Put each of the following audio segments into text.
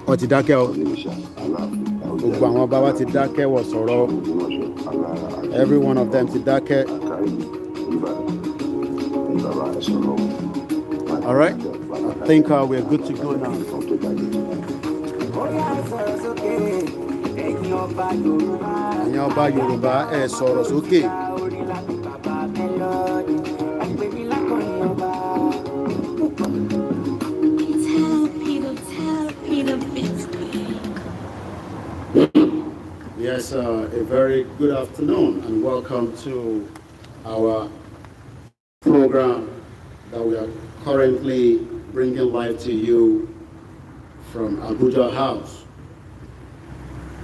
Wọ́n ti dákẹ́ o. Gbogbo àwọn ọba wa ti dákẹ́ wọ̀ sọ̀rọ̀. Every one of them ti dákẹ́. All right, I think we're good to go now. Ẹ̀yin ọba Yorùbá ẹ sọ̀rọ̀ sókè. Yes, a very good afternoon and welcome to our program that we are currently bringing live to you from Abuja House.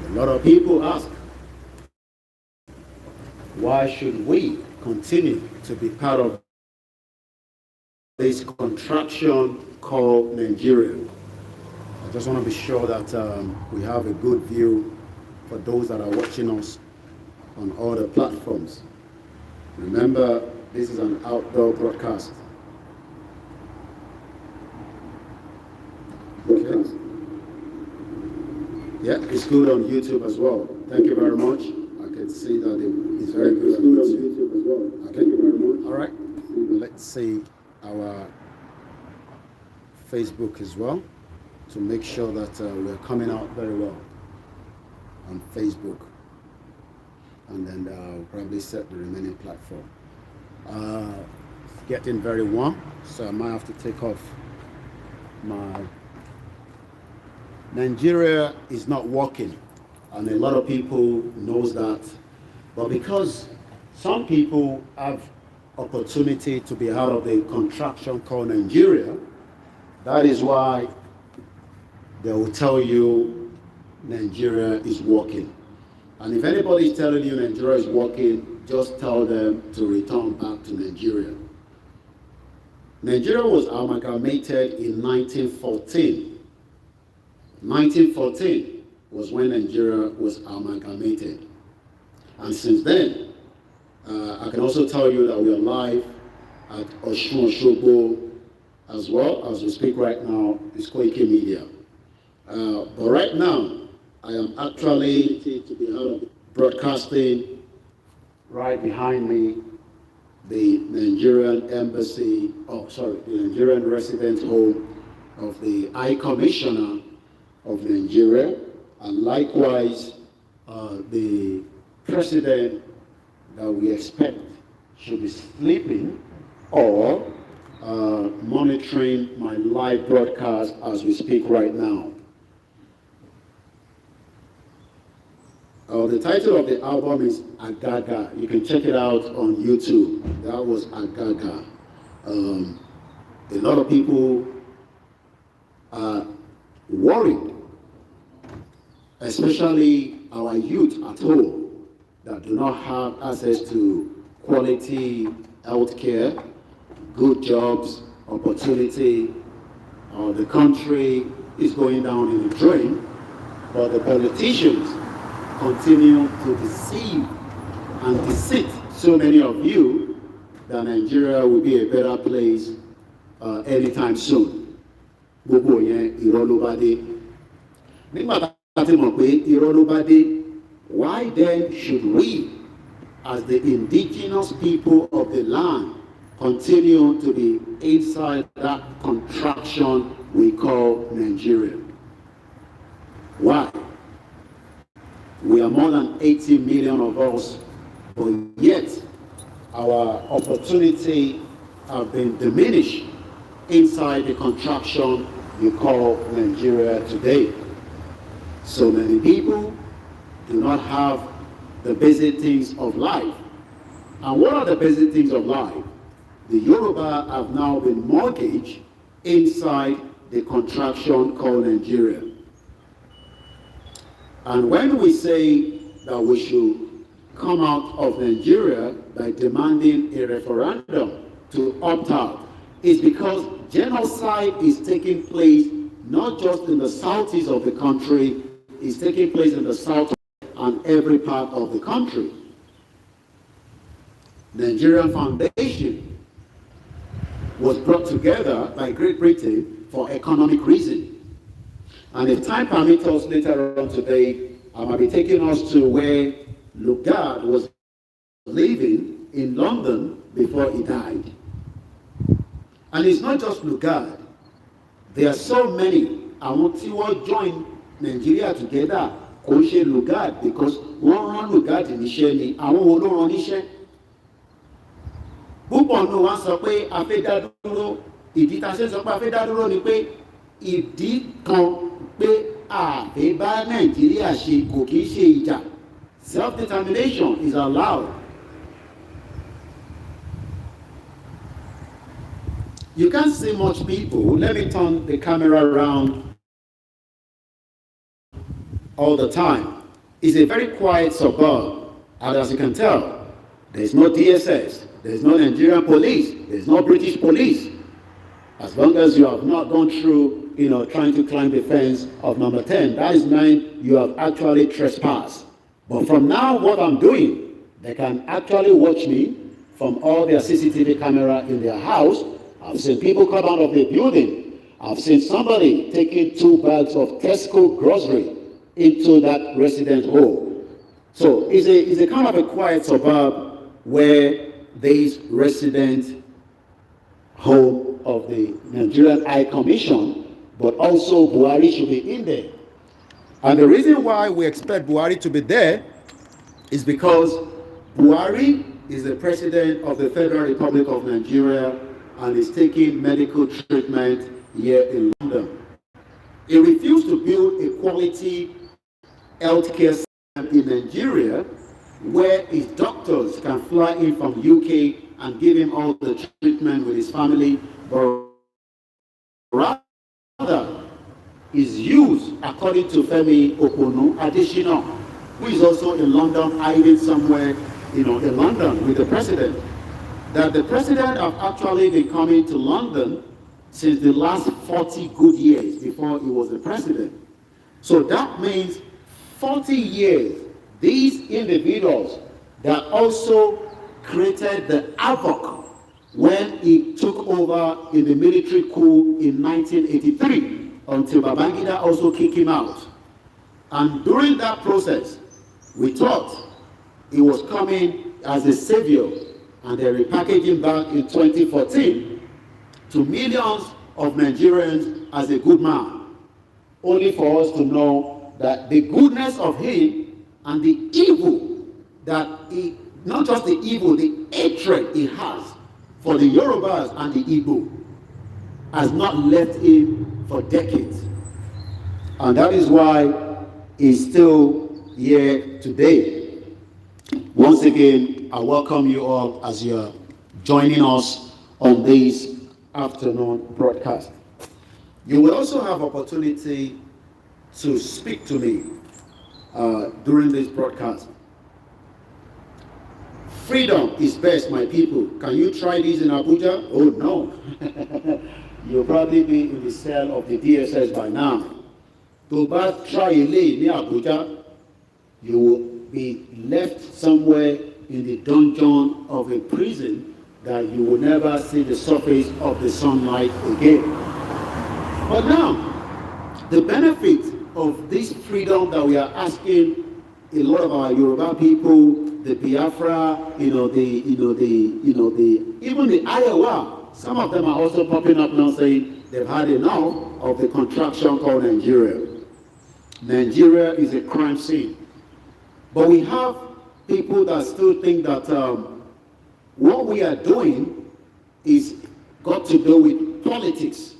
A lot of people ask, why should we continue to be part of this contraction called Nigeria? I just want to be sure that we have a good view for those that are watching us on all the platforms. Remember, this is an outdoor broadcast. Okay. Yeah, it's good on YouTube as well. Thank you very much. I can see that it's very good on YouTube as well. Okay. Thank you very much. All right. Let's see our Facebook as well to make sure that we're coming out very well on Facebook, and then I'll probably set the remaining platform. It's getting very warm, so I might have to take off my... Nigeria is not working, and a lot of people knows that, but because some people have opportunity to be out of the contraction called Nigeria, that is why they will tell you Nigeria is working. And if anybody is telling you Nigeria is working, just tell them to return back to Nigeria. Nigeria was amalgamated in 1914. 1914 was when Nigeria was amalgamated. And since then, I can also tell you that we are live at Oshun as well as we speak right now. It's Koikimedia. But right now, I am actually to be broadcasting right behind me the Nigerian embassy, the Nigerian residence home of the High Commissioner of Nigeria, and likewise the president that we expect should be sleeping or monitoring my live broadcast as we speak right now. The title of the album is Agaga. You can check it out on YouTube. That was Agaga. A lot of people are worried, especially our youth at home that do not have access to quality health care, good jobs, opportunity. The country is going down in the drain, but the politicians continue to deceive and deceive so many of you that Nigeria will be a better place anytime soon. Gbogbo yẹn irọ́ ló bá dé. Nígbà tá a ti mọ̀ pé irọ́ ló bá dé, why then should we, as the indigenous people of the land, continue to be inside that contraction we call Nigeria? Why? We are more than 80 million of us, but yet our opportunity have been diminished inside the contraction we call Nigeria today. So many people do not have the basic things of life. And what are the basic things of life? The Yoruba have now been mortgaged inside the contraction called Nigeria. And when we say that we should come out of Nigeria by demanding a referendum to opt out, it's because genocide is taking place not just in the southeast of the country, it's taking place in the south and every part of the country. The Nigerian Foundation was brought together by Great Britain for economic reasons. And if time permits us later on today, I might be taking us to where Lugard was living in London before he died. And it's not just Lugard. There are so many. I want to join Nigeria together. Kò ṣe Lugard because wọ́n rán Lugard níṣẹ́ ni àwọn wo ló rán níṣẹ́. Púpọ̀ nù wá sọ pé a fẹ́ dá dúró. Ìdí tá a ṣe sọ pé a fẹ́ dá dúró ni pé ìdí kan pé àfẹ́ bá Nàìjíríà ṣe kò kìí ṣe ìjà. Self-determination is allowed. You can't see much people. Let me turn the camera around all the time. It's a very quiet suburb, and as you can tell, there's no DSS, there's no Nigerian police, there's no British police. As long as you have not gone through, trying to climb the fence of number 10, that is mean you have actually trespassed. But from now, what I'm doing, they can actually watch me from all their CCTV camera in their house. I've seen people come out of the building. I've seen somebody taking 2 bags of Tesco grocery into that residence home. So it's a kind of a quiet suburb where this resident home of the Nigerian High Commission, but also Buhari should be in there. And the reason why we expect Buhari to be there is because Buhari is the president of the Federal Republic of Nigeria and is taking medical treatment here in London. He refused to build a quality healthcare system in Nigeria where his doctors can fly in from UK and give him all the treatment with his family, but rather is used, according to Femi Okonu Adesina, who is also in London, hiding somewhere, in London with the president, that the president have actually been coming to London since the last 40 good years before he was the president. So that means 40 years, these individuals that also created the havoc when he took over in the military coup in 1983, until Babangida also kicked him out. And during that process, we thought he was coming as a savior, and they repackaged him back in 2014 to millions of Nigerians as a good man, only for us to know that the goodness of him and the evil that he, not just the evil, the hatred he has for the Yorubas and the Igbo has not left him for decades. And that is why he's still here today. Once again, I welcome you all as you're joining us on this afternoon broadcast. You will also have opportunity to speak to me during this broadcast. Freedom is best, my people. Can you try this in Abuja? Oh no. You'll probably be in the cell of the DSS by now. To try in Abuja, you will be left somewhere in the dungeon of a prison that you will never see the surface of the sunlight again. But now, the benefit of this freedom that we are asking a lot of our Yoruba people, the Biafra, even the Iowa, some of them are also popping up now saying they've had enough of the contraction called Nigeria. Nigeria is a crime scene. But we have people that still think that what we are doing is got to do with politics.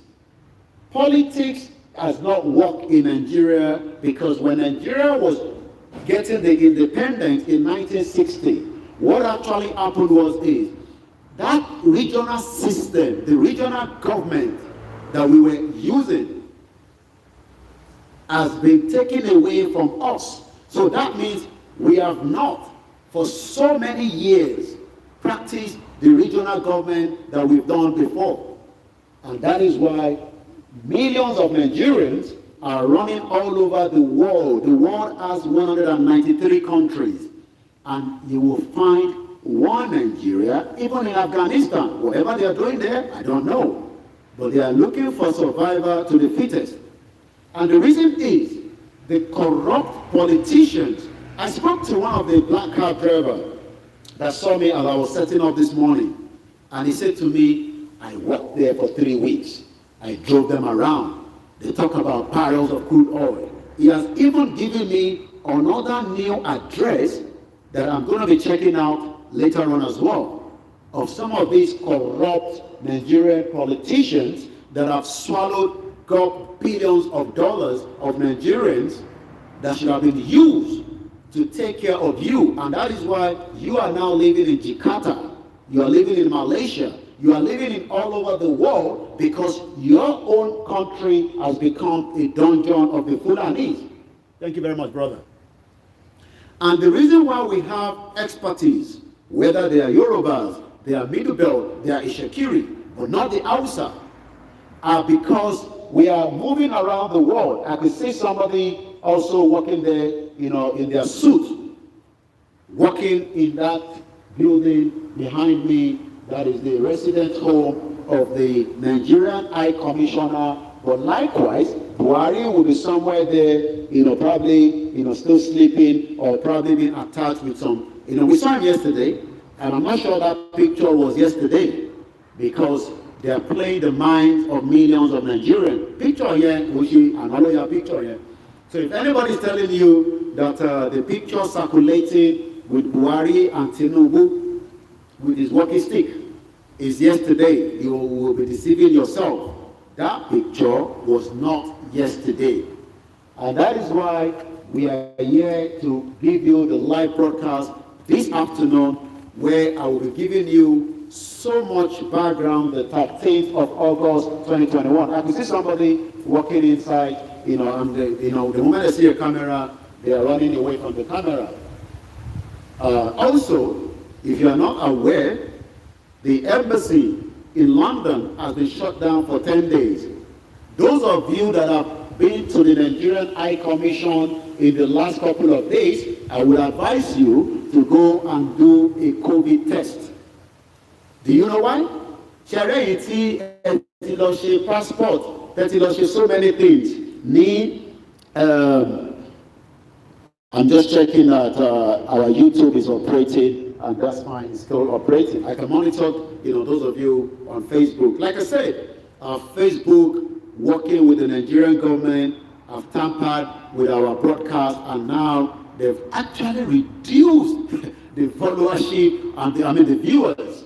Politics has not worked in Nigeria because when Nigeria was getting the independence in 1960, what actually happened was that regional system, the regional government that we were using has been taken away from us. So that means we have not, for so many years, practiced the regional government that we've done before. And that is why millions of Nigerians are running all over the world. The world has 193 countries. And you will find one Nigeria, even in Afghanistan. Whatever they are doing there, I don't know. But they are looking for survivor to the fittest. And the reason is the corrupt politicians. I spoke to one of the black car drivers that saw me as I was setting up this morning. And he said to me, I worked there for 3 weeks. I drove them around. They talk about barrels of crude oil. He has even given me another new address that I'm going to be checking out later on as well, of some of these corrupt Nigerian politicians that have swallowed billions of dollars of Nigerians that should have been used to take care of you. And that is why you are now living in Jakarta, you are living in Malaysia, you are living in all over the world, because your own country has become a dungeon of the Fulanis. Thank you very much, brother. And the reason why we have expertise, whether they are Yorubas, they are Middle Belt, they are Ishakiri, but not the Hausa, are because we are moving around the world. I could see somebody also working there, in their suit, working in that building behind me. That is the resident home of the Nigerian High Commissioner. But likewise, Buhari will be somewhere there, probably, still sleeping, or probably being attached with some, we saw him yesterday, and I'm not sure that picture was yesterday, because they are playing the minds of millions of Nigerians. Picture here, Ushi, another picture here. So if anybody is telling you that the picture circulating with Buhari and Tinubu with his walking stick is yesterday, you will be deceiving yourself. That picture was not yesterday. And that is why we are here to give you the live broadcast this afternoon, where I will be giving you so much background. The 13th of August 2021. I can see somebody walking inside, and the moment I see a camera, they are running away from the camera. Also, if you are not aware, the embassy in London has been shut down for 10 days. Those of you that have been to the Nigerian High Commission in the last couple of days, I would advise you to go and do a COVID test. Do you know why? Charity, passport, so many things. I'm just checking that our YouTube is operating, and that's fine, it's still operating. I can monitor, those of you on Facebook. Like I said, our Facebook, working with the Nigerian government, have tampered with our broadcast, and now they've actually reduced the followership and the viewers.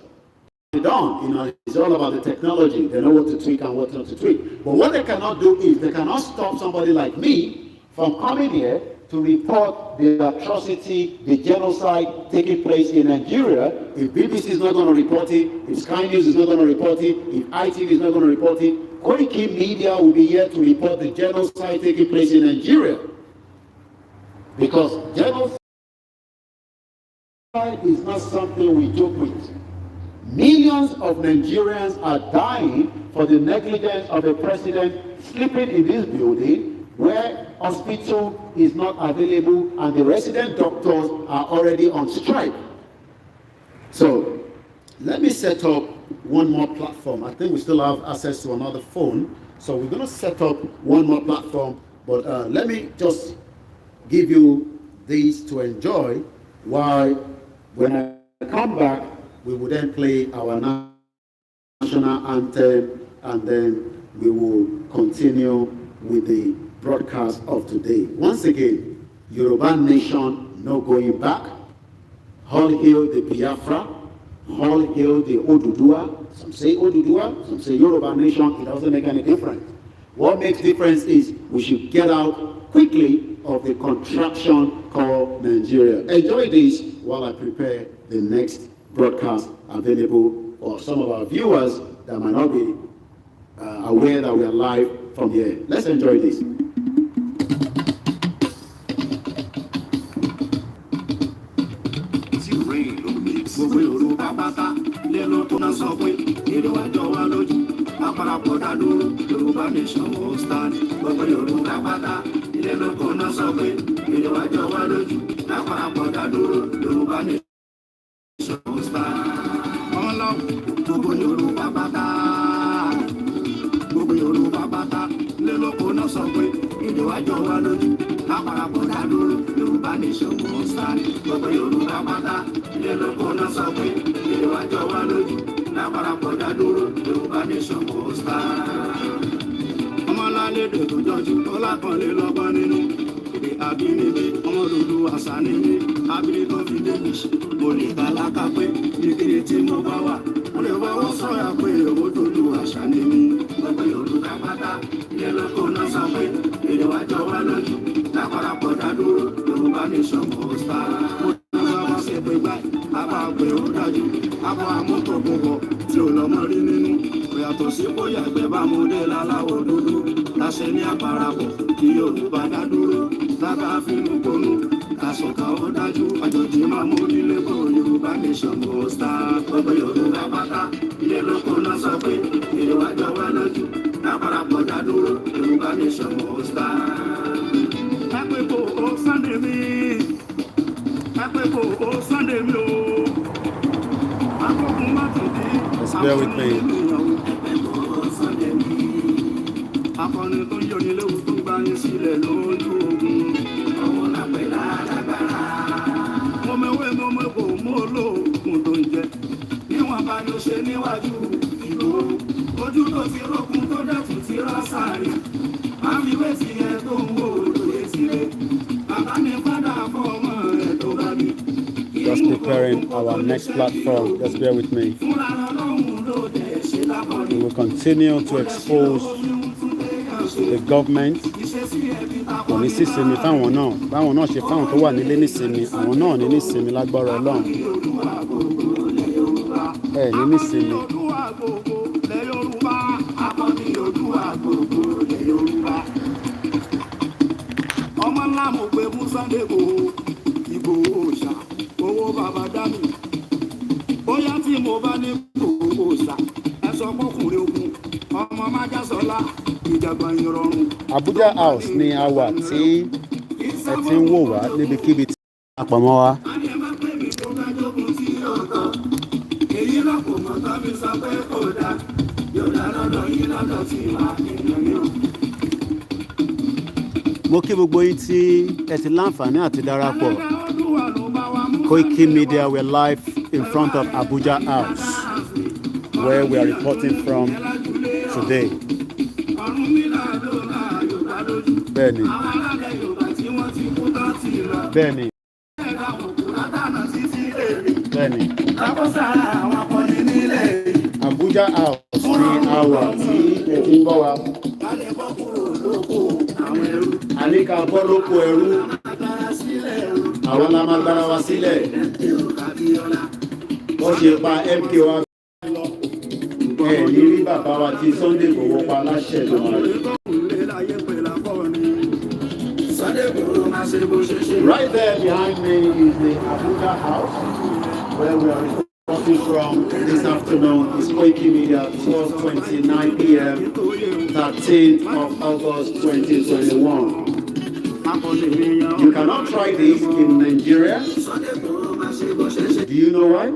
Done, it's all about the technology. They know what to tweak and what not to tweak. But what they cannot do is they cannot stop somebody like me from coming here to report the atrocity, the genocide taking place in Nigeria. If BBC is not going to report it, if Sky News is not going to report it, if ITV is not going to report it, Koikimedia will be here to report the genocide taking place in Nigeria. Because genocide is not something we joke with. Millions of Nigerians are dying for the negligence of a president sleeping in this building where hospital is not available and the resident doctors are already on strike. So let me set up one more platform. I think we still have access to another phone. So we're going to set up one more platform. But let me just give you these to enjoy, while when I come back, we will then play our national anthem, and then we will continue with the broadcast of today. Once again, Yoruba nation, no going back. All hail the Biafra. All hail the Odudua. Some say Odudua, some say Yoruba nation. It doesn't make any difference. What makes difference is we should get out quickly of the contraction called Nigeria. Enjoy this while I prepare the next broadcast available for some of our viewers that might not be aware that we are live from here. Let's enjoy this. wa lójú lápapọ̀ dádúró Yorùbá nation must stand gbogbo Yorùbá pátá ilé lóko náà sọ pé ilé wa jọ wa lójú lápapọ̀ dádúró Yorùbá nation must stand. Ọmọlálédè tó jọjú tó lápọ̀lé lọ́gbọ́n nínú èdè àbínibí ọmọ dúdú àṣà níbí abínibí tó fi dé mi mo lè kálákà pé ìkéde tí mo bá wà mo lè fọwọ́ sọ̀yà pé owó dúdú àṣà níbí gbogbo Yorùbá pátá ilé lóko náà sọ pé èdè wa jọ wá lójú lápapọ̀ dádúró Yorùbá nation must stand. Àbá ṣe pé gbá àbá pé ó dájú àbá àmọ́tò gbogbo tí ò lọ́mọ rí nínú yàtọ̀ sí bóyá ẹgbẹ́ bá mú dé láláwọ̀ dúdú láṣẹ ní àparapọ̀ kí Yorùbá dádúró lábẹ́ àfihàn gbónú lásọ̀kà ó dájú àjòjì máa mú nílé kó Yorùbá nation must stand. Gbogbo Yorùbá pátá ilé lóko náà sọ pé èdè wa jọ wá lójú láparapọ̀ dádúró Yorùbá nation must stand. Kápẹ́ kò ó Sunday mi kápẹ́ kò ó Sunday mi o akókun má tún dé. Just bear with me. Akọni tó ń yọni léwu tó ń gbá yín sílẹ̀ lójú ogun. Ọwọ́ náà pẹ̀ lálágbára. Mo mẹ́wé mo mẹ́kò mo lóògùn tó ń jẹ. Níwọ̀n bá ló ṣe níwájú ìlú. Ojú tó ti rókun tó dẹ̀tún ti rọ́ sáré. Máa fi wé sí ẹ tó ń wò lóye sílé. Bàbá mi fádà fọ́ ọmọ ẹ̀ tó bá mi. Just preparing our next platform. Just bear with me. We will continue to expose the government. Kò ní sí sinmi fáwọn náà. Báwọn náà ṣe fáwọn tó wà nílé nísinmi. Àwọn náà ní nísinmi lágbára Ọlọ́run. Ẹ ní nísinmi. Ọmọ ńlá mo gbé mú Sunday Igboho ṣá owó bàbá dání bóyá tí mo bá ní Igboho ṣá ẹ sọ fọkùnrin ogun ọmọ májàsọlá ìjàgbọ̀n ìrọ̀rùn. Abuja house ni a wà tí ẹ ti ń wò wá níbikíbi tí a pọ̀ mọ́ wa. èyí lọ́kùn mọ́ tọ́bí sọ pé kò dá yóò dá lọ́dọ̀ yìí lọ́dọ̀ tí máa ń yàn. Mo kí gbogbo yín tí ẹ ti láǹfààní àti darapọ̀. Koikimedia, we're live in front of Abuja House, where we are reporting from today. Bẹ́ẹ̀ni. Bẹ́ẹ̀ni. Bẹ́ẹ̀ni. Abuja House ni a wà tí ẹ ti ń bọ̀ wá. Àníkà bọ́ lóko ẹrú. Àwọn la máa gbára wa sílẹ̀. Wọ́n ṣe pa MK wa. Ẹ ní rí bàbá wa tí Sunday Igboho pa láṣẹ lọ́wọ́. Right there behind me is the Abuja House, where we are reporting from this afternoon. It's Koikimedia, 12:29 p.m., 13th of August 2021. You cannot try this in Nigeria. Do you know why?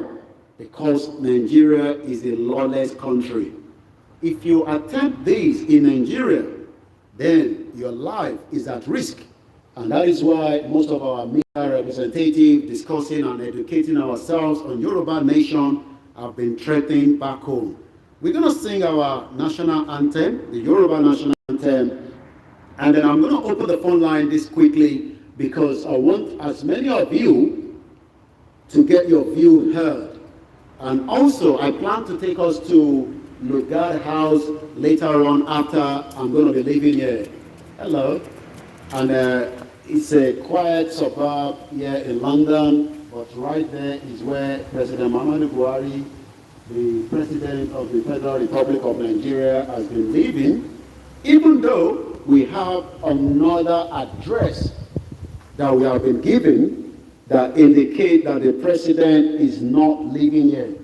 Because Nigeria is a lawless country. If you attempt this in Nigeria, then your life is at risk. And that is why most of our media representatives discussing and educating ourselves on Yoruba Nation have been threatened back home. We're going to sing our national anthem, the Yoruba national anthem, and then I'm going to open the phone line this quickly because I want as many of you to get your view heard. And also, I plan to take us to Lugard House later on after I'm going to be leaving here. Hello. And it's a quiet suburb here in London, but right there is where President Muhammadu Buhari, the President of the Federal Republic of Nigeria, has been living, even though we have another address that we have been given that indicate that the President is not living here.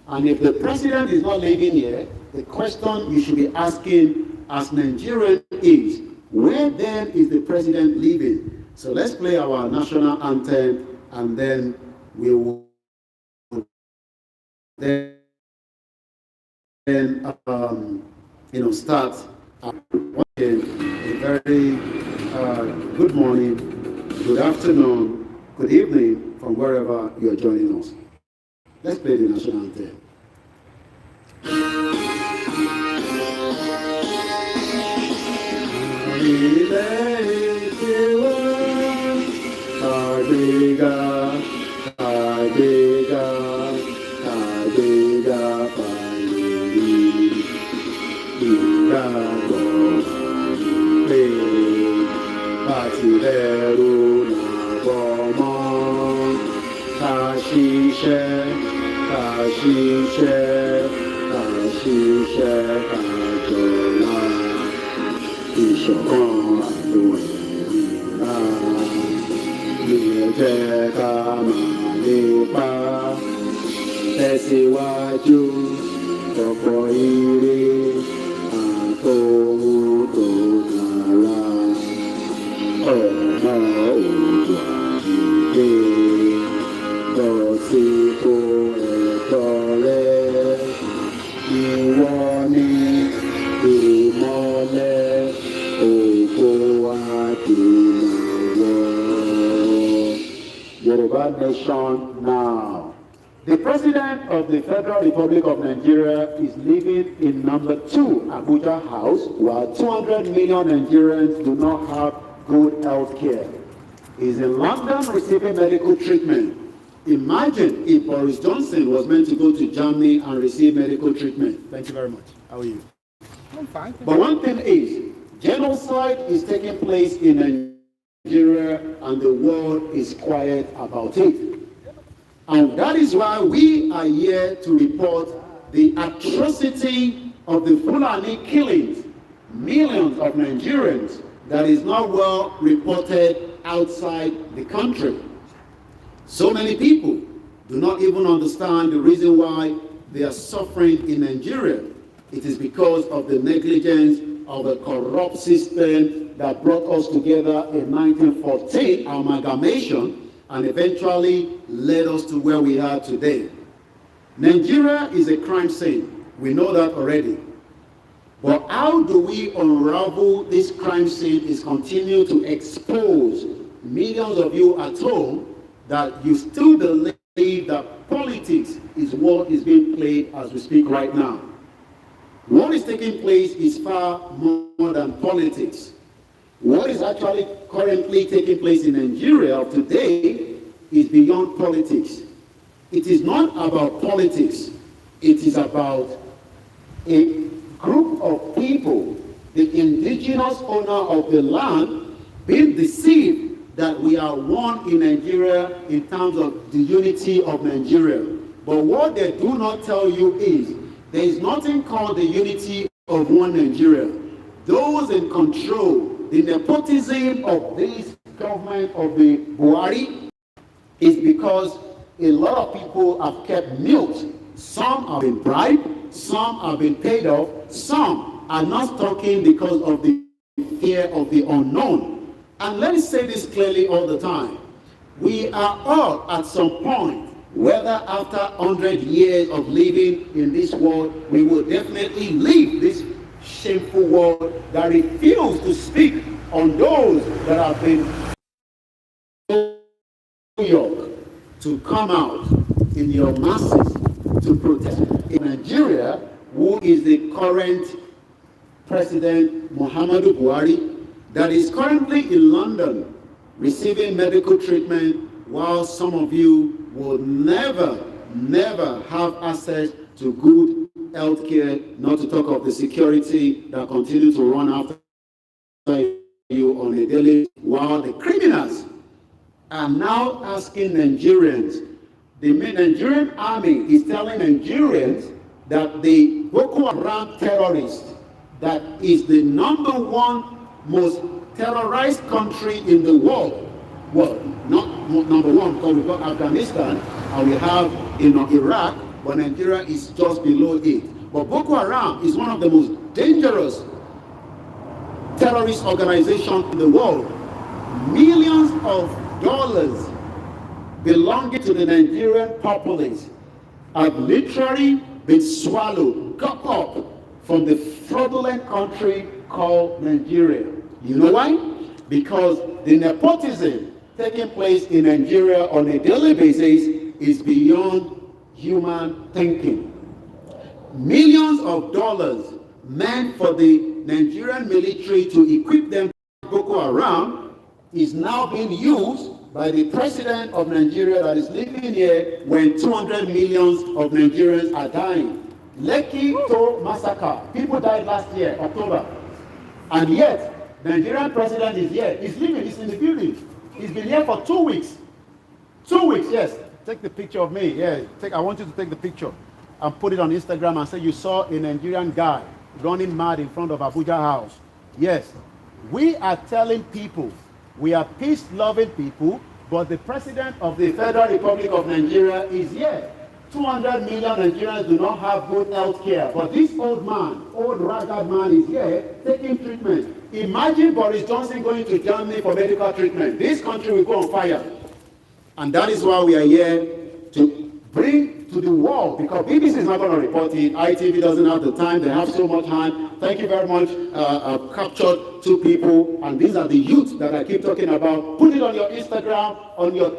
And if the President is not living here, the question you should be asking as Nigerian is, where then is the President living? So let's play our national anthem and then we will then start a very good morning, good afternoon, good evening from wherever you are joining us. Let's play the national anthem. Tẹ̀síwájú ọ̀pọ̀ ire àtòhun tó dára ọ̀nà òjò àjíǹde lọ sípò ẹ̀tọ́ rẹ ìwọ ni ìmọ́lẹ̀ ògo adúláwọ̀. Yoruba Nation now. The President of the Federal Republic of Nigeria is living in number 2 Abuja House, while 200 million Nigerians do not have good health care. He's in London receiving medical treatment. Imagine if Boris Johnson was meant to go to Germany and receive medical treatment. Thank you very much. How are you? I'm fine. But one thing is, genocide is taking place in Nigeria and the world is quiet about it. And that is why we are here to report the atrocity of the Fulani killings, millions of Nigerians, that is not well reported outside the country. So many people do not even understand the reason why they are suffering in Nigeria. It is because of the negligence of a corrupt system that brought us together in 1914, amalgamation, and eventually led us to where we are today. Nigeria is a crime scene. We know that already. But how do we unravel this crime scene is continue to expose millions of you at home that you still believe that politics is what is being played as we speak right now. What is taking place is far more than politics. What is actually currently taking place in Nigeria of today is beyond politics. It is not about politics. It is about a group of people, the indigenous owner of the land, being deceived that we are one in Nigeria in terms of the unity of Nigeria. But what they do not tell you is there is nothing called the unity of one Nigeria. Those in control, the nepotism of this government of the Buhari is because a lot of people have kept mute. Some have been bribed, some have been paid off, some are not talking because of the fear of the unknown. And let me say this clearly all the time. We are all at some point, whether after 100 years of living in this world, we will definitely leave this shameful world that refuse to speak on those that have been in New York to come out in your masses to protest. In Nigeria, who is the current President Muhammadu Buhari, that is currently in London receiving medical treatment, while some of you will never have access to good health care, not to talk of the security that continue to run after you on a daily, while the criminals are now asking Nigerians. The Nigerian army is telling Nigerians that the Boko Haram terrorists, that is the #1 most terrorized country in the world. Well, not #1, because we've got Afghanistan and we have Iraq, but Nigeria is just below it. But Boko Haram is one of the most dangerous terrorist organizations in the world. Millions of dollars belonging to the Nigerian populace have literally been swallowed, cut up from the fraudulent country called Nigeria. You know why? because the nepotism taking place in Nigeria on a daily basis is beyond human thinking. Millions of dollars meant for the Nigerian military to equip them with Boko Haram is now being used by the president of Nigeria that is living here when 200 millions of Nigerians are dying. Lekki to massacre. People died last year, October. And yet, the Nigerian president is here. He's living, he's in the building. He's been here for 2 weeks. 2 weeks, yes. Take the picture of me. Yeah, I want you to take the picture and put it on Instagram and say you saw a Nigerian guy running mad in front of Abuja house. Yes, we are telling people we are peace-loving people, but the president of the Federal Republic of Nigeria is here. 200 million Nigerians do not have good health care, but this old man, old ragged man is here taking treatment. Imagine Boris Johnson going to Germany for medical treatment. This country will go on fire. And that is why we are here to bring to the world, because BBC is not going to report it. ITV doesn't have the time. They have so much time. Thank you very much. I've captured 2 people, and these are the youth that I keep talking about. Put it on your Instagram, on your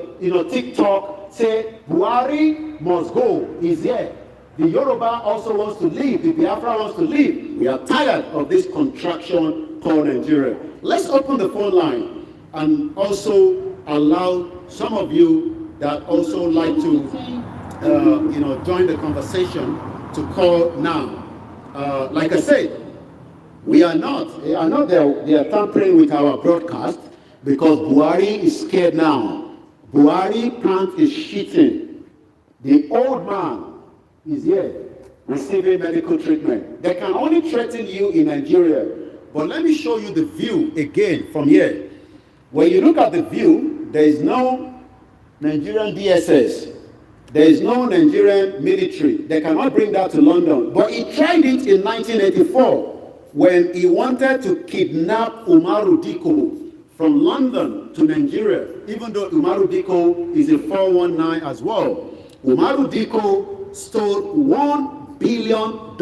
TikTok. Say, Buhari must go. He's here. The Yoruba also wants to leave. The Biafra wants to leave. We are tired of this contraction called Nigeria. Let's open the phone line and also allow some of you that also like to join the conversation to call now. Like I said, they are tampering with our broadcast because Buhari is scared now. Buhari pants is shitting. The old man is here receiving medical treatment. They can only threaten you in Nigeria. But let me show you the view again from here. When you look at the view, there is no Nigerian DSS. There is no Nigerian military. They cannot bring that to London. But he tried it in 1984 when he wanted to kidnap Umaru Diko from London to Nigeria, even though Umaru Diko is a 419 as well. Umaru Diko stole $1 billion.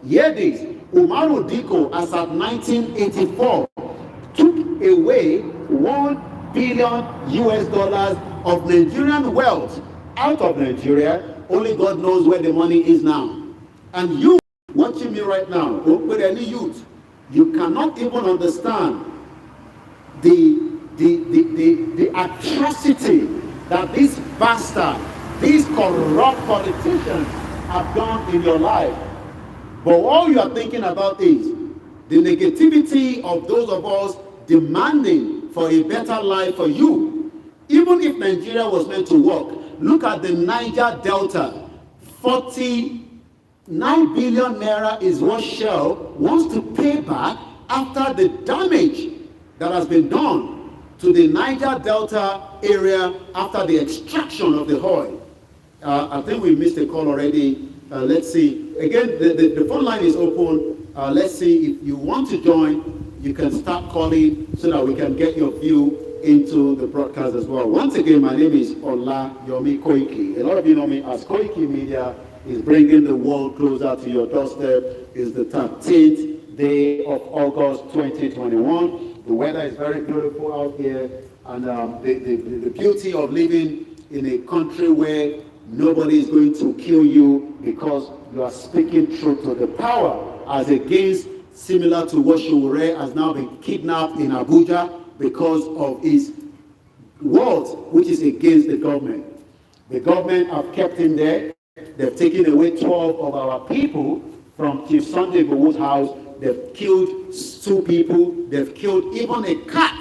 Hear this. Umaru Diko, as at 1984, took away $1 billion of Nigerian wealth out of Nigeria. Only God knows where the money is now. And you watching me right now, with any youth, you cannot even understand the atrocity that these bastards, these corrupt politicians have done in your life. But all you are thinking about is the negativity of those of us demanding for a better life for you. Even if Nigeria was meant to work, look at the Niger Delta. 49 billion naira is what Shell wants to pay back after the damage that has been done to the Niger Delta area after the extraction of the oil. I think we missed a call already. Let's see. Again, the phone line is open. Let's see if you want to join, you can start calling so that we can get your view into the broadcast as well. Once again, my name is Ola Yomi Koiki. A lot of you know me as Koikimedia. Is bringing the world closer to your doorstep. It's the 13th day of August 2021. The weather is very beautiful out here, and the beauty of living in a country where nobody is going to kill you because you are speaking truth to the power, as against similar to what Showore has now been kidnapped in Abuja because of his words, which is against the government. The government have kept him there. They've taken away 12 of our people from Chief Sunday Igboho's house. They've killed 2 people. They've killed even a cat.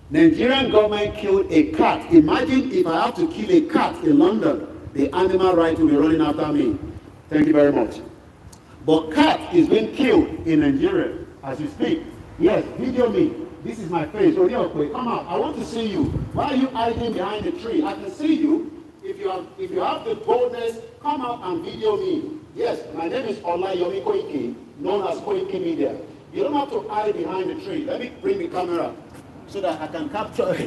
Nigerian government killed a cat. Imagine if I have to kill a cat in London. The animal rights will be running after me. Thank you very much. But cat is being killed in Nigeria as you speak. Yes, video me. This is my face. Oriokwe, come out. I want to see you. Why are you hiding behind the tree? I can see you. If you have the boldness, come out and video me. Yes, my name is Ola Yomi Koiki, known as Koikimedia. You don't have to hide behind the tree. Let me bring the camera so that I can capture. Let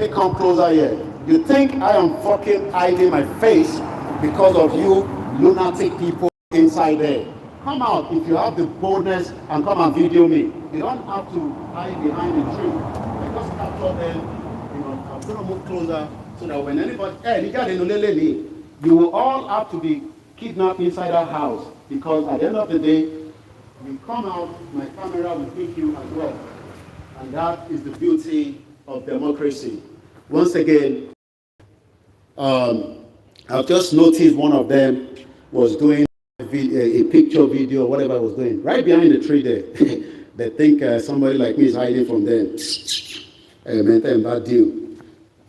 me come closer here. You think I am fucking hiding my face because of you lunatic people inside there? come out if you have the boldness and come and video me. You don't have to hide behind the tree. I just capture them. I'm going to move closer so that when anybody, you will all have to be kidnapped inside that house, because at the end of the day, you come out, my camera will pick you as well. And that is the beauty of democracy. Once again, I've just noticed one of them was doing a picture video, whatever I was doing, right behind the tree there. They think somebody like me is hiding from them. Bad deal.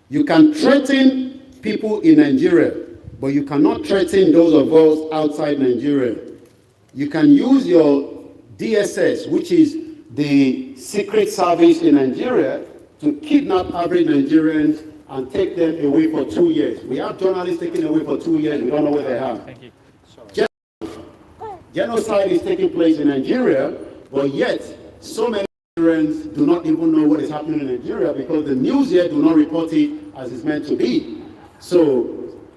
You can threaten people in Nigeria, but you cannot threaten those of us outside Nigeria. You can use your DSS, which is the secret service in Nigeria, to kidnap average Nigerians and take them away for 2 years. We have journalists taken away for 2 years. We don't know where they are. Thank you. Genocide is taking place in Nigeria, but yet so many Nigerians do not even know what is happening in Nigeria because the news here do not report it as it's meant to be. So,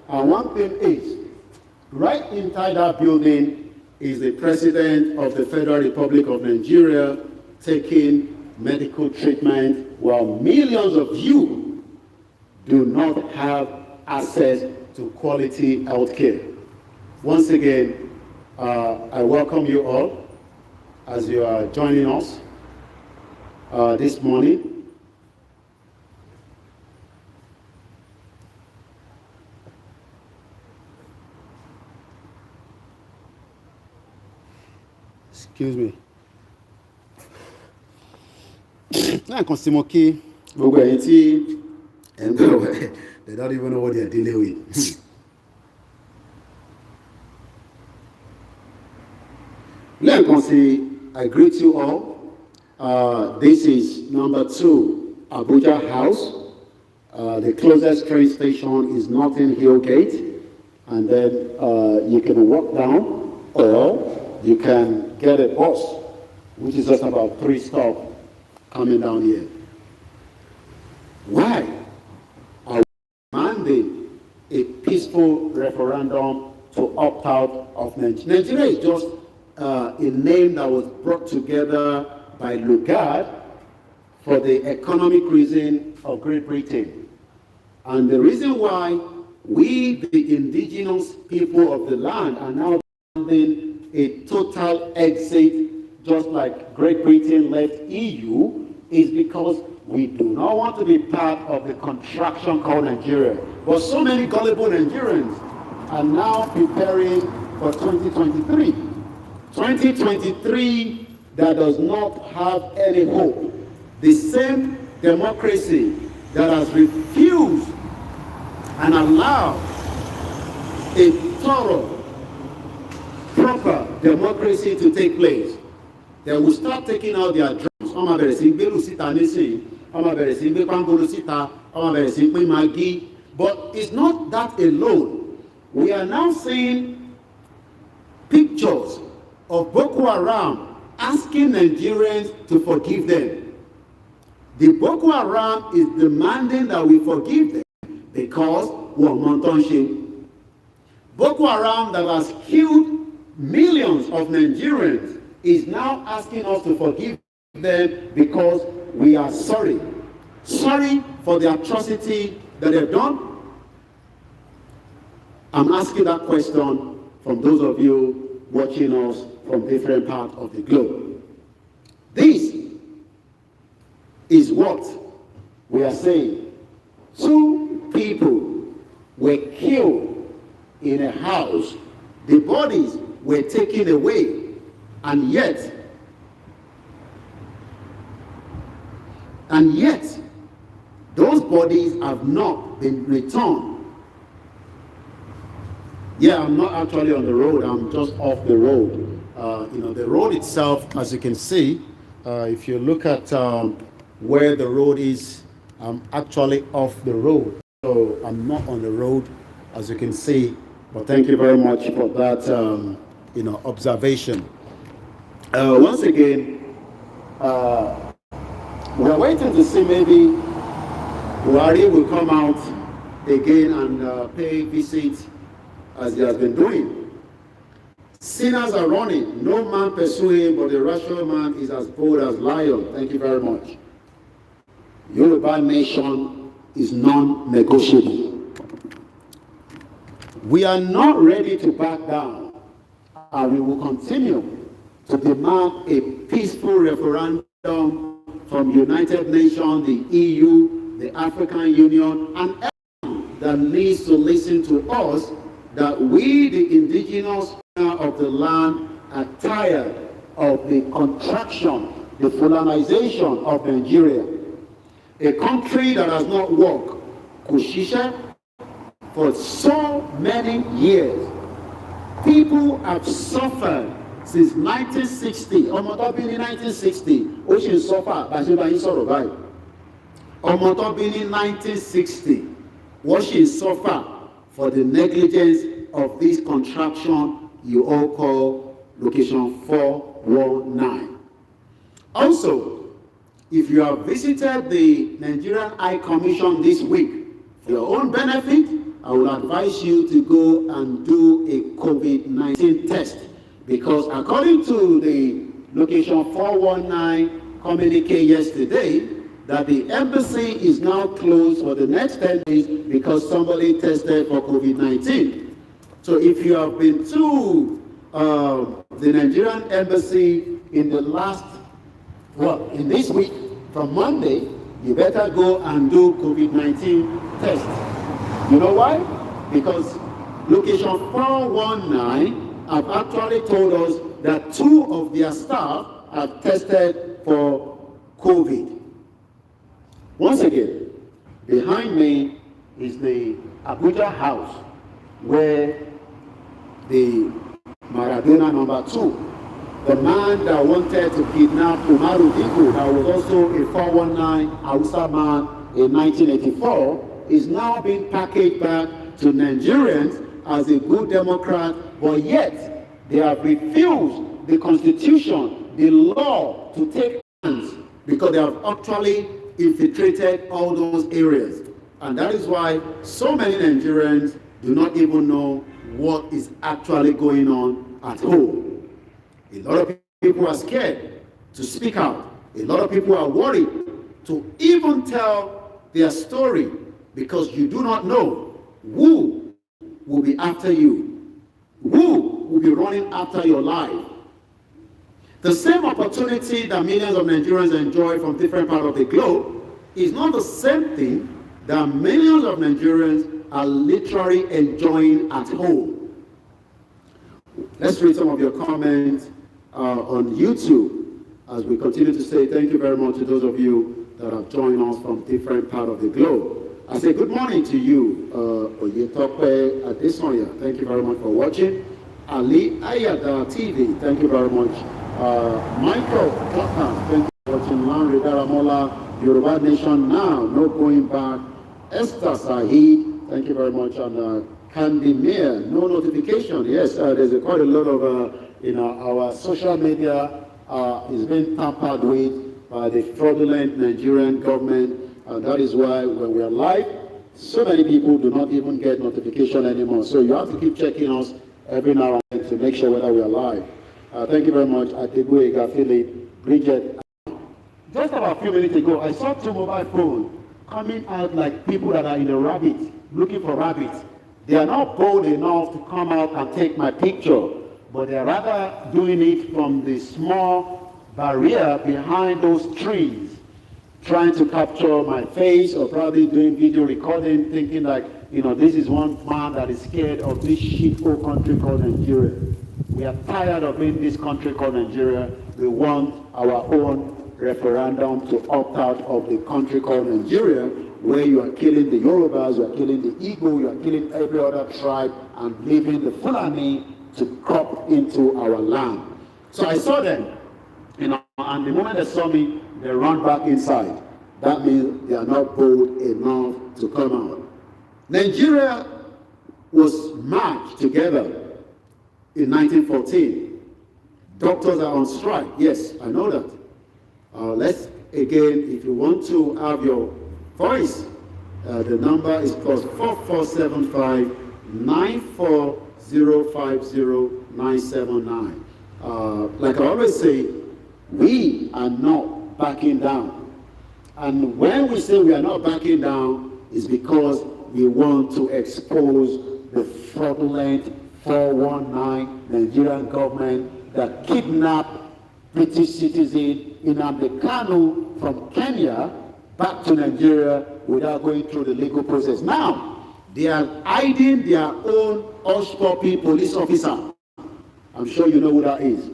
one thing is, right inside that building is the President of the Federal Republic of Nigeria taking medical treatment, while millions of you do not have access to quality health care. Once again, I welcome you all as you are joining us this morning. Excuse me. They don't even know what they are dealing with. I greet you all. This is number 2, Abuja House. The closest train station is Notting Hill Gate. And then you can walk down, or you can get a bus, which is just about 3 stops coming down here. Why are we demanding a peaceful referendum to opt out of Nigeria? Nigeria is just a name that was brought together by Lugard for the economic reason of Great Britain. And the reason why we, the indigenous people of the land, are now demanding a total exit, just like Great Britain left EU, is because we do not want to be part of the contraction called Nigeria. But so many gullible Nigerians are now preparing for 2023. 2023 that does not have any hope. The same democracy that has refused and allowed a thorough, proper democracy to take place. They will start taking out their drums. But it's not that alone. We are now seeing pictures of Boko Haram asking Nigerians to forgive them. The Boko Haram is demanding that we forgive them because we're Montonshi. Boko Haram that has killed millions of Nigerians is now asking us to forgive them because we are sorry. Sorry for the atrocity that they've done. I'm asking that question from those of you watching us from different parts of the globe. This is what we are saying. 2 people were killed in a house. The bodies were taken away, and yet those bodies have not been returned. Yeah, I'm not actually on the road, I'm just off the road. The road itself, as you can see, if you look at where the road is, I'm actually off the road. So I'm not on the road, as you can see. But thank you very much for that, observation. Once again, we're waiting to see maybe Buhari will come out again and pay visits as he has been doing. Sinners are running, no man pursuing, but the rational man is as bold as lion. Thank you very much. Yoruba nation is non-negotiable. We are not ready to back down, and we will continue to demand a peaceful referendum from United Nations, the EU, the African Union, and everyone that needs to listen to us, that we, the indigenous of the land, are tired of the contraction, the Fulanization of Nigeria. A country that has not worked, Kushisha, for so many years. People have suffered since 1960. Ọmọ tó bí ní 1960, ó ṣì ń suffer bá ṣe bá yín sọ̀rọ̀ báyìí. Ọmọ tó bí ní 1960, wọ́n ṣì ń suffer for the negligence of this contraction you all call location 419. Also, if you have visited the Nigerian High Commission this week, for your own benefit, I would advise you to go and do a COVID-19 test, because according to the location 419 communique yesterday, that the embassy is now closed for the next 10 days because somebody tested for COVID-19. So if you have been to the Nigerian embassy in the last, in this week, from Monday, you better go and do COVID-19 test. You know why? Because location 419 have actually told us that 2 of their staff have tested for COVID. Once again, behind me is the Abuja house where the Maradona #2, the man that wanted to kidnap Umaru Diko, that was also a 419 Hausa man in 1984, is now being packaged back to Nigerians as a good Democrat, but yet they have refused the constitution, the law to take hands, because they have actually infiltrated all those areas. And that is why so many Nigerians do not even know what is actually going on at home. A lot of people are scared to speak out. A lot of people are worried to even tell their story, because you do not know who will be after you, who will be running after your life. The same opportunity that millions of Nigerians enjoy from different parts of the globe is not the same thing that millions of Nigerians are literally enjoying at home. Let's read some of your comments on YouTube as we continue to say thank you very much to those of you that have joined us from different parts of the globe. I say good morning to you, Oyetope Adesonya. Thank you very much for watching. Ali Ayada TV, thank you very much. Michael Klapper, thank you for watching. Lanre Daramola, Yoruba Nation Now, no going back. Esther Sahid, thank you very much. And Candy Mir, no notification. Yes, there's quite a lot of, our social media is being tampered with by the fraudulent Nigerian government. And that is why when we are live, so many people do not even get notification anymore. So you have to keep checking us every now and then to make sure whether we are live. Thank you very much. Adebuega Philip, Bridget. Just about a few minutes ago, I saw 2 mobile phones coming out like people that are in a rabbit, looking for rabbits. They are not bold enough to come out and take my picture, but they are rather doing it from the small barrier behind those trees, trying to capture my face, or probably doing video recording, thinking like, this is one man that is scared of this shithole country called Nigeria. We are tired of being this country called Nigeria. We want our own referendum to opt out of the country called Nigeria, where you are killing the Yorubas, you are killing the Igbo, you are killing every other tribe, and leaving the Fulani to crop into our land. So I saw them, and the moment they saw me, they ran back inside. That means they are not bold enough to come out. Nigeria was merged together in 1914. Doctors are on strike. Yes, I know that. Let's, again, if you want to have your voice, the number is +4475 94 050979. Like I always say, we are not backing down. And when we say we are not backing down, it's because we want to expose the fraudulent 419 Nigerian government that kidnapped British citizen Nnamdi Kanu from Kenya back to Nigeria without going through the legal process. Now, they are hiding their own hush-puppy police officer. I'm sure you know who that is.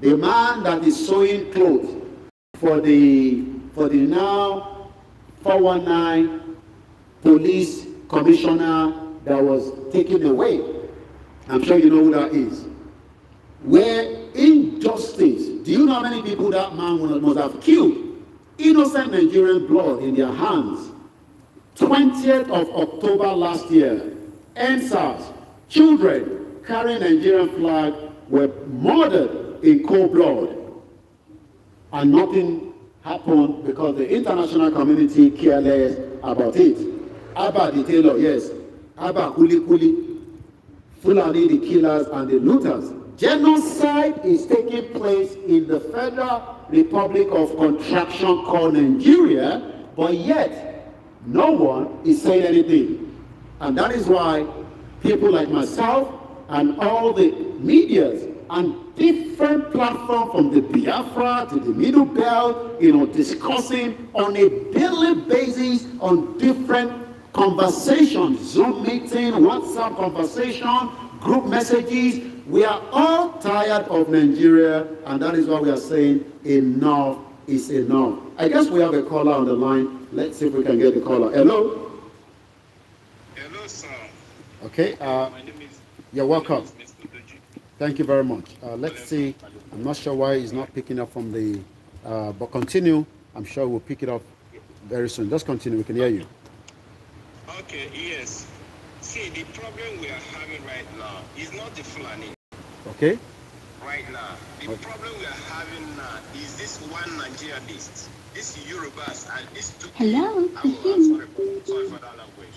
The man that is sewing clothes for the now 419 police commissioner that was taken away. I'm sure you know who that is. Where injustice, do you know how many people that man must have killed? Innocent Nigerian blood in their hands. 20th of October last year, NSAS, children carrying Nigerian flag were murdered in cold blood. And nothing happened because the international community cared less about it. Abba the tailor, yes. Abba Kuli Kuli, Fulani the killers and the looters. Genocide is taking place in the Federal Republic of Contraction called Nigeria, but yet no one is saying anything. And that is why people like myself and all the medias and different platforms from the Biafra to the Middle Belt, discussing on a daily basis on different conversations, Zoom meeting, WhatsApp conversation, group messages. We are all tired of Nigeria, and that is why we are saying enough is enough. I guess we have a caller on the line. Let's see if we can get the caller. Hello? Hello, sir. Okay. My name is... You're welcome. Thank you very much. Let's see. I'm not sure why he's not picking up from the... but continue. I'm sure we'll pick it up very soon. Just continue. We can hear you. Okay, yes. See, the problem we are having right now is not the Fulani. Okay. Right now. The problem we are having now is this one Nigeria list. This Yorubas and these two... Hello. Sorry for that language.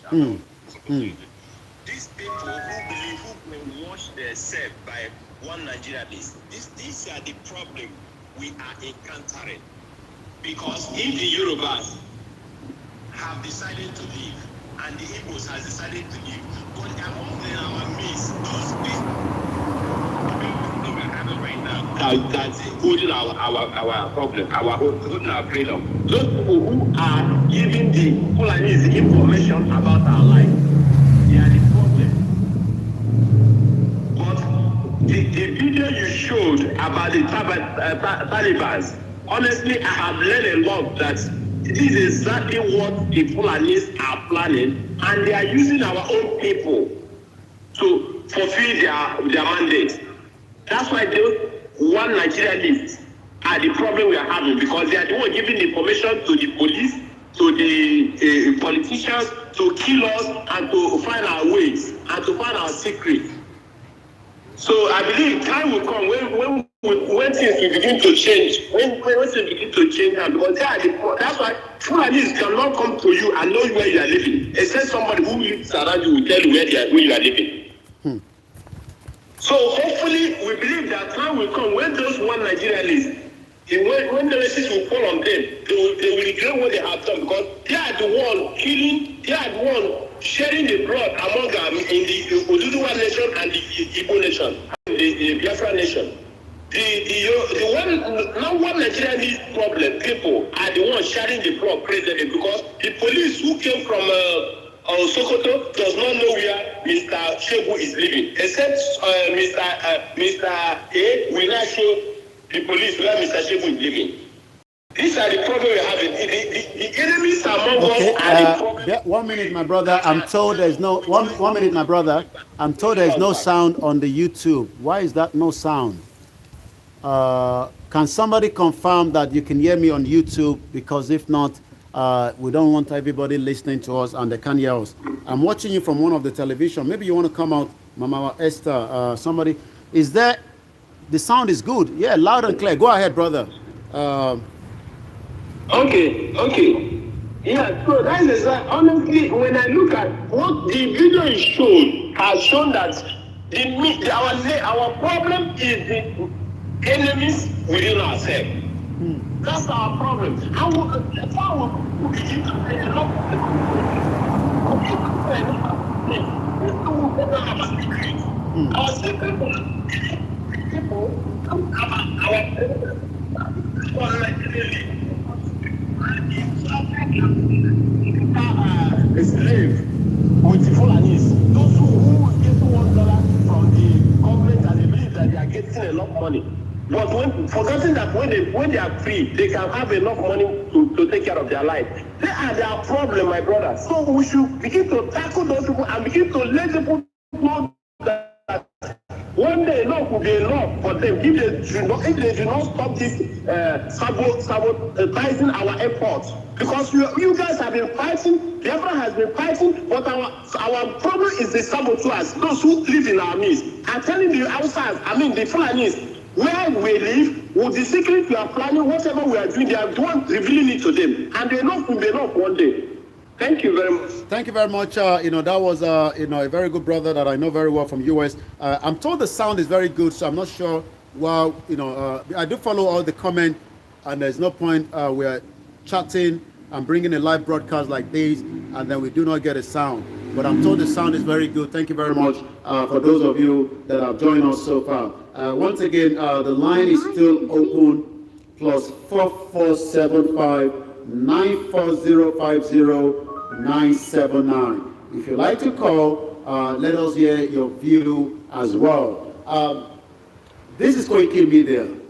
These people who brainwash themselves by one Nigeria list. These are the problem we are encountering. Because if the Yorubas have decided to leave, and the Igbos has decided to leave, but among our midst, those people we are having right now, that's holding our problem, holding our freedom. Those people who are giving the Fulanese information about our life, they are the problem. But the video you showed about the Taliban, honestly, I have learned a lot that this is exactly what the Fulanis are planning, and they are using our own people to fulfill their mandate. That's why those one Nigeria list are the problem we are having, because they are the one giving the information to the police, to the politicians, to kill us and to find our ways and to find our secrets. So I believe time will come when things will begin to change, when things begin to change, because that's why Fulanis cannot come to you and know where you are living, except somebody who lives around you will tell you where you are living. So hopefully we believe that time will come when those one Nigerians, when the racists will fall on them, they will regret what they have done, because they are the one killing, they are the one sharing the blood among them in the Oduduwa nation and the Igbo nation, the Biafra nation. The one Nigerian problem, people are the ones sharing the blood presently, because the police who came from Sokoto does not know where Mr. Shebu is living, except Mr. A will not show the police where Mr. Shebu is living. These are the problems we're having. The enemies among us are the problem. 1 minute, my brother. I'm told there's no... One minute, my brother. I'm told there's no sound on the YouTube. Why is that no sound? Can somebody confirm that you can hear me on YouTube? Because if not, we don't want everybody listening to us and they can't hear us. I'm watching you from one of the television. Maybe you want to come out, Mama Esther, somebody. Is there... The sound is good. Yeah, loud and clear. Go ahead, brother. Okay. Yeah, so that is honestly, when I look at what the video is shown, has shown that Our problem is the enemies within ourselves. That's our problem. That's how we begin to play a lot of our secret people a slave with the Fulanis. Those who get $1 from the government and they believe that they are getting enough money. But forgetting that when they are free, they can have enough money to take care of their life. They are their problem, my brother. So we should begin to tackle those people and begin to let people know that one day enough will be enough for them if they do not stop this sabotaging our efforts. Because you guys have been fighting, Biafra has been fighting, but our problem is the saboteurs, those who live in our midst. I'm telling the outsiders, the Fulanis, where we live, with the secret we are planning, whatever we are doing, they are the ones revealing it to them. And enough will be enough one day. Thank you very much. Thank you very much. That was a very good brother that I know very well from US. I'm told the sound is very good, so I'm not sure. Well, I do follow all the comment, and there's no point we're chatting and bringing a live broadcast like this, and then we do not get a sound. But I'm told the sound is very good. Thank you very much for those of you that have joined us so far. Once again, the line is still open. Plus 4475 94050 979. If you'd like to call, let us hear your view as well. This is Koikimedia,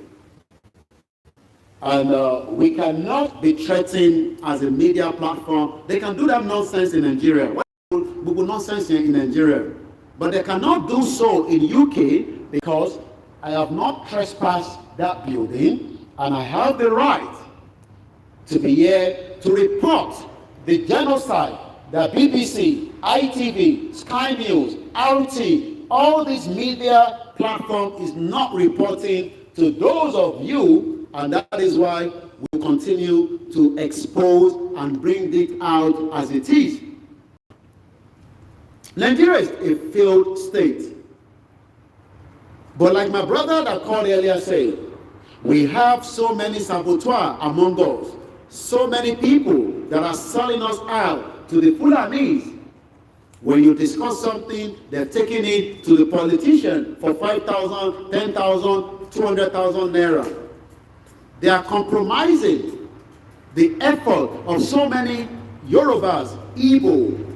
and we cannot be threatened as a media platform. They can do that nonsense in Nigeria. Nonsense in Nigeria, but they cannot do so in UK because I have not trespassed that building, and I have the right to be here to report the genocide that BBC, ITV, Sky News, RT, all these media platform is not reporting to those of you, and that is why we continue to expose and bring it out as it is. Nigeria is a failed state. But like my brother that called earlier said, we have so many saboteurs among us, so many people that are selling us out to the Fulanis. When you discuss something, they're taking it to the politician for 5,000, 10,000, 200,000 naira. They are compromising the effort of so many Yorubas, Igbo,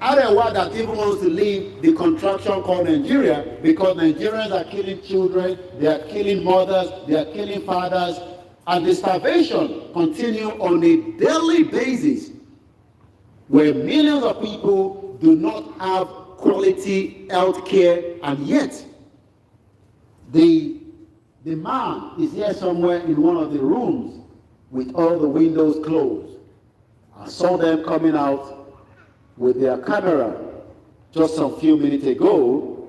Arewa that even wants to leave the contraction called Nigeria because Nigerians are killing children, they are killing mothers, they are killing fathers, and the starvation continue on a daily basis where millions of people do not have quality health care, and yet the man is here somewhere in one of the rooms with all the windows closed. I saw them coming out with their camera just a few minutes ago,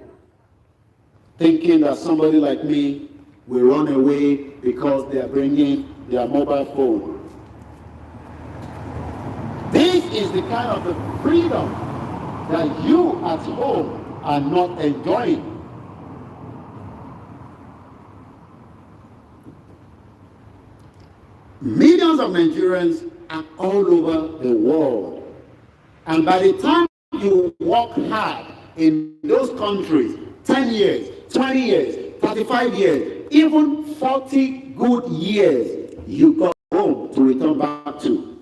thinking that somebody like me will run away because they are bringing their mobile phone. This is the kind of the freedom that you at home are not enjoying. Millions of Nigerians are all over the world. And by the time you work hard in those countries, 10 years, 20 years, 35 years, even 40 good years, you got home to return back to.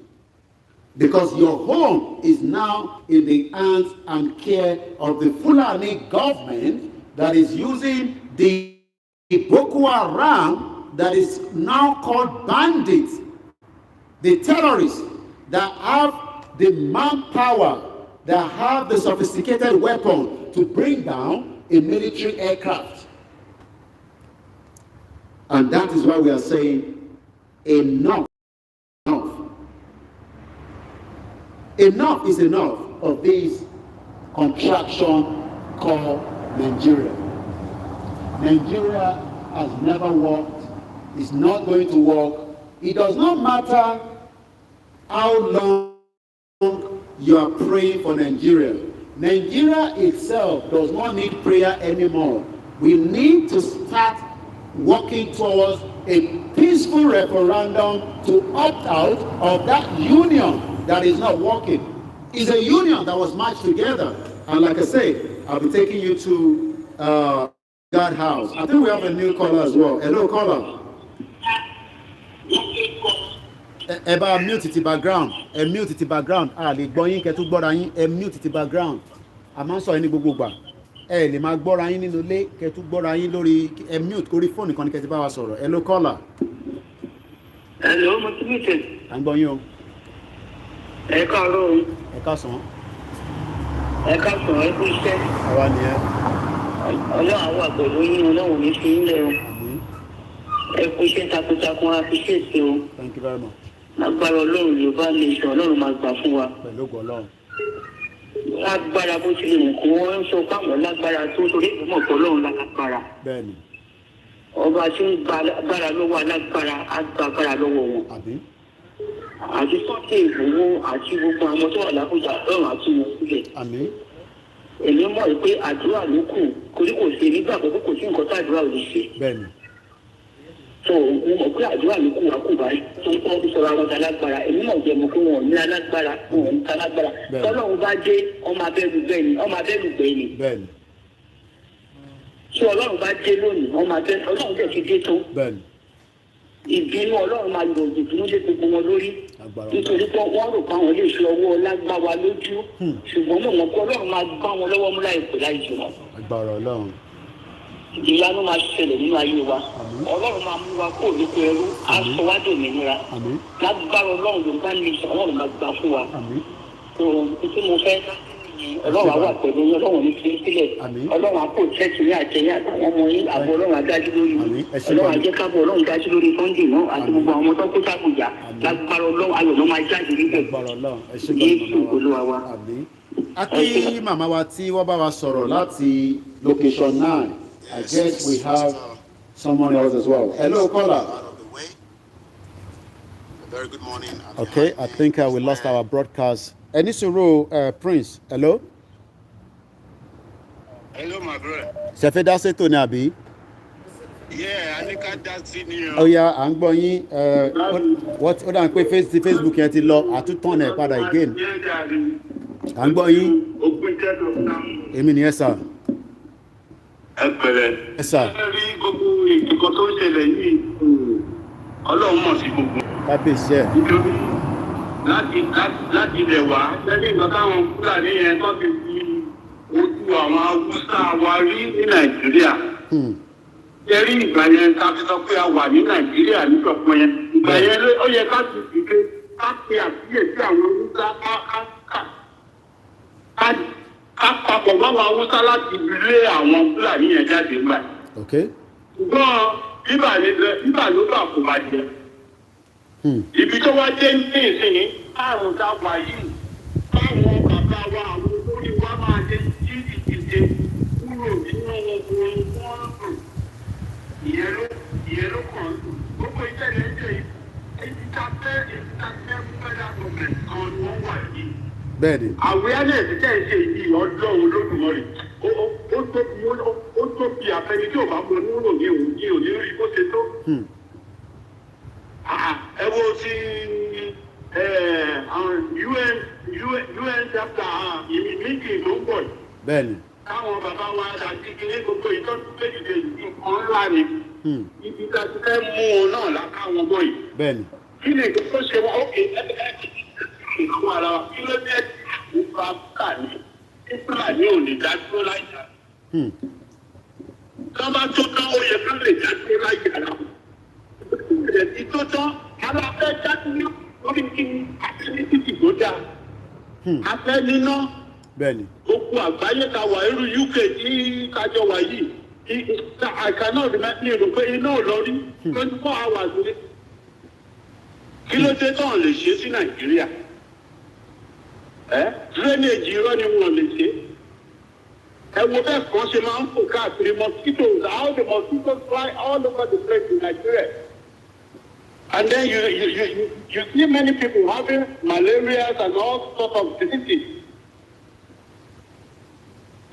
Because your home is now in the hands and care of the Fulani government that is using the Boko Haram that is now called bandits, the terrorists that have the manpower, that have the sophisticated weapon to bring down a military aircraft. And that is why we are saying enough. Enough is enough of this contraction called Nigeria. Nigeria has never worked, is not going to work. It does not matter how long you are praying for Nigeria. Nigeria itself does not need prayer anymore. We need to start working towards a peaceful referendum to opt out of that union that is not working. It's a union that was matched together. And like I say, I'll be taking you to Lugard House. I think we have a new caller as well. Hello, caller. Ẹ bá mute ti background. Ẹ mute ti background. Lè gbọ́ yín kẹ́ tún gbọ́ra yín. Ẹ mute ti background. A máa ń sọ yín ní gbogbo gbà. Ẹ lè máa gbọ́ra yín nínú ilé kẹ́ tún gbọ́ra yín lórí ẹ mute kórí fóònù kan ní kẹ́ ti bá wa sọ̀rọ̀. Hello, caller. Hello, mo ti mute. À ń gbọ́ yín o. Ẹ káàárọ̀ o. Ẹ káàsán. Ẹ káàsán, ẹ kú iṣẹ́. Àwa nìyẹn. Ọlọ́run àwọn àgbẹ̀lú yín Ọlọ́run ní fi ń lẹ̀ o. Ẹ kú iṣẹ́ takuntakun a fi ṣèṣe o. Thank you very much. Lágbára Ọlọ́run Yorùbá nation Ọlọ́run máa gbà fún wa. Pẹ̀lú ògo Ọlọ́run. Lágbára bó tilẹ̀ wù kó wọ́n ń sọ fáwọn lágbára tó torí ìmọ̀ pọ̀ Ọlọ́run lágbára. Bẹ́ẹ̀ni. Ọba tí ń gba agbára lọ́wọ́ alágbára á gba agbára lọ́wọ́ wọn. Àbí? Àti sọ́kè ìfowó àti gbogbo àwọn tó wà lábújá Ọlọ́run àti wọn sílẹ̀. Àmín. Èmi mọ̀ pé àdúrà ló kù torí kò sí nígbà gbogbo kò sí nǹkan tá àdúrà ò lè ṣe. Bẹ́ẹ̀ni. So mo mọ̀ pé àdúrà ló kù wá kù báyìí tó ń kọ́ sọ̀rọ̀ àwọn alágbára èmi mọ̀ jẹ́ mo pé wọn ò ní alágbára wọn ò ní alágbára tọ́lọ́run bá dé ọmọ abẹ́rù bẹ́ẹ̀ ni ọmọ abẹ́rù bẹ́ẹ̀ ni. Bẹ́ẹ̀ni. Tí Ọlọ́run bá dé lónìí ọmọ abẹ́rù Ọlọ́run tẹ̀ ti dé tó. Bẹ́ẹ̀ni. Ìbínú Ọlọ́run máa lò ìbínú lé gbogbo wọn lórí nítorí pé wọ́n rò pé àwọn lè fi ọwọ́ lágbá wa lójú ṣùgbọ́n mo mọ̀ pé Ọlọ́run máa gbá wọn lọ́wọ́ mú láìpẹ́ láì jùlọ. Agbára Ọlọ́run. Ìyanu máa ṣẹlẹ̀ nínú ayé wa Ọlọ́run máa mú wa kó nípa ẹrú á sọ wá dòmìnira lágbára Ọlọ́run ló bá ní ìṣàn Ọlọ́run máa gbà fún wa. So tí mo fẹ́ Ọlọ́run á wà pẹ̀lú Ọlọ́run ní fi sílẹ̀ Ọlọ́run á kò tẹ́tì ní àtẹ̀yìn àtàwọn ọmọ yín àbọ̀ Ọlọ́run á dájú lórí Ọlọ́run á jẹ́ kábọ̀ Ọlọ́run dájú lórí Sunday náà àti gbogbo àwọn ọmọ tó kó sábùjá lágbára Ọlọ́run ayọ̀ ló máa jáde níbẹ̀ Jésù Olúwa wa. A kí màmá wa tí wọ́n bá wa sọ̀rọ̀ láti location 9. I guess we have someone else as well. Hello, caller. Very good morning. Okay, I think we lost our broadcast. Enisuru Prince, hello? Hello, my brother. Ṣé fẹ́ dá ṣètò ní àbí? Yeah, I think I just seen you. Ó yá, à ń gbọ́ yín. Ó dà ń pé Facebook yẹn ti lọ, àtúntàn ẹ̀ padà again. À ń gbọ́ yín. Èmi nìyẹn sà. Ẹ pẹ̀lẹ́. Ẹ sà. Ẹ rí gbogbo nǹkan tó ń ṣẹlẹ̀ yìí. Ọlọ́run mọ̀ sí gbogbo. Kábíyèsí ẹ̀. Nítorí láti ilẹ̀ wá lẹ́yìn ìgbà táwọn Fúlàní yẹn tó ti fi ojú àwọn Haúsá wa rí ní Nàìjíríà. Ṣé rí ìgbà yẹn ká fi sọ pé a wà ní Nàìjíríà nígbàgbọ́ yẹn? Ìgbà yẹn ó yẹ ká ti dìde ká pe àkíyèsí àwọn Haúsá ká papọ̀ bá wa Haúsá láti lé àwọn Fúlàní yẹn jáde gbà. Ṣùgbọ́n bíbà ló bà kò bá jẹ. Ibi tó wá dé ní ìsinyìí àrùn tá a wà yìí báwọn bàbá wa àwọn olórí wa máa dé sí ìdíje kúrò nínú ohun wọn dùn. Ìyẹn ló kàn ń dùn. Gbogbo ìṣẹ̀lẹ̀ ń jẹ́ ìtàfẹ́ federal government kan ni wọ́n wà yìí. Bẹ́ẹ̀ni. Awareness tẹ̀ ń ṣe yìí ọjọ́ Olódùmarè ó tó bí àfẹni tí ò bá mọ nílò ní òní rí bó ṣe tó. Ẹ wo ti UN chapter meeting ló ń bọ̀ yìí. Bẹ́ẹ̀ni. Káwọn bàbá wa àti kìíní gbogbo ìtọ́jú péjìdé nǹkan ńlá ni. Ibi tá a ti fẹ́ mú wọn náà lákàwọn bọ̀ yìí. Bẹ́ẹ̀ni. Kí ni nǹkan tó ṣe wọ́n? Ókè ìlú ara wa kí ló dé ìfúnpá Fúlàní tí Fúlàní ò lè dádúró láìjà. Tó bá tó tán ó yẹ ká lè dádúró láìjà náà. Ìrètí tó tán aláfẹ́ dádúró lórí kí akẹ́lẹ́tì ti gbó dáa. Afẹ́ níná. Bẹ́ẹ̀ni. Gbogbo àgbáyé ta wà irú UK tí kájọ wà yìí. Àìkà náà rí mẹ́tí èrò pé iná ò lọ rí 24 hours ní. Kí ló dé tán lè ṣe sí Nàìjíríà? Drainage irọ́ ni wọn lè ṣe. Ẹ wo bẹ́ẹ̀ kan ṣe máa ń fò káàkiri mosquitoes, how the mosquitoes fly all over the place in Nigeria. And then you see many people having malaria and all sorts of diseases.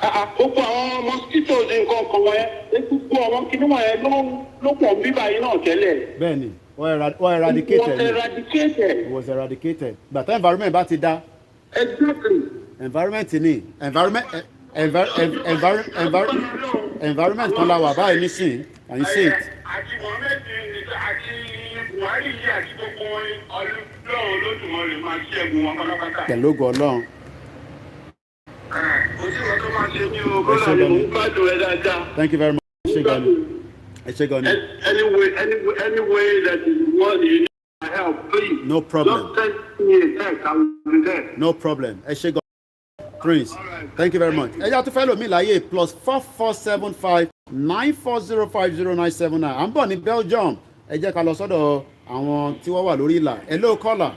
Gbogbo àwọn mosquitoes nǹkan kan wọ̀nyẹn gbogbo àwọn kìnnì wọ̀nyẹn ló pọ̀ bíbá yìí náà tẹ́lẹ̀. Bẹ́ẹ̀ni, wọ́n eradicated. It was eradicated. Bàtà environment bá ti dá. Exactly. Environment ni environment kan la wà báyìí nísìn. Can you see it? Àti Mohammed àti Buhari yìí àti gbogbo ọlọ́run lójúmọ́ lè máa ṣẹ́gun wọn pátápátá. Pẹ̀lú ògo Ọlọ́run. Thank you very much. Any way that you want you need help, please. No problem. Just send me a text. I will be there. No problem. Prince. Thank you very much. Ẹja tó fẹ́ lò mí láyé +4475 94050979. À ń bọ̀ ní Belgium. Ẹ jẹ́ ká lọ sọ́dọ̀ àwọn tí wọ́n wà lórí ìlà. Hello caller.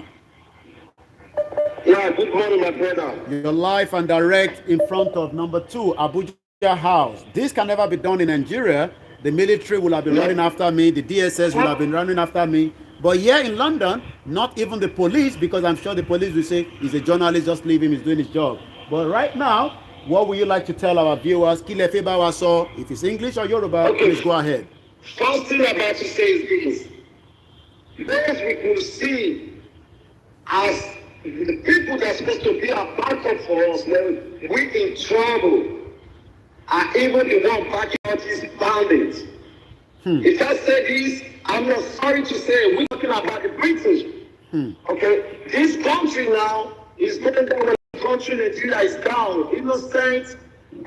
Yeah, good morning, my brother. You're live and direct in front of number 2, Abuja House. This can never be done in Nigeria. The military will have been running after me. The DSS will have been running after me. But here in London, not even the police, because I'm sure the police will say, he's a journalist, just leave him, he's doing his job. But right now, what would you like to tell our viewers? If it's English or Yoruba, please go ahead. First thing I'm about to say is this. Those we could see as the people that are supposed to be a backup for us when we in trouble are even the one backing out these bandits. If I say this, I'm not sorry to say we're talking about the British. Okay, this country now is going down. The country Nigeria is down. Innocent,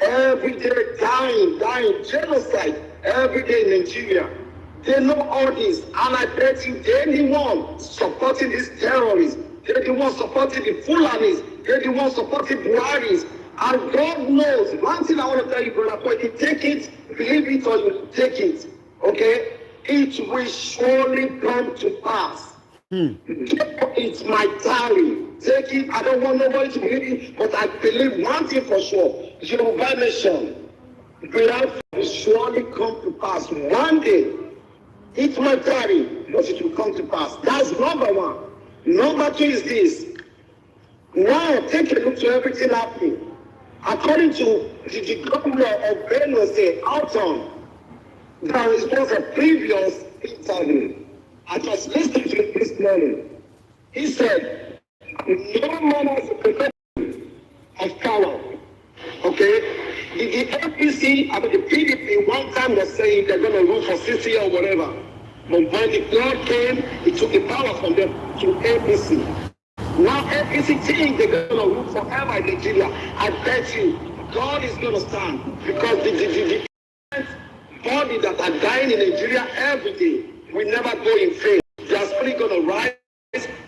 every day dying, genocide every day in Nigeria. They know all this, and I bet you anyone supporting these terrorists. They're the ones supporting the Fulanis. They're the ones supporting Buharis. And God knows, one thing I want to tell you, brother, but you take it, believe it or you take it, okay? It will surely come to pass. It's my time. Take it. I don't want nobody to believe it, but I believe one thing for sure. Yoruba nation, will surely come to pass. One day, it might tarry, but it will come to pass. That's number one. Number two is this. Now, take a look to everything happening. According to the governor of Benue State, Alton, there was a previous interview. I just listened to it this morning. He said, no man has a profession of power. Okay? The APC, I mean the PDP, one time was saying they're going to rule for 60 years or whatever. But when the flood came, it took the power from them to APC. Now APC think they're going to rule forever in Nigeria. I bet you, God is going to stand. Because the body that are dying in Nigeria every day will never go in vain. They are still going to rise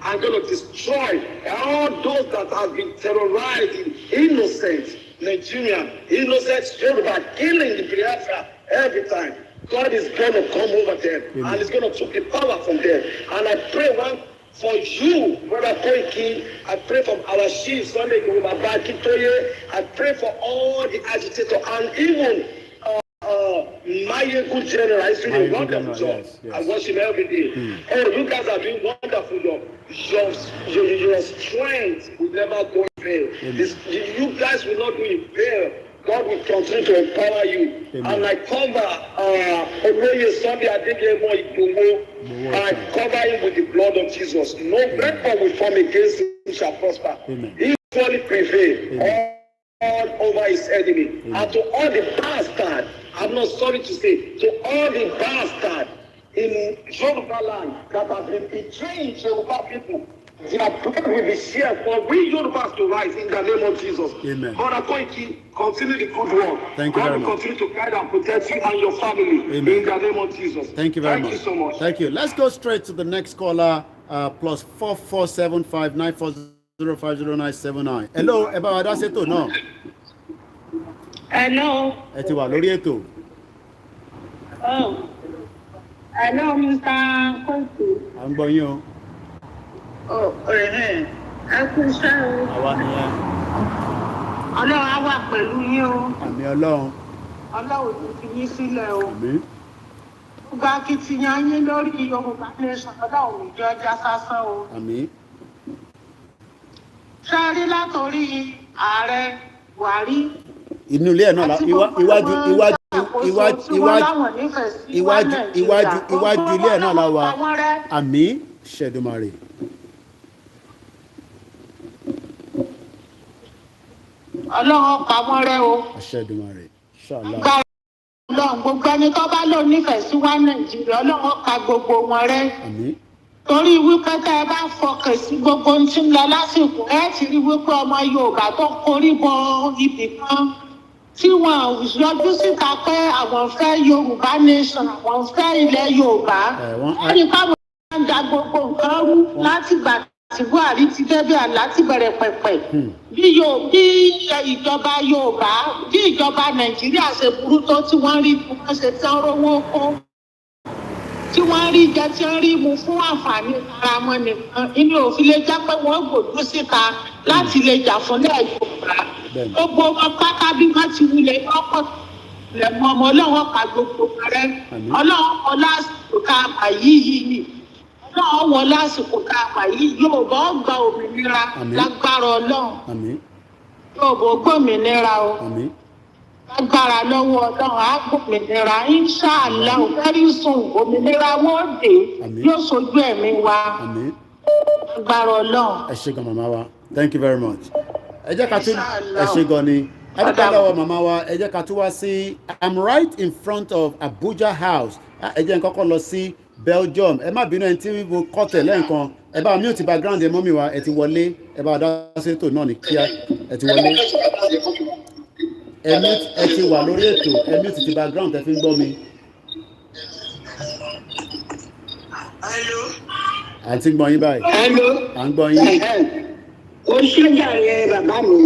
and going to destroy all those that have been terrorizing innocent Nigerian, innocent Yoruba, killing the Biafra every time. God is going to come over them and He's going to take the power from them. And I pray one for you, Brother Koiki. I pray for our chief, Sunday Baba Kitoye. I pray for all the agitators and even my good general is doing a wonderful job. Yes. I watch him every day. Oh, you guys are doing wonderful job. Your strength will never go in vain. You guys will not do in vain. God will continue to empower you. And I cover Sunday and I cover him with the blood of Jesus. No weapon will form against him shall prosper. He will surely prevail all over his enemy. And to all the bastards, I'm not sorry to say, to all the bastards in Yoruba land that have been betraying Yoruba people, their blood will be shared for we Yorubas to rise in the name of Jesus. Amen. Brother Koiki, continue the good work. Thank you very much. God will continue to guide and protect you and your family. Amen. In the name of Jesus. Thank you very much. Thank you so much. Thank you. Let's go straight to the next caller, +4475 94050979. Hello, Eba Wadaseto, no. Hello. Ẹ ti wà lórí ètò. Oh. Hello, Mr. Koiki. À ń gbọ́ yín o. Oh, ẹ kú iṣẹ́ o. Àwa nìyẹn. Ọlọ́run á wà pẹ̀lú yín o. Àmì Ọlọ́run. Ọlọ́run ti fi yín sílẹ̀ o. Àmín. Gbogbo akitiyan yín lórí Yorùbá nation Ọlọ́run ìjọ ọjà sásán o. Àmín. Ṣé rí látòrí ààrẹ Buhari inú ilé ẹ̀ náà iwájú ilé ẹ̀ náà la wà àmì ṣẹ̀dùmarè. Ọlọ́run pa wọ́n rẹ́ o. Ṣẹ̀dùmarè ṣàlá. Ọlọ́run gbogbo ẹni tó bá lò nífẹ̀ẹ́ sí wá Nàìjíríà Ọlọ́run pa gbogbo wọn rẹ́. Àmì. Torí wípé tá ẹ bá fọkàn sí gbogbo ohun tí ń lọ lásìkò ẹ ti rí wípé ọmọ Yorùbá tó korí bọ ibì kan tí wọn yọjú síta pé àwọn fẹ́ Yorùbá nation àwọn fẹ́ ilẹ̀ Yorùbá ẹni káwọn máa ń da gbogbo nǹkan rú láti gbà tí Buhari ti débi láti bẹ̀rẹ̀ pẹ̀pẹ̀ bí ìjọba Yorùbá bí ìjọba Nàìjíríà ṣe burú tó tí wọ́n rí bí wọ́n ṣe tán rówó kó tí wọ́n rí jẹ tí wọ́n rí mu fún àǹfààní ara wọn nìkan inú òfin lè jẹ́ pé wọ́n gbòdú síta láti lè jà fúnlẹ̀ Yorùbá gbogbo wọn pátá bí wọ́n ti wulẹ̀ lọ́pọ̀ lẹ́mọ̀ ọmọ Ọlọ́run pa gbogbo rẹ̀ Ọlọ́run kọ lásìkò ká àgbà yìí Ọlọ́run wọ lásìkò ká àgbà yìí Yorùbá gba òmìnira lágbára Ọlọ́run Yorùbá gbòmìnira o. Agbára lọ́wọ́ Ọlọ́run á gbòmìnira inṣàlá very soon òmìnira wọ́n dé yóò sojú ẹ̀mí wa agbára Ọlọ́run. Ẹ ṣé gan màmá wa thank you very much. Ẹ jẹ́ ká tún ẹ ṣé gan ni adúgbò lọ́wọ́ màmá wa ẹ jẹ́ ká tún wá sí I'm right in front of Abuja house ẹ jẹ́ n kọ́kọ́ lọ sí Belgium ẹ má bínú ẹni tí mo kọ́ tẹ̀ lẹ́ẹ̀kan ẹ bá mute background ẹ mọ́mì wa ẹ ti wọlé ẹ bá dá sétò náà ní kíá ẹ ti wọlé ẹ ti wà lórí ètò ẹ mute ti background ẹ fi ń gbọ́ mi. à ń tí gbọ́ yín báyìí. à ń gbọ́ yín. ó ṣèjàre bàbá mi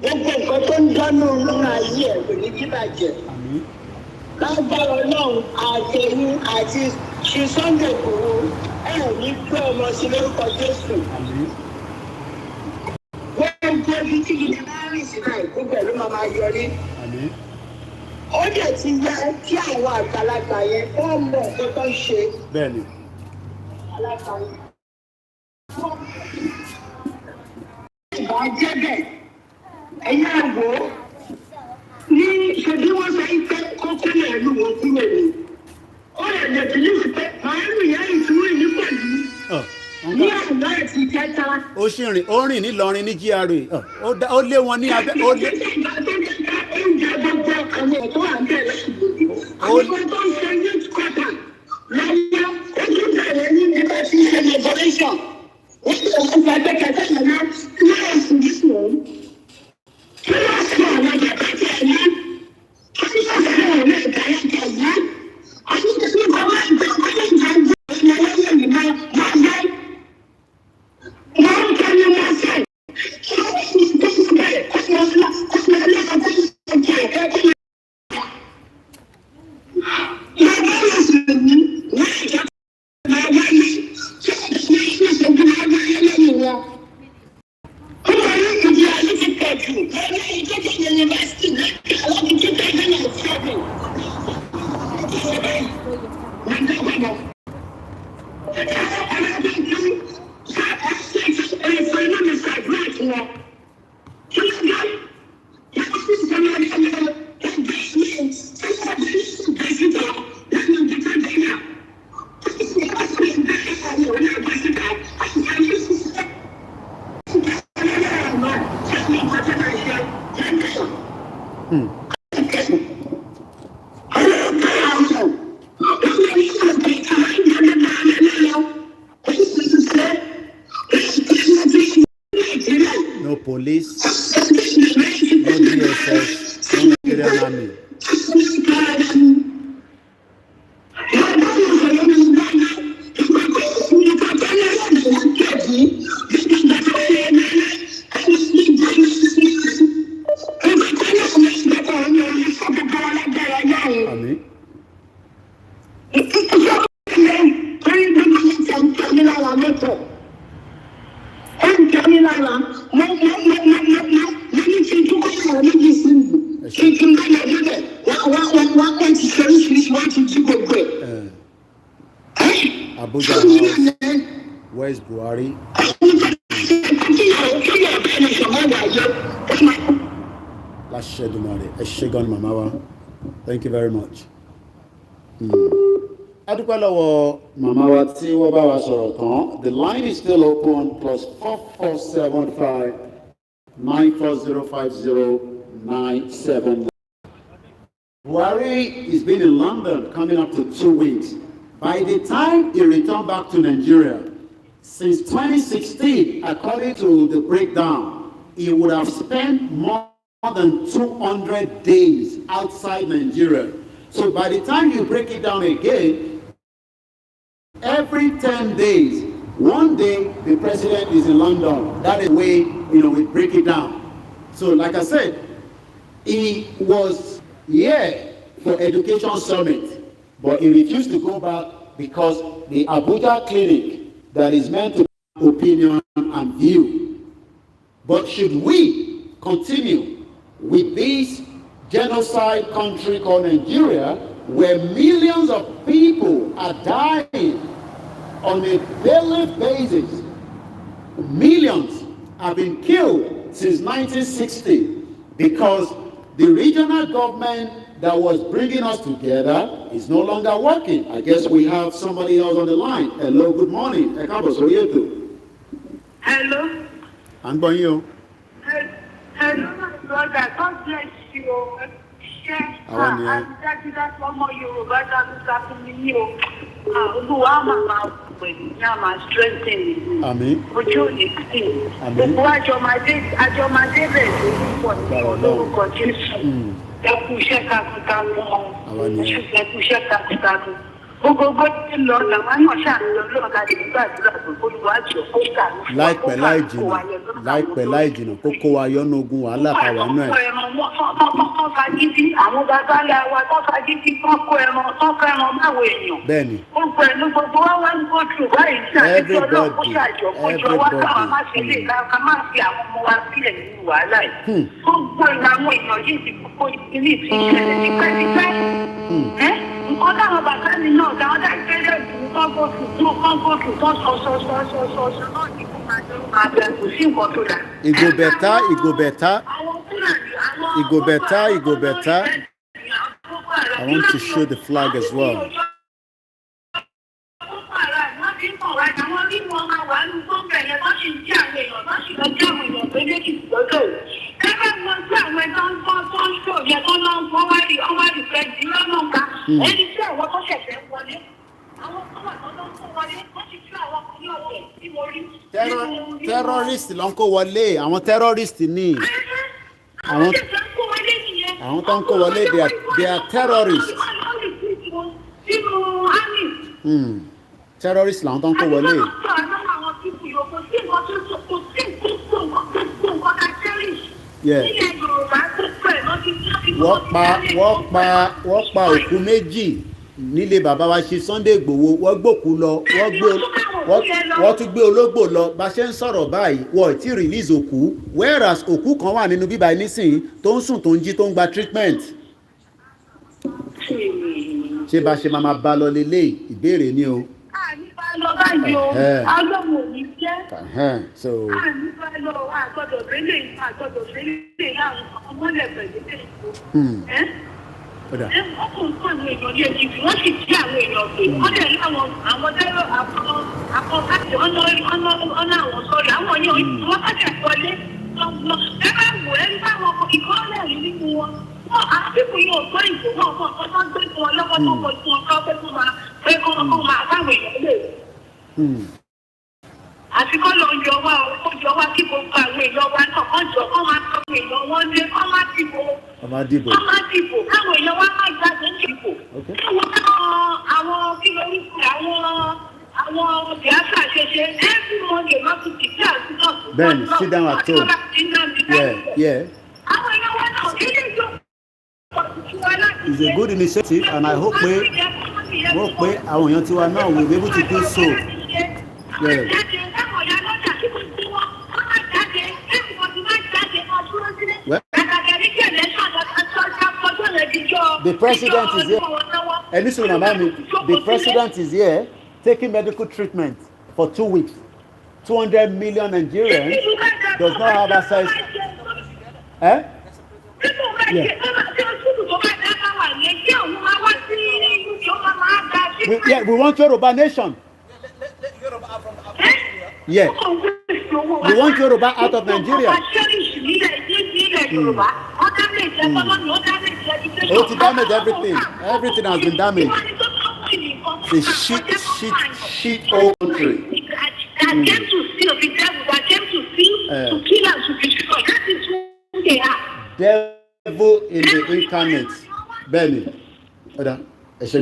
gbogbo nǹkan tó ń dánú nínú ayé ẹ̀ kò ní kí bàjẹ́. lágbára Ọlọ́run àtẹ̀yìn àti ṣe Sunday kòwò ẹ̀ ní pé ọmọ sí lórúkọ Jésù. gbogbo ibi tí ilẹ̀ bá rìn sí náà gbogbo ẹ̀ ló máa yọrí. ó dẹ̀ ti yẹ kí àwọn àgbàlagbà yẹn wọ́n mọ nǹkan tó ń ṣe. bẹ́ẹ̀ni. ìbá jẹ́ bẹ́ẹ̀ ẹ̀yin àgbo ní ṣèbí wọ́n sọ pé kókó náà lù wọ́n kúrò ní. ó lè lè bìlífù pé màálù yẹn ìtúrò ní pẹ̀lú ní àná ẹ̀sì kẹta. ó sì rìn ó rìn nílọrin ní GRA ó lé wọn ní abẹ́ ó lé. oúnjẹ gbogbo àwọn ọ̀tọ́ àbẹ̀rẹ̀ àwọn tó ń ṣe youth quarter lọ́wọ́ ojú bẹ̀rẹ̀ ní nípa tí ń ṣe liberation wọ́n ti sọ fún ẹgbẹ́ kẹta ìlànà kíláàsì nìṣòro kíláàsì àwọn bàbá tí ẹ̀ ní kíláàsì àwọn ọ̀rẹ́ ìdáyàjẹ́ yìí àti ìṣẹ́ bàbá ìgbà wọlé ìdájọ́ ìṣẹ̀lẹ̀ yẹn nìkan máa yẹ wọ́n ń kẹ́ni wọ́n sẹ́ kíláàsì ìgbésẹ̀ kọ́sìmọ́sílẹ̀ No police, no DSS, no Nigerian army. Abuja house, where's Buhari? La Thank you very much. Adúpẹ́ lọ́wọ́ màmá wa tí wọ́n bá wa sọ̀rọ̀ tán. The line is still open +4475 94050979. Buhari is been in London coming up to 2 weeks. By the time he returned back to Nigeria, since 2016, according to the breakdown, he would have spent more than 200 days outside Nigeria. So by the time you break it down again, every 10 days, one day the president is in London. That is the way, we break it down. So like I said, he was here for education summit, but he refused to go back because the Abuja clinic that is meant to be opinion and view. But should we continue with this genocide country called Nigeria, where millions of people are dying on a daily basis? Millions have been killed since 1960 because the regional government that was bringing us together is no longer working. I guess we have somebody else on the line. Hello, good morning. Hello. I'm going you. Hello, my brother. God bless you. Àmín. Ojú ò ní sí. Gbogbo àjọmọdé bẹ̀rẹ̀ lórúkọ ní olórúkọ Jésù. Ẹkú iṣẹ́ takuntakun. Ẹkú iṣẹ́ takuntakun. Gbogbo tí lọ làwọn náà ṣàlùyọ lọ́ọ̀ká lè gbàdúrà gbogbo olùwájú kó ṣàlù. Láìpẹ́ láì jìnnà kó kó wa yọ́nú ogun wàhálà káwa náà. Wọ́n fagídí àwọn bàbá ńlá wa tó fagídí tó kó ẹran báwo èèyàn. Bẹ́ẹ̀ni. Gbogbo ẹ̀nu gbogbo wa wá ń gbójú báyìí sí àti ọlọ́run kó ṣàjọ kójọ wá káwa má ṣe lè ká má fi àwọn ọmọ wa sílẹ̀ nínú wàhálà yìí. Gbogbo ìlànà èèyàn yìí ti kókó ilé ìfìṣẹ̀lẹ̀ tipẹ́tipẹ́. Nǹkan táwọn bàbá mi náà táwọn dákẹ́rẹ́ ìlú kọ́ńgòtù tó sọ náà ní kó máa jẹ́ máa bẹ̀rù kò sí nǹkan tó dà. Ìgò bẹ̀tá. I want to show the flag as well. Terrorist ló ń kó wọlé, àwọn terrorist ní àwọn tó ń kó wọlé they are terrorists. Terrorists làwọn tó ń kó wọlé. Yeah. Wọ́n pa òkú méjì nílé bàbá wa ṣe Sunday Igboho, wọ́n gbòkú lọ, wọ́n tún gbé ológbò lọ. Bá ṣe ń sọ̀rọ̀ báyìí wọ́n ti release òkú, whereas òkú kan wà nínú bíbá nísìnyí tó ń sùn tó ń jí tó ń gba treatment. Ṣé bá ṣe máa bá lọ lélẹ̀ ìbéèrè ni o. Lọ báyìí o, alọ́mù ò ní jẹ́. Nípa lọ àgbọ̀dọ̀ bẹ́lẹ̀ láwọn ọmọlẹ̀ pẹ̀lú ọkùnrin kọ́ àwọn èèyàn ní èjì wọ́n sì jí àwọn èèyàn pé wọ́n dẹ̀ láwọn tẹ́lọ̀ àkọ́kọ́ ọ̀nà àwọn sọ̀rọ̀ àwọn yẹn wọ́n bàjẹ́ wọlé lọ́gbọ́n ẹgbẹ́ wò ẹ́ nípa àwọn ìkọ́lẹ̀ rí nínú wọn. Àbíkú yóò gbọ́ ìbò náà fún ọkọ̀ tó ń gbé fún wọn lọ́wọ́ tó kọ sí wọn ká pé kó máa báwọn èèyàn lè. Àti kọ́ lọ yọ wá kí gbogbo àwọn èèyàn wa náà kọ́ jọ kọ́ máa tọ́ àwọn èèyàn wọn lé kọ́ máa dìbò. Káwọn èèyàn wa máa jáde dìbò. Àwọn kí ló ń pè àwọn Biafra ṣẹṣẹ every Monday lọ sí tìtí àti náà. Bẹ́ẹ̀ni, sit down at home. Yeah. Àwọn èèyàn wa náà ilé ìjọ. It's a good initiative and I hope pé àwọn èèyàn tiwa náà will be able to do so. Yeah. Well, the president is here. The president is here taking medical treatment for 2 weeks. 200 million Nigerians does not have access. Yeah, we want Yoruba nation. Yeah. We want Yoruba out of Nigeria. Oh, to damage everything. Everything has been damaged. It's shit old country. That came to steal, the devil that came to steal, to kill and to destroy. That is who they are. Devil in the incarnate. Benny. Thank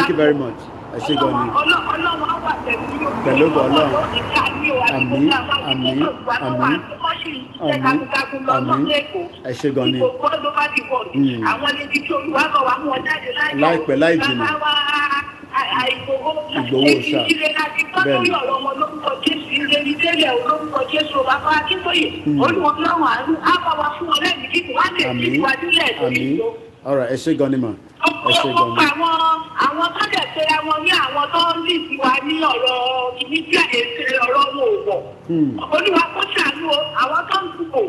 you very much. All right, àwọn tó dẹ̀ pé àwọn ní àwọn tó ń lì sí wa ní ọ̀rọ̀ ìníjà èsì ọ̀rọ̀ owó òwò. Olúwa kó ṣàánú àwọn tó ń dùbò.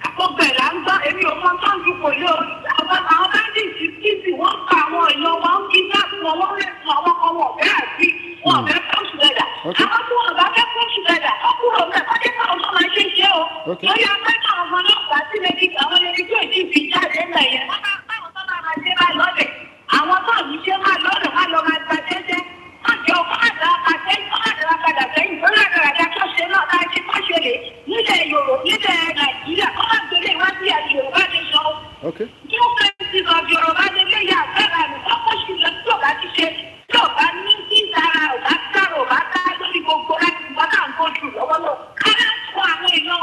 Àkọ́bẹ̀ là ń gbọ́ èmi ò mọ tó ń dùbò yìí o. Àwọn bẹ́ẹ̀dì kìsì wọ́n pa àwọn èèyàn wọn kí láti wọn wọ́n lè fún àwọn ọmọ ọ̀fẹ́ àti wọn ọ̀fẹ́ fọ́ọ̀ṣù lẹ́dà. Àwọn tí wọn bá fẹ́ fọ́ọ̀ṣù lẹ́dà ọkùnrin ọ̀fẹ́ kọ́jẹ́ káwọn ọmọ máa ṣe é ṣe o. Lórí afẹ́ká ọmọ náà gbà sí lẹ́bí àwọn lẹ́bí tó ìdí ìfi jáde ńlẹ̀ yẹn. Àwọn tó ń ṣe máa lọ́dọ̀ máa lọ máa gba jẹ́jẹ́. Wọ́n jẹ́ ọkọ̀ àdàpadà sẹ́yìn tó ládàradà tó ṣe náà láti kọ́ ṣe lè nílẹ̀ Yorùbá nílẹ̀ Nàìjíríà kọ́ máa gbélé wá sí Yorùbá nation. New places of Yorùbá nation yà bẹ́ẹ̀ àmì ọkọ̀ ṣùgbọ́n tí ò bá ti ṣe tí ò bá ní kí ìtara ò bá dárò ò bá dá lórí gbogbo láti gbọ́ náà ń gbójú lọ́wọ́ lọ. Kára ń kó àwọn èèyàn.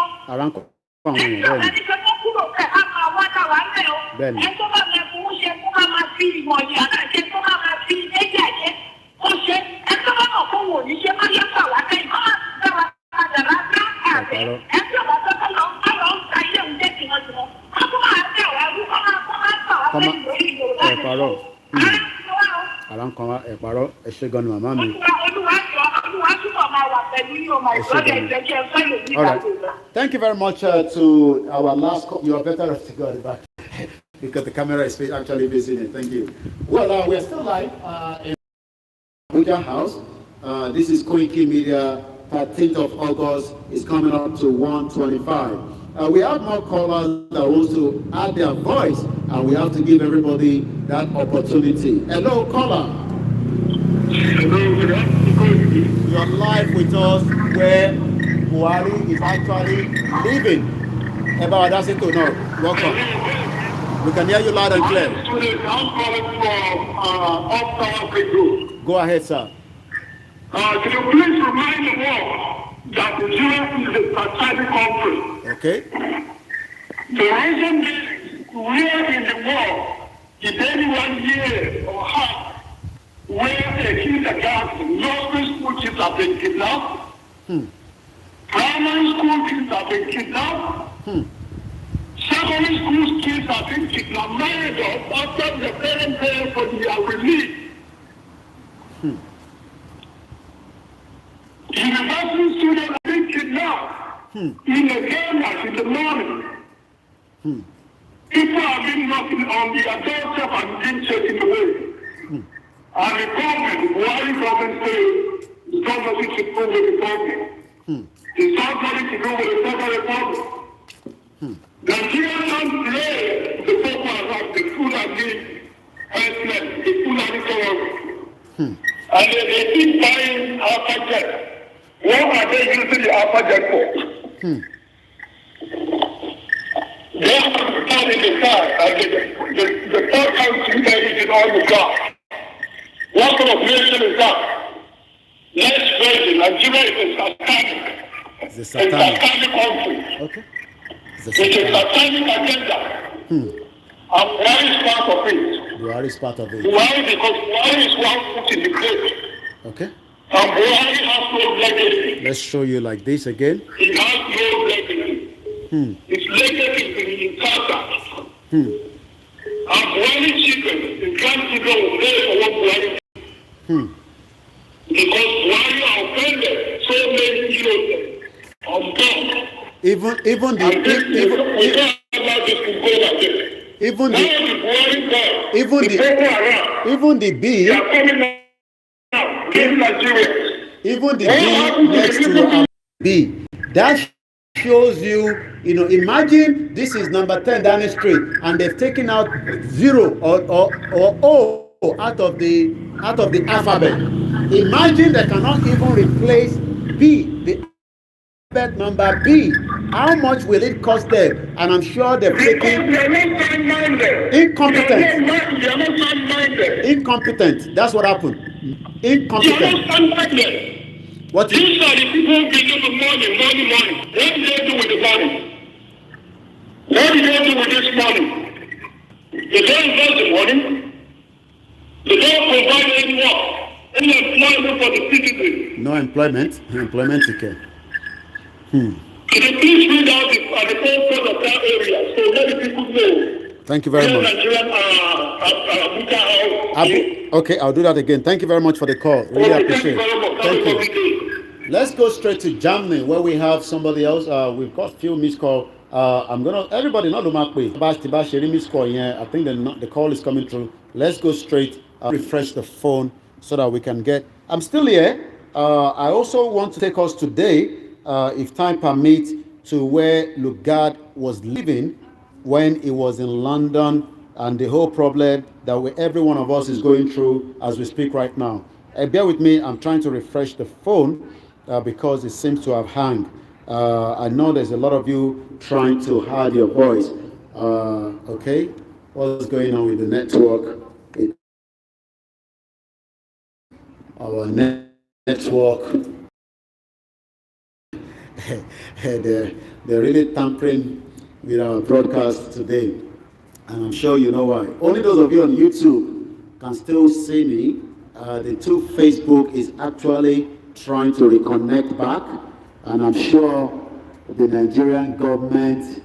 All right. Thank you very much to our last call. You are better off to go back because the camera is actually facing it. Thank you. Well, we're still live in Abuja House. This is Koikimedia. 13th of August is coming up to 1:25. We have more callers that want to add their voice, and we have to give everybody that opportunity. Hello, caller. You're live with us where Buhari is actually living. About that's it to know. Welcome. We can hear you loud and clear. Go ahead, sir. Can you please remind the world that Nigeria is a satanic country? Okay. The reason where in the world did anyone hear or have where a kindergarten, nursery school kids have been kidnapped? Primary school kids have been kidnapped? Secondary school kids have been kidnapped, married off after the parents pay for their release. University students have been kidnapped in the game in the morning. People have been knocking on the doorstep and been taken away. And the government, the Buhari government says it's not nothing to do with the problem. It's not nothing to do with the federal republic. Nigerians don't play the football like the Fulani herdsmen, the Fulani terrorists. And they keep buying Alpha Jet. What are they using the Alpha Jet for? They have to stand in the car and the third country is in all the car. What kind of nation is that? Let's face it, Nigeria is a satanic. It's a satanic country. Okay. It's a satanic agenda. And Buhari is part of it. Buhari is part of it. Buhari, because Buhari is one foot in the grave. Okay. And Buhari has no legacy. Let's show you like this again. He has no legacy. His legacy is in Tata. And Buhari children, the grandchildren will pay for what Buhari did. Because Buhari offended so many children on God. even the B next to B. That shows you, imagine this is number 10 Downing Street, and they've taken out 0 or O out of the alphabet. Imagine they cannot even replace B, the alphabet number B. How much will it cost them? And I'm sure they've taken incompetent. That's what happened. Incompetent. What is these are the people who begin with money. What do they do with the money? What do they do with this money? They don't invest the money. They don't provide any work, any employment for the citizens. No employment. Employment okay. Could you please read out the postcode of that area so many people know? Thank you very much. Okay, I'll do that again. Thank you very much for the call. Really appreciate it. Thank you. Let's go straight to Germany, where we have somebody else. We've got a few missed calls. Everybody not missed call. I think the call is coming through. Let's go straight. Refresh the phone so that we can get. I'm still here. I also want to take us today, if time permits, to where Lugard was living when he was in London, and the whole problem that every one of us is going through as we speak right now. Bear with me. I'm trying to refresh the phone because it seems to have hung. I know there's a lot of you trying to hide your voice. Okay, what's going on with the network? Our network. They're really tampering with our broadcast today, and I'm sure you know why. Only those of you on YouTube can still see me. The Facebook is actually trying to reconnect back, and I'm sure the Nigerian government,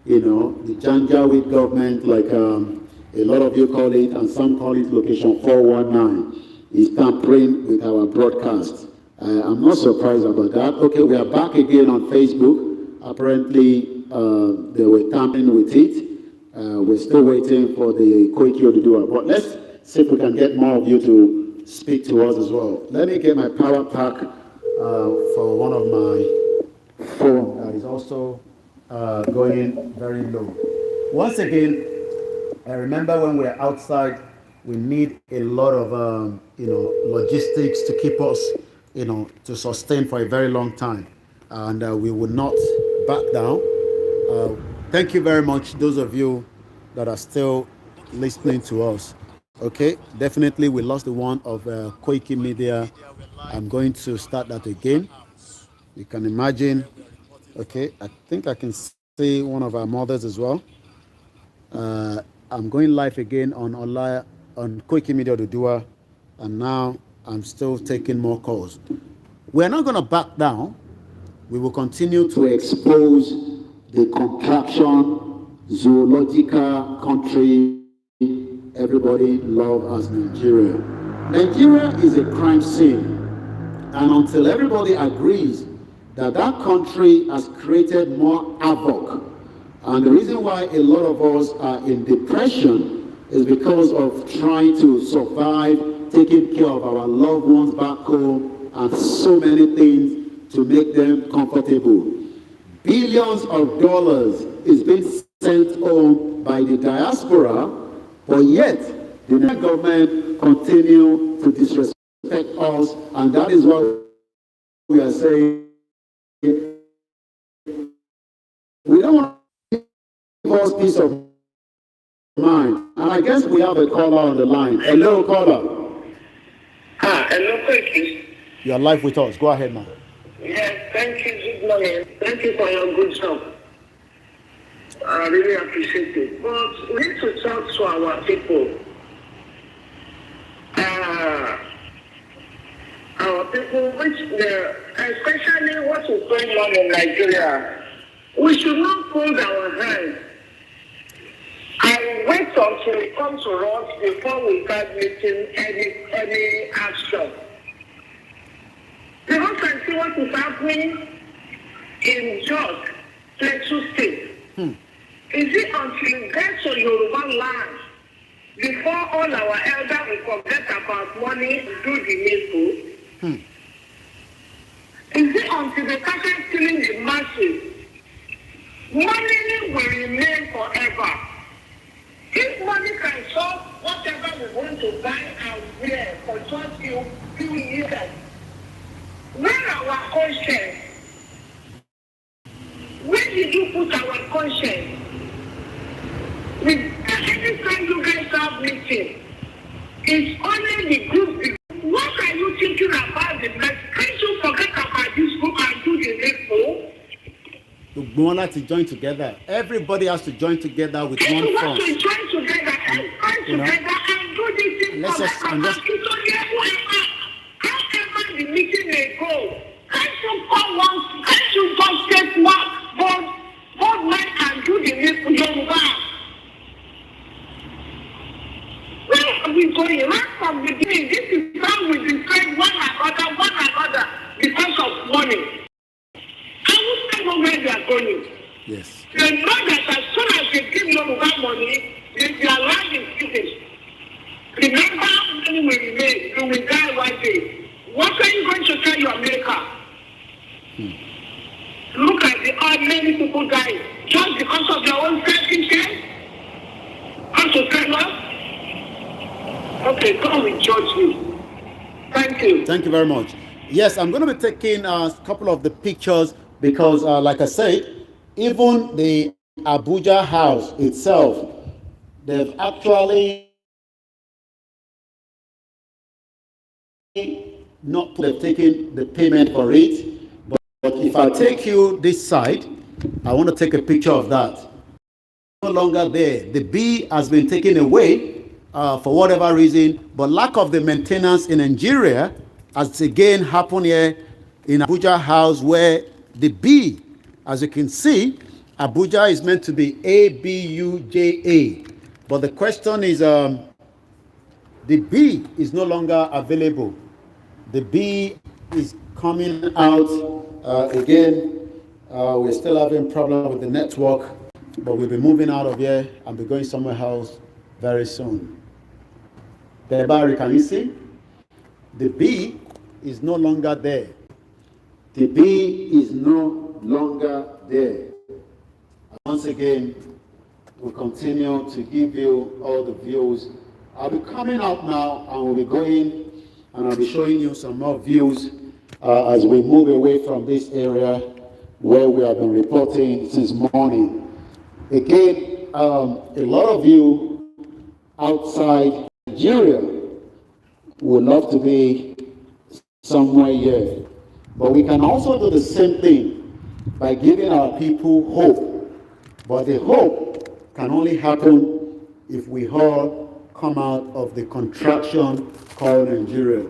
the Janjaweed government, like a lot of you call it, and some call it location 419, is tampering with our broadcast. I'm not surprised about that. Okay, we are back again on Facebook. Apparently, they were tampering with it. We're still waiting for the Koikimedia to do it. But let's see if we can get more of you to speak to us as well. Let me get my power pack for one of my phone that is also going very low. Once again, I remember when we're outside, we need a lot of logistics to keep us to sustain for a very long time, and we will not back down. Thank you very much, those of you that are still listening to us. Okay, definitely we lost the one of Koikimedia. I'm going to start that again. You can imagine. Okay, I think I can see one of our mothers as well. I'm going live again on Koikimedia Dudua, and now I'm still taking more calls. We're not going to back down. We will continue to expose the contraction, zoological country everybody loves as Nigeria. Nigeria is a crime scene, and until everybody agrees that that country has created more havoc, and the reason why a lot of us are in depression is because of trying to survive, taking care of our loved ones back home, and so many things to make them comfortable. Billions of dollars is being sent home by the diaspora, but yet the government continue to disrespect us, and that is what we are saying. We don't want to give us peace of mind. And I guess we have a caller on the line. Hello, caller. Hello, Koiki. You are live with us. Go ahead, man. Yes, thank you. Good morning. Thank you for your good job. I really appreciate it. But we need to talk to our people. Our people, especially what is going on in Nigeria, we should not fold our hands and wait until it comes to us before we start making any action. Because I see what is happening in Jos. Plateau State. Is it until we get to Yoruba land before all our elders will forget about money and do the needful? Is it until they started stealing the masses? Money will remain forever. If money can solve whatever we want to buy and wear for just few years, where our conscience? Where did you put our conscience? Every time you guys have meeting, it's only the group. What are you thinking about the next? Can't you forget about this group and do the next? We want to join together. Everybody has to join together with one force. Everyone to join together and do this thing. Let's just, however the meeting may go, can't you come once? Can't you just take both men and do the needful Yoruba? Where are we going? Right from the beginning, this is how we decide one another because of money. I won't know where they are going. Yes. They know that as soon as they give Yoruba money, their life is finished. Remember, money will remain. You will die one day. What are you going to tell your America? Look at how many people die just because of their own self-interest. How to tell us? Okay, God will judge me. Thank you. Thank you very much. Yes, I'm going to be taking a couple of the pictures because, like I said, even the Abuja house itself, they've actually they've taken the payment for it. But if I take you this side, I want to take a picture of that. No longer there. The B has been taken away for whatever reason, but lack of the maintenance in Nigeria has again happened here in Abuja house, where the B, as you can see, Abuja is meant to be ABUJA, but the question is the B is no longer available. The B is coming out again. We're still having problem with the network, but we'll be moving out of here and be going somewhere else very soon. Barry, can you see? The B is no longer there. The B is no longer there. Once again, we'll continue to give you all the views. I'll be coming out now and we'll be going and I'll be showing you some more views as we move away from this area where we have been reporting since morning. Again, a lot of you outside Nigeria would love to be somewhere here. But we can also do the same thing by giving our people hope. But the hope can only happen if we all come out of the contraction called Nigeria.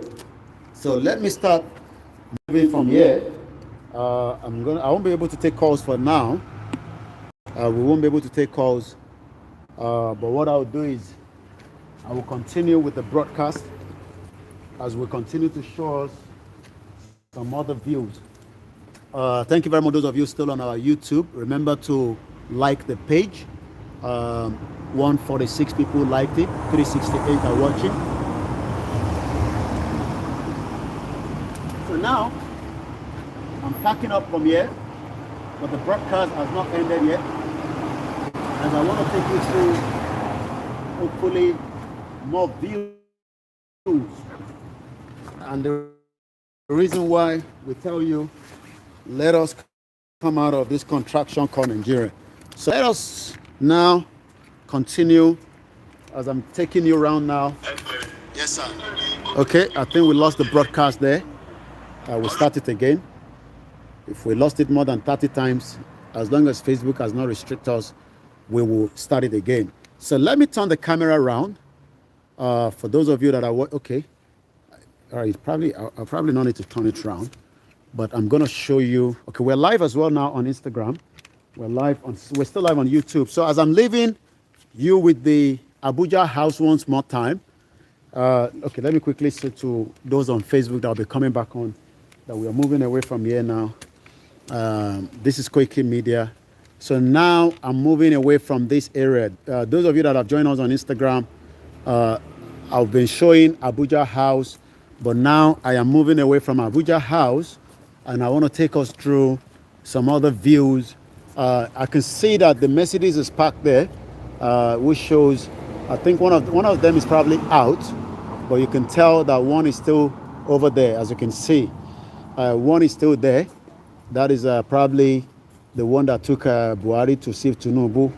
So let me start moving from here. I won't be able to take calls for now. We won't be able to take calls. But what I'll do is I will continue with the broadcast as we continue to show us some other views. Thank you very much, those of you still on our YouTube. Remember to like the page. 146 people liked it, 368 are watching. So now, I'm packing up from here, but the broadcast has not ended yet. As I want to take you through, hopefully, more views. And the reason why we tell you, let us come out of this contraction called Nigeria. So let us now continue as I'm taking you around now. Yes, sir. Okay, I think we lost the broadcast there. We'll start it again. If we lost it more than 30 times, as long as Facebook has not restricted us, we will start it again. So let me turn the camera around. For those of you that are okay. All right, I'll probably not need to turn it around, but I'm going to show you. Okay, we're live as well now on Instagram. We're still live on YouTube. So as I'm leaving you with the Abuja house once more time. Okay, let me quickly say to those on Facebook that will be coming back on that we are moving away from here now. This is Koikimedia. So now I'm moving away from this area. Those of you that have joined us on Instagram, I've been showing Abuja House, but now I am moving away from Abuja House, and I want to take us through some other views. I can see that the Mercedes is parked there, which shows, I think one of them is probably out, but you can tell that one is still over there, as you can see. One is still there. That is probably the one that took Buhari to see Tinubu.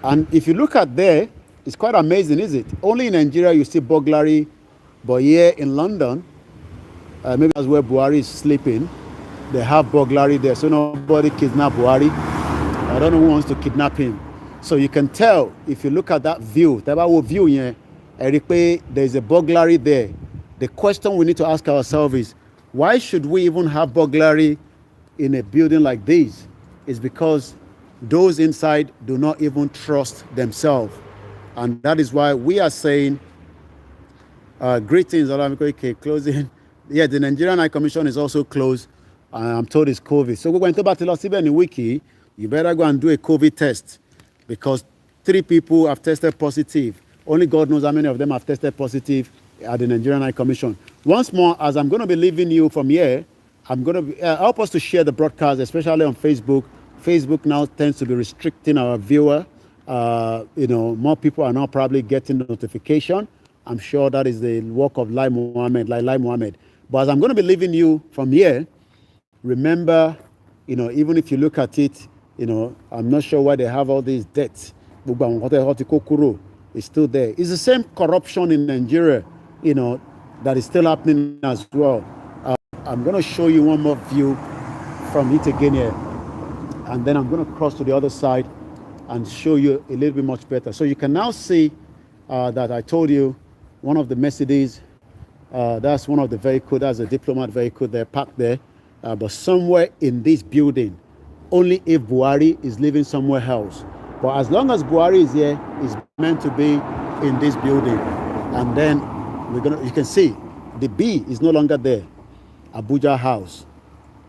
And if you look at there, it's quite amazing, is it? Only in Nigeria you see burglary, but here in London, maybe that's where Buhari is sleeping, they have burglary there, so nobody kidnap Buhari. I don't know who wants to kidnap him. So you can tell, if you look at that view, there's a burglary there. The question we need to ask ourselves is, why should we even have burglary in a building like this? It's because those inside do not even trust themselves. And that is why we are saying, greetings, closing. Yeah, the Nigerian High Commission is also closed. I'm told it's COVID. So we're going to Batilosibe in Wiki. You better go and do a COVID test, because 3 people have tested positive. Only God knows how many of them have tested positive at the Nigerian High Commission. Once more, as I'm going to be leaving you from here, I'm going to help us to share the broadcast, especially on Facebook. Facebook now tends to be restricting our viewer. More people are now probably getting the notification. I'm sure that is the work of Lai Mohammed. But as I'm going to be leaving you from here, remember, even if you look at it, I'm not sure why they have all these debts. It's still there. It's the same corruption in Nigeria, that is still happening as well. I'm going to show you one more view from it again here. And then I'm going to cross to the other side and show you a little bit much better. So you can now see that I told you one of the Mercedes, that's one of the vehicles, that's a diplomat vehicle there, parked there. But somewhere in this building, only if Buhari is living somewhere else. But as long as Buhari is here, it's meant to be in this building. And then you can see the B is no longer there. Abuja House.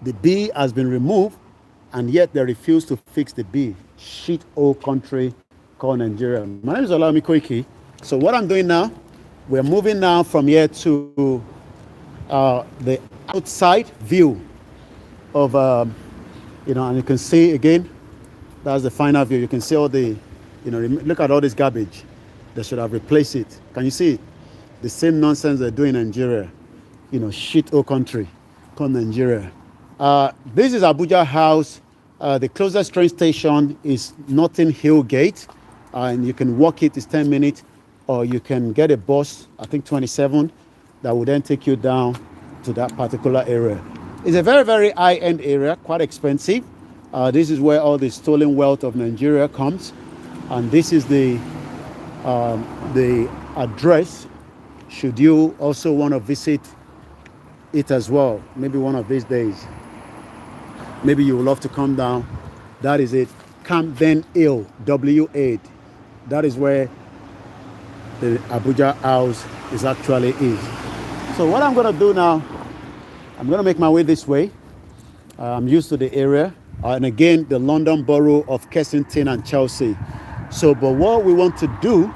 The B has been removed, and yet they refuse to fix the B. Shit old country called Nigeria. My name is Olami Koiki. So what I'm doing now, we're moving now from here to the outside view of, and you can see again, that's the final view. You can see all the, look at all this garbage. They should have replaced it. Can you see it? The same nonsense they're doing in Nigeria. Shit old country called Nigeria. This is Abuja House. The closest train station is Notting Hill Gate, and you can walk it. It's 10 minutes, or you can get a bus, I think 27, that will then take you down to that particular area. It's a very, very high-end area, quite expensive. This is where all the stolen wealth of Nigeria comes, and this is the address. Should you also want to visit it as well, maybe one of these days. Maybe you would love to come down. That is it. Camden Hill, W8. That is where the Abuja House actually is. So what I'm going to do now, I'm going to make my way this way. I'm used to the area. And again, the London borough of Kensington and Chelsea. So, but what we want to do,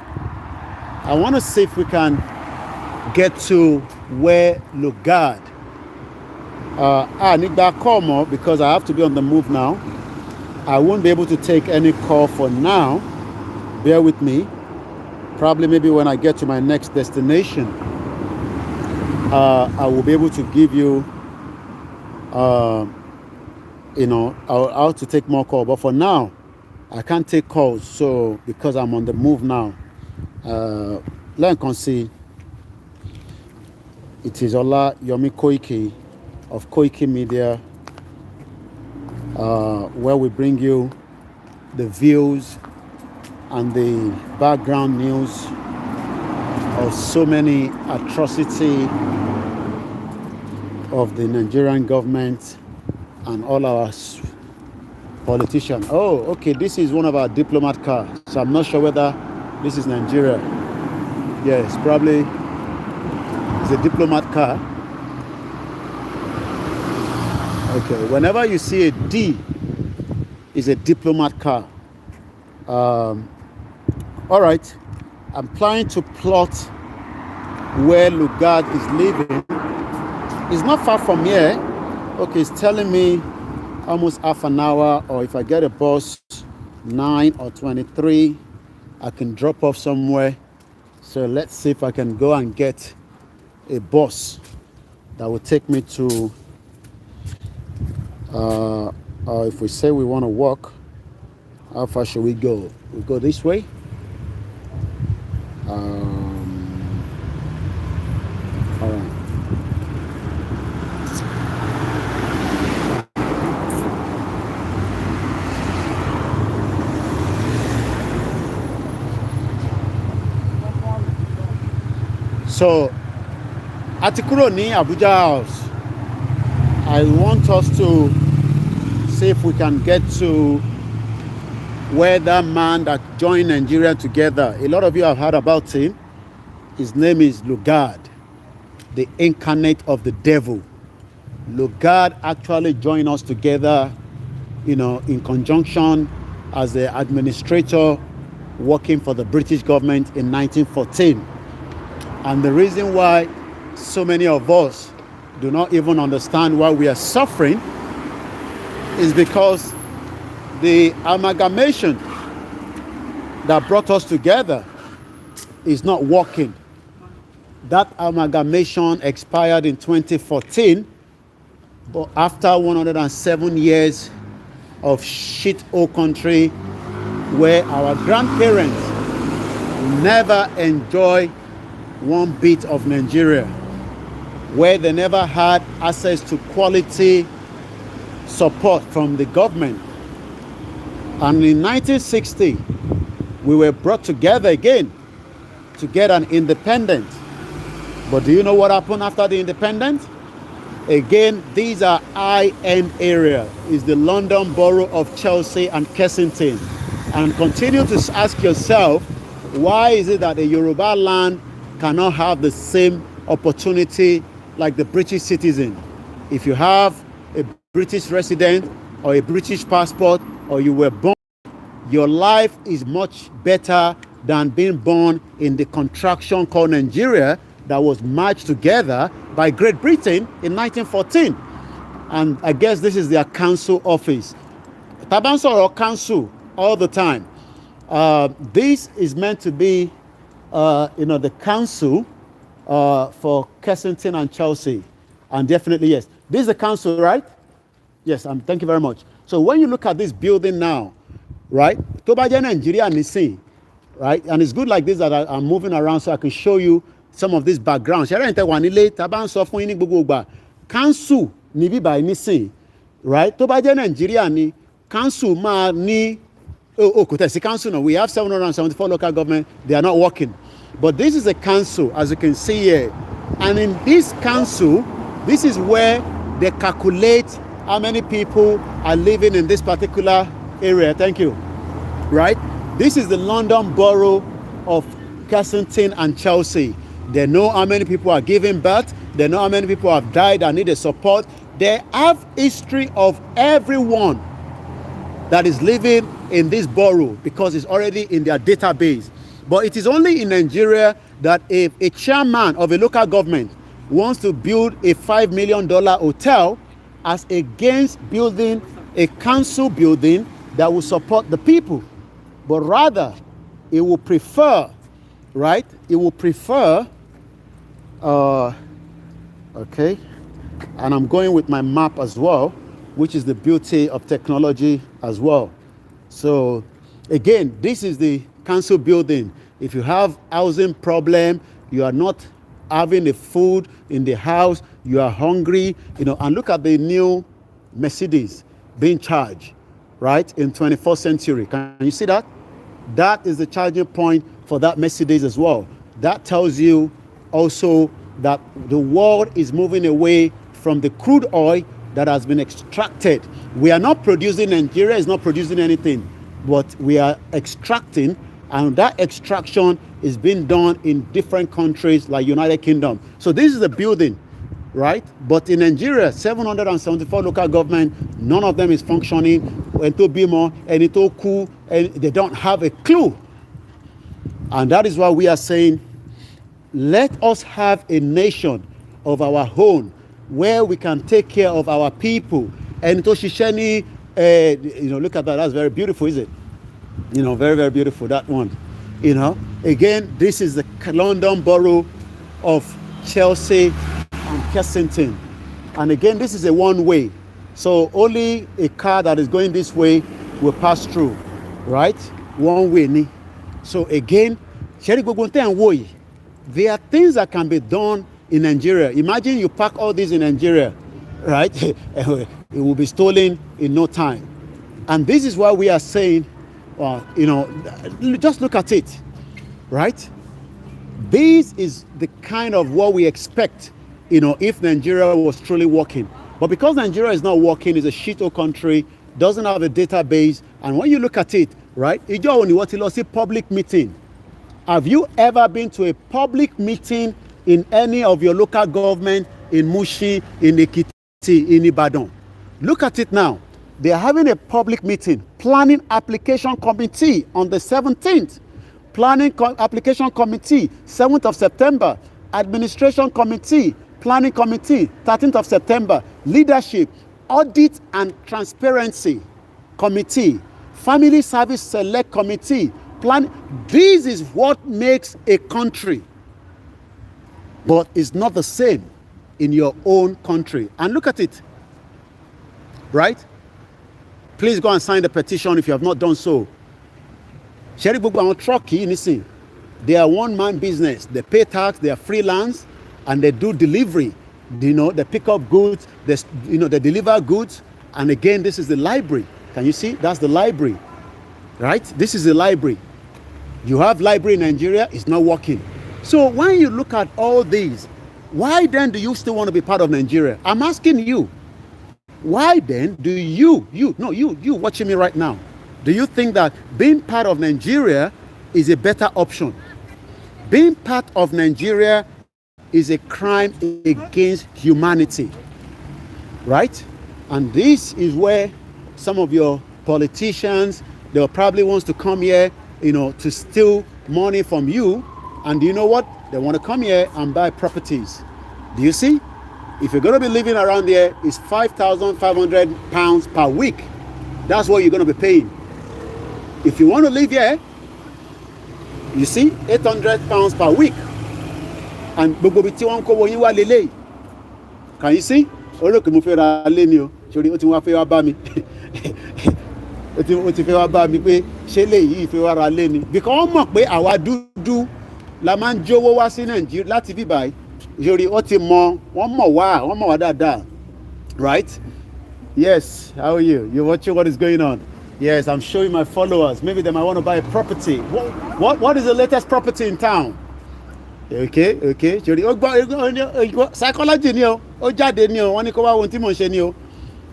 I want to see if we can get to where Lugard. I need that call more because I have to be on the move now. I won't be able to take any call for now. Bear with me. Probably maybe when I get to my next destination, I will be able to give you, I'll have to take more calls. But for now, I can't take calls. So because I'm on the move now, let me see. It is Ola Yomi Koiki of Koikimedia, where we bring you the views and the background news of so many atrocity of the Nigerian government and all our politicians. Oh, okay, this is one of our diplomat cars, so I'm not sure whether this is Nigeria. Yes, probably it's a diplomat car. Okay, whenever you see a D is a diplomat car. All right, I'm trying to plot where Lugard is living. It's not far from here. Okay, it's telling me almost half an hour, or if I get a bus 9 or 23, I can drop off somewhere. So let's see if I can go and get a bus that will take me to, if we say we want to walk, how far should we go? We go this way. All right. So, at the Abuja house, I want us to see if we can get to where that man that joined Nigeria together. A lot of you have heard about him. His name is Lugard, the incarnate of the devil. Lugard actually joined us together, in conjunction as the administrator working for the British government in 1914. And the reason why so many of us do not even understand why we are suffering is because the amalgamation that brought us together is not working. That amalgamation expired in 2014, but after 107 years of shit-hole country where our grandparents never enjoy one bit of Nigeria, where they never had access to quality support from the government. And in 1960, we were brought together again to get an independence. But do you know what happened after the independence? Again, these are high-end areas. It's the London borough of Chelsea and Kensington. And continue to ask yourself, why is it that a Yoruba land cannot have the same opportunity like the British citizen? If you have a British resident or a British passport, or you were born, your life is much better than being born in the contraction called Nigeria that was merged together by Great Britain in 1914. And I guess this is their council office. Tabanso or council all the time. This is meant to be the council for Kensington and Chelsea. And definitely, yes. This is the council, right? Yes, thank you very much. So when you look at this building now, right? Tobaja Nigeria Nisi, right? And it's good like this that I'm moving around so I can show you some of this background. Council ni bi by Nisi, right? Tobaja Nigeria ni council ma ni council no. We have 774 local government, they are not working. But this is a council, as you can see here. And in this council, this is where they calculate how many people are living in this particular area. Thank you. Right? This is the London borough of Kensington and Chelsea. They know how many people are giving birth. They know how many people have died and needed support. They have history of everyone that is living in this borough because it's already in their database. But it is only in Nigeria that if a chairman of a local government wants to build a $5 million hotel as against building a council building that will support the people. But rather, it will prefer, right? It will prefer, okay, and I'm going with my map as well, which is the beauty of technology as well. So again, this is the council building. If you have housing problem, you are not having the food in the house, you are hungry, and look at the new Mercedes being charged, right, in 21st century. Can you see that? That is the charging point for that Mercedes as well. That tells you also that the world is moving away from the crude oil that has been extracted. We are not producing, Nigeria is not producing anything, but we are extracting, and that extraction is being done in different countries like United Kingdom. So this is the building, right? But in Nigeria, 774 local government, none of them is functioning. ẹni tó bímọ, ẹni tó kú, they don't have a clue. And that is why we are saying, let us have a nation of our own where we can take care of our people. And to Shisheni, look at that. That's very beautiful, is it? Very, very beautiful, that one. Again, this is the London borough of Chelsea and Kensington. And again, this is a one-way. So only a car that is going this way will pass through, right? One way. So again, there are things that can be done in Nigeria. Imagine you pack all these in Nigeria, right? It will be stolen in no time. And this is why we are saying, just look at it, right? This is the kind of what we expect, if Nigeria was truly working. But because Nigeria is not working, it's a shithole country, doesn't have a database, and when you look at it, right, public meeting. Have you ever been to a public meeting in any of your local government, in Mushi, in Ekiti, in Ibadan? Look at it now. They are having a public meeting, planning application committee on the 17th, planning application committee, 7th of September, administration committee, planning committee, 13th of September, leadership, audit and transparency committee, family service select committee, plan. This is what makes a country. But it's not the same in your own country. And look at it, right? Please go and sign the petition if you have not done so. They are one-man business. They pay tax, they are freelance, and they do delivery. They pick up goods, they deliver goods. And again, this is the library. Can you see? That's the library, right? This is the library. You have library in Nigeria, it's not working. So when you look at all these, why then do you still want to be part of Nigeria? I'm asking you. Why then do you watching me right now, do you think that being part of Nigeria is a better option? Being part of Nigeria is a crime against humanity, right? And this is where some of your politicians, they'll probably wants to come here, to steal money from you. And you know what? They want to come here and buy properties. Do you see? If you're going to be living around here, it's £5,500 per week. That's what you're going to be paying. If you want to live here, you see, £800 per week. And can you see? Because àwa dúdú la máa ń jówó wá sí Nàìjíríà láti bí báyìí. Wọ́n mọ̀ wá dáadáa. Right? Yes, how are you? You're watching what is going on. Yes, I'm showing my followers. Maybe they might want to buy a property. What is the latest property in town? Okay. Psychology ni o. Ó jáde ni o. Wọ́n ní kó wá ohun tí mò ń ṣe ni o.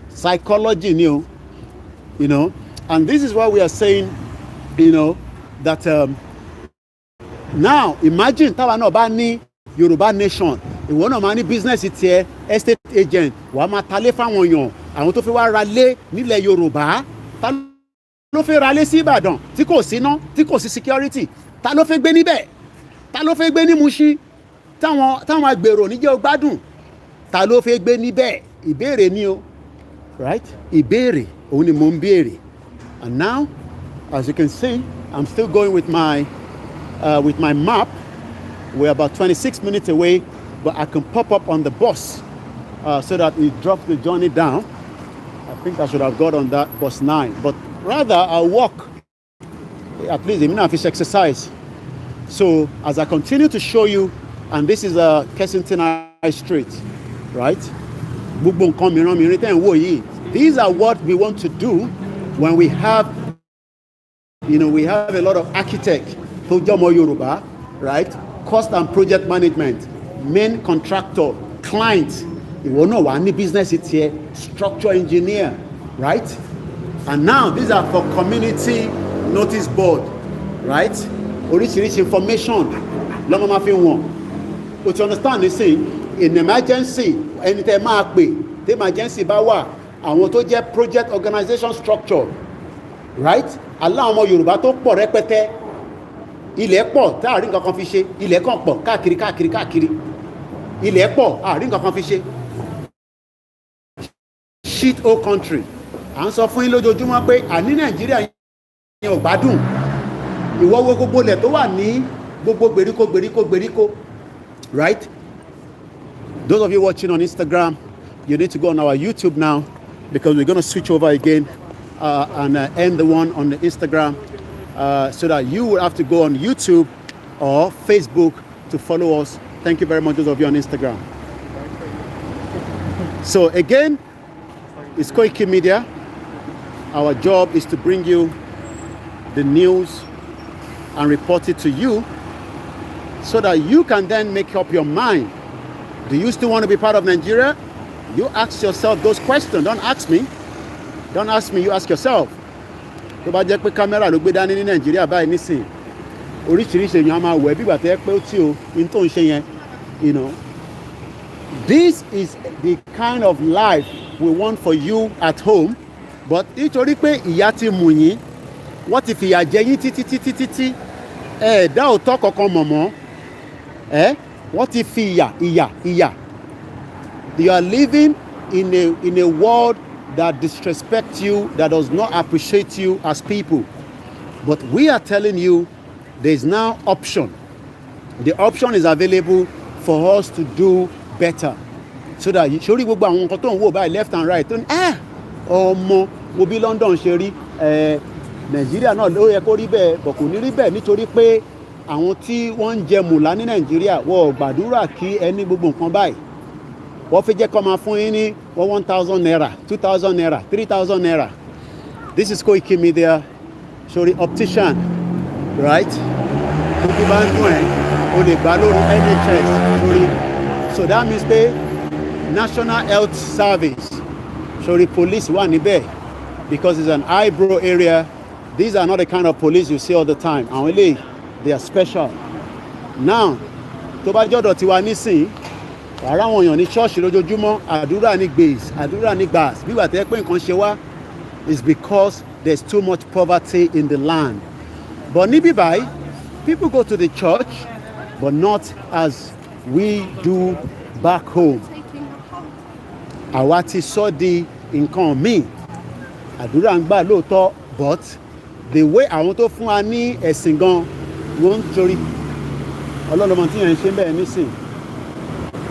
Psychology ni o. And this is why we are saying, that now imagine táwa náà bá ní Yorùbá nation. Ìwọ náà máa ní business tiẹ̀, estate agent, wàá máa talé fáwọn èèyàn, àwọn tó fi wá ra lé nílẹ̀ Yorùbá. Ta ló fẹ́ ra lé sí Ìbàdàn tí kò sí iná, tí kò sí security? Ta ló fẹ́ gbé níbẹ̀? Ta ló fẹ́ gbé ní Mushin táwọn agbèrò níjẹ́ ó gbádùn? Ta ló fẹ́ gbé níbẹ̀? Ìbéèrè ni o, right? Ìbéèrè òun ni mò ń béèrè. And now, as you can see, I'm still going with my map. We're about 26 minutes away, but I can pop up on the bus so that it drops the journey down. I think I should have got on that bus 9, but rather I'll walk. At least even if it's exercise. So as I continue to show you, and this is Kensington High Street, right? These are what we want to do when we have, we have a lot of architects, Yoruba, right? Cost and project management, main contractor, client, any business it's here, structural engineer, right? And now these are for community notice board, right? Rich information. But you understand this thing, in emergency, anytime the emergency àwọn tó jẹ́ project organization structure, right? Aláwọn ọmọ Yorùbá tó pọ̀ rẹpẹtẹ, ilẹ̀ pọ̀ tá àrí nǹkan kan fi ṣe, ilẹ̀ kan pọ̀ káàkiri, ilẹ̀ pọ̀ àrí nǹkan kan fi ṣe. Shit whole country. À ń sọ fún yín lójoojúmọ́ pé àní Nàìjíríà yẹn ò gbádùn. Ìwọ wo gbogbo ilẹ̀ tó wà ní gbogbo gbèríko, right? Those of you watching on Instagram, you need to go on our YouTube now, because we're going to switch over again and end the one on the Instagram, so that you will have to go on YouTube or Facebook to follow us. Thank you very much, those of you on Instagram. So again, it's Koikimedia. Our job is to bring you the news and report it to you, so that you can then make up your mind. Do you still want to be part of Nigeria? You ask yourself those questions. Don't ask me. Don't ask me, you ask yourself. Tó bá jẹ́ pé kámẹ́rà ló gbé dání ní Nàìjíríà báyìí nísìn, oríṣiríṣi èèyàn á máa wẹ̀ bí ìgbà tó yẹ pé ó tí o in tó ń ṣe yẹn, you know. This is the kind of life we want for you at home, but nítorí pé ìyà ti mú yín, wọ́n ti fìyà jẹ yín títí dá òótọ́ kankan mọ̀ mọ́, wọ́n ti fi ìyà. You are living in a world that disrespects you, that does not appreciate you as people. But we are telling you, there is now option. The option is available for us to do better. So that sórí gbogbo àwọn nǹkan tó ń wò báyìí left and right, tó ní ọmọ wo bí London ṣe rí, Nàìjíríà náà ló yẹ kó rí bẹ́ẹ̀, bọ̀ kò ní rí bẹ́ẹ̀ nítorí pé àwọn tí wọ́n ń jẹ mùlá ní Nàìjíríà wọ́n gbàdúrà kí ẹni gbogbo nǹkan báyìí. Wọ́n fi jẹ́ kó máa fún yín ní 1,000 naira, 2,000 naira, 3,000 naira. This is Koikimedia, sorry, optician, right? Tó bí bá ń dún ẹ̀, o lè gbà lórí NHS, sorry. So that means pé National Health Service, sorry, police wà níbẹ̀, because it's an eyebrow area. These are not the kind of police you see all the time. Àwọn eléyìí, they are special. Now, tó bá jọ́dọ̀ tiwa nísìn, ara àwọn èèyàn ní ṣọ́ọ̀ṣì lójoojúmọ́, àdúrà ní gbàs, bí wà tẹ́ pé nǹkan ṣe wá, is because there's too much poverty in the land. But níbí báyìí, people go to the church, but not as we do back home. Àwa ti sọ di nǹkan míì, àdúrà ń gbà lóòótọ́, but the way àwọn tó fún wa ní ẹ̀sìn gan, wọ́n ń torí ọlọ́lọ́mọ tí yẹn ń ṣe bẹ́ẹ̀ nísìn,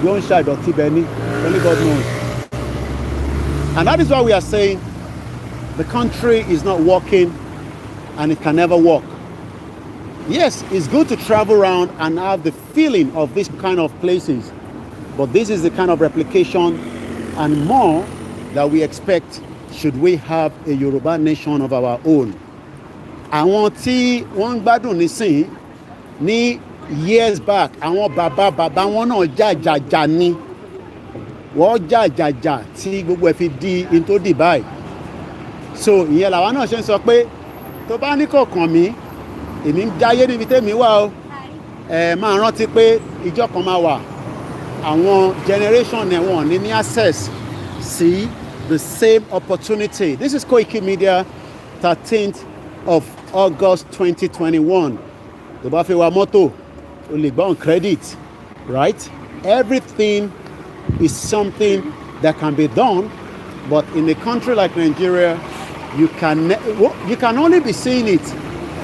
yóò ń ṣàìdọ̀tí bẹ́ẹ̀ ní, only God knows. And that is why we are saying the country is not working and it can never work. Yes, it's good to travel around and have the feeling of this kind of places, but this is the kind of replication and more that we expect should we have a Yoruba nation of our own. Àwọn tí wọ́n ń gbádùn nísìn ní years back, àwọn bàbá wọn náà jàjàjà ni, wọ́n jàjàjà tí gbogbo ẹ̀ fi di in tó di báyìí. So ìyẹn làwa náà ṣe ń sọ pé tó bá ní kọ̀ọ̀kan mi, èmi ń jáyé níbi tẹ́mi wà o, máa rántí pé ìjọ kan máa wà, àwọn generation ẹ̀ wọ́n ní access sí the same opportunity. This is Koikimedia, 13th of August 2021. Tó bá fẹ́ wa mọ́tò, o lè gbà on credit, right? Everything is something that can be done, but in a country like Nigeria, you can only be seeing it.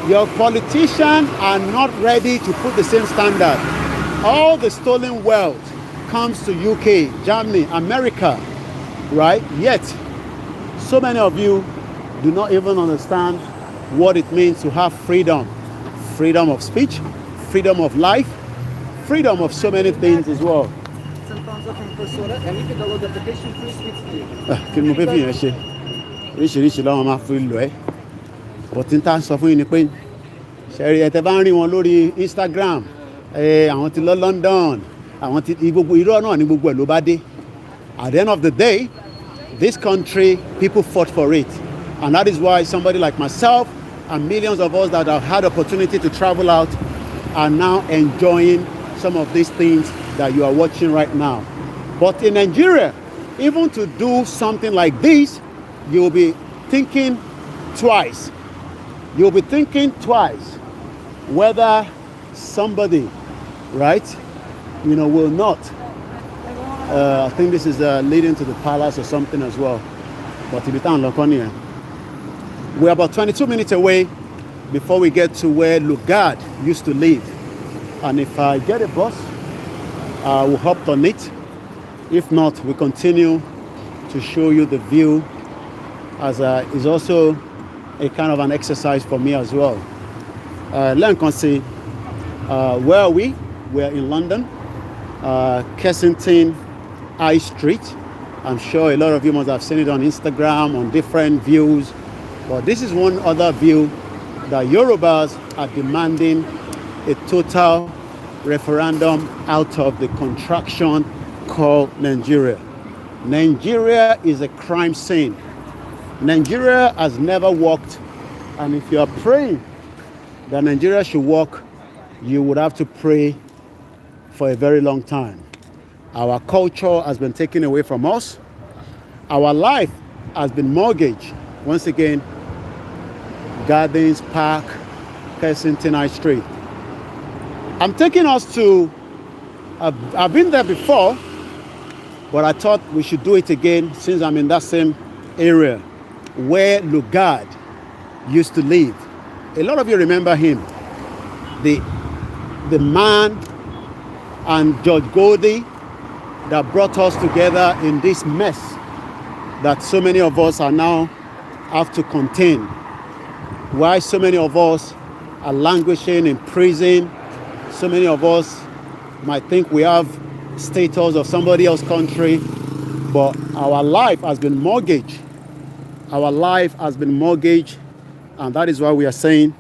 Your politicians are not ready to put the same standard. All the stolen wealth comes to UK, Germany, America, right? Yet, so many of you do not even understand what it means to have freedom. Freedom of speech, freedom of life, freedom of so many things as well. Kí ni mo fẹ́ fi yẹn ṣe? Oríṣiríṣi làwọn máa fi lọ ẹ́. But tí n ta sọ fún yín ni pé, ṣẹ̀rí ẹ̀ tẹ́ bá ń rí wọn lórí Instagram, àwọn ti lọ London, àwọn ti gbogbo irọ́ náà ní gbogbo ẹ̀ ló bá dé. At the end of the day, this country, people fought for it. And that is why somebody like myself and millions of us that have had opportunity to travel out are now enjoying some of these things that you are watching right now. But in Nigeria, even to do something like this, you'll be thinking twice. You'll be thinking twice whether somebody, right, will not. I think this is leading to the palace or something as well. But we're about 22 minutes away before we get to where Lugard used to live. And if I get a bus, I will hop on it. If not, we continue to show you the view, as is also a kind of an exercise for me as well. Let me see, where are we? We're in London, Kensington High Street. I'm sure a lot of you must have seen it on Instagram, on different views. But this is one other view that Yorubas are demanding a total referendum out of the contraction called Nigeria. Nigeria is a crime scene. Nigeria has never worked, and if you are praying that Nigeria should work, you would have to pray for a very long time. Our culture has been taken away from us. Our life has been mortgaged. Once again, Gardens Park, Kensington High Street. I'm taking us to, I've been there before, but I thought we should do it again since I'm in that same area where Lugard used to live. A lot of you remember him. The man and George Goldie that brought us together in this mess that so many of us are now have to contain. Why so many of us are languishing in prison. So many of us might think we have status of somebody else's country, but our life has been mortgaged. Our life has been mortgaged, and that is why we are saying,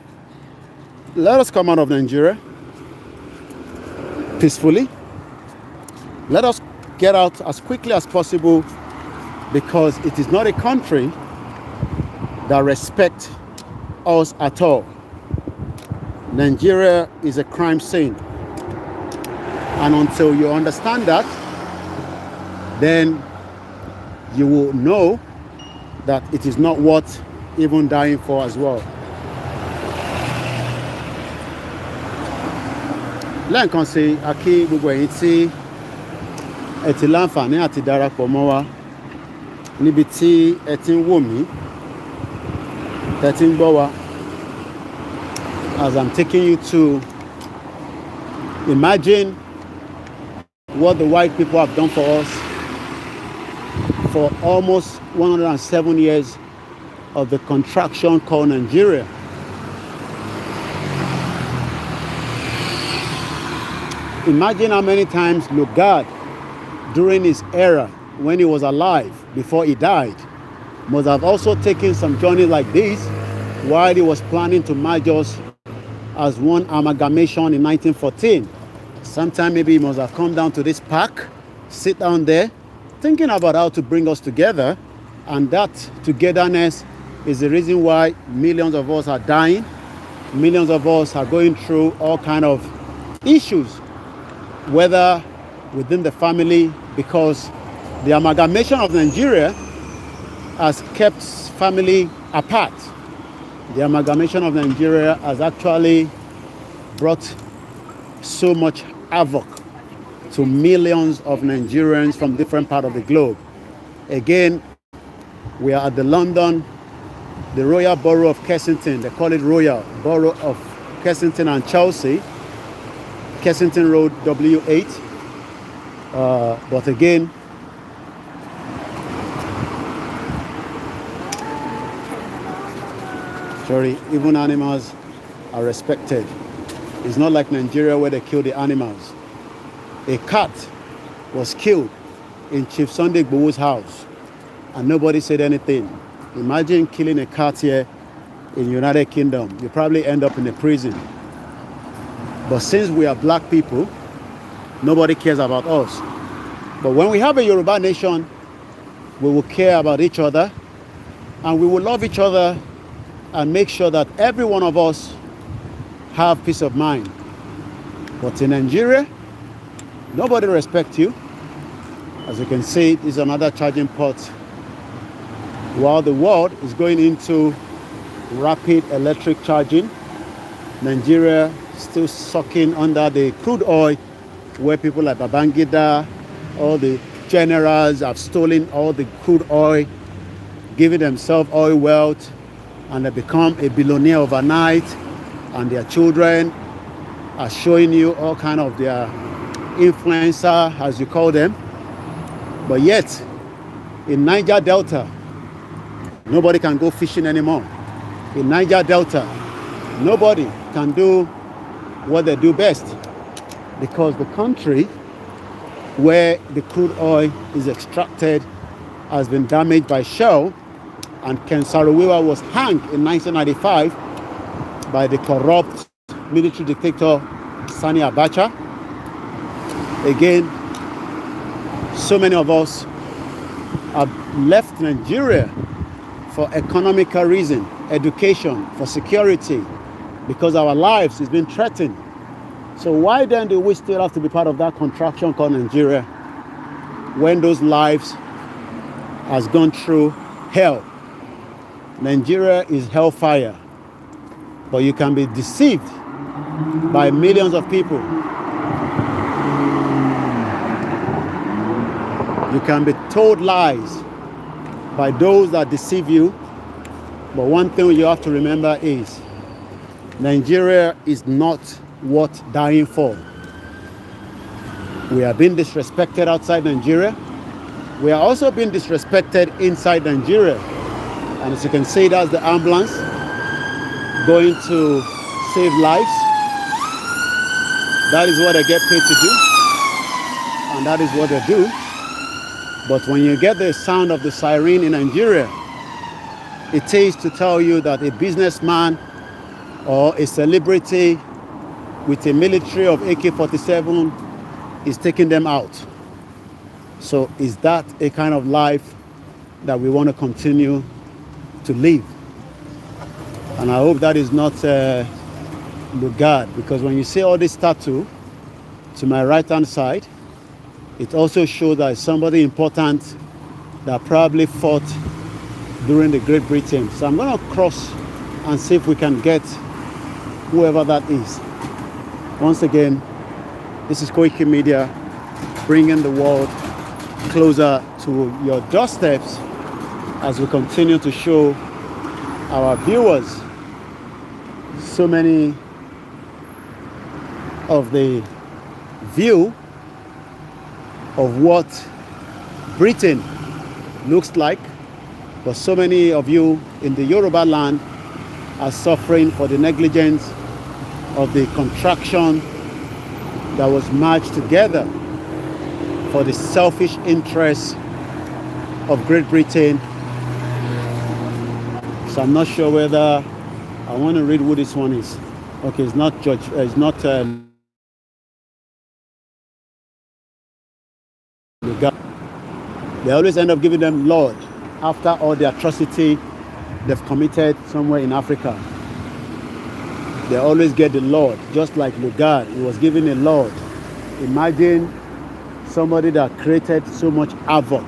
let us come out of Nigeria peacefully. Let us get out as quickly as possible, because it is not a country that respects us at all. Nigeria is a crime scene. And until you understand that, then you will know that it is not worth even dying for as well. Lẹ́ẹ̀kan sí a kí gbogbo ẹ̀yin tí ẹ ti láǹfààní àti darapọ̀ mọ́ wa níbi tí ẹ ti ń wò mí, ẹ ti ń gbọ́ wa, as I'm taking you to imagine what the white people have done for us for almost 107 years of the contraction called Nigeria. Imagine how many times Lugard, during his era, when he was alive, before he died, must have also taken some journeys like this while he was planning to merge us as one amalgamation in 1914. Sometime maybe he must have come down to this park, sit down there, thinking about how to bring us together, and that togetherness is the reason why millions of us are dying, millions of us are going through all kind of issues, whether within the family, because the amalgamation of Nigeria has kept family apart. The amalgamation of Nigeria has actually brought so much havoc to millions of Nigerians from different parts of the globe. Again, we are at the Royal Borough of Kensington. They call it Royal Borough of Kensington and Chelsea. Kensington Road, W8. But again, sorry, even animals are respected. It's not like Nigeria where they kill the animals. A cat was killed in Chief Sunday Igboho's house and nobody said anything. Imagine killing a cat here in the United Kingdom. You probably end up in a prison. But since we are black people, nobody cares about us. But when we have a Yoruba nation, we will care about each other and we will love each other and make sure that every one of us have peace of mind. But in Nigeria, nobody respects you. As you can see, this is another charging port. While the world is going into rapid electric charging, Nigeria still sucking under the crude oil, where people like Babangida, all the generals have stolen all the crude oil, giving themselves oil wealth, and they become a billionaire overnight, and their children are showing you all kind of their influencer, as you call them. But yet, in Niger Delta, nobody can go fishing anymore. In Niger Delta, nobody can do what they do best, because the country where the crude oil is extracted has been damaged by Shell, and Ken Saro-Wiwa was hanged in 1995 by the corrupt military dictator Sani Abacha. Again, so many of us have left Nigeria for economical reason, education, for security, because our lives is being threatened. So why then do we still have to be part of that contraction called Nigeria, when those lives has gone through hell? Nigeria is hellfire, but you can be deceived by millions of people. You can be told lies by those that deceive you. But one thing you have to remember is Nigeria is not worth dying for. We are being disrespected outside Nigeria. We are also being disrespected inside Nigeria. And as you can see, that's the ambulance going to save lives. That is what they get paid to do, and that is what they do. But when you get the sound of the siren in Nigeria, it is to tell you that a businessman or a celebrity with a military of AK-47 is taking them out. So is that a kind of life that we want to continue to live? And I hope that is not Lugard, because when you see all this tattoo to my right hand side, it also shows that somebody important that probably fought during the Great Britain. So I'm going to cross and see if we can get whoever that is. Once again, this is Koikimedia, bringing the world closer to your doorsteps as we continue to show our viewers so many of the view of what Britain looks like. But so many of you in the Yoruba land are suffering for the negligence of the contraction that was merged together for the selfish interests of Great Britain. So I'm not sure whether I want to read who this one is. Okay, it's not George. It's not. They always end up giving them Lord after all the atrocity they've committed somewhere in Africa. They always get the Lord, just like Lugard. He was given a Lord. Imagine somebody that created so much havoc,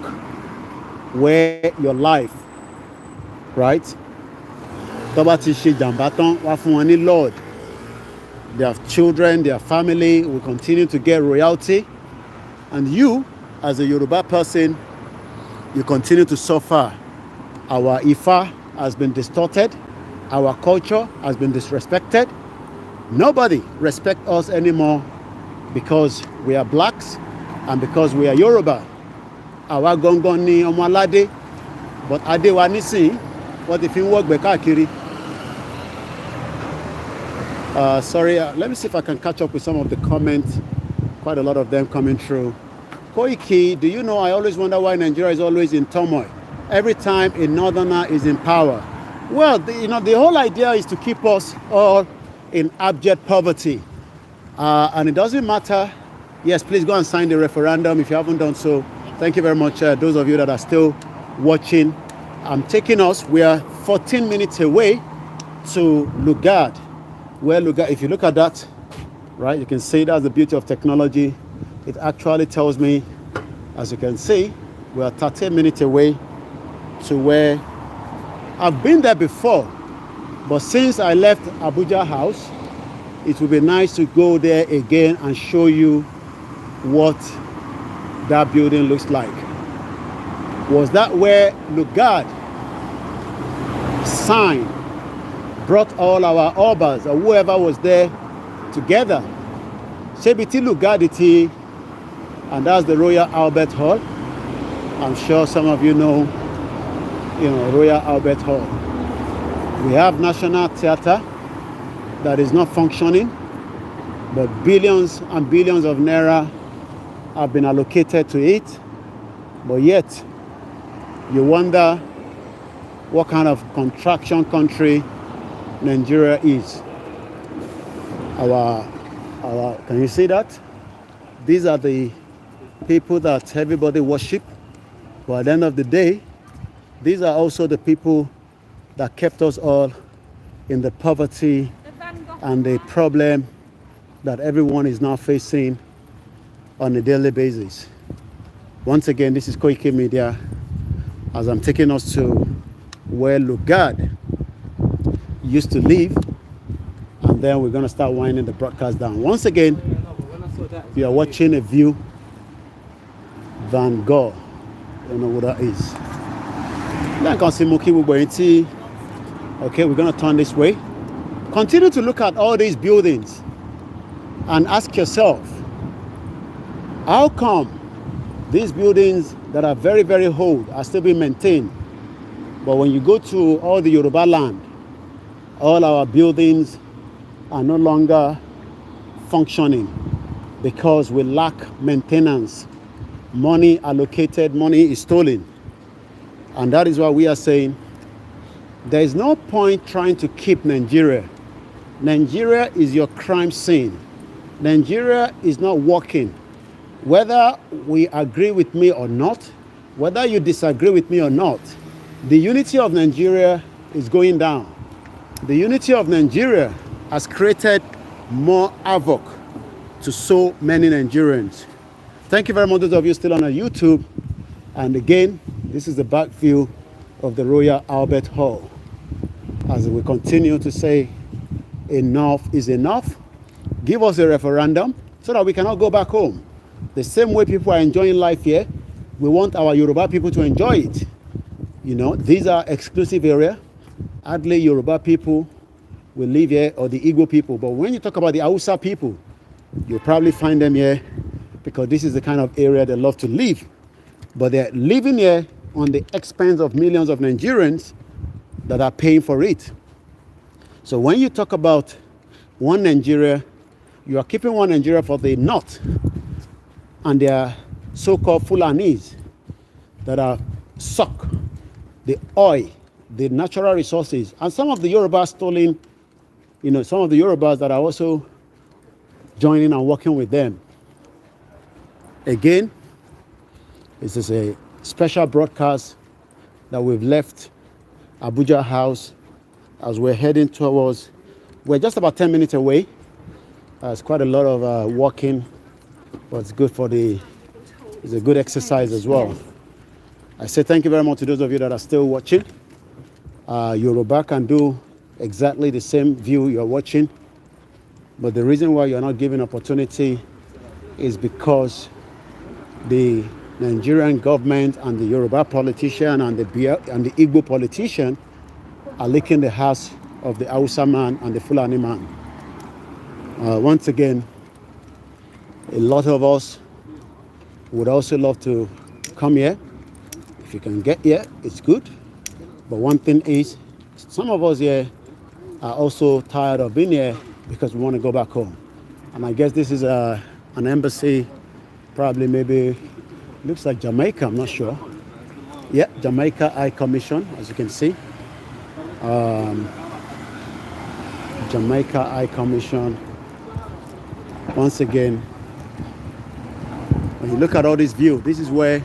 where your life, right? Lord, their children, their family will continue to get royalty, and you, as a Yoruba person, you continue to suffer. Our Ifa has been distorted. Our culture has been disrespected. Nobody respects us anymore because we are blacks and because we are Yoruba. Àwa gangan ni ọmọ aládé, but adé wa nísìn, what if you work káàkiri? Sorry, let me see if I can catch up with some of the comments. Quite a lot of them coming through. Koiki, do you know, I always wonder why Nigeria is always in turmoil every time a northerner is in power. Well, the whole idea is to keep us all in abject poverty. And it doesn't matter. Yes, please go and sign the referendum if you haven't done so. Thank you very much, those of you that are still watching. I'm taking us, we are 14 minutes away to Lugard. Where Lugard, if you look at that, right, you can see that's the beauty of technology. It actually tells me As you can see, we are 30 minutes away to where I've been there before, but since I left Abuja house, it would be nice to go there again and show you what that building looks like. Was that where Lugard signed, brought all our obas or whoever was there together? Sebiti Lugarditi, and that's the Royal Albert Hall. I'm sure some of you know, Royal Albert Hall. We have National Theatre that is not functioning, but billions and billions of naira have been allocated to it. But yet, you wonder what kind of contraction country Nigeria is. Can you see that? These are the people that everybody worship. But at the end of the day, these are also the people that kept us all in the poverty and the problem that everyone is now facing on a daily basis. Once again, this is Koikimedia, as I'm taking us to where Lugard used to live, and then we're going to start winding the broadcast down. Once again, you are watching a view Van Gogh. I don't know what that is. Okay, we're going to turn this way. Continue to look at all these buildings and ask yourself, how come these buildings that are very, very old are still being maintained? But when you go to all the Yoruba land, all our buildings are no longer functioning because we lack maintenance. Money allocated, money is stolen. And that is why we are saying there is no point trying to keep Nigeria. Nigeria is your crime scene. Nigeria is not working. Whether we agree with me or not, whether you disagree with me or not, the unity of Nigeria is going down. The unity of Nigeria has created more havoc to so many Nigerians. Thank you very much, those of you still on our YouTube. And again, this is the back view of the Royal Albert Hall. As we continue to say, enough is enough. Give us a referendum so that we cannot go back home. The same way people are enjoying life here, we want our Yoruba people to enjoy it. These are exclusive area. Hardly Yoruba people will live here, or the Igbo people. But when you talk about the Hausa people, you'll probably find them here because this is the kind of area they love to live. But they're living here on the expense of millions of Nigerians that are paying for it. So when you talk about one Nigeria, you are keeping one Nigeria for the north and their so-called Fulanis that are suck the oil, the natural resources, and some of the Yorubas stealing, some of the Yorubas that are also joining and working with them. Again, this is a special broadcast that we've left Abuja House as we're heading towards, we're just about 10 minutes away. It's quite a lot of walking, but it's good it's a good exercise as well. I say thank you very much to those of you that are still watching. Yoruba can do exactly the same view you're watching, but the reason why you're not given opportunity is because the Nigerian government and the Yoruba politician and the Igbo politician are licking the house of the Hausa man and the Fulani man. Once again, a lot of us would also love to come here. If you can get here, it's good. But one thing is, some of us here are also tired of being here because we want to go back home. And I guess this is an embassy, probably maybe, looks like Jamaica, I'm not sure. Yeah, Jamaica High Commission, as you can see. Jamaica High Commission. Once again, when you look at all this view, this is where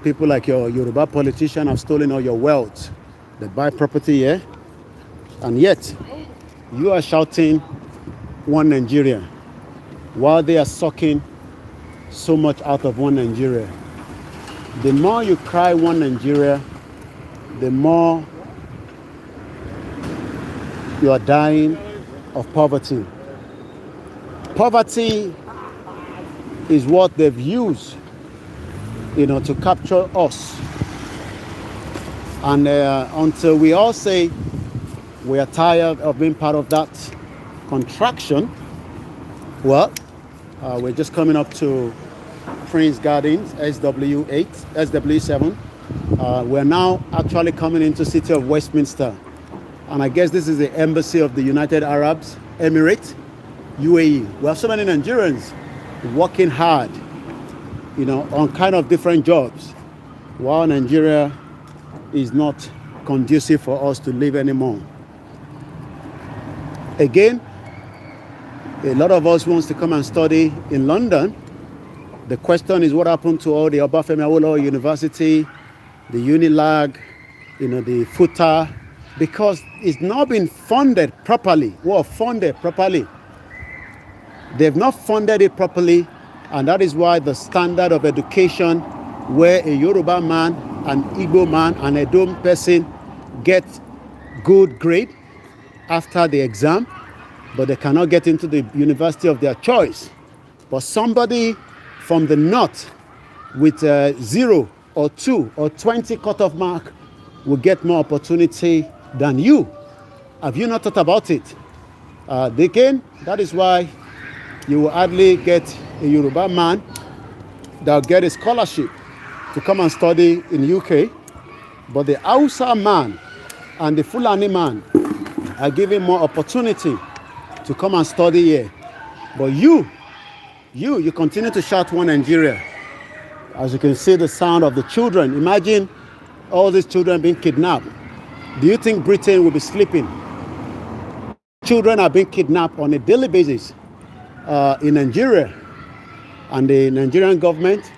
people like your Yoruba politician have stolen all your wealth. They buy property here, and yet you are shouting one Nigeria while they are sucking so much out of one Nigeria. The more you cry one Nigeria, the more you are dying of poverty. Poverty is what they've used, to capture us. And until we all say we are tired of being part of that contraction, well, we're just coming up to Prince Gardens, SW8, SW7. We're now actually coming into the city of Westminster. And I guess this is the embassy of the United Arab Emirates, UAE. We have so many Nigerians working hard, on kind of different jobs, while Nigeria is not conducive for us to live anymore. Again, a lot of us wants to come and study in London. The question is, what happened to all the Obafemi Awolowo University, the Unilag, the FUTA, because it's not been funded properly. They've not funded it properly, and that is why the standard of education, where a Yoruba man, an Igbo man, and a Dome person get good grade after the exam, but they cannot get into the university of their choice. But somebody from the north with 0 or 2 or 20 cutoff mark will get more opportunity than you. Have you not thought about it? Again, that is why you will hardly get a Yoruba man that will get a scholarship to come and study in UK, but the Hausa man and the Fulani man are given more opportunity to come and study here. But you continue to shout one Nigeria. As you can see the sound of the children. Imagine all these children being kidnapped. Do you think Britain will be sleeping? Children are being kidnapped on a daily basis in Nigeria. And the Nigerian government,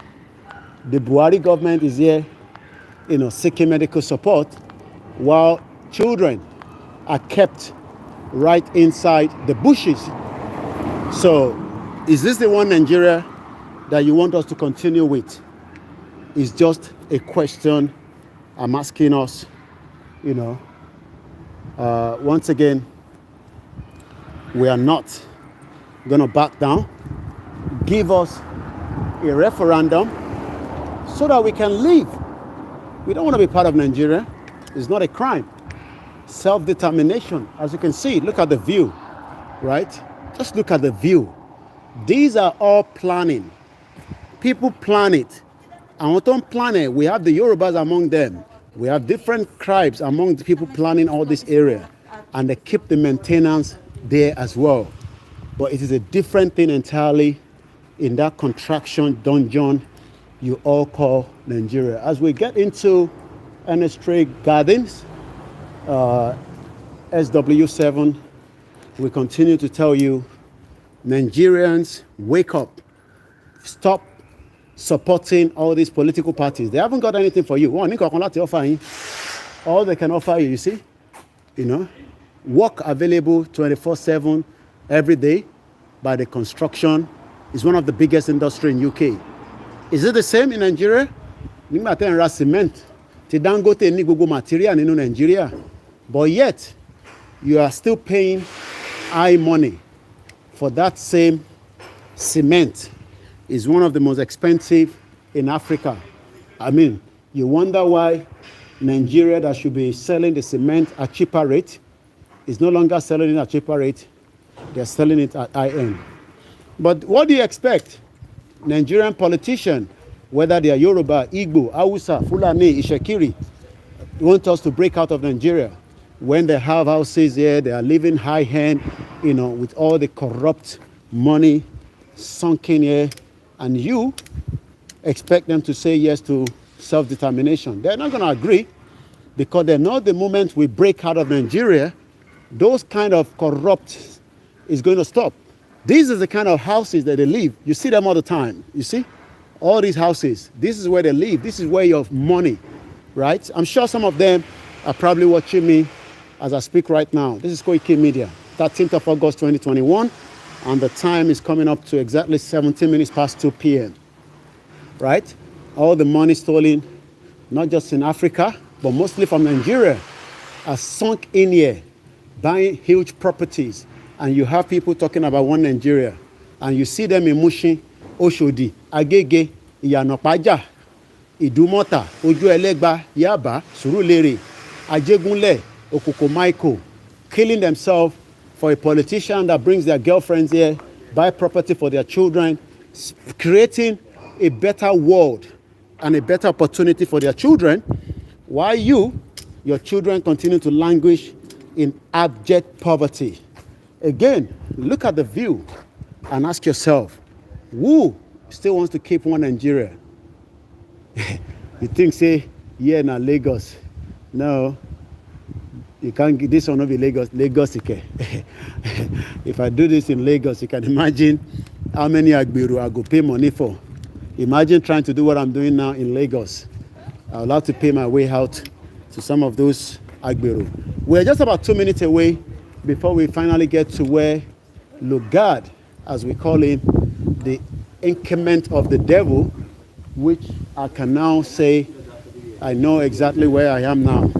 the Buhari government is here, seeking medical support, while children are kept right inside the bushes. So, is this the one Nigeria that you want us to continue with? It's just a question I'm asking us, once again, we are not going to back down. Give us a referendum so that we can leave. We don't want to be part of Nigeria. It's not a crime. Self-determination, as you can see, look at the view, right? Just look at the view. These are all planning. People plan it. And we don't plan it. We have the Yorubas among them. We have different tribes among the people planning all this area. And they keep the maintenance there as well. But it is a different thing entirely in that contraction dungeon you all call Nigeria. As we get into Ernestray Gardens, SW7, we continue to tell you, Nigerians, wake up. Stop supporting all these political parties. They haven't got anything for you. All they can offer you, you see, work available 24/7 every day by the construction is one of the biggest industry in UK. Is it the same in Nigeria? Cement. Dangote ní gbogbo material nínú Nigeria. But yet, you are still paying high money for that same cement. Is one of the most expensive in Africa. I mean, you wonder why Nigeria that should be selling the cement at cheaper rate is no longer selling it at cheaper rate. They're selling it at high end. But what do you expect? Nigerian politicians, whether they are Yoruba, Igbo, Hausa, Fulani, Ishekiri, want us to break out of Nigeria. When they have houses here, they are living high hand, with all the corrupt money sunk in here. And you expect them to say yes to self-determination. They're not going to agree, because they know the moment we break out of Nigeria, those kind of corrupt is going to stop. These are the kind of houses that they live. You see them all the time. You see? All these houses. This is where they live. This is where you have money, right? I'm sure some of them are probably watching me as I speak right now. This is Koikimedia, 13th of August, 2021. And the time is coming up to exactly 17 minutes past 2 p.m. Right? all the money stolen, not just in Africa, but mostly from Nigeria, are sunk in here, buying huge properties. And you have people talking about one Nigeria. And you see them in Mushin, Oshodi, Agege, Iyanopaja, Idumota, Oju Elegba, Yaba, Surulere, Ajegunle, Okoko Michael, killing themselves for a politician that brings their girlfriends here, buy property for their children, creating a better world and a better opportunity for their children, while your children continue to languish in abject poverty. Again, look at the view and ask yourself, who still wants to keep one Nigeria? You think, say, yeah, now Lagos. No, you can't, this will not be Lagos. Lagos, okay. If I do this in Lagos, you can imagine how many Agbiru I go pay money for. Imagine trying to do what I'm doing now in Lagos. I'll have to pay my way out to some of those Agbiru. We're just about 2 minutes away before we finally get to where Lugard, as we call him, the increment of the devil, which I can now say I know exactly where I am now.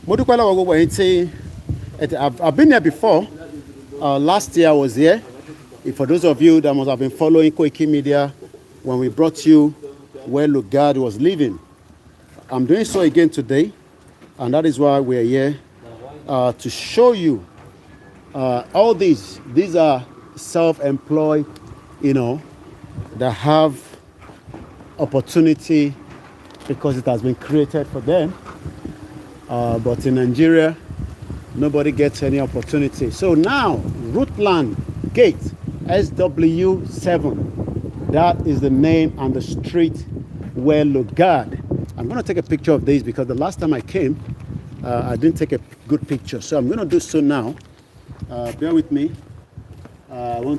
I've been here before. Last year I was here. For those of you that must have been following Koikimedia, when we brought you where Lugard was living. I'm doing so again today, and that is why we're here to show you all these. These are self-employed, that have opportunity because it has been created for them. But in Nigeria, nobody gets any opportunity. So now, Rutland Gate, SW7, that is the name and the street where Lugard. I'm going to take a picture of this because the last time I came, I didn't take a good picture. So I'm going to do so now. Bear with me. I'm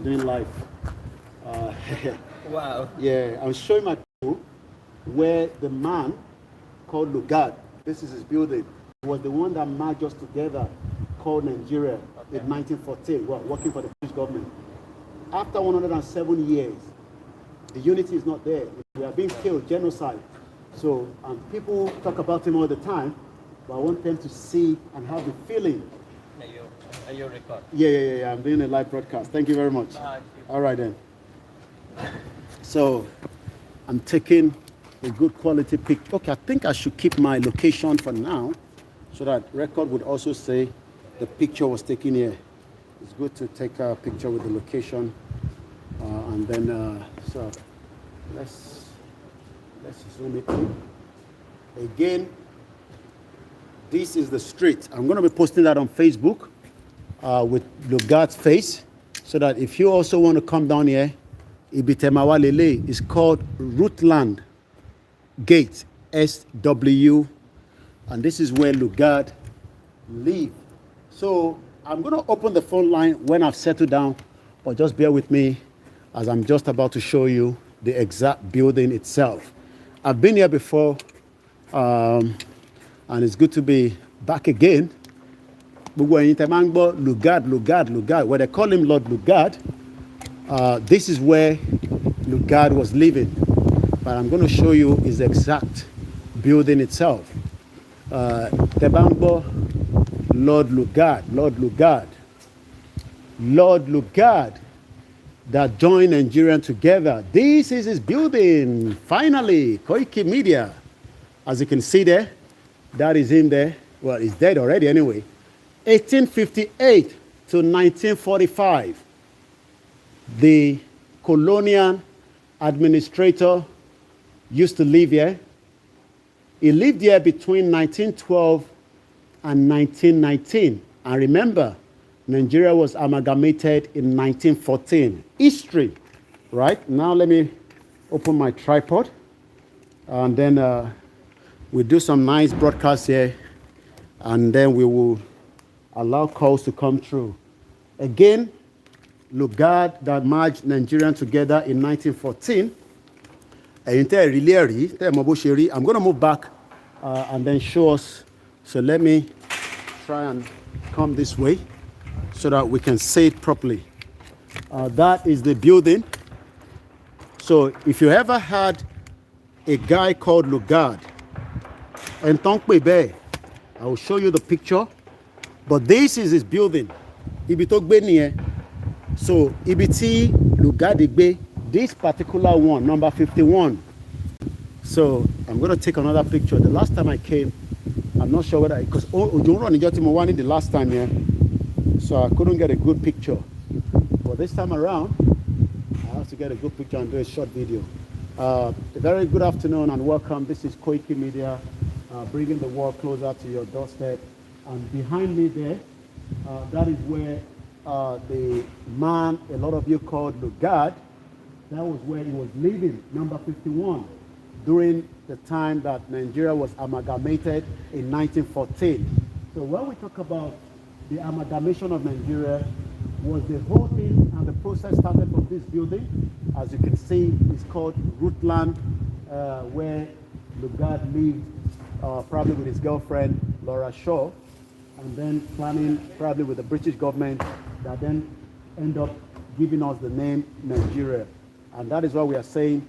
doing live. Wow. Yeah, I'm showing my people where the man called Lugard, this is his building, was the one that merged us together, called Nigeria in 1914, working for the British government. After 107 years, the unity is not there. We are being killed, genocide. So, people talk about him all the time, but I want them to see and have the feeling. Are you record? Yeah. I'm doing a live broadcast. Thank you very much. All right then. So, I'm taking a good quality picture. Okay, I think I should keep my location for now, so that record would also say the picture was taken here. It's good to take a picture with the location, and then so let's zoom it in. Again, this is the street. I'm going to be posting that on Facebook with Lugard's face, so that if you also want to come down here, Ibitemawalele is called Rutland Gate, SW, and this is where Lugard live. So I'm going to open the phone line when I've settled down, but just bear with me as I'm just about to show you the exact building itself. I've been here before, and it's good to be back again. Lugard, where they call him Lord Lugard. This is where Lugard was living, but I'm going to show you his exact building itself. Tebangbo, Lord Lugard that joined Nigerian together. This is his building. Finally, Koikimedia. As you can see there, that is him there. Well, he's dead already anyway. 1858 to 1945. The colonial administrator used to live here. He lived here between 1912 and 1919. And remember, Nigeria was amalgamated in 1914. History, right? Now let me open my tripod, and then we'll do some nice broadcasts here, and then we will allow calls to come through. Again, Lugard that merged Nigerian together in 1914. I'm going to move back and then show us. So let me try and come this way so that we can see it properly. That is the building. So if you ever had a guy called Lugard, and I will show you the picture. But this is his building. Ibi tó gbé nìyẹn. So ibi tí Lugard gbé, this particular one, number 51. So I'm going to take another picture. The last time I came, I'm not sure whether, because Ojo Nijoti Mowani the last time here, so I couldn't get a good picture. But this time around, I have to get a good picture and do a short video. A very good afternoon and welcome. This is Koikimedia, bringing the world closer to your doorstep. And behind me there, that is where the man a lot of you called Lugard, that was where he was living, number 51, during the time that Nigeria was amalgamated in 1914. So when we talk about the amalgamation of Nigeria, was the whole thing and the process started from this building. As you can see, it's called Rootland, where Lugard lived probably with his girlfriend, Laura Shaw, and then planning probably with the British government that then end up giving us the name Nigeria. And that is why we are saying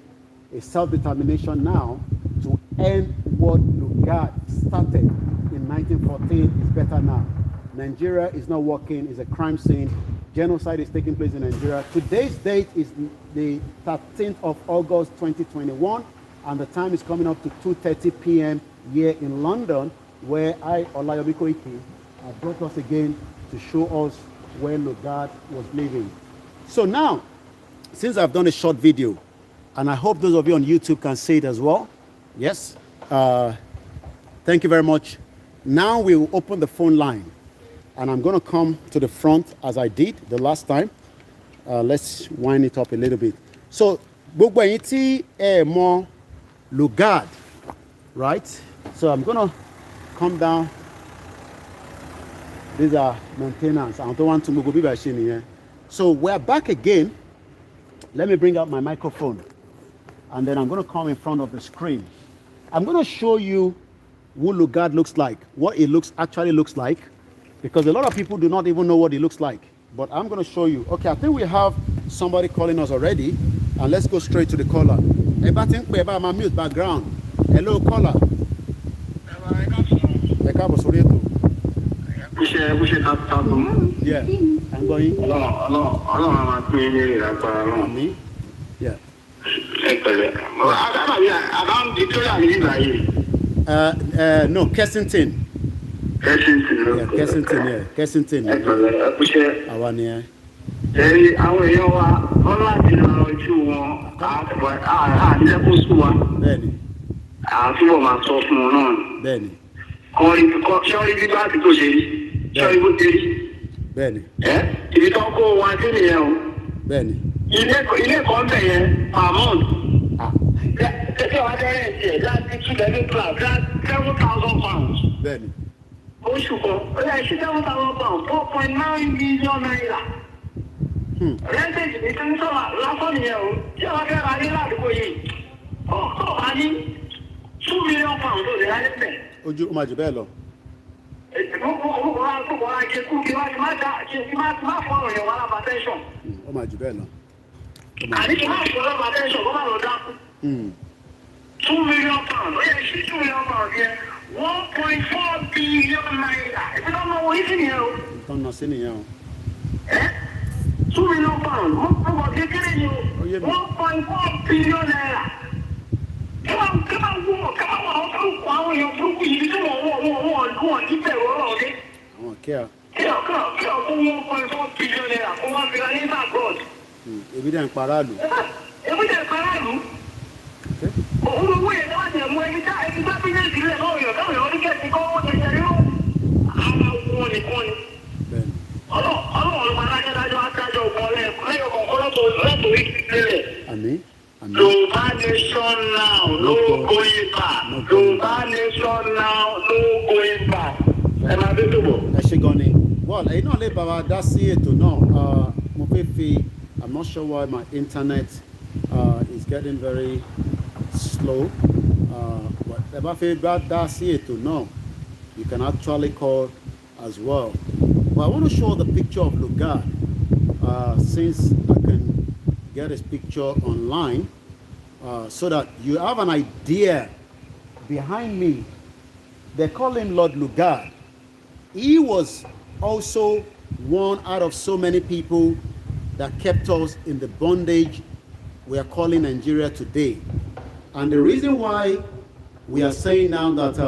a self-determination now to end what Lugard started in 1914 is better now. Nigeria is not working, it's a crime scene. Genocide is taking place in Nigeria. Today's date is the 13th of August 2021, and the time is coming up to 2:30 p.m. here in London, where I, Olayomi Koiki, brought us again to show us where Lugard was living. So now, since I've done a short video, and I hope those of you on YouTube can see it as well. Yes. Thank you very much. Now we will open the phone line. And I'm going to come to the front as I did the last time. Let's wind it up a little bit. So, gbogbo ẹ̀yin tí ẹ mọ̀ Lugard, right? So I'm going to come down. These are maintenance. I don't want to move here. So we're back again. Let me bring out my microphone. And then I'm going to come in front of the screen. I'm going to show you what Lugard looks like, what it actually looks like, because a lot of people do not even know what it looks like. But I'm going to show you. Okay, I think we have somebody calling us already, and let's go straight to the caller. My mute background. Hello, caller. Yeah, I'm going. Yeah. No, Kensington. Kensington, yeah. Kensington. Àwọn ni ẹ. Àwọn èèyàn wa wọ́n láti lọ ojú wọn àdílẹ́kùn sùn wa. Bẹ́ẹ̀ni. Àtúbọ̀ máa sọ fún wọn náà. Bẹ́ẹ̀ni. Ṣọ́rí bí bá ti tó ṣe rí. Ṣọ́rí bó ti rí. Bẹ́ẹ̀ni. Ibi tó kó wa sí nìyẹn o. Bẹ́ẹ̀ni. Ilé kan bẹ̀ yẹn per month. Tẹ́tẹ́ wa dẹ́rẹ́ tiẹ̀ láti tún lẹ́nu plan láti £7,000. Bẹ́ẹ̀ni. Oṣù kan, ó yẹ ṣe £7,000, £4.9 million. Rẹ́ńtẹ̀jì ní tí ń sọ̀rọ̀ lásán nìyẹn o. Ṣé wọ́n fẹ́ ra ní ládùúgbò yìí? Ọ̀ọ́ bá ní £2 million tó lè ráyé bẹ̀. Ojú ó máa jù bẹ́ẹ̀ lọ. Ó máa jù bẹ́ẹ̀ lọ. Àní kí máa fọ́ lọ́pàá tẹ́sán kó má lọ dákú. £2 million, ó yẹ ṣí £2 million yẹn. 1.4 billion naira. Ìpínlẹ̀ ọmọ wo yìí sì nìyẹn o. Ìtọ́nà sí nìyẹn o. £2 million. Wọ́n bọ̀ kékeré ni o. 1.4 billion naira. Kí máa wọ àwọn tó kọ àwọn èèyàn burúkú yìí tí wọ́n ní bẹ̀rù ọ̀rọ̀ dé. Àwọn kíá. Kí ọkọ̀ 1.4 billion naira kó wá fi ra ní Lugard. Ebi dẹ̀ ń paráàlú. Ebi dẹ̀ ń paráàlú. Òun owó yẹn náà jẹ̀ mú ẹni tá bíjẹ́sì lẹ̀ lọ́wọ́ yọ̀ káwọn èèyàn oníkẹ́sì kọ́ wọ́n ti ṣẹlẹ̀ lọ. Àwọn wọn nìkan ni. Ọlọ́run máa dájọ́ adájọ́ ọ̀gbọ́n lẹ́yìn ọ̀kọ̀ọ̀kan lọ́tọ̀ ìpínlẹ̀. Àmín. Yorùbá nation now, no going back. Yorùbá nation now, no going back. Ẹ máa dé tó bọ̀. Ẹ ṣe gan ni. Well, ẹ̀yin náà lè bá wa dá sí ètò náà. Mo fẹ́ fi, I'm not sure why my internet is getting very slow. But ẹ bá fẹ́ dá sí ètò náà, you can actually call as well. But I want to show the picture of Lugard, since I can get his picture online. so that you have an idea. Behind me, they call him Lord Lugard. He was also one out of so many people that kept us in the bondage we are calling Nigeria today. And the reason why we are saying now that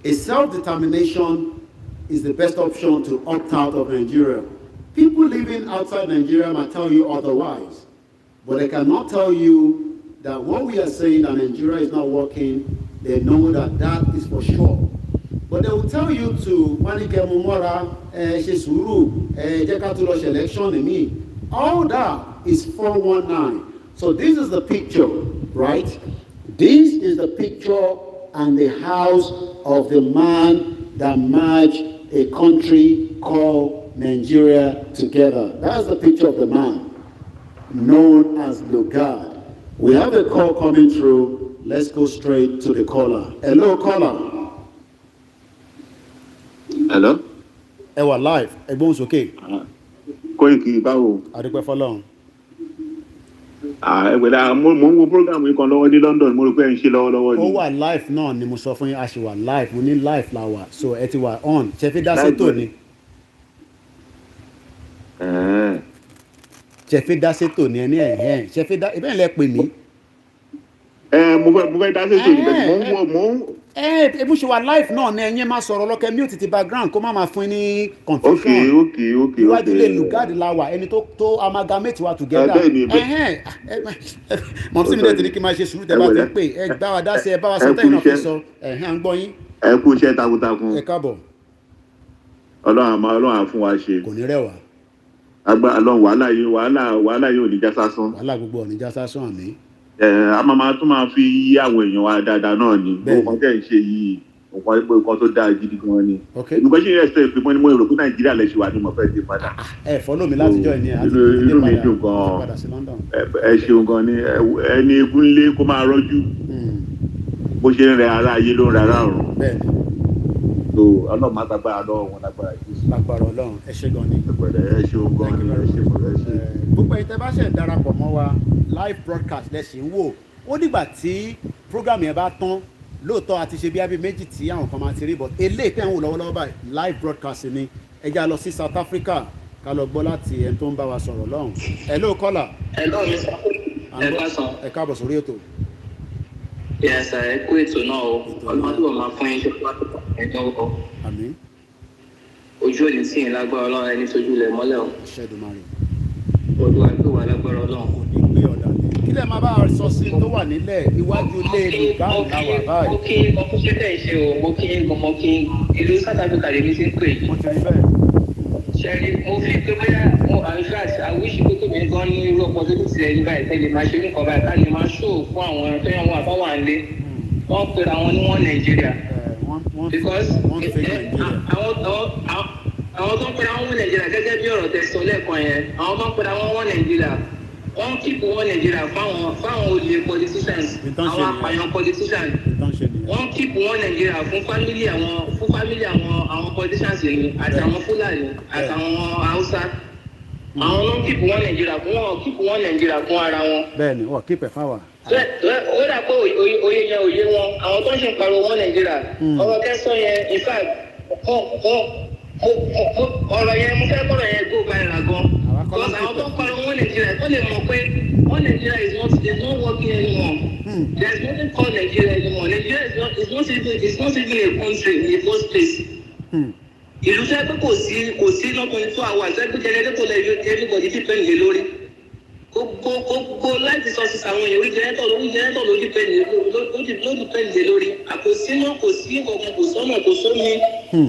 a self-determination is the best option to opt out of Nigeria. People living outside Nigeria might tell you otherwise, but they cannot tell you that what we are saying that Nigeria is not working, they know that that is for sure. But they will tell you to Wanike Mumora, Shesuru, Jekatulosh election in me. All that is 419. So this is the picture, right? This is the picture and the house of the man that merged a country called Nigeria together. That's the picture of the man known as Lugard. We have a call coming through. Let's go straight to the caller. Hello, caller. Hello. Ewa live. Everyone's okay. Koiki, báwo. Adúpẹ́ fọ́lọ́run. Ẹgbẹ̀dá mo ń wo program yìí kan lọ́wọ́ ní London mo rò pé ẹ̀ ń ṣe lọ́wọ́lọ́wọ́ ni. Ó wà live náà ni mo sọ fún yín, a ṣì wà live, mo ní live la wà, so ẹ ti wà on. Ṣé fi dá sétò ni? Ṣé fi dá sétò ni ẹ ní ẹ̀hẹ́n? Ṣé fi dá ibẹ̀ lẹ pè mí? Mo fẹ́ dá sétò ni bẹ́ẹ̀ mo ń. Ebu ṣe wà live náà ni ẹ̀yin máa sọ̀rọ̀ lọ́kẹ́ mute ti background kó má máa fún ní confusion. Okay. Iwájú ilé Lugard la wà, ẹni tó amalgamate wa together. Mọ̀ sí mi dẹ̀ ti ní kí n máa ṣe sùúrù tẹ́ bá ti ń pè. Ẹ gbá wa dá sí ẹ bá wa sọ tẹ́yìn náà fi sọ. À ń gbọ́ yín. Ẹ kú iṣẹ́ takuntakun. Ẹ káàbọ̀. Ọlọ́run á fún wa ṣe. Kò ní rẹwà. Agbára Ọlọ́run wàhálà yìí ò ní já sásán. Wàhálà gbogbo ò ní já sásán àmì. A máa tún máa fi yí àwọn èèyàn wa dáadáa náà ni nǹkan tẹ̀ ń ṣe yìí nǹkan tó dáa gidi gan ni nǹkan ṣe ẹsẹ̀ pé mo rò pé Nàìjíríà lè ṣe wà ní mo fẹ́ dé padà. Ẹ fọ́lọ́ mi látijọ́ ìní àti inú mi dùn gan ẹ ṣeun gan ni ẹni egun lé kó máa rọ́jú bó ṣe ń rẹ ara ayé ló ń rẹ ara ọ̀run so Ọlọ́run máa gbàgbára lọ́wọ́ wọn lágbára Jésù. Lágbára Ọlọ́run ẹ ṣe gan ni. ẹ ṣeun gan ni ẹ ṣe. Gbogbo ìtẹ́ bá ṣe darapọ̀ mọ́ wa live broadcast lẹ́sìn wò ó dìgbà tí program yẹn bá tán lóòótọ́ àti ṣe bí abí méjì tí àwọn kan máa ti rí but eléyìí tẹ́ ń wò lọ́wọ́lọ́wọ́ báyìí live broadcast ni ẹ já lọ sí South Africa ká lọ gbọ́ láti ẹni tó ń bá wa sọ̀rọ̀ lọ́hùn. Hello caller. Hello Mr. ẹ káàsán. Ẹ káàbọ̀ sórí ètò. Yes sir, ẹ kú ètò náà o ọlọ́run tó máa fún yín ṣe ẹjọ́ ọkọ̀. Àmín. Ojú òní sí yín lágbára Ọlọ́run ẹni tójú lẹ̀ mọ́lẹ̀ o. Ṣẹ́dùmarè. Olúwa tó wà lágbára Ọlọ́run. Kò ní gbé ọ̀dà lé. Kí lẹ máa bá a sọ sí tó wà nílẹ̀ iwájú ilé Lugard la wà báyìí. Mo kí mo kún ṣẹ́tẹ̀ ṣe o, mo kí ìlú South Africa lèmi ti ń pè. Mo ti rí bẹ́ẹ̀. Ṣẹ́ni mo fi pé bóyá mo àìsàn àwíṣe pé kébì gan ní irú opportunity rẹ̀ nígbà ìtẹ́lẹ̀ máa ṣe nǹkan báyìí ká lè máa ṣó fún àwọn tó yàn wọ́n àbáwọ̀ àlé. Wọ́n pera wọn ní wọ́n Nàìjíríà. Because àwọn tó ń pera wọn Nàìjíríà gẹ́gẹ́ bí ọ̀rọ̀ tẹ́ sọ lẹ́ẹ̀kan yẹn àwọn tó ń pera wọn Nàìjíríà wọ́n kíkù wọn Nàìjíríà fáwọn olè politicians àwọn apààyàn politicians wọ́n kíkù wọn Nàìjíríà fún fámílì àwọn politicians yìí àti àwọn Fúlàní àti àwọn Haúsá àwọn ló ń kíkù wọn Nàìjíríà fún ara wọn. Bẹ́ẹ̀ni wọ́n kíkù ẹ̀ fáwà. Ó dà pé òye yẹn òye wọn àwọn tó ń ṣe ń pariwo wọn Nàìjíríà ọ̀rọ̀ kẹsàn yẹn in fact ọ̀rọ̀ yẹn mo fẹ́ kọ́rọ̀ yẹn go viral gan because àwọn tó ń pariwo wọn Nàìjíríà tó lè mọ̀ pé wọn Nàìjíríà is not working anymore there is nothing called Nigeria anymore Nigeria is not even a country in the first place. Ìlú sẹ́ pé kò sí not 24 hours ẹ́ pé jẹnẹrétọ̀ lẹ́yìn everybody depend lé lórí. Gbogbo láti sọ sí àwọn èèyàn orí jẹnẹrétọ̀ ló depend lé lórí. Àkòsínà kò sí ọkàn kò sọ́nà kò sómi.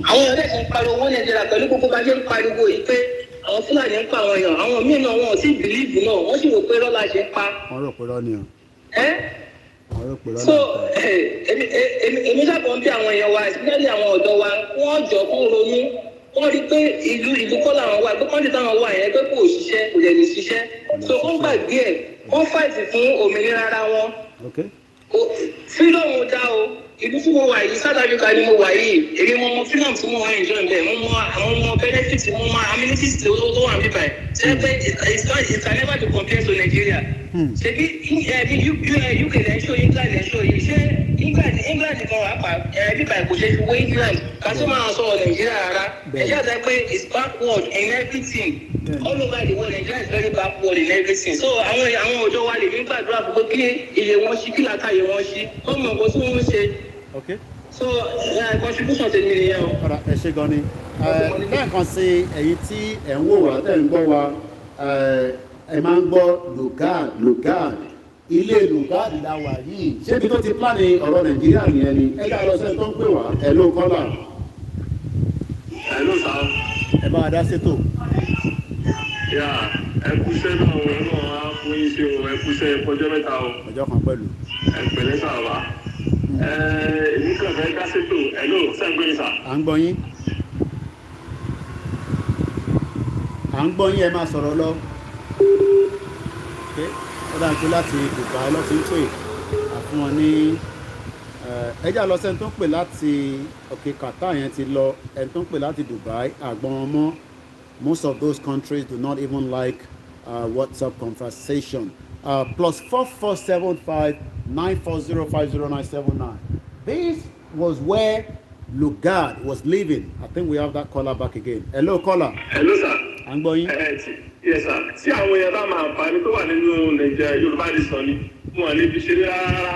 Àwọn èèyàn lẹ́sìn pariwo wọn Nàìjíríà pẹ̀lú gbogbo bá ṣe ń pariwo yìí pé àwọn Fúlàní ń pa àwọn èèyàn àwọn míì náà wọn ò sí bìlíìfù náà wọ́n sì rò pé rọ́lá ṣe ń pa. Wọ́n rò pé rọ́ ni o. So èmi sábà ń bí àwọn èèyàn wa especially àwọn ọ̀dọ́ wa wọ́n jọ kó ronú wọ́n rí pé ìlú kọ́ làwọn wà pé kọ́ńtì táwọn wà yẹn pé kò ṣiṣẹ́ kò dẹ̀ lè ṣiṣẹ́ so wọ́n gbàgbé ẹ̀ wọ́n fàìtì fún òmìnira ara wọn freedom ò dá o ìlú tí mo wà yìí South Africa ni mo wà yìí èmi mo mọ freedom tí mo wà enjoy bẹ́ẹ̀ mo mọ àwọn ọmọ benefits mo mọ amenities tó wà níbà yìí ṣe pé it's never to compare to Nigeria ṣebí UK lẹ́ show England lẹ́ show yìí ṣé England kan wà pa bíbà kò ṣe fi wé England ká tó máa sọ Nigeria rárá ẹ̀yà àti pé it's backward in everything all over the world Nigeria is very backward in everything so àwọn ọ̀dọ́ wa lè ní gbàdúrà fún pé kí iye wọn ṣí kí làákàyè wọn ṣí ọmọ nǹkan tí wọ́n ń ṣe. Okay. So contribution tèmi nìyẹn o. Ọ̀rọ̀ ẹ ṣé gan ni. Lẹ́ẹ̀kan sí èyí tí ẹ̀ ń wò wá tẹ̀ ń gbọ́ wa ẹ máa ń gbọ́ Lugard ilé Lugard la wà yìí ṣé ibi tó ti pláàni ọ̀rọ̀ Nàìjíríà nìyẹn ni ẹ dá lọ sẹ́ni tó ń pè wá ẹ ló kọ́là. ẹ ló sá. ẹ bá wa dá sétò. yà ẹ kúṣẹ́ náà o náà á fún yín ṣe o ẹ kúṣẹ́ ọjọ́ mẹ́ta o. ọjọ́ kan pẹ̀lú. ẹ pẹ̀lẹ́ sábà. Èmi kàn fẹ́ dá sétò ẹ ló sẹ́gbẹ́ sà. à ń gbọ́ yín. à ń gbọ́ yín ẹ máa sọ̀rọ̀ lọ. ó dáa pé láti Dubai lọ sí ń pè àfún wọn ní ẹjá lọ sẹ́ni tó ń pè láti òkè Qatar yẹn ti lọ ẹni tó ń pè láti Dubai àgbọn wọn mọ́ most of those countries do not even like WhatsApp conversation +4475 940500979. This was where Lugard was living. I think we have that caller back again. Hello, caller. Hello, sir. I'm going. Yes, sir. Tí àwọn èèyàn bá máa bá ní tó wà nínú Nàìjíríà Yorùbá nìsan ni wọn lè fi ṣeré rárá.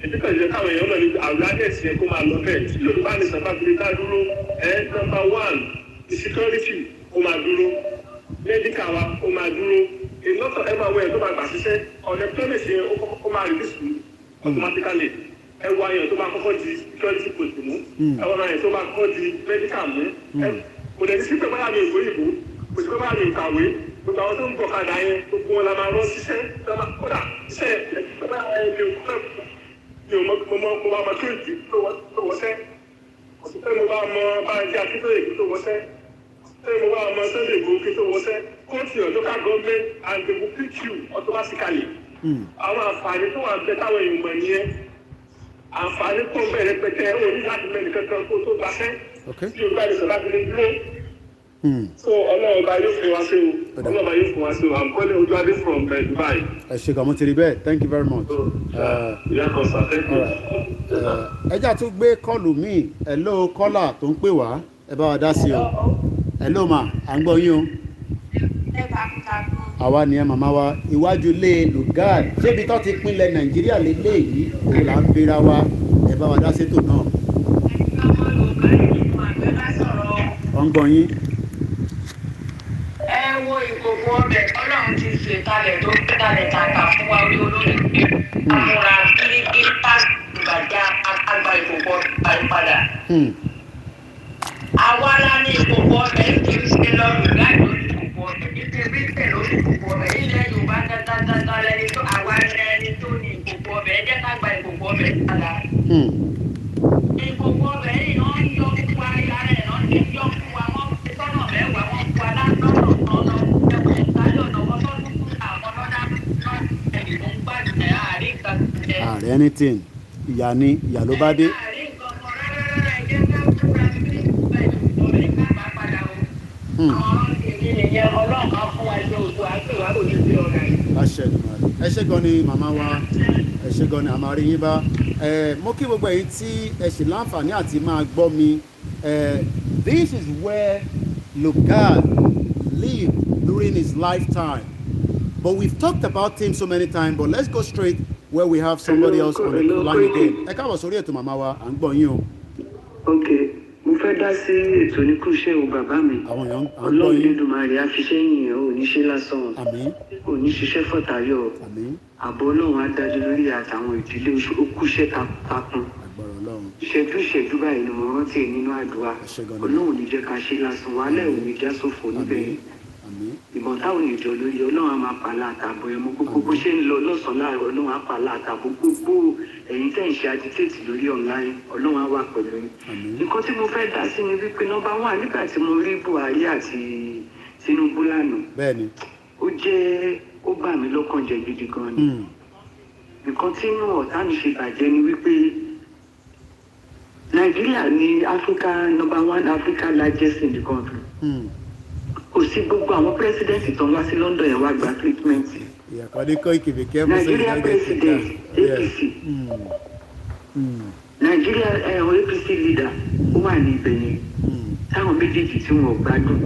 Ètò kan jẹ́ káwọn èèyàn náà ní awareness yẹn kó máa lọ bẹ́ẹ̀. Yorùbá nìsan bá fi lè dá dúró. Number one, the security ó máa dúró. Medical wa ó máa dúró. A lot of everywhere tó máa gbà ṣiṣẹ́ unemployment yẹn ó máa reduce automatically. Ẹ wá yẹn tó máa kọ́kọ́ di security post mú. Ẹ wá yẹn tó máa kọ́kọ́ di medical mú. Kò dẹ̀ ní sí pé báyà mi ìwé ìbò kò sí pé báyà mi ìkàwé gbogbo àwọn tó ń bọ̀ kadà yẹn gbogbo wọn la máa rán ṣiṣẹ́ kódà iṣẹ́ mi ò mọ bá ọmọ tó ìdí tó wọ́sẹ́ kò sí pé mo bá ọmọ báyìí akíntòyè kí tó wọ́sẹ́ pé mo bá ọmọ Sunday Igboho kí tó wọ́sẹ́ go to your local government and they will pick you automatically. àwọn àǹfààní tó wà bẹ táwọn èèyàn mọ̀ nìyẹn àǹfààní tó ń bẹ̀rẹ̀ pẹ̀tẹ́ ó ní láti mẹ́rin kankan kó tó gbaṣẹ́ tí Yorùbá ní sọ̀rọ̀ àbílẹ̀ dúró. So ọlọ́run bá yóò fún wa sí o ọlọ́run bá yóò fún wa sí o I'm calling Ojuade from Dubai. ẹ ṣe kàn mo ti rí bẹ́ẹ̀ thank you very much. ìyá kan sà thank you. ẹjá tún gbé kọ́ọ̀lù míì hello kọ́là tó ń pè wá ẹ bá wa dá sí o hello ma à ń gbọ́ yín o. àwa nìyẹn màmá wa iwájú ilé Lugard ṣébi tó ti pinlẹ̀ Nàìjíríà lélẹ́yìí òun là ń bera wa ẹ bá wa dá sétò náà. wọ́n ń gbọ́ yín. Ẹ wo ìkòkò ọbẹ̀ Ọlọ́run ti ṣe kalẹ̀ tó gbé kalẹ̀ kàkà fún wa orí olórí àmúra kíríkí pásítọ̀ ìgbàjá àgbà ìkòkò ọbẹ̀ padà. Àwa la ní ìkòkò ọbẹ̀ kì í ṣe lọ́rùn láì lórí ìkòkò ọbẹ̀ nítorí tẹ̀ lórí ìkòkò ọbẹ̀ ilẹ̀ Yorùbá dáadáa lẹni tó àwa lẹni tó ní ìkòkò ọbẹ̀ ẹ jẹ́ ká gba ìkòkò ọbẹ̀ padà. Ìkòkò ọbẹ̀ yìí wọ́n ń yọ fún wa yára ẹ̀ náà ń yọ fún wa wọ́n fi sọ́nà mẹ́wàá wọ́n fún wa lásán ààrẹ anything ìyá ni ìyá ló bá dé. ẹ ṣé gan ni màmá wa ẹ ṣé gan ni àmà rí yín bá mo kí gbogbo èyí tí ẹ ṣì láǹfààní àti máa gbọ́ mi this is where Lugard lived during his lifetime. But we've talked about him so many times, but let's go straight where we have somebody else on the line again. Ẹ káàbọ̀ sórí ètò màmá wa, à ń gbọ́ yín o. Ok, mo fẹ́ dá sí ètò oníkúṣẹ́ o bàbá mi. Àwọn èèyàn à ń gbọ́ Ọlọ́run yín. Olódùmarè á fi sẹ́yìn ẹ̀ ò ní ṣe lásán. Àmín. Ò ní ṣiṣẹ́ fọ̀tàyọ̀. Àmín. Àbọ̀ Ọlọ́run á dájú lórí àtàwọn ìdílé okúṣẹ́ takuntakun. Agbára Ọlọ́run. Ìṣẹ́jú báyìí ni mo rántí nínú àdúrà. Ọlọ́run ò ní jẹ́ ká ṣe lásán, wàhálà ò ní já sófo níbẹ̀. Ìbọn táwọn ìjọ lórí Ọlọ́run á máa pàlà àtàbọ̀ ẹ̀mú gbogbo bó ṣe ń lọ lọ́sàn-án láàárọ̀ Ọlọ́run á pàlà àtàbọ̀ gbogbo ẹ̀yin tẹ̀ ń ṣe agitate lórí online Ọlọ́run á wà pẹ̀lú yín. Nǹkan tí mo fẹ́ dá sí ni wípé nọ́mbà wà nígbà tí mo rí Buhari àti Tinubu lánàá. Bẹ́ẹ̀ni. Ó bà mí lọ́kàn jẹ́ gidi gan ni. nǹkan tí inú ọ̀tá mi ṣe bàjẹ́ ni wípé Nàìjíríà ní Africa #1 Africa largest in the country. Kò sí gbogbo àwọn president tó ń wá sí London yẹn wá gba treatment. Nigeria president APC. Nigeria APC leader ó wà ní ibẹ̀ yẹn. Táwọn méjèèjì tí wọn ò gbádùn.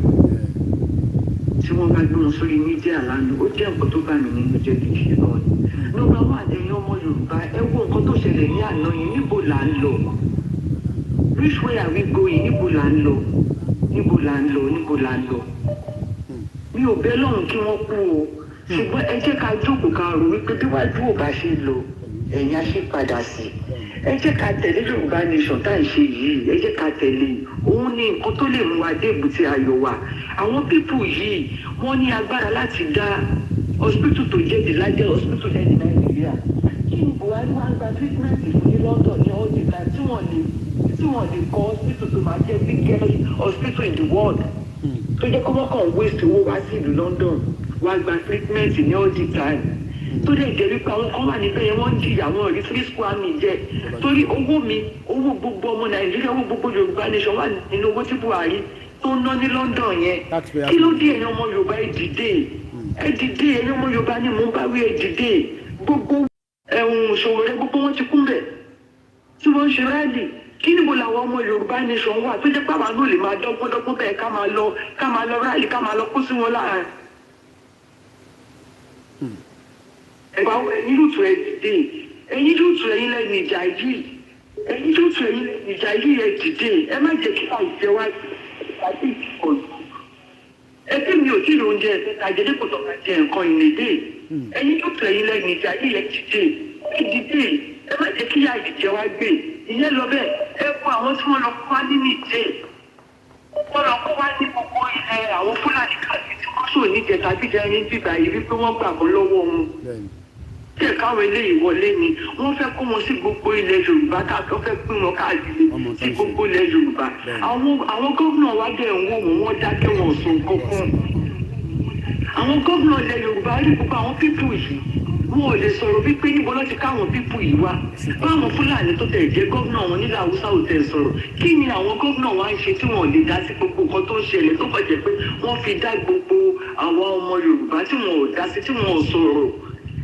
Tí wọ́n bá gbé wọn sórí mídíà lánàá, ó jẹ́ nǹkan tó bá mi nínú jẹ́ kí n ṣe lọ. Nọ́mbà wà ẹ̀yin ọmọ Yorùbá, ẹ wo nǹkan tó ṣẹlẹ̀ ní àná yẹn, níbo là ń lọ? Which way are we going? Níbo là ń lọ? Níbo là ń lọ? Níbo là ń lọ? Mi ò bẹ̀ lọ́run kí wọ́n kú o. Ṣùgbọ́n ẹ jẹ́ ká jókòó ká rò wípé bí wájú ò bá ṣe lọ, ẹ̀yin á ṣe padà sí. Ẹ jẹ́ ká tẹ̀lé Yorùbá nation tá à ń ṣe yìí. Ẹ jẹ́ ká tẹ̀lé. Òun ni nǹkan tó lè mú wa dé èbúté ayọ̀ wa. Àwọn pípù yìí wọ́n ní agbára láti dá hospital tó jẹ́ the largest hospital ní Nàìjíríà. Kí ni Buhari wá gba treatment fún ní London ní all the time tí wọ́n lè kọ́ hospital tó máa jẹ́ biggest hospital in the world. Tó jẹ́ kọ́mọ́ kan waste owó wá sí ìlú London wá gba treatment ní all the time. Tó lè jẹ́ wípé àwọn kan wà níbẹ̀ yẹn wọ́n ń jìyà wọn rí 3 square meal jẹ. Torí owó gbogbo ọmọ Nàìjíríà, owó gbogbo Yorùbá nation wà nínú owó tí Buhari tó ń ná ní London yẹn. Kí ló dé ẹ̀yin ọmọ Yorùbá ẹ dìde ẹ̀yin ọmọ Yorùbá ni mò ń bá wí ẹ dìde. Gbogbo ṣòwò rẹ gbogbo wọn ti kún bẹ̀ tí wọ́n ń ṣe rálì. Kí ni mo làwọn ọmọ Yorùbá nation wà tó jẹ́ pé àwọn náà lè máa dọ́gbọ́n bẹ́ẹ̀ ká máa lọ rálì ká máa lọ kó sí wọn láàárín. Ẹ̀bá ẹ̀yin lùtù ẹ dìde ẹ̀yin lùtù ẹ̀yin lẹ́nu ìjà yìí ẹ dìde ẹ má jẹ́ kí àìjẹ́ wá àti ìkọlù. Ẹbí mi ò tí ì oúnjẹ àjẹdẹ kò tọ́ka jẹ nǹkan ìlédè. Ẹ̀yin lùtù ẹ̀yin lẹ́nu ìjà yìí ẹ dìde ẹ má jẹ́ kí àìjẹ́ wá gbé. Ìyẹn lọ bẹ́ẹ̀ ẹ wo àwọn tí wọ́n lọ kó wá nínú ìjẹ́ wọ́n lọ kó wá ní gbogbo ilẹ̀ àwọn Fúlàní káàkiri tí wọ́n sò ní ìjẹta bíjẹ ní bíbá yìí wípé wọ́n gbàgbọ́ lọ́wọ́ wọn. Tí káwọn eléyìí wọlé ni wọ́n fẹ́ kó wọn sí gbogbo ilẹ̀ Yorùbá káàkiri wọ́n fẹ́ pín wọn káàkiri sí gbogbo ilẹ̀ Yorùbá. Àwọn gómìnà wa dẹ̀ ń wò wọ́n dákẹ́ wọn sọ nǹkan kan. Àwọn gómìnà ilẹ̀ Yorùbá rí gbogbo àwọn pípù yìí wọn ò lè sọ̀rọ̀ wípé níbo ló ti káwọn pípù yìí wá. Báwọn Fúlàní tó tẹ̀ jẹ́ gómìnà wọn nílẹ̀ Haúsá ò tẹ̀ sọ̀rọ̀. Kí ni àwọn gómìnà wa ń ṣe tí wọn ò lè dá sí gbogbo nǹkan tó ń ṣẹlẹ̀ tó kọ̀ jẹ́ pé wọ́n fi dá gbogbo àwọn ọmọ Yorùbá tí wọn ò dá sí tí wọn ò sọ̀rọ̀.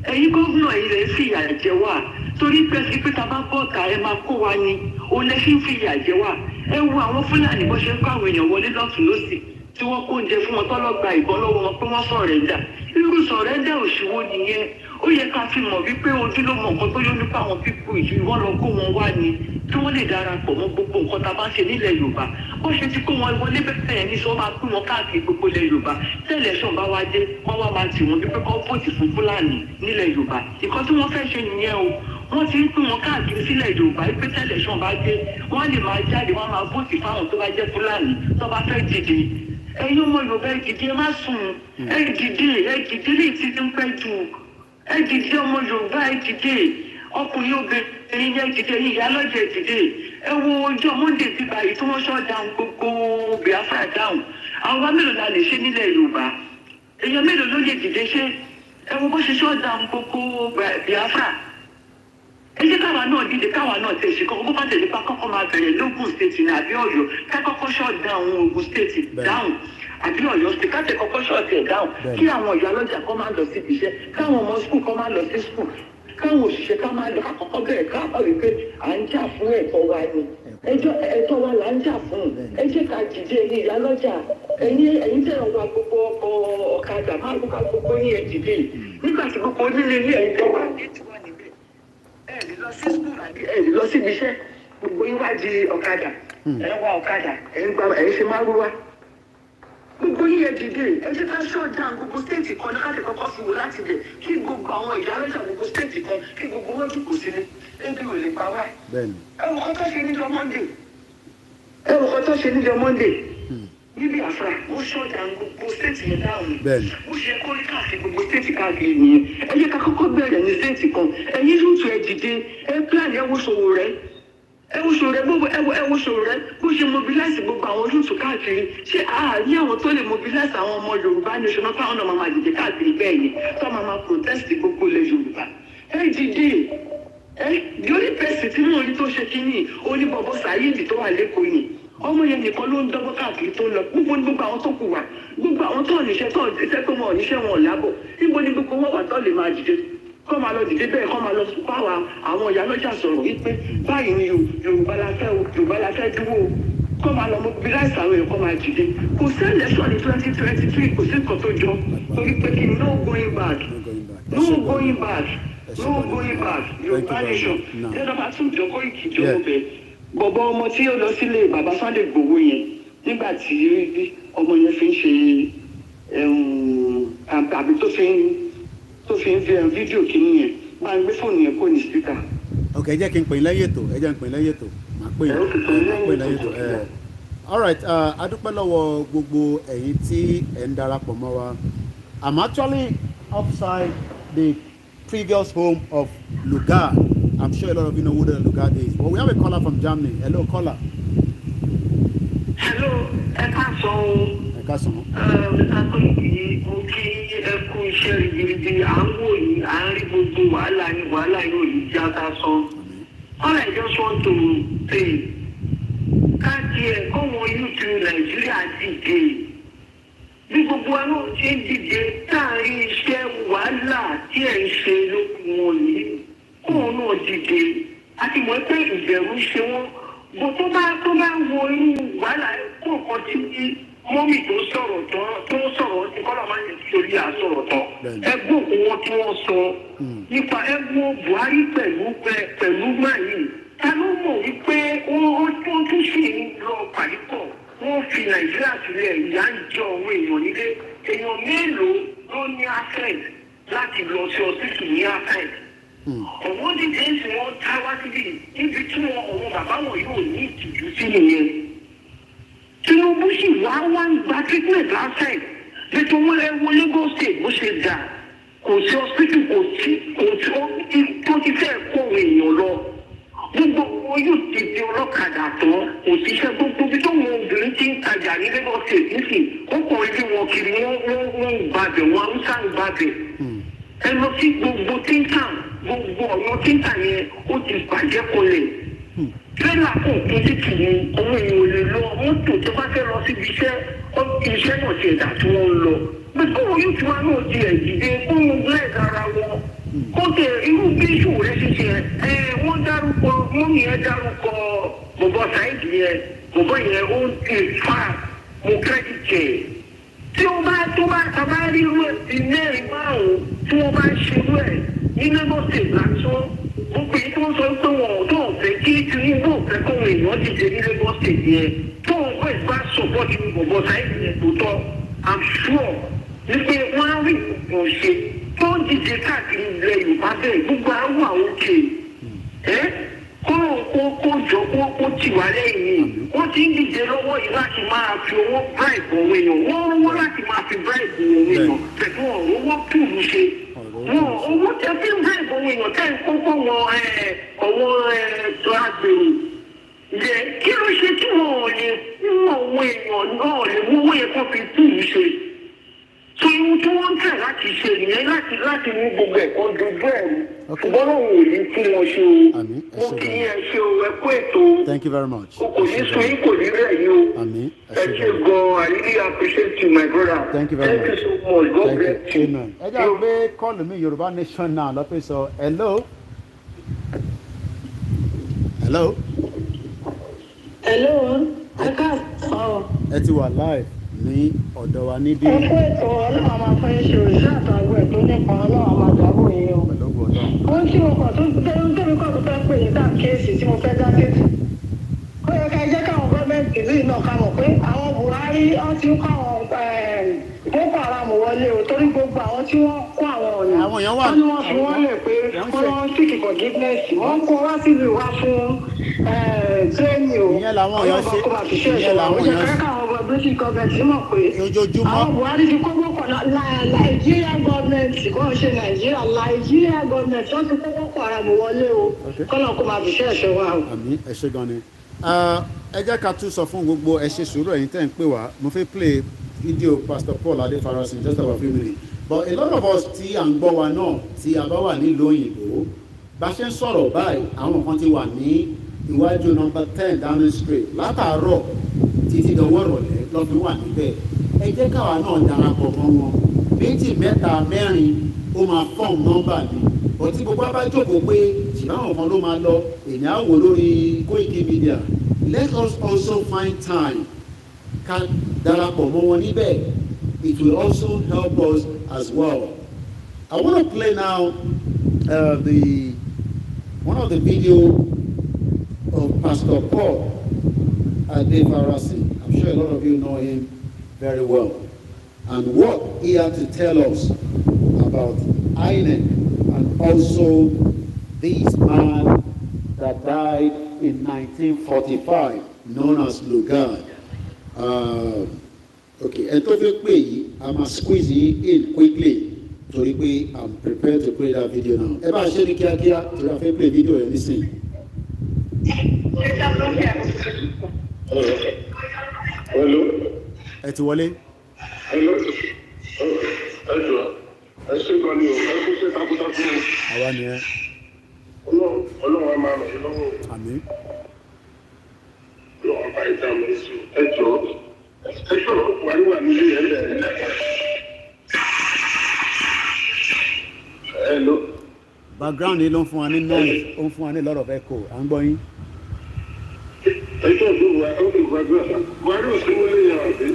Ẹ̀yin gómìnà yìí lè fìyà jẹ wá torí pé tá a bá bọ́ ọ̀tá ẹ máa kó wa ni òun lè fi ń fìyà jẹ wá. Ẹ wo àwọn Fúlàní bó ṣe ń kó àwọn èèyàn wọlé lọ́tùn lósì tí wọ́n kó oúnjẹ fún wọn tọ́lọ́gba ìbọn lọ́wọ́ wọn pé wọ́n sọ̀rẹ́ńdà. Irú sọ̀rẹ́ńdà òṣìwò nìyẹn. Ó yẹ ká fi mọ̀ wípé ojúlówó nǹkan tó yọ nípa àwọn pípù yìí wọ́n lọ kó wọn wá ni kí wọ́n lè darapọ̀ mọ́ gbogbo nǹkan tá a bá ń ṣe nílẹ̀ Yorùbá. Bó ṣe ti kó wọn wọlé bẹ́ẹ̀ yẹn ní sọ máa pín wọn káàkiri gbogbo ilẹ̀ Yorùbá. Tẹ́lẹ̀ ṣàn bá wá dé wọ́n wá máa tì wọ́n wípé kọ́ vóòtì fún Fúlàní nílẹ̀ Yorùbá. Ìkan tí wọ́n fẹ́ ṣe nìyẹn o. Wọ́n ti ń pín wọn káàkiri sílẹ̀ Yorùbá wípé tẹ́lẹ̀ ṣàn bá dé wọ́n lè máa jáde wọ́n máa vóòtì fáwọn tó bá jẹ́ Fúlàní tó bá fẹ́ dìde. Ẹ̀yin ọmọ Yorùbá ẹ dìde ẹ má sùn ẹ dìde lè ti ń pẹ́ jù. Ẹ dìde ọmọ Yorùbá ẹ dìde ọkùnrin obìnrin yẹn dìde ìyá lọ́jọ́ dìde. Ẹ wo ọjọ́ Monday ti báyìí tí wọ́n ṣọ́ dáhùn gbogbo Biafra dáhùn. Àwọn mélòó la lè ṣe nílẹ̀ Yorùbá? Èèyàn mélòó ló lè dìde ṣe? Ẹ wo bó ṣe ṣọ́ dáhùn gbogbo Biafra. Ẹ jẹ́ káwa náà dìde káwa náà tẹ̀ ṣe kọ́kọ́ bó bá tẹ̀lé pa kọ́kọ́ máa bẹ̀rẹ̀ lógùn state ní àbí Ọ̀yọ́ ká kọ́kọ́ ṣọ́ dáhùn Ògùn state dáhùn àbí Ọ̀yọ́ state ká tẹ̀ kọ́kọ́ ṣọ́ tẹ̀ dáhùn kí àwọn ìyá ọlọ́jà kọ́ máa lọ sí ibi iṣẹ́ káwọn ọmọ skul kọ́ máa lọ sí skul káwọn òṣìṣẹ́ ká máa lọ àkọ́kọ́ bẹ̀rẹ̀ káàbọ̀ wípé à ń jà fún ẹ̀tọ́ wa ni ẹ̀tọ́ wa là ń jà fún ẹ jẹ́ ká dìde ní ìyá ọlọ́jà ẹ̀yin tẹ̀ wá gbogbo ọ̀kadà máa gbogbo yín ẹ̀ dìde nígbà tí gbogbo onílé ilé ẹ̀yin tó wà ní tiwa níbẹ̀ ẹ̀ lè lọ sí skul àbí ẹ̀ lè lọ sí ibi iṣẹ́ gbogbo yín wá di ọ̀kadà ẹ̀ wá ọ̀kadà ẹ̀ ṣe máa rú wa. Gbogbo yíyẹ dìde ẹ jẹ́ ká ṣọ́ọ̀dà gbogbo stéètì kan láti kọ́kọ́ fi wò láti bẹ̀ kí gbogbo àwọn ìyálọ́jà gbogbo stéètì kan kí gbogbo wọn dùkú sílé ebi ò lè pa wá. Ẹ wò kọ́ tó ṣe níjọ́ Monday níbi àfra ó ṣọ́ọ̀dà gbogbo stéètì yẹn dáhùn ó ṣe kó rí káàkiri gbogbo stéètì káàkiri nìyẹn ẹ jẹ́ ká kọ́kọ́ bẹ̀rẹ̀ ní stéètì kan ẹ̀yin lùtù ẹ dìde ẹ pílànì ẹ wo ṣòwò rẹ bó ṣe mobilize gbogbo àwọn olùtù káàkiri ṣé àárín àwọn tó lè mobilize àwọn ọmọ Yorùbá nation táwọn náà máa dìde káàkiri bẹ́ẹ̀ ni tó máa protest gbogbo ilẹ̀ Yorùbá dìde the only person tí mo rí tó ṣe kínní ó ní bọ̀bọ̀ Saheed tó wà lẹ́kọ̀ọ́ yìí ọmọ yẹn nìkan ló ń dọ́gbọ́ káàkiri tó ń lọ gbogbo àwọn tó kù wà gbogbo àwọn tó níṣẹ́ tó ṣiṣẹ́ tó mọ̀ níṣẹ́ wọn lábọ̀ níbo ni gbogbo wọn wà tó lè máa dìde kọ́ máa lọ dìde bẹ́ẹ̀ kọ́ máa lọ fáwọn àwọn ìyá lọ́jà sọ̀rọ̀ wípé báyìí ni Yorùbá la fẹ́ dúró kọ́ máa lọ mobilize àwọn èèyàn kọ́ máa dìde kò sí election ní 2023 kò sí nǹkan tó jọ torí pé kí no going back Yorùbá nation lẹ́dọ̀bà tún jọkọ́ ìkìjọ́ ọbẹ̀ bọ̀bọ̀ ọmọ tí ó lọ sílé bàbá Sunday Igboho yẹn nígbà tí ọmọ yẹn fi ń ṣe àbí tó fi ń fi fídíò kìíní yẹn máa ń gbé fóònù yẹn kó ní spíkà. ok ẹ jẹ́ kí n pè é lẹ́yìn ètò máa pè é lẹ́yìn ètò all right adúpẹ́ lọ́wọ́ gbogbo ẹ̀yin tí ẹ̀ ń darapọ̀ mọ́ wa. I'm actually outside the previous home of Lugard. I'm sure a lot of you know who the Lugard is. But we have a caller from Germany. Hello, caller. Hello, ẹ káàsán. Ẹ káàsán. Mr. Koiki, mo kí ẹ kú iṣẹ́ ribiribi, à ń wò yìí, à ń rí gbogbo wàhálà yóò yìí já ká sán. All I just want to say, káàdì ẹ̀ kọ́wọ́n YouTube Nàìjíríà dìde. Bí gbogbo àwọn ṣe ń dìde táàrin iṣẹ́ wàhálà tí ẹ̀ ń ṣe lókun wọn yìí kóun náà dìde àti mọ̀ pé ìbẹ̀rù ṣe wọ́n bó tó bá wo inú wàhálà kó nǹkan tí mọ́mì tó sọ̀rọ̀ tí kọ́lá máa ń yẹ kí orí àsọ̀rọ̀ tán ẹgbẹ́ òkú wọn tí wọ́n sọ nípa ẹgbẹ́ Buhari pẹ̀lú máyì ta ló mọ̀ wípé wọ́n tún ṣì ń lọ pàdípọ̀ wọ́n fi Nàìjíríà sílẹ̀ ìyá ń jẹ ọ̀rọ̀ èèyàn nílé èèyàn mélòó ló ní access láti lọ sí ọsítù ní access. Ọ̀wọ́n dìde ń sìn wọ́n tá wá síbi níbi tí ọ̀wọ́n bàbá wọn yóò ní ìtìjú sí nìyẹn. Tinubu sì wá ń gba treatment lásán nítorí wọ́n lè wo Lagos State bó ṣe dà kò sí ọsítù tó ti fẹ́ kó èèyàn lọ. Gbogbo wọn yóò ti di ọlọ́kadà tán òṣìṣẹ́ gbogbo bí tó wọn obìnrin ti ń tajà ní Lagos State nísìn ó kọ̀ ẹ́ bí wọn kiri wọ́n ń gbàbẹ̀ wọn Haúsá ń gbàbẹ̀. Ẹ lọ sí gbogbo gbogbo ọ̀nà tíńtà yẹn ó ti bàjẹ́ kọlẹ̀. Tírélà kò kún títì ní ọmọ èèyàn ò lè lọ mọ́tò tó bá fẹ́ lọ síbi iṣẹ́ náà ti ẹ̀dá tí wọ́n ń lọ. Gbogbo wọn yóò ti wá náà di ẹ̀dìdẹ kó wọn bless ara wọn. Kó tẹ irú bí ìṣòro rẹ ṣe ṣe wọ́n dárúkọ mọ́mí yẹn dárúkọ bọ̀bọ̀ Saheed yẹn bọ̀bọ̀ yẹn ó ti fà mo credit ẹ̀. Tí ó bá rí irú ẹ̀ ti mẹ́rin márùn-ún tí wọ́n bá ń ṣe irú ẹ̀ ní Lagos State lásán gbogbo èyí tó ń sọ pé wọn ò tó ọ̀fẹ́ kí Tinubu ọ̀fẹ́ kọ́wọn èèyàn dìde ní Lagos State yẹn tó ń gbé ìgbà support ní bọ̀bọ̀ Saheed yẹn tó tọ́ I'm sure ní pé wọ́n á rí ìgbọ̀n ṣe tó ń dìde káàkiri ilẹ̀ Yorùbá bẹ́ẹ̀ gbogbo àwọn òkè kó jọ kó tì wá lẹ́yìn yìí wọ́n ti ń dìde lọ́wọ́ yìí láti máa fi owó bribe òun èèyàn wọ́n rówó láti máa fi bribe òun èèyàn pẹ̀lú ọ̀rọ̀ owó pùlù ṣe owó tẹ fi ń bribe òun èèyàn tẹ́ ń kókó wọn ọ̀wọ́ tó agbèrò yẹ kí ló ṣe tí wọn ò lè fún àwọn èèyàn náà lè mú owó yẹn kó fi pùlù ṣe. So ihun tí wọ́n ń tẹ̀ láti ṣe nìyẹn láti mú gbogbo ẹ̀kọ́ dojú ẹ̀rù ṣùgbọ́n náà wò ní fún wọn ṣe o mo kì í ẹ ṣe o ẹ kó ètò Thank you very much. o kò ní sun yín kò ní rẹ̀ yín o ẹ ṣe gan-an I really appreciate you my brother. Thank you very much. Thank you so much God bless you. ẹ jẹ́ pé kọ́ọ̀lù mi Yorùbá Nation náà lọ́pẹ́ sọ hello. Hello. Hello, ẹ káàsán. Ẹ ti wà live ní ọ̀dọ̀ wa níbí. Ẹ kú ètò ọlọ́run máa fẹ́ ṣe òṣìṣẹ́ àtàwọn ẹ̀ tó nípa ọlọ́run máa dábò yín o. Wọ́n tí mo kàn tó tẹ́mi kọ́ tó fẹ́ pè ní dá kéèsì tí mo fẹ́ dá kéèsì. Ó yẹ ká jẹ́ káwọn gọ́ọ̀mẹ̀ntì ìlú náà ká mọ̀ pé àwọn Buhari wọ́n ti ń kọ́ àwọn Boko Haram wọlé o torí gbogbo àwọn tí wọ́n kó àwọn ọ̀nà. Àwọn èèyàn wà. Wọ́n ní wọ́n fi wọ́n lè pé wọ́n seek forgiveness. Wọ́n kó wá sílùú wá fún training o. Ìyẹn làwọn èèyàn ṣe. Ìyẹn làwọn èèyàn ṣe. British government mọ̀ pé ojoojúmọ́ àwọn Buhari ti kó Boko Nigeria government kò ń ṣe Nigeria government wọ́n ti kó Boko Haram wọlé o kọ́nà kó máa fi ṣe ẹ̀ṣọ́ wa o. Àmín ẹ ṣé gan ni. Ẹ jẹ́ ká tún sọ fún gbogbo ẹ ṣe sùúrù ẹ̀yin tẹ́ ń pè wá mo fẹ́ play video Pastor Paul Adefarasin just about a few minutes But a lot of us tí à ń gbọ́ wa náà tí a bá wà nílùú òyìnbó bá ṣe ń sọ̀rọ̀ báyìí àwọn kan ti wà ní iwájú number 10 Downing Street látàárọ̀ títí dọwọ́ ìrọ̀lẹ́ lọ́fi wà níbẹ̀. Ẹ jẹ́ káwa náà darapọ̀ mọ́ wọn méjì mẹ́ta mẹ́rin ó máa fọ́ọ̀mù nọ́mbà ni ọtí gbogbo abá jókòó pé ṣìbáwọn kan ló máa lọ èmi á wò lórí Koikimedia. Let us also find time ká darapọ̀ mọ́ wọn níbẹ̀. It will also help us as well. I want to play now one of the video of Pastor Paul Adefarasi. I'm sure a lot of you know him very well. And what he had to tell us about INEC and also this man that died in 1945, known as Lugard. Okay, and to pay, I'm going to squeeze in quickly torí pé I'm prepared to play that video now. Ẹ bá ṣe ní kíákíá torí a fẹ́ play video yẹn nísìn. Hello. Ẹ ti wọlé. Hello. Ẹ ṣe gan ni o, ẹ kó ṣe takuntakun o. Àwa ni ẹ. Ọlọ́run á máa ràn yín lọ́wọ́. Àmín. Ọlọ́run bá ìta mọ̀ sí ẹ jọ̀ọ́. Ẹ ṣọ̀rọ̀ wà nílé ẹ̀ lẹ́yìn. Hello. Background yìí ló ń fún wa ní noise, ó ń fún wa ní a lot of echo. À ń gbọ́ yín. Ẹjọ́ ìlú wa ó lè gbàgbọ́. Buhari ò sí wọlé yẹn àbí.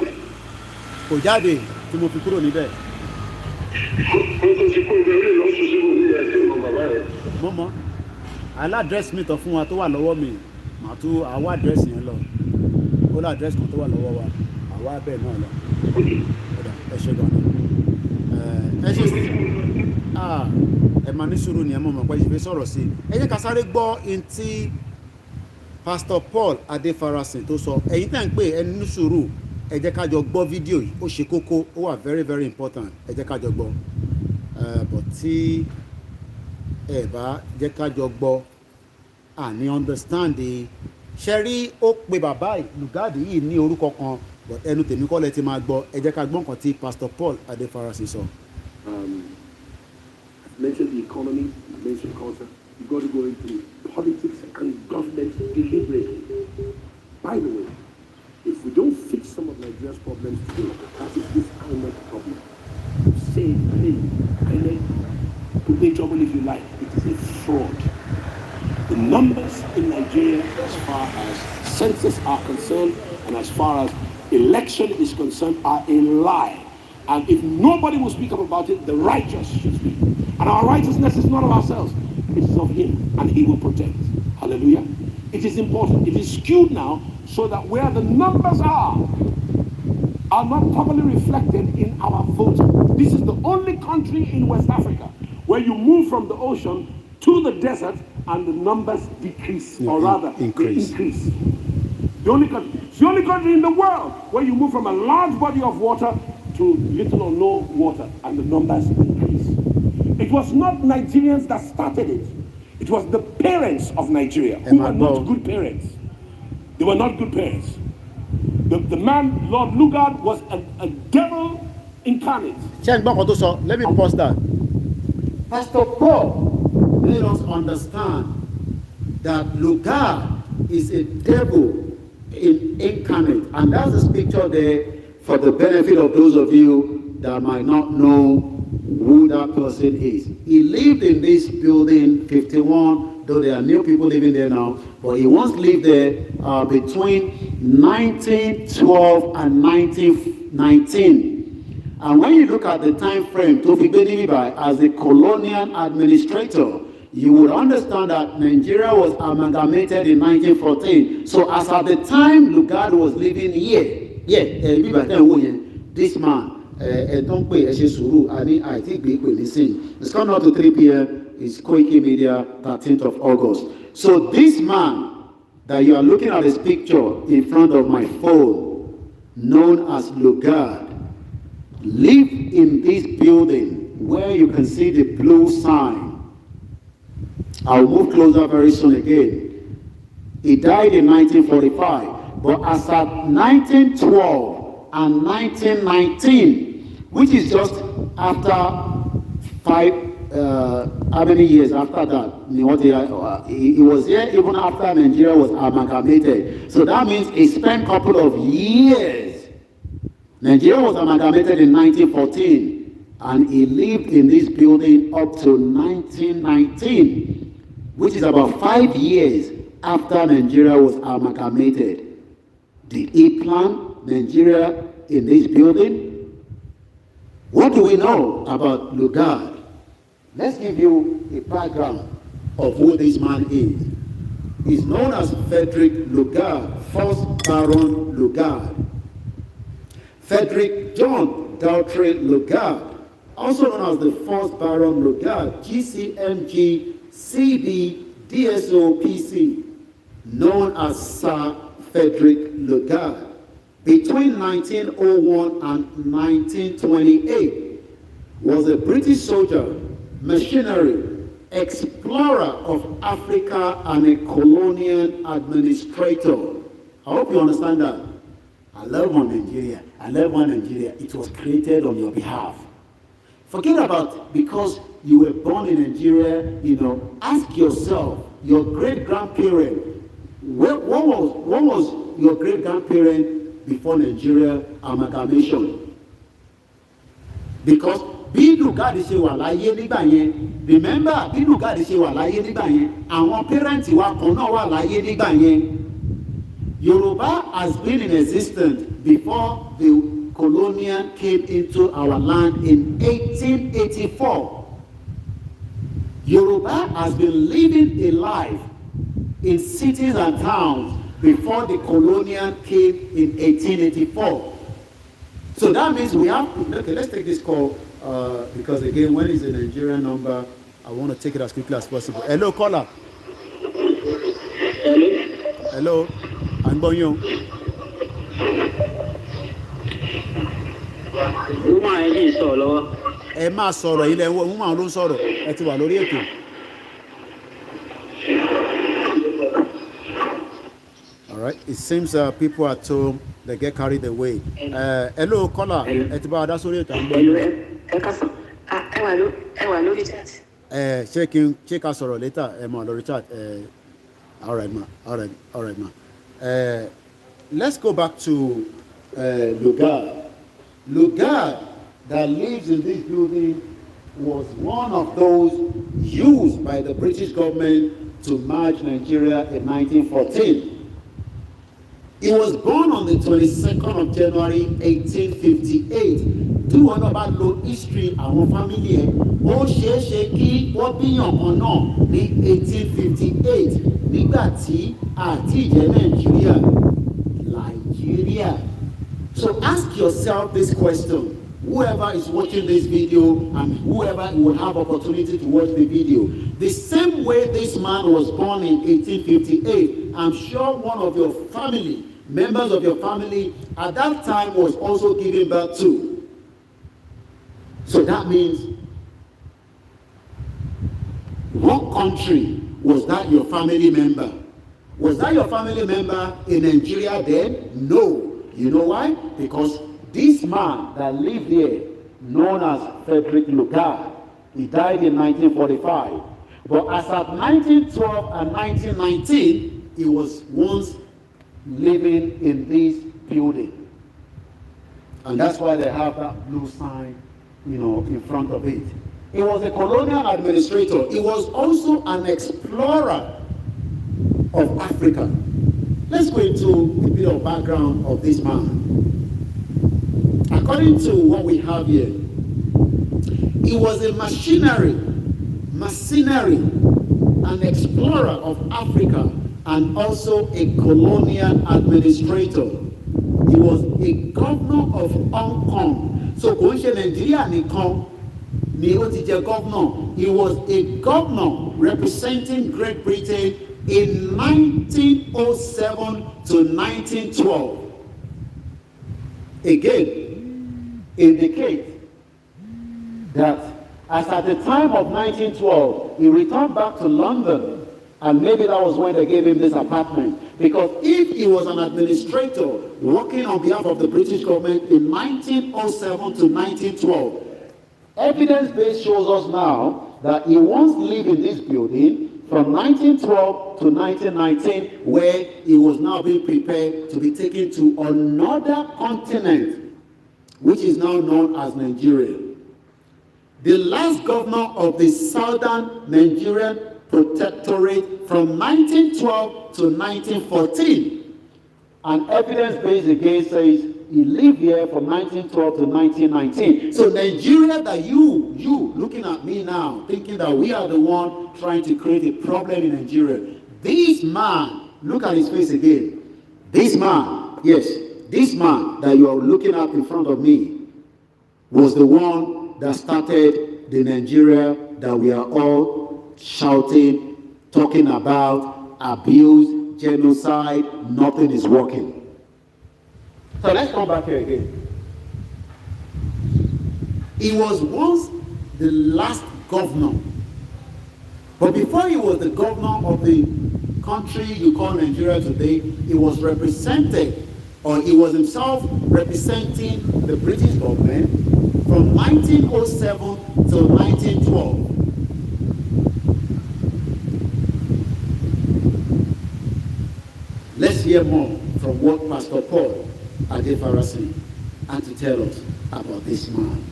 Kò jáde tí mo fi kúrò níbẹ̀. Mo tó ti kó ìbẹ̀rẹ̀ lọ sí sí wọlé yẹn sí ìmọ̀ bàbá rẹ̀. Mo mọ̀. Aládírẹ́sì mi tán fún wa tó wà lọ́wọ́ mi. Màá tún àwa àdírẹ́sì yẹn lọ. Ó lá àdírẹ́sì kan tó wà lọ́wọ́ wa. Àwa bẹ́ẹ̀ náà lọ. Ẹ ṣe gan-an. Ẹ ṣe sí. Ẹ máa ní sùúrù ni ẹ mọ̀ pé ìfẹ́ sọ̀rọ̀ sí i. Ẹ jẹ́ ká sáré gbọ́ in tí Pastor Paul Adefarasi tó sọ. Ẹ̀yin tẹ́ ń pè ẹ ní sùúrù. Ẹ jẹ́ ká jọ gbọ́ fídíò yìí. Ó ṣe kókó. Ó wà very very important. Ẹ jẹ́ ká jọ gbọ́. But tí ẹ bá jẹ́ ká jọ gbọ́ àní understand ṣe rí ó pe bàbá Lugard yìí ní orúkọ kan but ẹnu tèmi kọ́ lẹ ti máa gbọ́. Ẹ jẹ́ ká gbọ́ nǹkan tí Pastor Paul Adefarasi sọ. Mention the economy, mention culture. You've got to go into politics and government deliberately. By the way, if we don't fix some of Nigeria's problems today, that is this INEC problem. Say, hey, INEC, put me in trouble if you like. It is a fraud. The numbers in Nigeria, as far as census are concerned, and as far as election is concerned, are a lie. And if nobody will speak up about it, the righteous should speak. And our righteousness is not of ourselves. It is of him, and he will protect. Hallelujah. It is important. It is skewed now so that where the numbers are not properly reflected in our voting. This is the only country in West Africa where you move from the ocean to the desert and the numbers decrease, or rather, increase. They increase. It's the only country in the world where you move from a large body of water to little or no water, and the numbers increase. It was not Nigerians that started it. It was the parents of Nigeria who were not good parents. They were not good parents. The man, Lord Lugard, was a devil incarnate. Let me pause that. Pastor Paul made us understand that Lugard is a devil incarnate. And that's this picture there for the benefit of those of you that might not know who that person is. He lived in this building 51, though there are new people living there now, but he once lived there between 1912 and 1919. And when you look at the time frame, Tofi Benibai as a colonial administrator, you would understand that Nigeria was amalgamated in 1914. So as at the time Lugard was living here, this man, don't pay suru. I think we listen. It's coming out to 3 p.m. It's Koikimedia, 13th of August. So this man that you are looking at his picture in front of my phone, known as Lugard, lived in this building where you can see the blue sign. I'll move closer very soon again. He died in 1945, but as at 1912 and 1919, which is just after how many years after that? He was here even after Nigeria was amalgamated. So that means he spent a couple of years. Nigeria was amalgamated in 1914, and he lived in this building up to 1919, which is about 5 years after Nigeria was amalgamated. Did he plan Nigeria in this building? What do we know about Lugard? Let's give you a background of who this man is. He's known as Frederick Lugard, 1st Baron Lugard. Frederick John Daltrey Lugard, also known as the 1st Baron Lugard, GCMG CB DSO PC, known as Sir Frederick Lugard. Between 1901 and 1928, was a British soldier, missionary, explorer of Africa, and a colonial administrator. I hope you understand that. I love one Nigeria. I love one Nigeria. It was created on your behalf. Forget about because you were born in Nigeria, ask yourself, your great-grandparent, what was your great-grandparent before Nigeria amalgamation? Because bí Lugard ṣe wà láyé nígbà yẹn, remember bí Lugard ṣe wà láyé nígbà yẹn, àwọn parents wa kan náà wà láyé nígbà yẹn. Yoruba has been in existence before the colonial came into our land in 1884. Yoruba has been living a life in cities and towns before the colonial came in 1884. So that means we have, okay, let's take this call because again, when it's a Nigerian number, I want to take it as quickly as possible. Hello, caller. Hello. I'm going you. Ẹ máa sọ̀rọ̀ ilẹ̀ woman ló ń sọ̀rọ̀ ẹ ti wà lórí ètò. All right, it seems people at home they get carried away. Hello, caller. Ẹ ti bá wa dá sórí ètò àgbọn. Ṣé ká sọ̀rọ̀ later ẹ mọ̀ lórí chat. All right, ma. Let's go back to Lugard. Lugard that lives in this building was one of those used by the British government to merge Nigeria in 1914. He was born on the 22nd of January 1858. Tí wọ́n náà bá lo history àwọn family ẹ̀, ó ṣeé ṣe kí wọ́n bíyàn kan náà ní 1858 nígbà tí àti ìjẹ́ Nigeria. So ask yourself this question. Whoever is watching this video and whoever will have opportunity to watch the video, the same way this man was born in 1858, I'm sure one of your family, members of your family at that time was also giving birth to. So that means, what country was that your family member? Was that your family member in Nigeria then? No. You know why? Because this man that lived here, known as Frederick Lugard, he died in 1945. But as of 1912 and 1919, he was once living in this building. And that's why they have that blue sign, in front of it. He was a colonial administrator. He was also an explorer of Africa. Let's go into a bit of background of this man. According to what we have here, he was a mercenary, an explorer of Africa, and also a colonial administrator. He was a governor of Hong Kong. So kò ń ṣe Nàìjíríà nìkan ni ó ti jẹ governor. He was a governor representing Great Britain in 1907 to 1912. Again, indicates that as at the time of 1912, he returned back to London And maybe that was when they gave him this apartment. Because if he was an administrator working on behalf of the British government in 1907 to 1912, evidence base shows us now that he once lived in this building from 1912 to 1919, where he was now being prepared to be taken to another continent, which is now known as Nigeria. The last governor of the Southern Nigerian Protectorate from 1912 to 1914. And evidence base again says he lived here from 1912 to 1919. So Nigeria, that you looking at me now, thinking that we are the one trying to create a problem in Nigeria. This man, look at his face again. This man, yes, this man that you are looking at in front of me was the one that started the Nigeria that we are all shouting, talking about, abuse, genocide, nothing is working. So let's come back here again. He was once the last governor. But before he was the governor of the country you call Nigeria today, he was represented, or he was himself representing the British government from 1907 to 1912. Let's hear more from what Pastor Paul Adefarasi had to tell us about this man.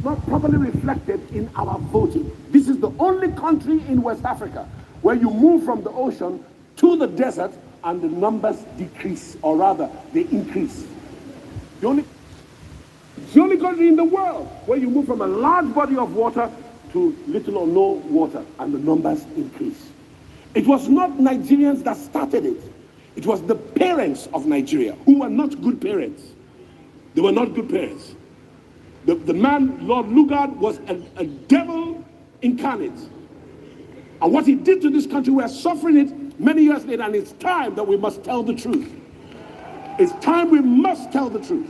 Not properly reflected in our voting. This is the only country in West Africa where you move from the ocean to the desert and the numbers decrease, or rather, they increase. It's the only country in the world where you move from a large body of water to little or no water and the numbers increase. It was not Nigerians that started it. It was the parents of Nigeria who were not good parents. They were not good parents. The man, Lord Lugard, was a devil incarnate. And what he did to this country, we are suffering it many years later, and it's time that we must tell the truth. It's time we must tell the truth.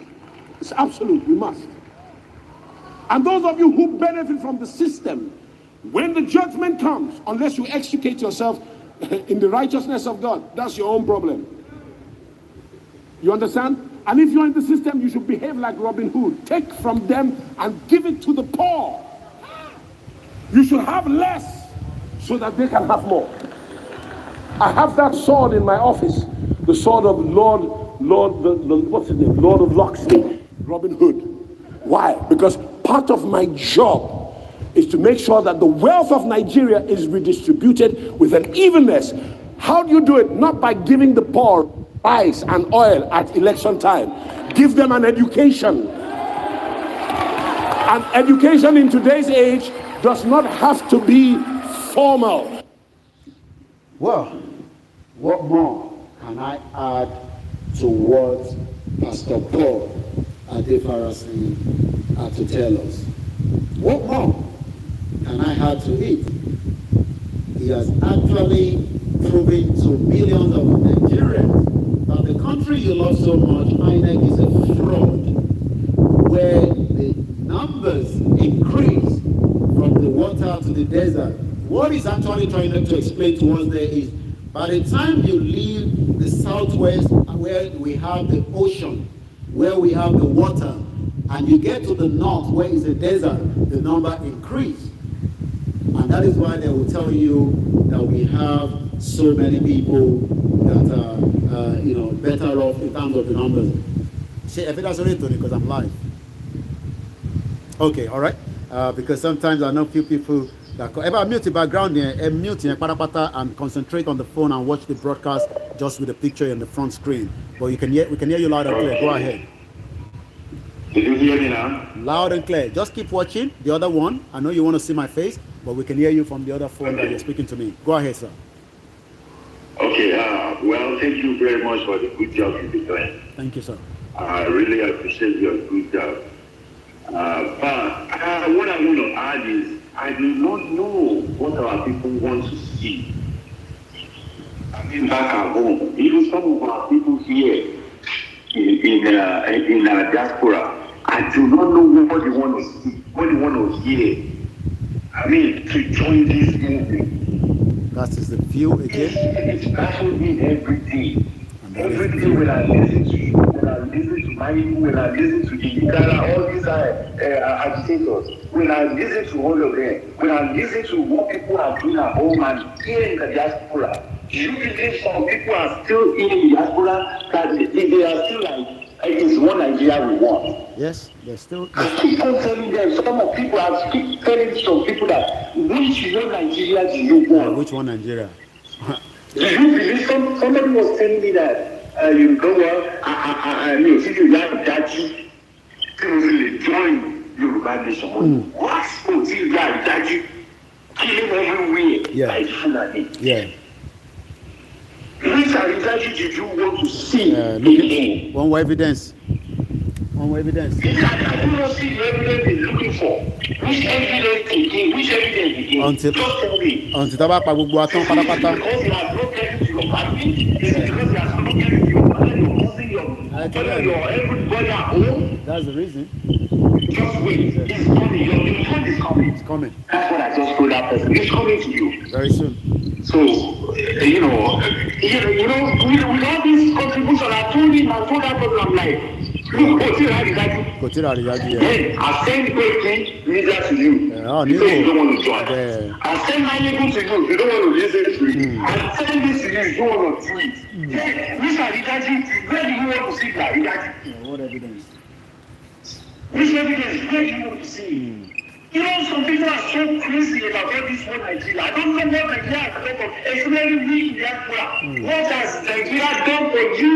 It's absolute, we must. And those of you who benefit from the system, when the judgment comes, unless you extricate yourself in the righteousness of God, that's your own problem. You understand? And if you're in the system, you should behave like Robin Hood. Take from them and give it to the poor. You should have less so that they can have more. I have that sword in my office, the sword of what's his name? Lord of Locksley, Robin Hood. Why? Because part of my job is to make sure that the wealth of Nigeria is redistributed with an evenness. How do you do it? Not by giving the poor rice and oil at election time. Give them an education. And education in today's age does not have to be formal. Well, what more can I add to what Pastor Paul Adefarasi had to tell us? What more can I add to it? He has actually proven to millions of Nigerians that the country you love so much, INEC, is a fraud, where the numbers increase from the water to the desert. What he's actually trying to explain to us there is, by the time you leave the southwest, where we have the ocean, where we have the water, and you get to the north, where is the desert, the number increase. And that is why they will tell you that we have so many people that are, better off in terms of the numbers. See, if that's only because I'm live. Okay, all right. Because sometimes I know few people that if I mute the background here, mute and concentrate on the phone and watch the broadcast just with the picture in the front screen. But we can hear you loud and clear. Go ahead. Did you hear me now? Loud and clear. Just keep watching the other one. I know you want to see my face, but we can hear you from the other phone that you're speaking to me. Go ahead, sir. Okay. Well, thank you very much for the good job you've been doing. Thank you, sir. I really appreciate your good job. But what I want to add is, I do not know what our people want to see. I mean, back at home, even some of our people here in our diaspora, I do not know what they want to see, what they want to hear. to join this movement. That is the view again. It's baffled me every day. Every day when I listen to you, when I listen to my people, when I listen to the Uganda, all these agitators, when I listen to all of them, when I listen to what people are doing at home and here in the diaspora, do you believe some people are still in the diaspora that they are still like, it's one Nigeria we want? Yes, they're still. I keep on telling them, some of people, I keep telling some people that, which one Nigeria do you want? Which one Nigeria? Do you believe somebody was telling me that you know what? I mean, if you have Daji, really join Yoruba Nation. What? Oh, you have Daji killing everywhere like Fulani. Yeah. Which Daji did you want to see again? One more evidence. One more evidence. I do not see the evidence they're looking for. Which evidence again? Which evidence again? Just tell me. Until Taba Pagubu Aton Patapata. Because you are not getting to your family, because you are not getting to your family, you're losing your everybody at home. That's the reason. Just wait. It's coming. Your time is coming. It's coming. That's what I just told that person. It's coming to you. Very soon. So, with all these contributions, I told that person, I'm like, look, Kotira Rigaji. Hey, I send Koiki Media to you. You say you don't want to join. I send my neighbor to you. You don't want to listen to it. I send this to you. You don't want to do it. Hey, Mr. Rigaji, where do you want to see that Rigaji? What evidence? Which evidence? Where do you want to see? You know, some people are so crazy about this whole Nigeria. I don't know what Nigeria has done for, especially we in Biafra. What has Nigeria done for you?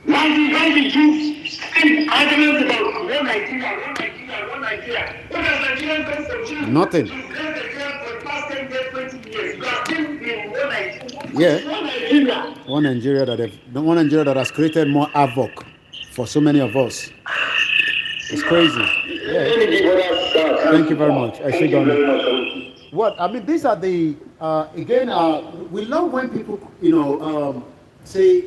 Why did you spend arguments about one Nigeria? What has Nigeria done for you? Nothing. You've led Nigeria for the past 10 years, 20 years. You are still in one Nigeria. Yeah. One Nigeria. One Nigeria that has created more havoc for so many of us. It's crazy. Yeah. Thank you very much. I say what I mean, these are the we love when people say,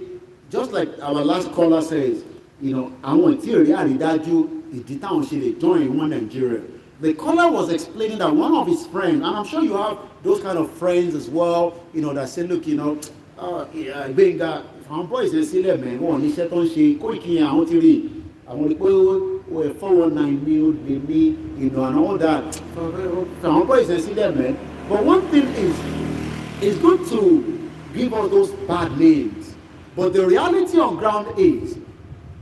just like our last caller says, I want to àrídájú ìdí táwọn ṣe lè join one Nigeria. The caller was explaining that one of his friends, and I'm sure you have those kind of friends as well, that say, look, Benga, àwọn boys ẹ sílẹ̀ mẹ́ wọn níṣẹ́ tó ń ṣe Koiki àwọn ti rí àwọn pé 419 ni ó lè ní and all that. Àwọn boys ẹ sílẹ̀ mẹ́. But one thing is, it's good to give us those bad names. But the reality on ground is,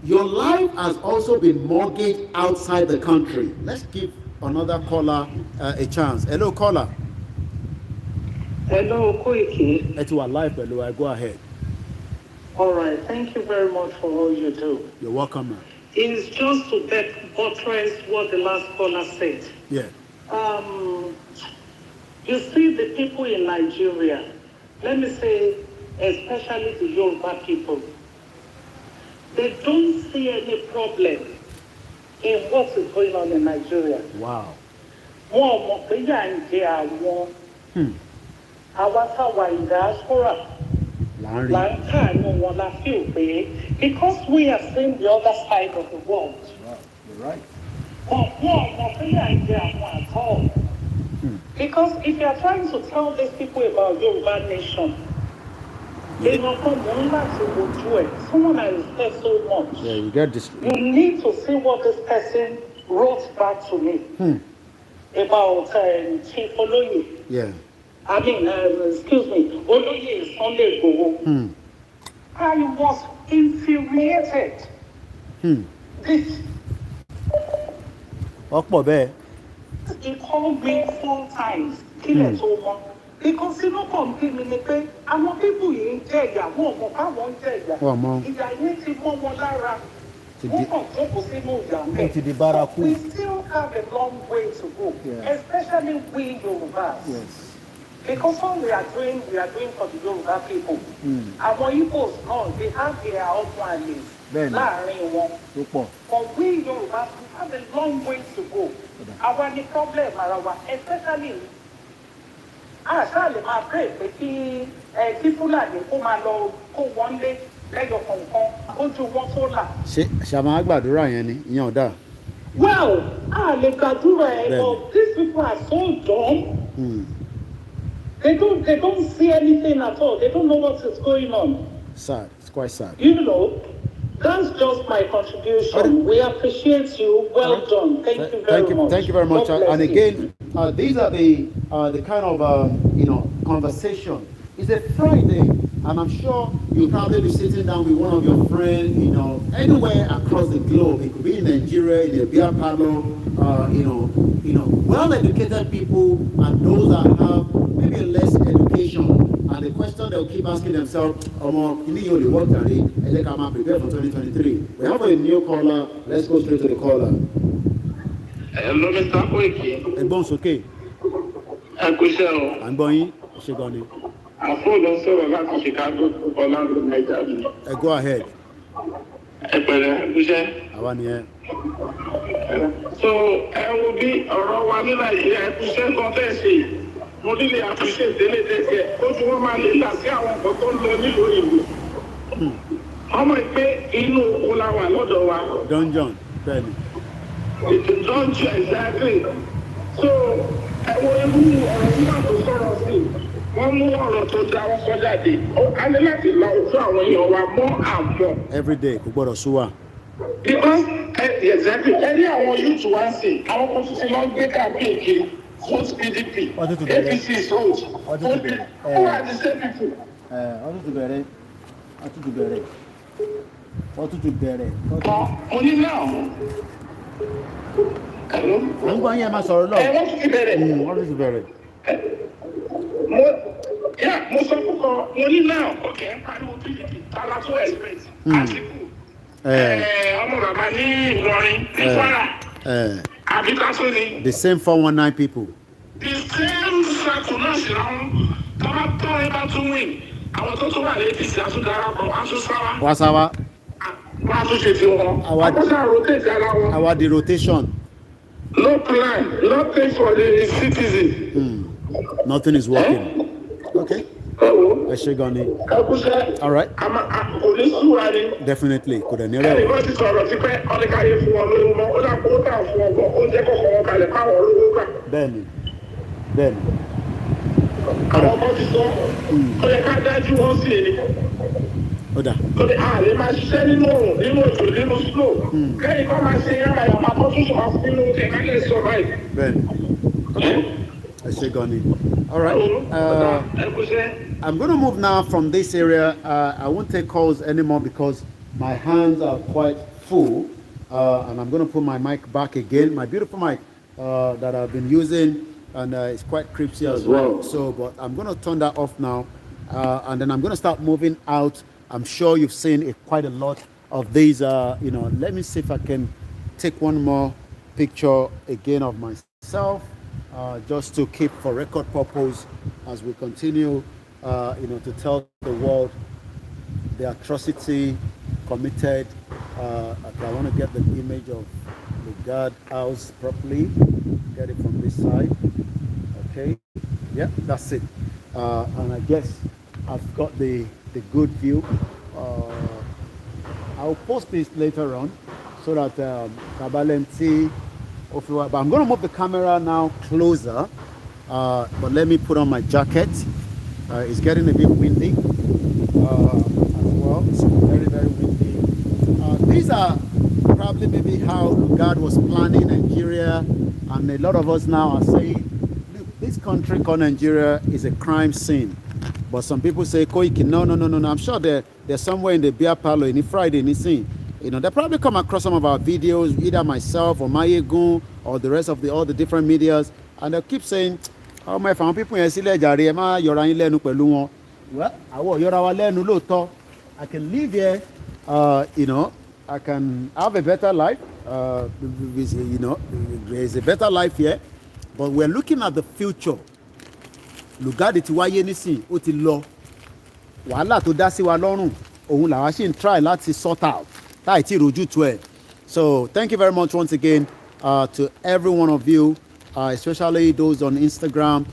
your life has also been mortgaged outside the country. Let's give another caller a chance. Hello, caller. Hello, Koiki. It's our life, hello. I go ahead. All right. Thank you very much for all you do. You're welcome, man. It's just to buttress what the last caller said. Yeah. You see the people in Nigeria, let me say, especially the Yoruba people, they don't see any problem in what is going on in Nigeria. Wow. Because we are seeing the other side of the world. Wow. You're right. At all. Because if you are trying to tell these people about Yoruba nation, they don't come to do it. Someone I respect so much. Yeah, you get this. You need to see what this person wrote back to me about Chief Oloye. Yeah. I mean, excuse me, Oloye Sunday Igboho. I was infuriated. This. He called me 4 times. Because you know, àwọn people yìí ń jẹ ìyà wọn mọ káwọn ń jẹ ìyà ìyà yìí ti mọ́ wọn lára wọn kàn jókòó sínú ìyà mẹ. We still have a long way to go, especially we Yorubas. Because all we are doing for the Yoruba people. Àwọn Igbos náà, they have their own values láàrin wọn. But we Yorubas, we have a long way to go. Our the problem ara wa, especially ṣáà lè máa pray pé kí Fúlàní kó máa lọ kó wọ́n lé lẹ́yọ kọ̀ọ̀kan ojú wọn tó là. Ṣé máa gbàdúrà yẹn ni ìyẹn ò dáa? Well, lè gbàdúrà ẹ̀, but these people are so dumb. They don't see anything at all. They don't know what is going on. Sad. It's quite sad. You know, that's just my contribution. We appreciate you. Well done. Thank you very much. Thank you very much. God bless And you. again, these are the kind of conversation. It's a Friday, and I'm sure you'll probably be sitting down with one of your friends, anywhere across the globe. It could be in Nigeria, in a beer parlor, well-educated people and those that have maybe less education. And the question they'll keep asking themselves, prepare for 2023. We have a new caller. Let's go straight to the caller. Hello, Mr. Koiki. It's okay. I'm going. Àfọ̀dọ̀ sọ̀rọ̀ láti Chicago, Orlando, Nigeria. Go ahead. Àwa nìyẹn. So, wo bí ọ̀rọ̀ wa ní Nàìjíríà ẹ̀kúṣẹ́ kan tẹ̀sí. Mo nílé àfiṣẹ́ ìdílé tẹ̀sí. Ó ti wọ́n máa lè là sí àwọn nǹkan tó ń lọ nílùú òyìnbó. Ọmọ ìpè inú oko la wà lọ́dọ̀ wa. Dungeon, bẹ́ẹ̀ni. It's dungeon, exactly. So, wo irú ọ̀rọ̀ nígbà tó sọ̀rọ̀ sí wọ́n mú ọ̀rọ̀ tó dá wọn sọ jáde. A ní láti la ojú àwọn èèyàn wa mọ́ àmọ́. Every day kò gbọ́dọ̀ sú wa. Because exactly ẹni àwọn youth wá sí àwọn kan tuntun lọ gbé campaign kiri vote PDP APC is old vote PDP who are the same people. Ọdún ti bẹ̀rẹ̀. Mo ní náà. Hello. À ń gbọ́ yín ẹ máa sọ̀rọ̀ lọ. Wọ́n tún ti bẹ̀rẹ̀. Wọ́n tún ti bẹ̀rẹ̀. Mo sọ fún kan mo ní náà ọ̀kẹ́ ń pariwo PDP tala tó expect Àtíkù ọmọ bàbá ní Ìlọrin ní Kwara àbí kásó ni. The same 419 people. The same circle náà sì ráhùn tọ́lá tó ẹ bá tún win àwọn tó tún wà ní APC àtúndarapọ̀ àtúnsáwá. Wá sáwá. Wọ́n á tún ṣe ti wọn. Àkọsà rotate ara wọn. Our the rotation. No plan, nothing for the citizen. Nothing is working. Okay. All right. Definitely. Could I never? Benny. Oda. All right. I'm going to move now from this area. I won't take calls anymore because my hands are quite full. And I'm going to put my mic back again. My beautiful mic that I've been using, and it's quite creepy as well. So, but I'm going to turn that off now. And then I'm going to start moving out. I'm sure you've seen quite a lot of these. Let me see if I can take one more picture again of myself. Just to keep for record purpose as we continue, to tell the world the atrocity committed. I want to get the image of the guard house properly. Get it from this side. Okay. Yeah, that's it. And I guess I've got the good view. I'll post this later on so that Kabalenti. But I'm going to move the camera now closer. But let me put on my jacket. It's getting a bit windy as well. It's very, very windy. These are probably maybe how God was planning Nigeria. And a lot of us now are saying, look, this country called Nigeria is a crime scene. But some people say, Koiki, no. I'm sure they're somewhere in the beer parlor, in the Friday, in the scene. They probably come across some of our videos, either myself or Mayegun or the rest of all the different medias, and they'll keep saying, "Oh my family, people in Sile Jare, ma yora yin lenu pẹ̀lú wọn." Well, awo yora wa lenu lóòótọ́. I can live here, I can have a better life. There is a better life here, but we're looking at the future. Lugard ti wáyé nísìn, ó ti lọ. Wàhálà tó dá sí wa lọ́rùn, òun làwa ṣì ń try láti sort out. So thank you very much once again to every one of you, especially those on Instagram.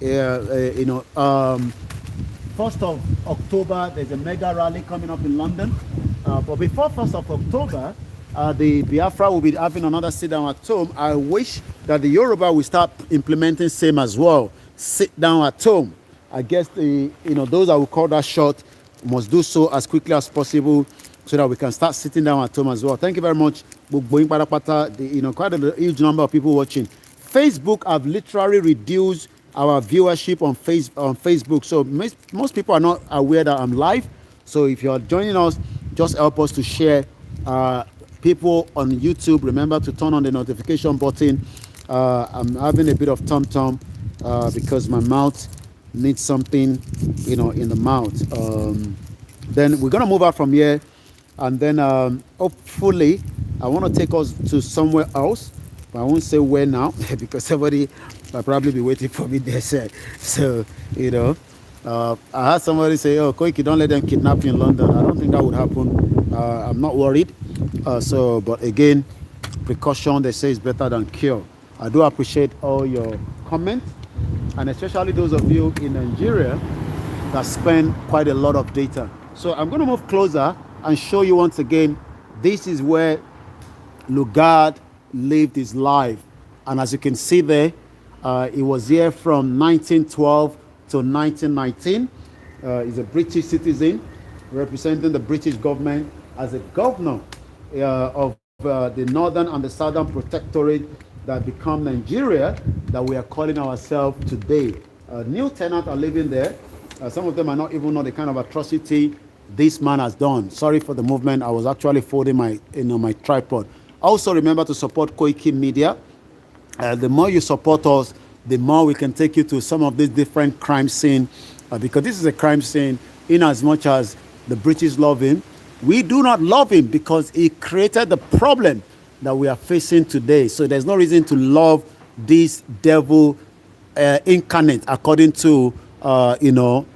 1st of October, there's a mega rally coming up in London. But before 1st of October, the Biafra will be having another sit down at home. I wish that the Yoruba will start implementing same as well. Sit down at home. I guess those that will call that short must do so as quickly as possible so that we can start sitting down at home as well. Thank you very much. Quite a huge number of people watching. Facebook have literally reduced our viewership on Facebook. So most people are not aware that I'm live. So if you're joining us, just help us to share. People on YouTube, remember to turn on the notification button. I'm having a bit of tum-tum because my mouth needs something, in the mouth. Then we're gonna move out from here, and then hopefully I want to take us to somewhere else, but I won't say where now because somebody will probably be waiting for me there. So I heard somebody say, "Oh, Koiki, don't let them kidnap you in London." I don't think that would happen. I'm not worried. But again, precaution, they say, is better than cure. I do appreciate all your comments, and especially those of you in Nigeria that spend quite a lot of data. So I'm going to move closer and show you once again, this is where Lugard lived his life. And as you can see there, he was here from 1912 to 1919. He's a British citizen representing the British government as a governor of the northern and the southern protectorate that become Nigeria, that we are calling ourselves today. New tenants are living there. Some of them are not even know the kind of atrocity this man has done. Sorry for the movement. I was actually folding my tripod. Also remember to support Koikimedia. The more you support us, the more we can take you to some of these different crime scenes, because this is a crime scene in as much as the British love him. We do not love him because he created the problem that we are facing today. So there's no reason to love this devil incarnate, according to Pastor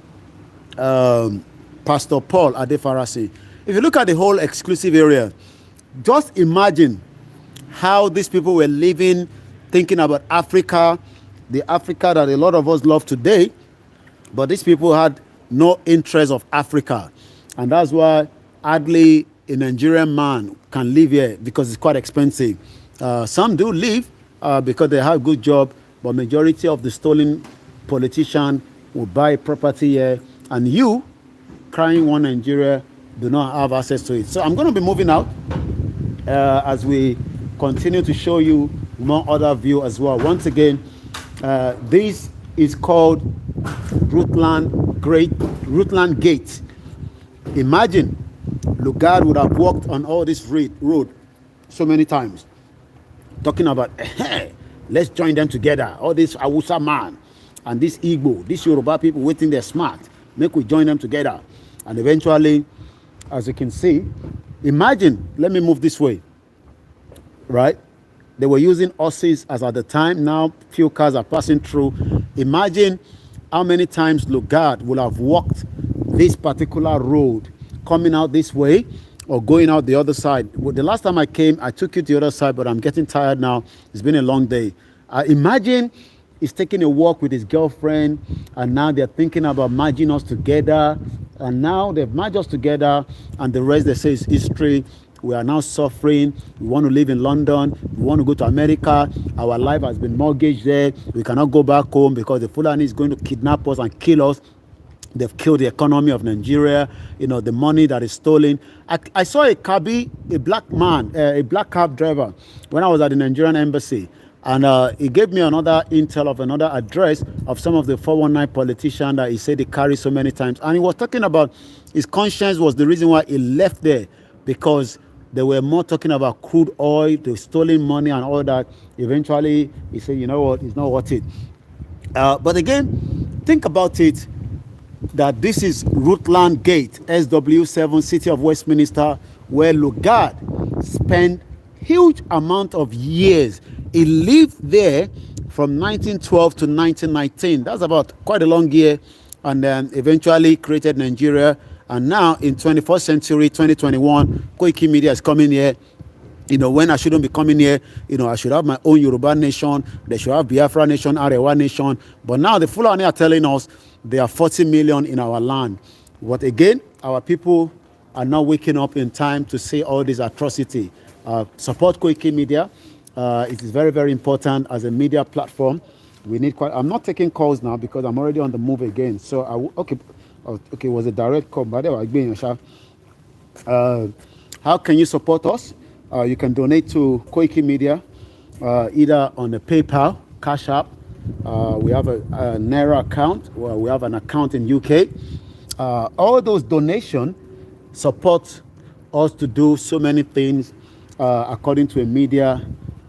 Paul Adefarasi. If you look at the whole exclusive area, just imagine how these people were living, thinking about Africa, the Africa that a lot of us love today, but these people had no interest of Africa. And that's why hardly a Nigerian man can live here, because it's quite expensive. Some do live because they have a good job, but majority of the stolen politician will buy property here, and you, crying one Nigeria, do not have access to it. So I'm going to be moving out as we continue to show you more other view as well. Once again, this is called Rutland Gate. Imagine Lugard would have walked on all this road so many times, talking about, hey, let's join them together. All this Awusa man and this Igbo, this Yoruba people waiting they're smart. Make we join them together. And eventually, as you can see, imagine, let me move this way, right? They were using horses as at the time. Now, few cars are passing through. Imagine how many times Lugard would have walked this particular road, coming out this way or going out the other side. Well, the last time I came, I took you to the other side, but I'm getting tired now. It's been a long day. Imagine he's taking a walk with his girlfriend, and now they're thinking about merging us together. And now they've merged us together, and the rest, they say, is history. We are now suffering. We want to live in London. We want to go to America. Our life has been mortgaged there. We cannot go back home because the Fulani is going to kidnap us and kill us. They've killed the economy of Nigeria, the money that is stolen. I saw a cabbie, a black man, a black cab driver, when I was at the Nigerian embassy. And he gave me another intel of another address of some of the 419 politicians that he said he carried so many times. And he was talking about his conscience was the reason why he left there, because they were more talking about crude oil, the stolen money and all that. Eventually, he said, you know what, it's not worth it. But again, think about it, that this is Rutland Gate, SW7, City of Westminster, where Lugard spent huge amount of years. He lived there from 1912 to 1919. That's about quite a long year. And then eventually created Nigeria. And now in 21st century, 2021, Koikimedia is coming here. When I shouldn't be coming here, I should have my own Yoruba nation. They should have Biafra nation, Arewa nation. But now the Fulani are telling us there are 40 million in our land. But again, our people are not waking up in time to say all this atrocity. Support Koikimedia. It is very, very important as a media platform. We need quite. I'm not taking calls now because I'm already on the move again. So okay, it was a direct call. By the way, how can you support us? You can donate to Koikimedia either on the PayPal, Cash App. We have a Naira account. Well, we have an account in UK. All those donations support us to do so many things according to a media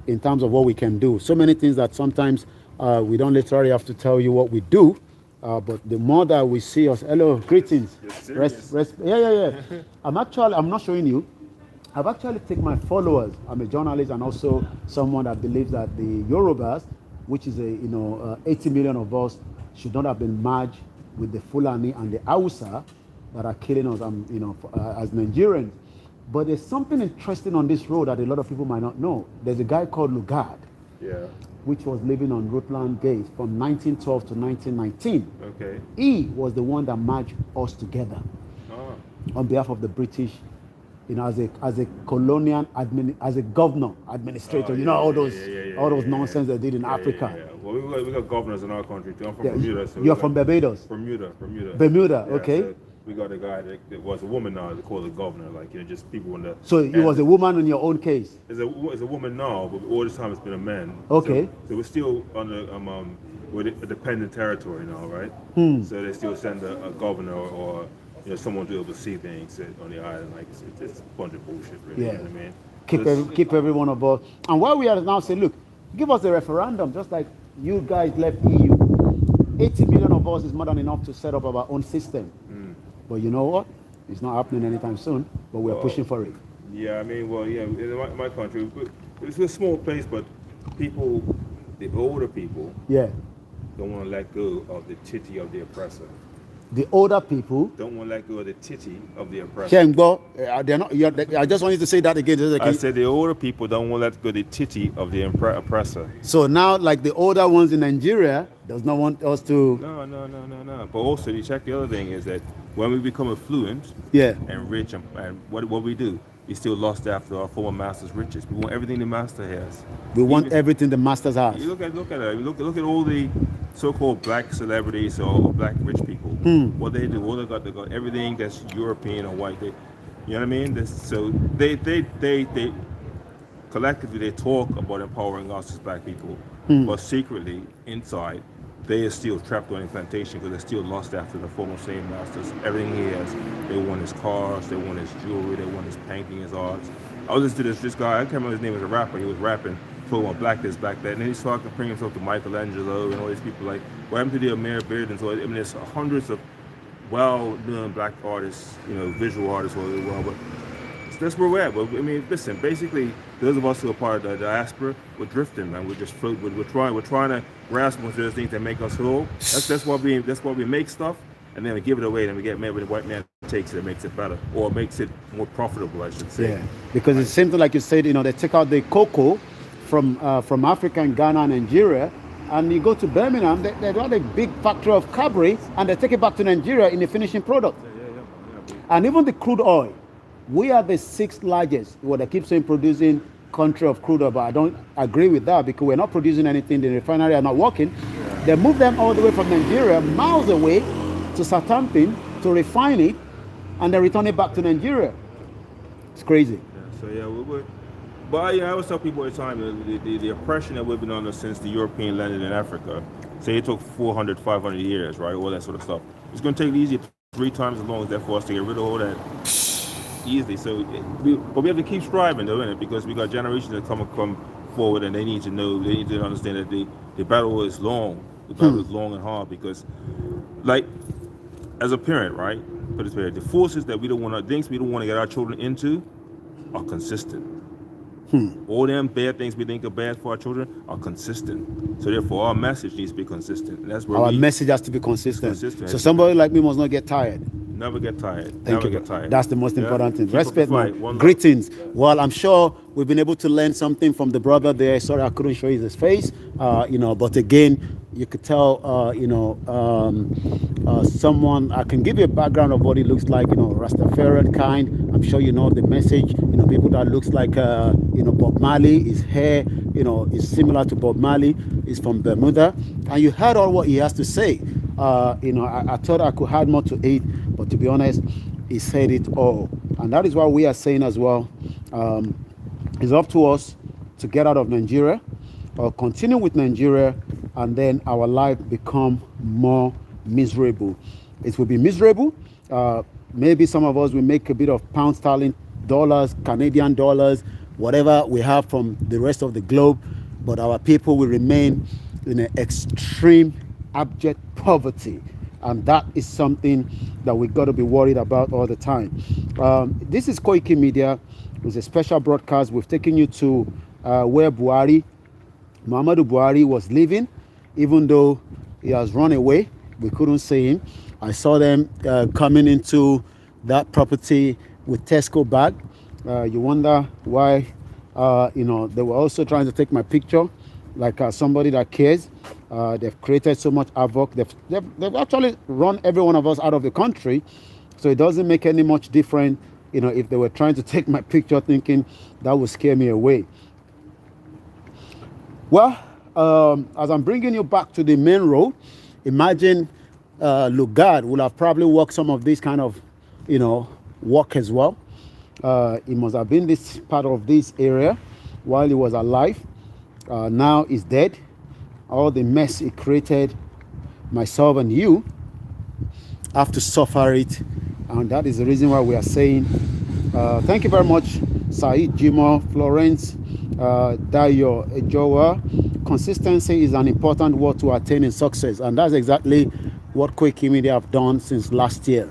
in terms of what we can do. So many things that sometimes we don't literally have to tell you what we do. But the more that we see us, hello, greetings. Yeah. I'm not showing you. I've actually taken my followers. I'm a journalist and also someone that believes that the Yorubas, which is 80 million of us, should not have been merged with the Fulani and the Hausa that are killing us, as Nigerians. But there's something interesting on this road that a lot of people might not know. There's a guy called Lugard, which was living on Rutland Gate from 1912 to 1919. Okay. He was the one that merged us together on behalf of the British, as a colonial as a governor, administrator. All those nonsense they did in Africa. Yeah. Well, we got governors in our country too. I'm from Bermuda. So you're from Barbados? Bermuda, okay. So we got a guy that was a woman now. They call it governor. Just people in the. So it was a woman in your own case. It's a woman now, but all this time it's been a man. Okay. So we're still under with a dependent territory now, right? So they still send a governor or someone to oversee things on the island. It's a bunch of bullshit, really. Yeah. You know what I mean? Keep everyone aboard. And while we are now saying, look, give us a referendum, just like you guys left EU. 80 million of us is more than enough to set up our own system. But you know what? It's not happening anytime soon, but we're pushing for it. Yeah, in my country, it's a small place, but people, the older people, don't want to let go of the titty of the oppressor. The older people don't want to let go of the titty of the oppressor. I just want you to say that again. I said the older people don't want to let go of the titty of the oppressor. So now, like the older ones in Nigeria, does not want us to. No. But also, you check the other thing is that when we become affluent, and rich, and what we do, we still lost after our former master's riches. We want everything the master has. We want everything the masters has. You look at it. Look at all the so-called black celebrities or black rich people. What they do, they got everything that's European or white. You know what I mean? So they collectively they talk about empowering us as black people, but secretly inside they are still trapped on a plantation because they're still lost after the former slave masters. Everything he has, they want his cars, they want his jewelry, they want his painting, his arts. I was listening to this guy, I can't remember his name, was a rapper, he was rapping, talking about black this, black that, and then he's talking, comparing himself to Michelangelo and all these people what happened to the Amir Beard and so, there's hundreds of well-known black artists, visual artists all over the world, but that's where we're at. But listen, basically, those of us who are part of the diaspora, we're drifting, man. We're just floating. We're trying to grasp onto those things that make us whole. That's why we make stuff, and then we give it away, and we get mad when the white man takes it and makes it better, or makes it more profitable, I should say. Yeah, because it's simple, like you said. They take out the cocoa from Africa and Ghana and Nigeria, and you go to Birmingham, they got a big factory of Cadbury, and they take it back to Nigeria in the finishing product. Yeah. And even the crude oil. We are the 6th largest, they keep saying producing country of crude oil, but I don't agree with that because we're not producing anything. The refinery are not working. Yeah. They move them all the way from Nigeria, miles away to Southampton to refine it, and they return it back to Nigeria. It's crazy. But I always tell people all the time, the oppression that we've been under since the European landed in Africa, say it took 400, 500 years, right, all that sort of stuff. It's going to take easy 3 times as long as that for us to get rid of all that. Easily, but we have to keep striving though, innit? Because we got generations that come forward and they need to understand that the battle is long. The battle is long and hard because, as a parent, right? Put this way, the forces that we don't want to get our children into are consistent. All them bad things we think are bad for our children are consistent. So therefore, our message needs to be consistent. And that's where our message has to be consistent. So somebody like me must not get tired. Never get tired. Thank you. Get tired. That's the most important thing. Respect, man. Greetings. Well, I'm sure we've been able to learn something from the brother there. Sorry, I couldn't show you his face. But again, You could tell, someone, I can give you a background of what it looks like, Rastafarian kind. I'm sure you know the message, people that looks like, Bob Marley. His hair, is similar to Bob Marley. He's from Bermuda. And you heard all what he has to say. I thought I could add more to it, but to be honest, he said it all. And that is what we are saying as well. It's up to us to get out of Nigeria or continue with Nigeria, and then our life become more miserable. It will be miserable. Maybe some of us will make a bit of pound sterling, dollars, Canadian dollars, whatever we have from the rest of the globe, but our people will remain in an extreme, abject poverty. And that is something that we got to be worried about all the time. This is Koikimedia. It's a special broadcast. We've taken you to where Muhammadu Buhari was living, even though he has run away. We couldn't see him. I saw them coming into that property with Tesco bag. You wonder why, they were also trying to take my picture, like somebody that cares. They've created so much havoc. They've actually run every one of us out of the country. So it doesn't make any much difference, if they were trying to take my picture, thinking that would scare me away. Well, as I'm bringing you back to the main road, imagine Lugard would have probably walked some of this kind of, walk as well. He must have been this part of this area while he was alive. Now he's dead. All the mess he created, myself and you have to suffer it. And that is the reason why we are saying, thank you very much, Said Jimo, Florence, Dayo Ejowa. Consistency is an important word to attaining success. And that's exactly what Koikimedia have done since last year.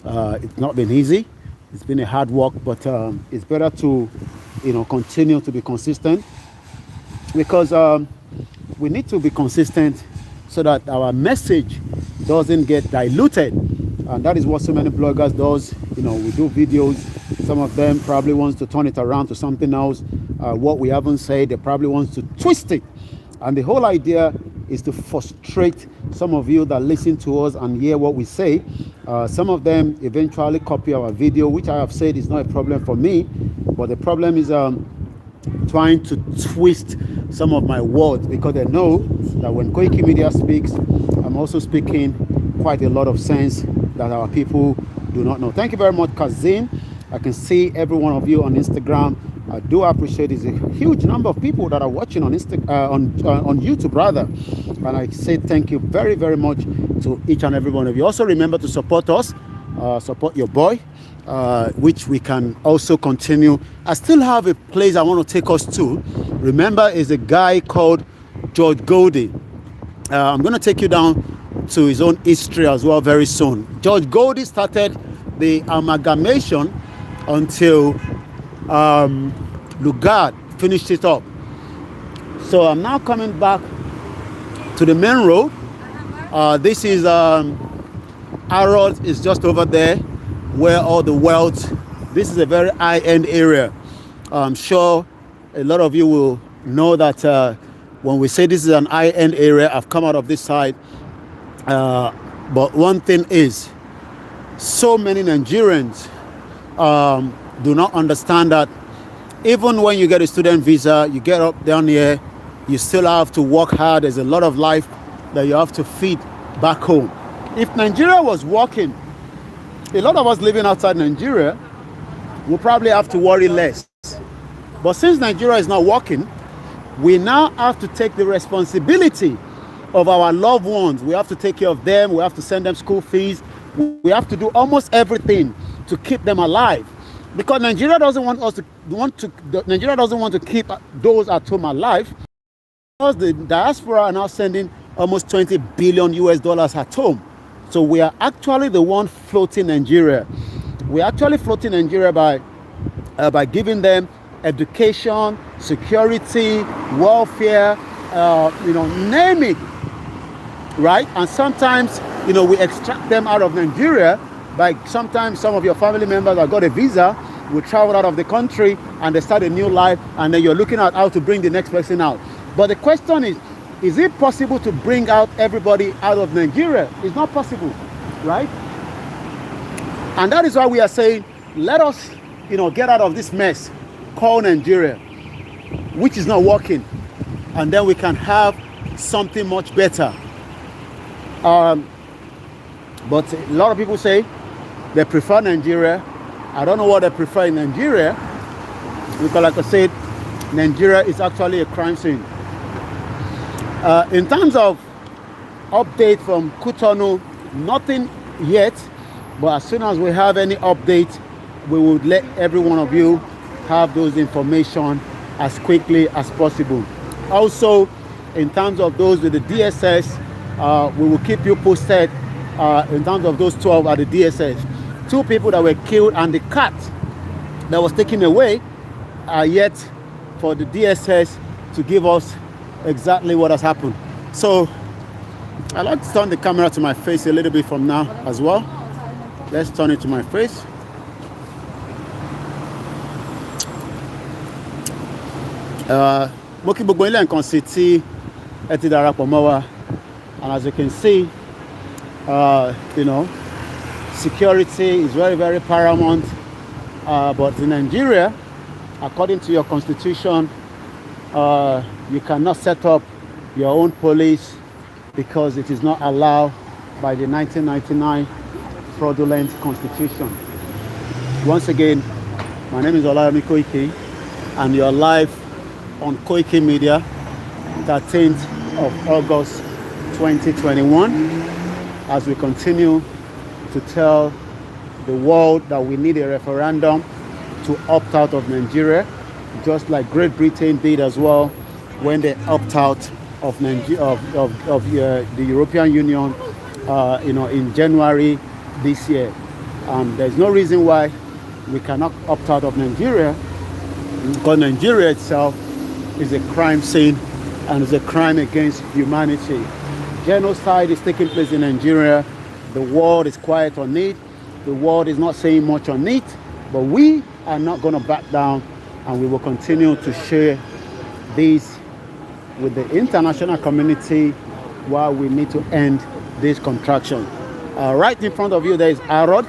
It's not been easy. It's been a hard work, but it's better to, continue to be consistent, because we need to be consistent so that our message doesn't get diluted. And that is what so many bloggers does. We do videos. Some of them probably wants to turn it around to something else. What we haven't said, they probably wants to twist it. And the whole idea is to frustrate some of you that listen to us and hear what we say. Some of them eventually copy our video, which I have said is not a problem for me, but the problem is trying to twist some of my words, because they know that when Koikimedia speaks, I'm also speaking quite a lot of sense that our people do not know. Thank you very much, Kazim. I can see every one of you on Instagram. I do appreciate it. It's a huge number of people that are watching on YouTube rather. And I say thank you very, very much to each and every one of you. Also remember to support us, support your boy, which we can also continue. I still have a place I want to take us to. Remember, is a guy called George Goldie. I'm going to take you down to his own history as well very soon. George Goldie started the amalgamation until Lugard finished it up. So I'm now coming back to the main road. This is Harold is just over there where all the wealth. This is a very high-end area. I'm sure a lot of you will know that when we say this is an high-end area, I've come out of this side. But one thing is, so many Nigerians do not understand that even when you get a student visa, you get up down here, you still have to work hard. There's a lot of life that you have to feed back home. If Nigeria was working, a lot of us living outside Nigeria will probably have to worry less. But since Nigeria is not working, we now have to take the responsibility of our loved ones. We have to take care of them. We have to send them school fees. We have to do almost everything to keep them alive, because Nigeria doesn't want us to Nigeria doesn't want to keep those at home alive, because the diaspora are now sending almost $20 billion at home. So we are actually the one floating Nigeria. We are actually floating Nigeria by giving them education, security, welfare, name it, right? And sometimes, we extract them out of Nigeria by sometimes some of your family members that got a visa will travel out of the country and they start a new life, and then you're looking at how to bring the next person out. But the question is, Is it possible to bring out everybody out of Nigeria? It's not possible, right? And that is why we are saying, let us, get out of this mess called Nigeria, which is not working, and then we can have something much better. But a lot of people say they prefer Nigeria. I don't know what they prefer in Nigeria, because like I said, Nigeria is actually a crime scene. In terms of update from Cotonou, nothing yet, but as soon as we have any update, we will let every one of you have those information as quickly as possible. Also, in terms of those with the DSS, we will keep you posted in terms of those 12 at the DSS. 2 people that were killed and the cat that was taken away are yet for the DSS to give us exactly what has happened. So I'd like to turn the camera to my face a little bit from now as well. Let's turn it to my face. Mo kí gbogbo ilé nǹkan sí tí ẹ ti darapọ̀ mọ́ wa, and as you can see, security is very, very paramount. But in Nigeria, according to your constitution, you cannot set up your own police because it is not allowed by the 1999 fraudulent constitution. Once again, my name is Olayomi Koiki, and you're live on Koikimedia, 13th of August 2021, as we continue to tell the world that we need a referendum to opt out of Nigeria, just like Great Britain did as well when they opt out of the European Union, in January this year. There's no reason why we cannot opt out of Nigeria, because Nigeria itself is a crime scene and is a crime against humanity. Genocide is taking place in Nigeria. The world is quiet on it. The world is not saying much on it, but we are not going to back down, and we will continue to share this with the international community while we need to end this contraction. Right in front of you, there is Arod.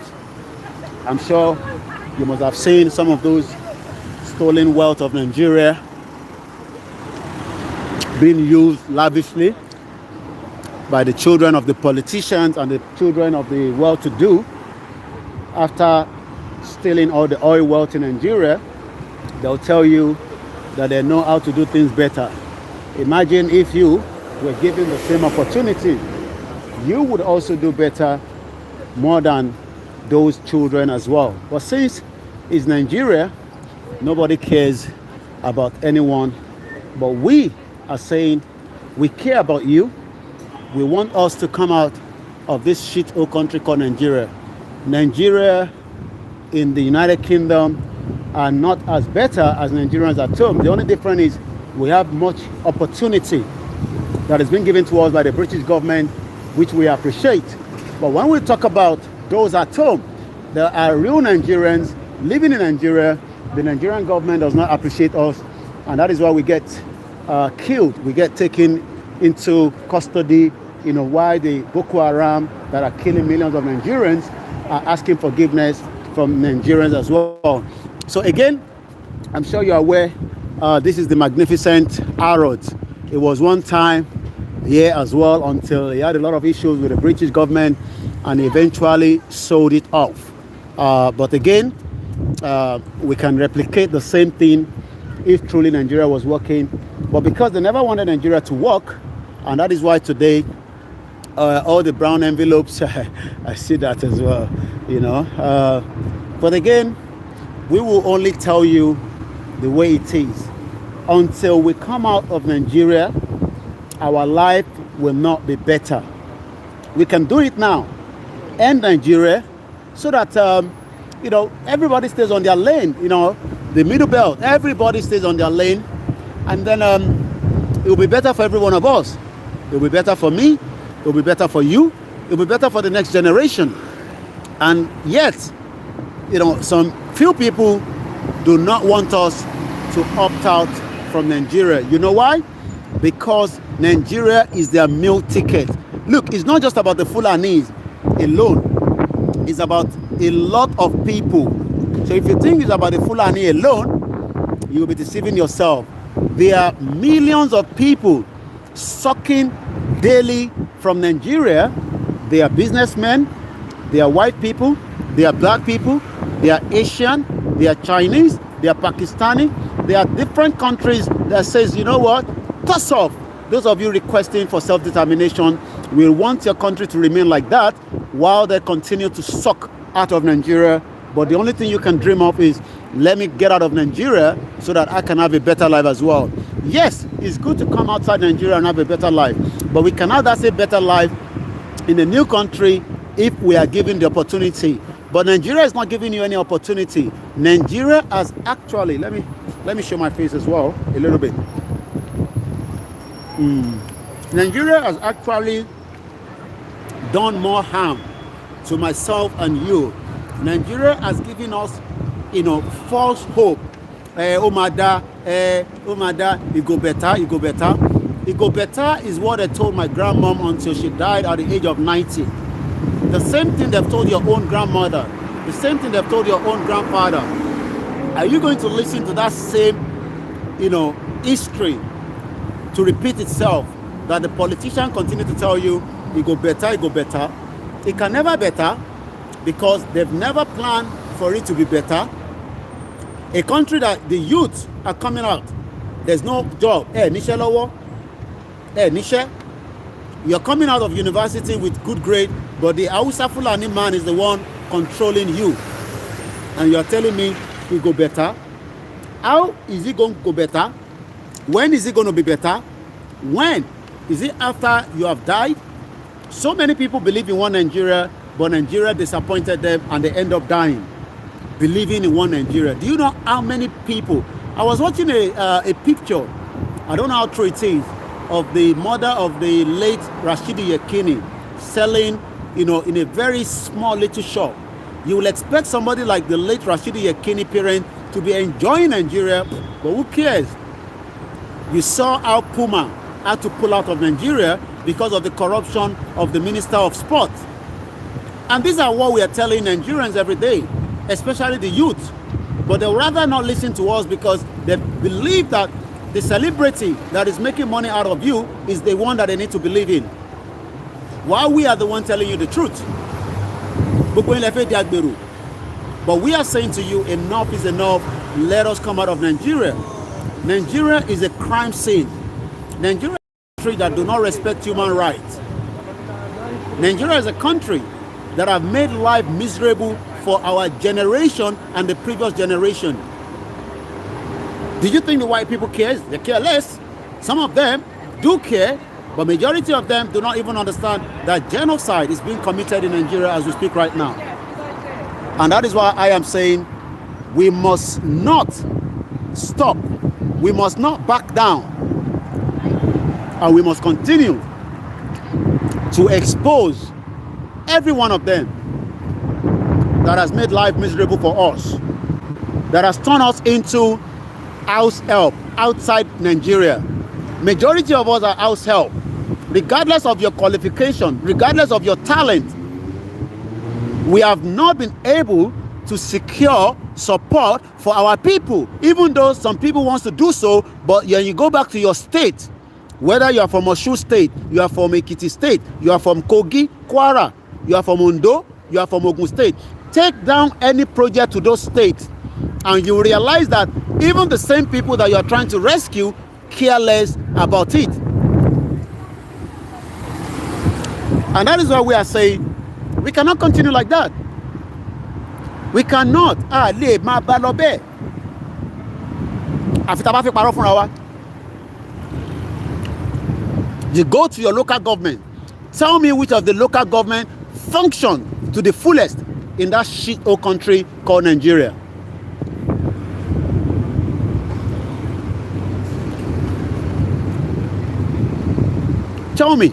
I'm sure you must have seen some of those stolen wealth of Nigeria being used lavishly by the children of the politicians and the children of the well-to-do. After stealing all the oil wealth in Nigeria, they'll tell you that they know how to do things better. Imagine if you were given the same opportunity, you would also do better, more than those children as well. But since it's Nigeria, nobody cares about anyone. But we are saying we care about you. We want us to come out of this shithole country called Nigeria. Nigeria in the United Kingdom are not as better as Nigerians at home. The only difference is we have much opportunity that has been given to us by the British government, which we appreciate. But when we talk about those at home, there are real Nigerians living in Nigeria. The Nigerian government does not appreciate us, and that is why we get killed. We get taken into custody, why the Boko Haram that are killing millions of Nigerians are asking forgiveness from Nigerians as well. So again, I'm sure you're aware, this is the magnificent Harrods. It was one time here as well until he had a lot of issues with the British government and eventually sold it off. But again, we can replicate the same thing if truly Nigeria was working. But because they never wanted Nigeria to work, and that is why today all the brown envelopes, I see that as well, But again, we will only tell you the way it is. Until we come out of Nigeria, our life will not be better. We can do it now, end Nigeria, so that everybody stays on their lane. The middle belt, everybody stays on their lane, and then it will be better for every one of us. It will be better for me. It will be better for you. It will be better for the next generation. And yet, some few people do not want us to opt out from Nigeria. You know why? Because Nigeria is their meal ticket. Look, it's not just about the Fulanis alone. It's about a lot of people. So if you think it's about the Fulani alone, you'll be deceiving yourself. There are millions of people sucking daily from Nigeria. They are businessmen, they are white people, they are black people, they are Asian, they are Chinese, they are Pakistani. There are different countries that says, you know what, toss off. Those of you requesting for self-determination will want your country to remain like that while they continue to suck out of Nigeria. But the only thing you can dream of is, let me get out of Nigeria so that I can have a better life as well. Yes, it's good to come outside Nigeria and have a better life, but we cannot have a better life in a new country if we are given the opportunity. But Nigeria is not giving you any opportunity. Nigeria has actually, let me show my face as well a little bit. Nigeria has actually done more harm to myself and you. Nigeria has given us, false hope. Omada, it go better, it go better. It go better is what I told my grandmom until she died at the age of 90. The same thing they've told your own grandmother. The same thing they've told your own grandfather. Are you going to listen to that same, history to repeat itself, that the politician continue to tell you, it go better, it go better? It can never better because they've never planned for it to be better. A country that the youth are coming out, there's no job. Nisha, you're coming out of university with good grade, but the Hausa Fulani man is the one controlling you. And you're telling me it go better? How is it going to go better? When is it going to be better? When? Is it after you have died? So many people believe in one Nigeria, but Nigeria disappointed them and they end up dying, believing in one Nigeria. Do you know how many people? I was watching a picture, I don't know how true it is, of the mother of the late Rashidi Yekini selling, in a very small little shop. You will expect somebody like the late Rashidi Yekini parent to be enjoying Nigeria, but who cares? You saw how Puma had to pull out of Nigeria because of the corruption of the Minister of Sport. And these are what we are telling Nigerians every day, especially the youth. But they would rather not listen to us because they believe that the celebrity that is making money out of you is the one that they need to believe in, while we are the one telling you the truth. But we are saying to you, enough is enough. Let us come out of Nigeria. Nigeria is a crime scene. Nigeria is a country that do not respect human rights. Nigeria is a country that have made life miserable for our generation and the previous generation. Do you think the white people care? They care less. Some of them do care, but majority of them do not even understand that genocide is being committed in Nigeria as we speak right now. And that is why I am saying we must not stop. We must not back down. And we must continue to expose every one of them that has made life miserable for us, that has turned us into house help outside Nigeria. Majority of us are house help. Regardless of your qualification, regardless of your talent, we have not been able to secure support for our people, even though some people want to do so. But when you go back to your state, whether you are from Osun State, you are from Ekiti State, you are from Kogi, Kwara, you are from Ondo, you are from Ogun State, take down any project to those states and you realize that even the same people that you are trying to rescue care less about it. And that is why we are saying we cannot continue like that. We cannot. You go to your local government. Tell me which of the local government function to the fullest in that shit old country called Nigeria. Tell me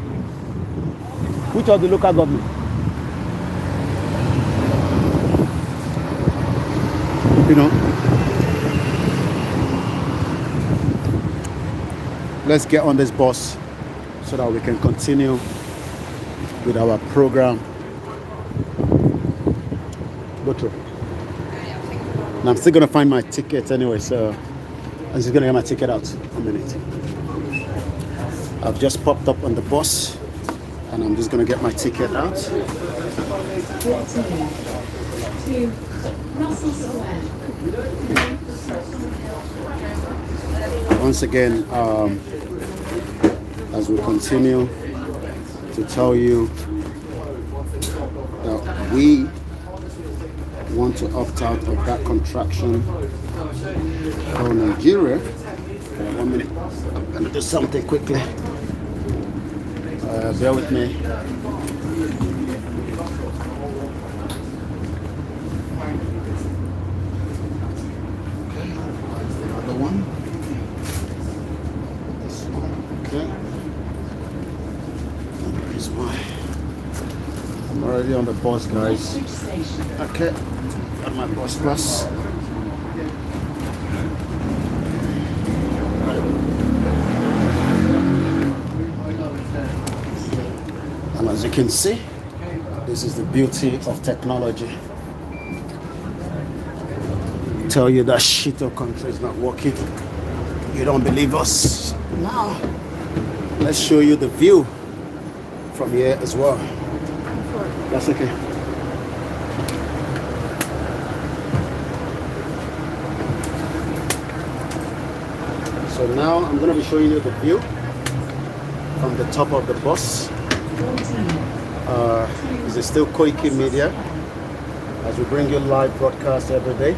which of the local government. Let's get on this bus. so that we can continue with our program. Go through. And I'm still gonna find my ticket anyway, so I'm just gonna get my ticket out. A minute. I've just popped up on the bus, and I'm just gonna get my ticket out. Once again, as we continue to tell you that we want to opt out of that contraction called Nigeria. 1 minute, I'm gonna do something quickly. Bear with me. Another one. This one. Okay. Here's my. I'm already on the bus, guys. Okay. Got my bus pass. And as you can see, this is the beauty of technology. Tell you that shit of country is not working. You don't believe us? Now, let's show you the view from here as well. That's okay. So now I'm going to be showing you the view from the top of the bus. This is still Koikimedia, as we bring you live broadcast every day.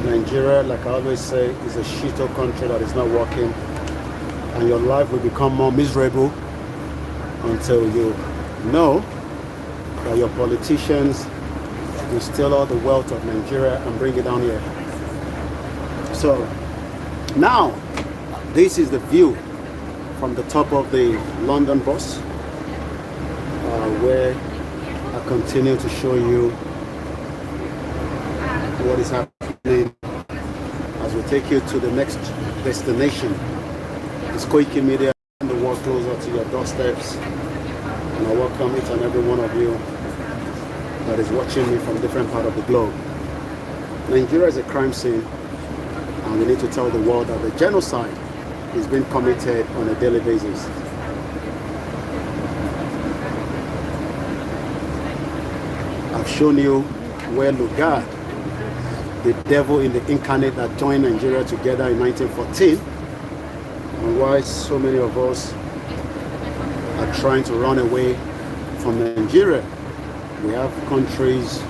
Nigeria, like I always say, is a shito country that is not working, and your life will become more miserable until you know that your politicians will steal all the wealth of Nigeria and bring it down here. So now, this is the view from the top of the London bus, where I continue to show you what is happening as we take you to the next destination. It's Koikimedia, and the walk closer to your doorsteps. And I welcome each and every one of you that is watching me from different part of the globe. Nigeria is a crime scene, and we need to tell the world that the genocide is being committed on a daily basis. I've shown you where Lugard, the devil in the incarnate that joined Nigeria together in 1914, and why so many of us are trying to run away from Nigeria. We have countries.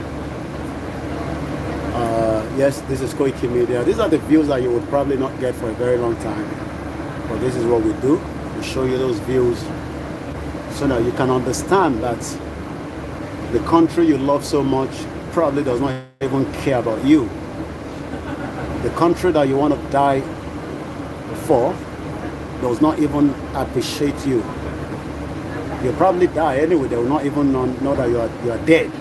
Yes, this is Koikimedia. These are the views that you would probably not get for a very long time. But this is what we do. We show you those views so that you can understand that the country you love so much probably does not even care about you. The country that you want to die for does not even appreciate you. You'll probably die anyway. They will not even know that you are dead.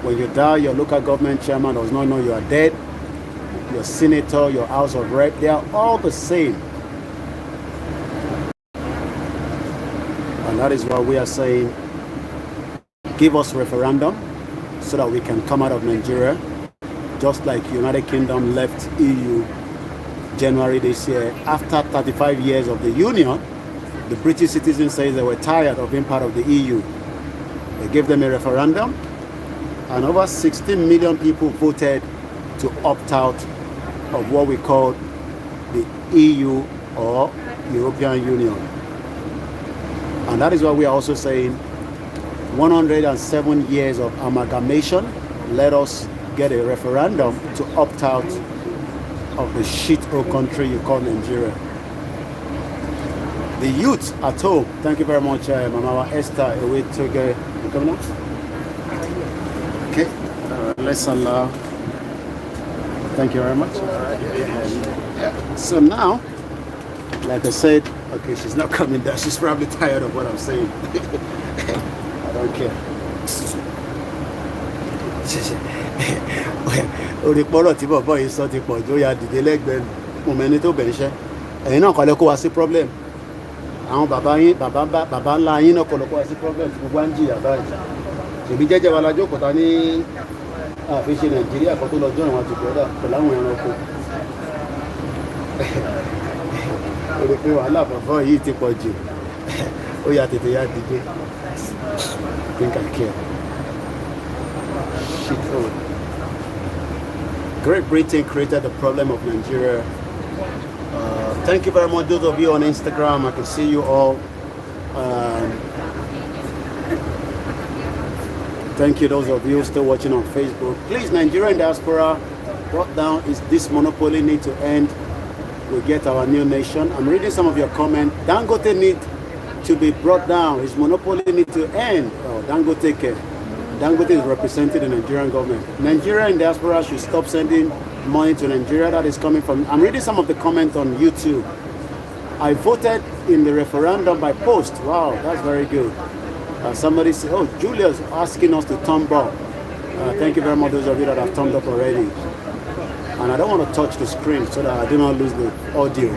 When you die, your local government chairman does not know you are dead. Your senator, your House of Rep, they are all the same. And that is why we are saying, give us referendum so that we can come out of Nigeria, just like United Kingdom left EU January this year. After 35 years of the Union, the British citizens say they were tired of being part of the EU. They gave them a referendum, and over 16 million people voted to opt out of what we call the EU or European Union. And that is why we are also saying 107 years of amalgamation. Let us get a referendum to opt out of the shithole country you call Nigeria. The youth at home, thank you very much, Mama Esther. You coming up? Okay, let's allow. Thank you very much. So now, like I said, okay, she's not coming down. She's probably tired of what I'm saying. I don't care. Olùpọ̀rọ̀ tí bọ̀bọ̀ yìí sọ ti pọ̀ jù, ó yá dìde lẹ́gbẹ̀ẹ́ mọ̀mẹ́ni tó bẹ̀ ń ṣẹ́. Ẹ̀yin náà kọ́lé kó wá sí problem. àwọn bàbá ńlá yín náà kọ̀lọ̀kọ̀ sí problem tí gbogbo à ń jìyà báyìí ṣèbí jẹ́jẹ́ wa la jókòó ta ní àfiṣe nàìjíríà kan tó lọ jọ́ ìwọ̀n àti ìgbọ́dà pẹ̀lú àwọn ẹranko ó rí pé wàhálà bàbá yìí ti pọ̀ jù ó yà tètè yá dìde I think I care. Shit. Oh. Great Britain created the problem of Nigeria. Thank you very much, those of you on Instagram. I can see you all. Thank you, those of you still watching on Facebook. Please, Nigerian diaspora, brought down is this monopoly need to end. We get our new nation. I'm reading some of your comments. Dangote need to be brought down. His monopoly need to end. Oh, Dangote is representing the Nigerian government. Nigerian diaspora should stop sending money to Nigeria that is coming from. I'm reading some of the comments on YouTube. I voted in the referendum by post. Wow, that's very good. Somebody said, oh, Julius asking us to thumb up. Thank you very much, those of you that have thumbed up already. And I don't want to touch the screen so that I do not lose the audio.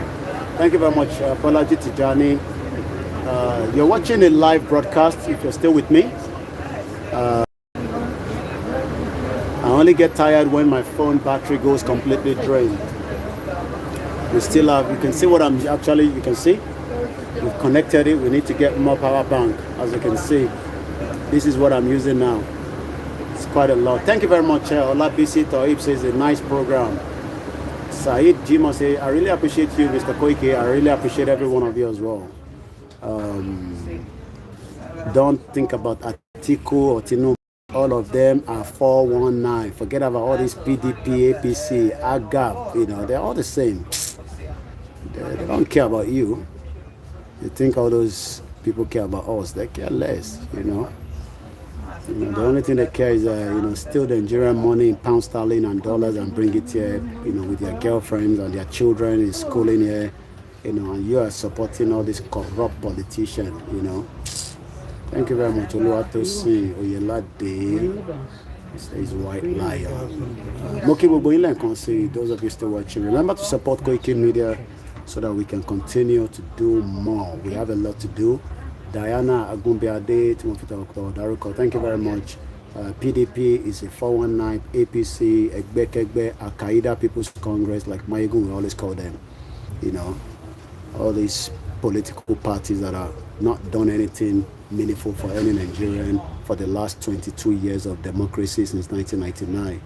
Thank you very much, Bolaji Tijani. You're watching a live broadcast if you're still with me. I only get tired when my phone battery goes completely drained. We still have, you can see what I'm actually, you can see. We've connected it. We need to get more power bank. As you can see, this is what I'm using now. It's quite a lot. Thank you very much. Ola BC Toib says a nice program. Said Jimo says, I really appreciate you, Mr. Koike. I really appreciate every one of you as well. Don't think about Atiku or Tinubu. All of them are 419. Forget about all these PDP, APC, AGAP. You know, they're all the same. They don't care about you. You think all those people care about us? They care less. You know, the only thing they care is steal the Nigerian money in pound sterling and dollars and bring it here. You know, with their girlfriends and their children in schooling here. You know, and you are supporting all these corrupt politicians. You know. Thank you very much, Oluwatosin Oyelade. Says white lion. Those of you still watching, remember to support Koikimedia so that we can continue to do more. We have a lot to do. Diana Agumbiade, Daruko, thank you very much. PDP is a 419, APC, Egbe, Al-Qaeda People's Congress, like Mayegun, we always call them. You know, all these political parties that are not done anything meaningful for any Nigerian for the last 22 years of democracy since 1999.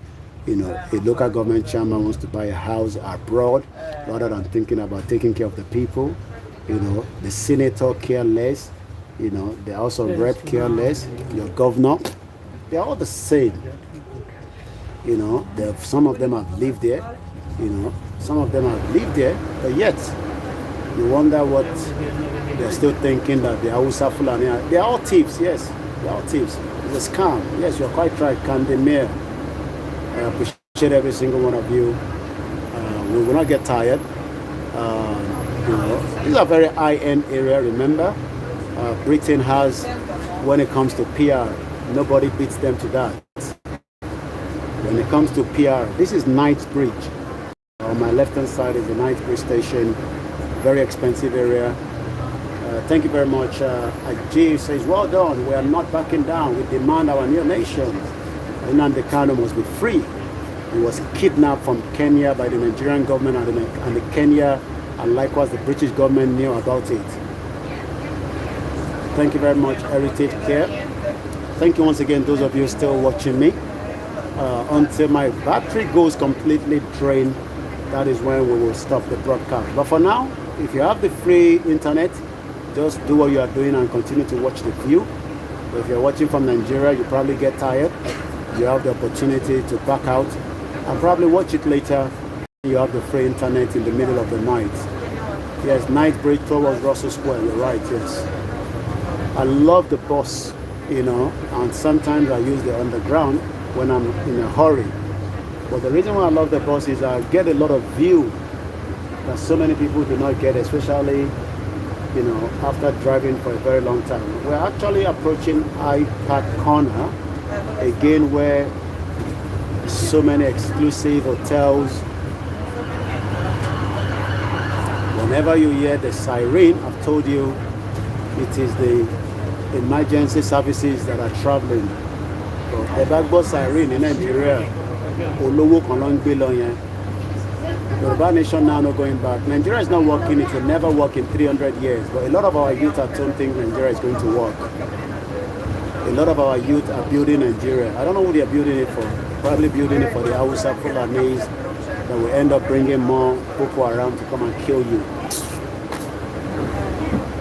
You know, a local government chairman wants to buy a house abroad rather than thinking about taking care of the people. You know, the senator care less. You know, the House of Rep care less. Your governor, they're all the same. You know, some of them have lived there. You know, some of them have lived there, but yet you wonder what they're still thinking that the Hausa Fulani, they're all thieves, yes, they're all thieves. It's a scam. Yes, you're quite right, Kandemir. I appreciate every single one of you. We will not get tired. You know, this is a very high-end area, remember? Britain has, when it comes to PR, nobody beats them to that. When it comes to PR, this is Knightsbridge. On my left-hand side is the Knightsbridge station. Very expensive area. Thank you very much. Ajay says, well done. We are not backing down. We demand our new nation. Nnamdi Kanu must be free. He was kidnapped from Kenya by the Nigerian government and the Kenya, and likewise the British government knew about it. Thank you very much, Heritage Care. Thank you once again, those of you still watching me. Until my battery goes completely drained, that is when we will stop the broadcast. But for now, if you have the free internet, just do what you are doing and continue to watch the view. But if you're watching from Nigeria, you probably get tired. You have the opportunity to back out and probably watch it later. You have the free internet in the middle of the night. Yes, Knightsbridge towards Russell Square, you're right, yes. I love the bus, you know, and sometimes I use the underground when I'm in a hurry. But the reason why I love the bus is I get a lot of view that so many people do not get, especially, you know, after driving for a very long time. We're actually approaching iPad Corner, again, where so many exclusive hotels. Whenever you hear the siren, I've told you, it is the emergency services that are traveling. The backboard siren in Nigeria, Olowo kan ló ń gbé lọ yẹn. Yoruba nation now not going back. Nigeria is not working, it will never work in 300 years. But a lot of our youth at home think Nigeria is going to work. A lot of our youth are building Nigeria. I don't know who they are building it for. Probably building it for the Hausa Fulanis that will end up bringing more Boko Haram to come and kill you.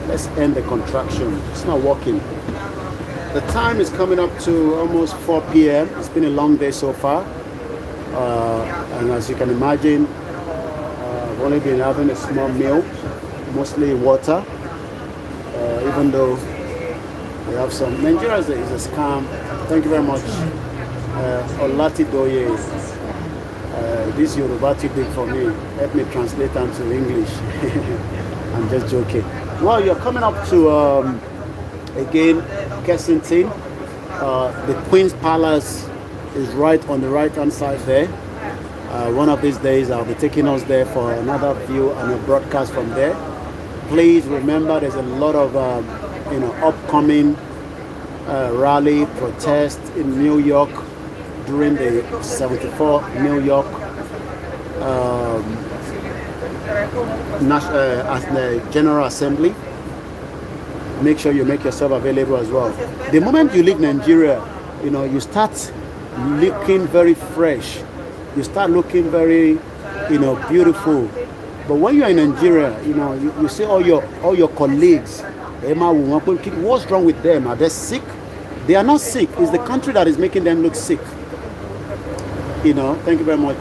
Let's end the contraction. It's not working. The time is coming up to almost 4 p.m. It's been a long day so far. And as you can imagine, I've only been having a small meal, mostly water, even though we have some. Nigeria is a scam. Thank you very much. Olati Doye, this Yoruba too big for me. Let me translate them to English. I'm just joking. Well, you're coming up to, again, Kensington. The Queen's Palace is right on the right-hand side there. One of these days, I'll be taking us there for another view and a broadcast from there. Please remember, there's a lot of, upcoming rally, protest in New York during the 74 New York as the General Assembly. Make sure you make yourself available as well. The moment you leave Nigeria, you start looking very fresh. You start looking very, beautiful. But when you're in Nigeria, you see all your colleagues. What's wrong with them? Are they sick? They are not sick. It's the country that is making them look sick. Thank you very much.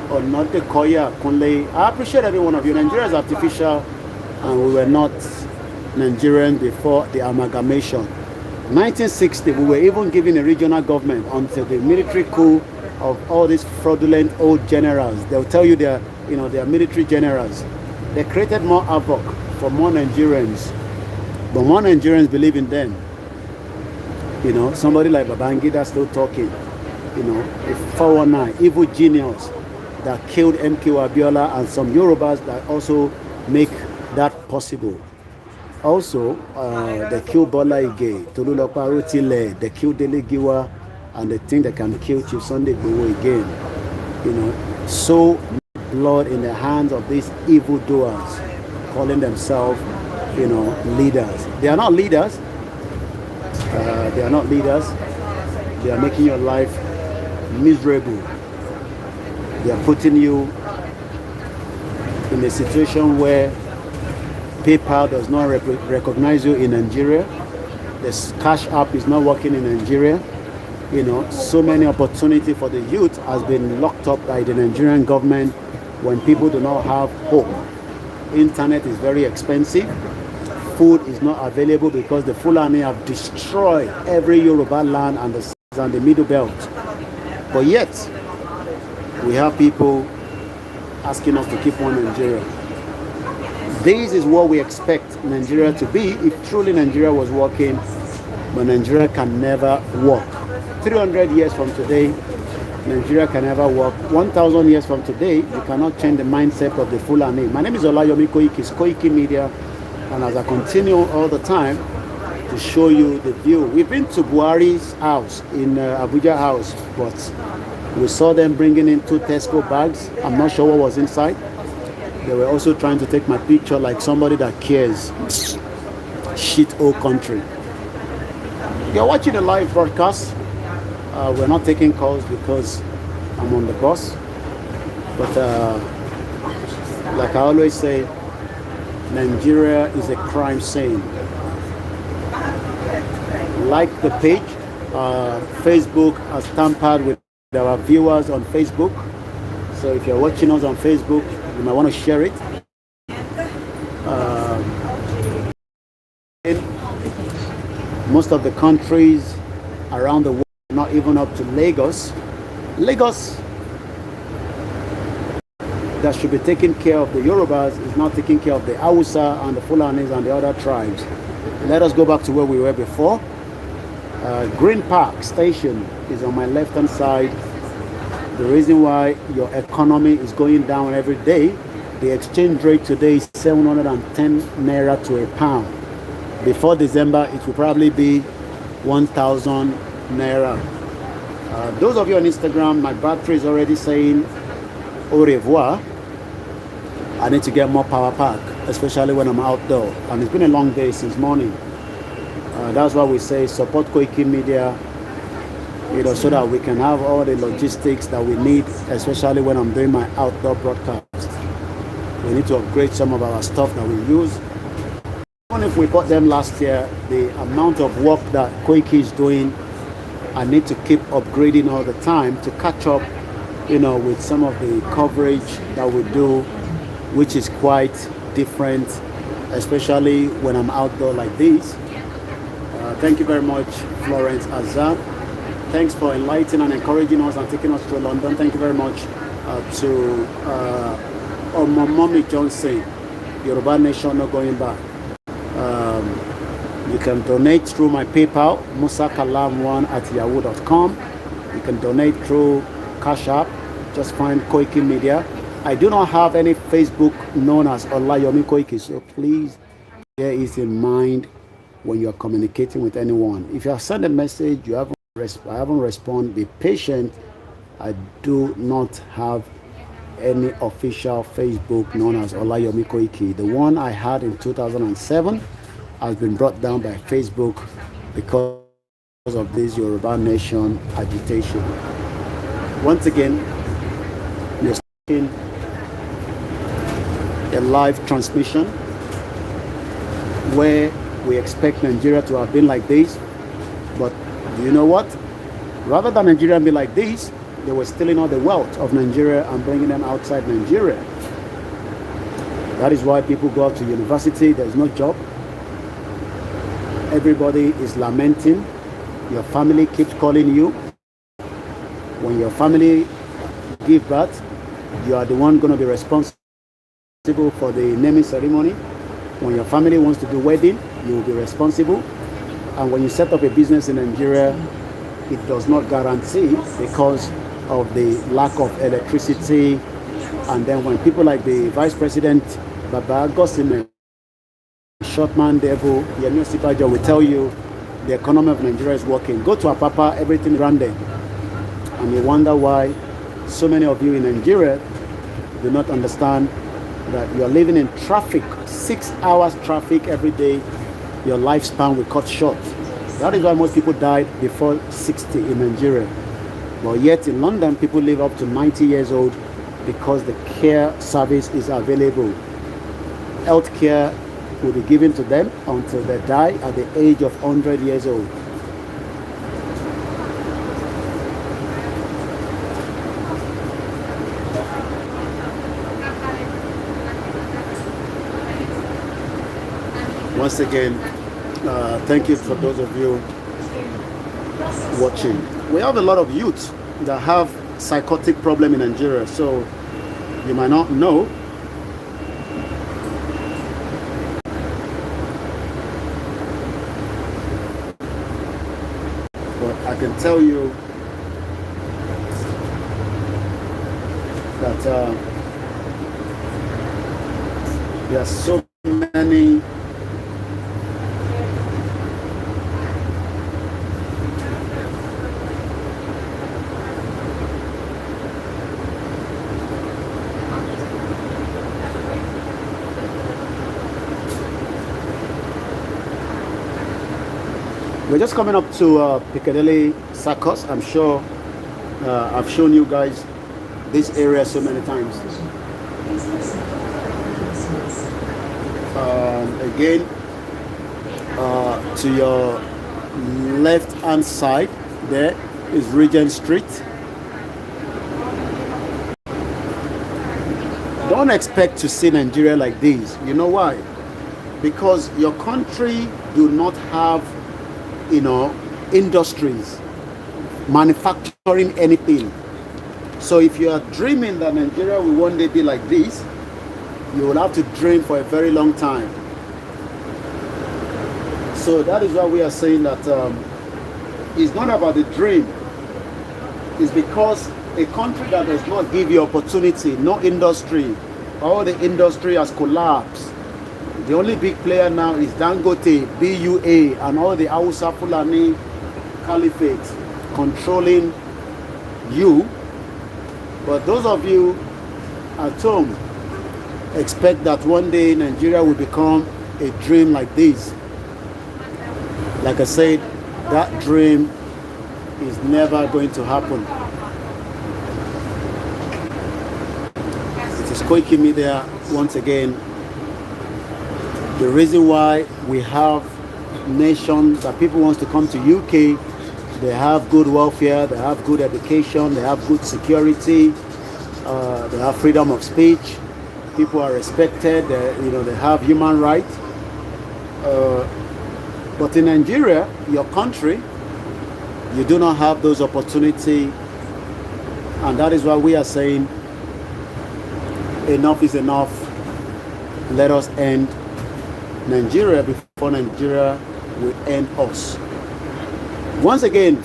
Onote Koya Kunle. I appreciate every one of you. Nigeria is artificial, and we were not Nigerian before the amalgamation. 1960, we were even given a regional government until the military coup of all these fraudulent old generals. They'll tell you they are military generals. They created more havoc for more Nigerians, but more Nigerians believe in them. Somebody like Babangida still talking. A 419 evil genius that killed MK Abiola and some Yorubas that also make that possible. Also, they killed Bola Ige, Tolulopa Rotile, they killed Dele Giwa, and they think they can kill Chief Sunday Igboho again. So blood in the hands of these evildoers, calling themselves, leaders. They are not leaders. They are not leaders. They are making your life miserable. They are putting you in a situation where PayPal does not recognize you in Nigeria. The Cash App is not working in Nigeria. So many opportunities for the youth has been locked up by the Nigerian government when people do not have hope. Internet is very expensive. Food is not available because the Fulani have destroyed every Yoruba land and the Middle Belt. But yet, we have people asking us to keep on Nigeria. This is what we expect Nigeria to be if truly Nigeria was working, but Nigeria can never work. 300 years from today, Nigeria can never work. 1,000 years from today, you cannot change the mindset of the Fulani. My name is Olayomi Koiki, it's Koikimedia, and as I continue all the time to show you the view. We've been to Buhari's house in Abuja house, but we saw them bringing in 2 Tesco bags. I'm not sure what was inside. They were also trying to take my picture like somebody that cares. Shit old country. You're watching a live broadcast. We're not taking calls because I'm on the bus. But like I always say, Nigeria is a crime scene. Like the page. Facebook has tampered with our viewers on Facebook. So if you're watching us on Facebook, you might want to share it. Most of the countries around the world are not even up to Lagos. Lagos, that should be taking care of the Yorubas, is not taking care of the Hausa and the Fulanis and the other tribes. Let us go back to where we were before. Green Park Station is on my left-hand side. The reason why your economy is going down every day, the exchange rate today is 710 naira to a pound. Before December, it will probably be 1,000 naira. Those of you on Instagram, my battery is already saying au revoir. I need to get more power pack, especially when I'm outdoor. And it's been a long day since morning. That's why we say support Koikimedia, so that we can have all the logistics that we need, especially when I'm doing my outdoor broadcast. We need to upgrade some of our stuff that we use. Even if we bought them last year, the amount of work that Koiki is doing, I need to keep upgrading all the time to catch up, with some of the coverage that we do, which is quite different, especially when I'm outdoor like this. Thank you very much, Florence Azam. Thanks for enlightening and encouraging us and taking us to London. Thank you very much to Mommy Johnson, Yoruba Nation Not Going Back. You can donate through my PayPal, musakalam1@yahoo.com. You can donate through Cash App. Just find Koikimedia. I do not have any Facebook known as Olayomi Koiki, so please bear it in mind when you are communicating with anyone. If you have sent a message, I haven't responded, be patient. I do not have any official Facebook known as Olayomi Koiki. The one I had in 2007 has been brought down by Facebook because of this Yoruba Nation agitation. Once again, we're starting a live transmission where we expect Nigeria to have been like this, but do you know what? Rather than Nigeria be like this, they were stealing all the wealth of Nigeria and bringing them outside Nigeria. That is why people go out to university, there's no job. Everybody is lamenting. Your family keeps calling you. When your family give birth, you are the one going to be responsible for the naming ceremony. When your family wants to do wedding, you will be responsible. And when you set up a business in Nigeria, it does not guarantee because of the lack of electricity. And then when people like the Vice President Baba Gosime, Shortman Devil, Yemi Osibajo will tell you the economy of Nigeria is working. Go to Apapa, everything random. And you wonder why so many of you in Nigeria do not understand that you are living in traffic, 6 hours traffic every day. Your lifespan will cut short. That is why most people died before 60 in Nigeria. But yet in London, people live up to 90 years old because the care service is available. Health care will be given to them until they die at the age of 100 years old. Once again, thank you for those of you watching. We have a lot of youth that have psychotic problem in Nigeria, so you might not know. But I can tell you that there are so many We're just coming up to Piccadilly Circus. I'm sure I've shown you guys this area so many times. Again, to your left hand side there is Regent Street. Don't expect to see Nigeria like this. You know why? Because your country do not have, industries manufacturing anything. So if you are dreaming that Nigeria will one day be like this, you will have to dream for a very long time. So that is why we are saying that it's not about the dream. It's because a country that does not give you opportunity, no industry, all the industry has collapsed. The only big player now is Dangote, BUA, and all the Hausa Fulani Caliphate controlling you. But those of you at home expect that one day Nigeria will become a dream like this. Like I said, that dream is never going to happen. It is Koikimedia once again. The reason why we have nations that people want to come to UK, they have good welfare, they have good education, they have good security, they have freedom of speech, people are respected, they have human rights. But in Nigeria, your country, you do not have those opportunities, and that is why we are saying enough is enough. Let us end Nigeria before Nigeria will end us. Once again,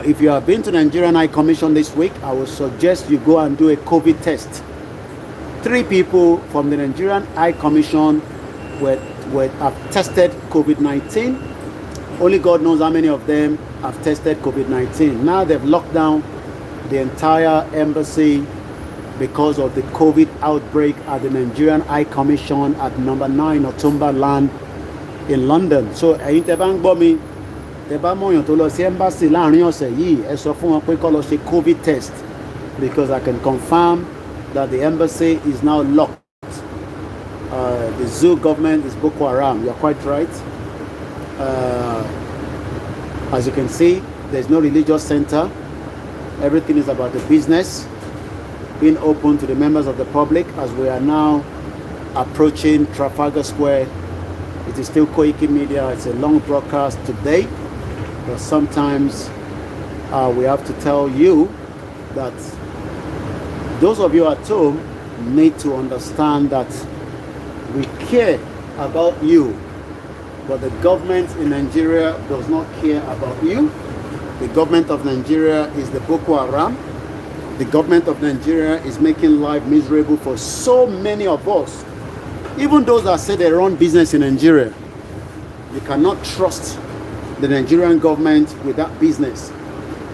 if you have been to Nigerian High Commission this week, I would suggest you go and do a COVID test. 3 people from the Nigerian High Commission have tested COVID-19. Only God knows how many of them have tested COVID-19. Now they've locked down the entire embassy because of the COVID outbreak at the Nigerian High Commission at number 9 Northumberland in London. So, ẹ̀yin tẹ́ bá ń gbọ́ mi, tẹ́ bá mọ̀yàn tó lọ sí embassy láàrin ọ̀sẹ̀ yìí, ẹ sọ fún wọn pé kó lọ ṣe COVID test, because I can confirm that the embassy is now locked. The zoo government is Boko Haram. You're quite right. As you can see, there's no religious center. Everything is about the business being open to the members of the public. As we are now approaching Trafalgar Square, it is still Koikimedia. It's a long broadcast today, but sometimes we have to tell you that those of you at home need to understand that we care about you, but the government in Nigeria does not care about you. The government of Nigeria is the Boko Haram. The government of Nigeria is making life miserable for so many of us. Even those that say they run business in Nigeria, you cannot trust the Nigerian government with that business,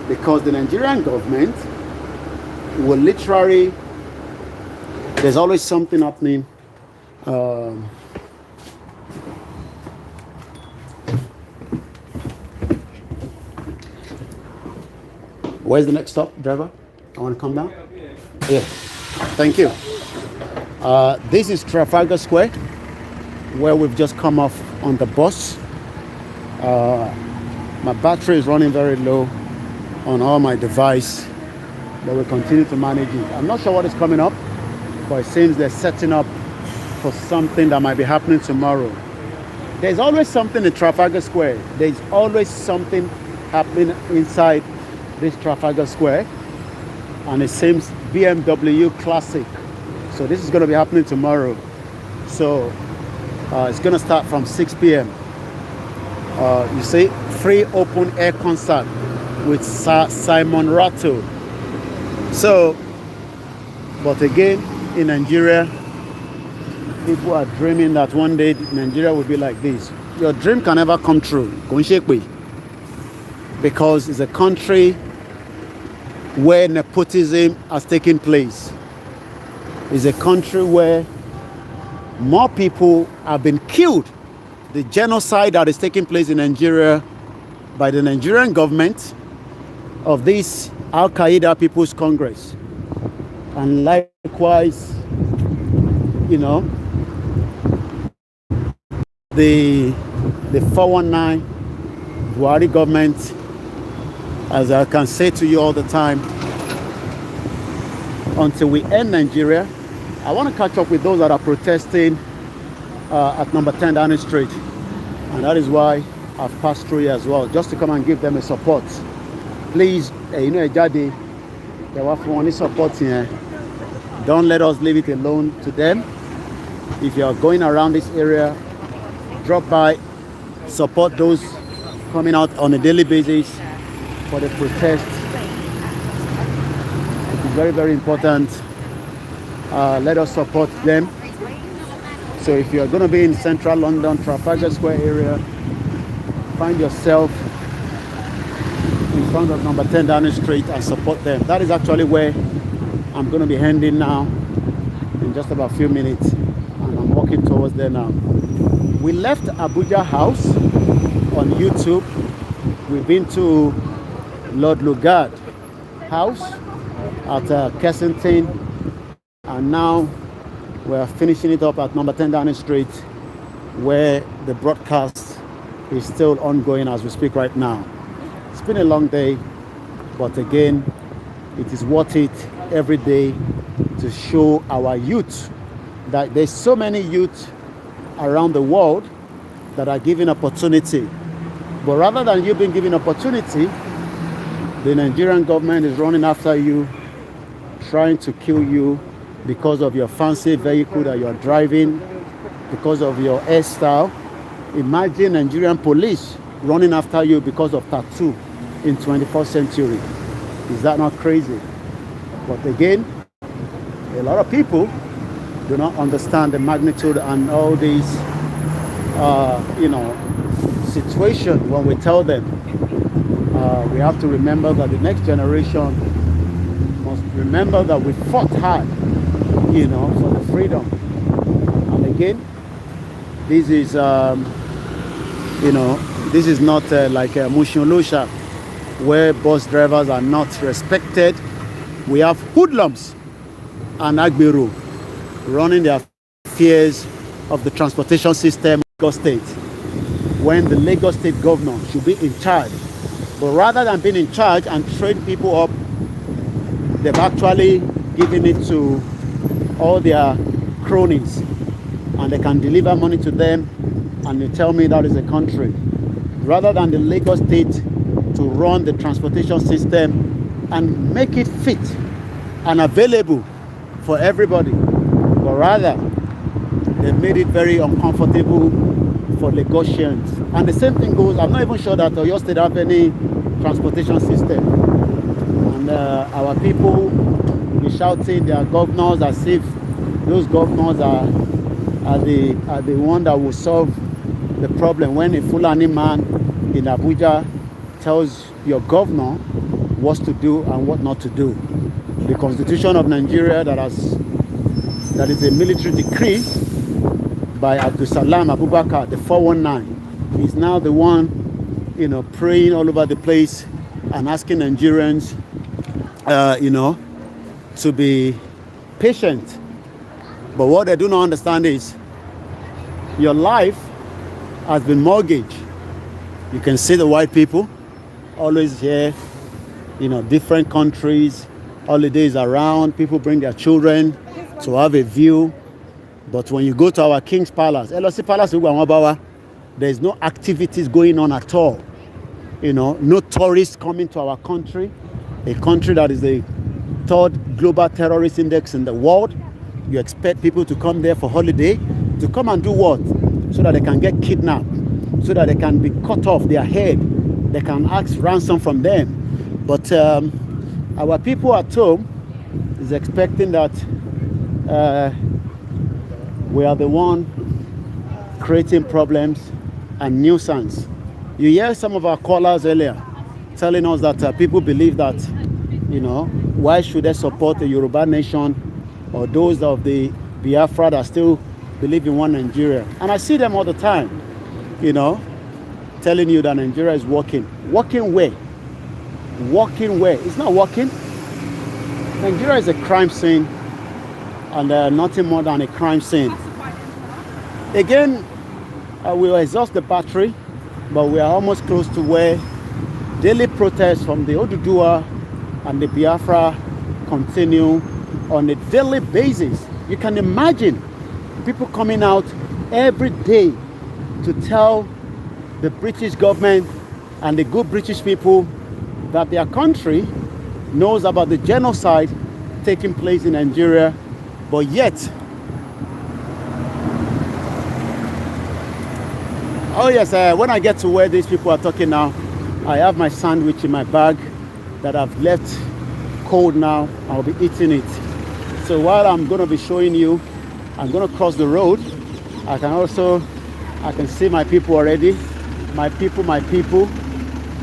because the Nigerian government will literally, there's always something happening. Where's the next stop, driver? I want to come down. Yeah, thank you. This is Trafalgar Square, where we've just come off on the bus. My battery is running very low on all my device, but we'll continue to manage it. I'm not sure what is coming up, but it seems they're setting up for something that might be happening tomorrow. There's always something in Trafalgar Square. There's always something happening inside this Trafalgar Square, and it seems BMW Classic. So this is going to be happening tomorrow. So it's going to start from 6 p.m. You see, free open air concert with Simon Rattle. So, but again, in Nigeria, people are dreaming that one day Nigeria will be like this. Your dream can never come true, because it's a country where nepotism has taken place. It's a country where more people have been killed. The genocide that is taking place in Nigeria by the Nigerian government of this Al-Qaeda People's Congress. And likewise, you know, the 419 Buhari government, as I can say to you all the time, until we end Nigeria. I want to catch up with those that are protesting at number 10 Downing Street, and that is why I've passed through here as well, just to come and give them a support. Please, you know, Ejade, they were for any support here. Don't let us leave it alone to them. If you are going around this area, drop by, support those coming out on a daily basis for the protest. It is very, very important. Let us support them So if you're going to be in central London, Trafalgar Square area, find yourself in front of number 10 Downing Street and support them. That is actually where I'm going to be heading now in just about a few minutes, and I'm walking towards there now. We left Abuja House on YouTube. We've been to Lord Lugard House at Kensington, and now we're finishing it up at number 10 Downing Street, where the broadcast is still ongoing as we speak right now. It's been a long day, but again, it is worth it every day to show our youth that there's so many youth around the world that are given opportunity. But rather than you being given opportunity, the Nigerian government is running after you, trying to kill you because of your fancy vehicle that you're driving, because of your hairstyle. Imagine Nigerian police running after you because of tattoo in 21st century. Is that not crazy? But again, a lot of people do not understand the magnitude and all these, situation when we tell them. We have to remember that the next generation must remember that we fought hard, for the freedom. And again, this is, this is not like a Mushulusha, where bus drivers are not respected. We have hoodlums and Agbiru running their affairs of the transportation system in Lagos State, when the Lagos State governor should be in charge. But rather than being in charge and train people up, they've actually given it to all their cronies, and they can deliver money to them, and you tell me that is a country. Rather than the Lagos State to run the transportation system and make it fit and available for everybody, but rather they made it very uncomfortable for Lagosians. And the same thing goes, I'm not even sure that Oyo State have any transportation system. And our people be shouting their governors as if those governors are the one that will solve the problem. When a Fulani man in Abuja tells your governor what to do and what not to do. The Constitution of Nigeria that is a military decree by Abdusalam Abubakar, the 419, is now the one, praying all over the place and asking Nigerians, to be patient. But what they do not understand is your life has been mortgaged. You can see the white people always here, different countries, holidays around, people bring their children to have a view. But when you go to our King's Palace, LOC Palace, there's no activities going on at all. No tourists coming to our country, a country that is the 3rd global terrorist index in the world. You expect people to come there for holiday, to come and do what? So that they can get kidnapped, so that they can be cut off their head, they can ask ransom from them. But our people at home is expecting that we are the one creating problems and nuisance. You hear some of our callers earlier telling us that people believe that, why should they support the Yoruba nation or those of the Biafra that still believe in one Nigeria? And I see them all the time, telling you that Nigeria is working. Working where? Working where? It's not working. Nigeria is a crime scene, and nothing more than a crime scene. Again, we will exhaust the battery, but we are almost close to where daily protests from the Oduduwa and the Biafra continue on a daily basis. You can imagine people coming out every day to tell the British government and the good British people that their country knows about the genocide taking place in Nigeria, but yet, oh yes, when I get to where these people are talking now, I have my sandwich in my bag that I've left cold now. I'll be eating it. So while I'm going to be showing you, I'm going to cross the road I can see my people already. My people,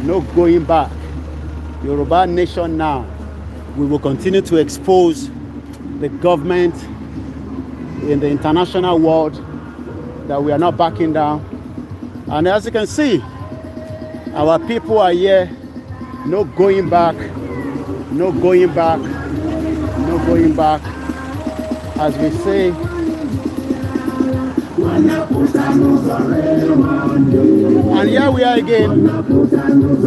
no going back. Yoruba nation now. We will continue to expose the government in the international world that we are not backing down. And as you can see, our people are here. No going back. No going back. No going back. As we say, and here we are again.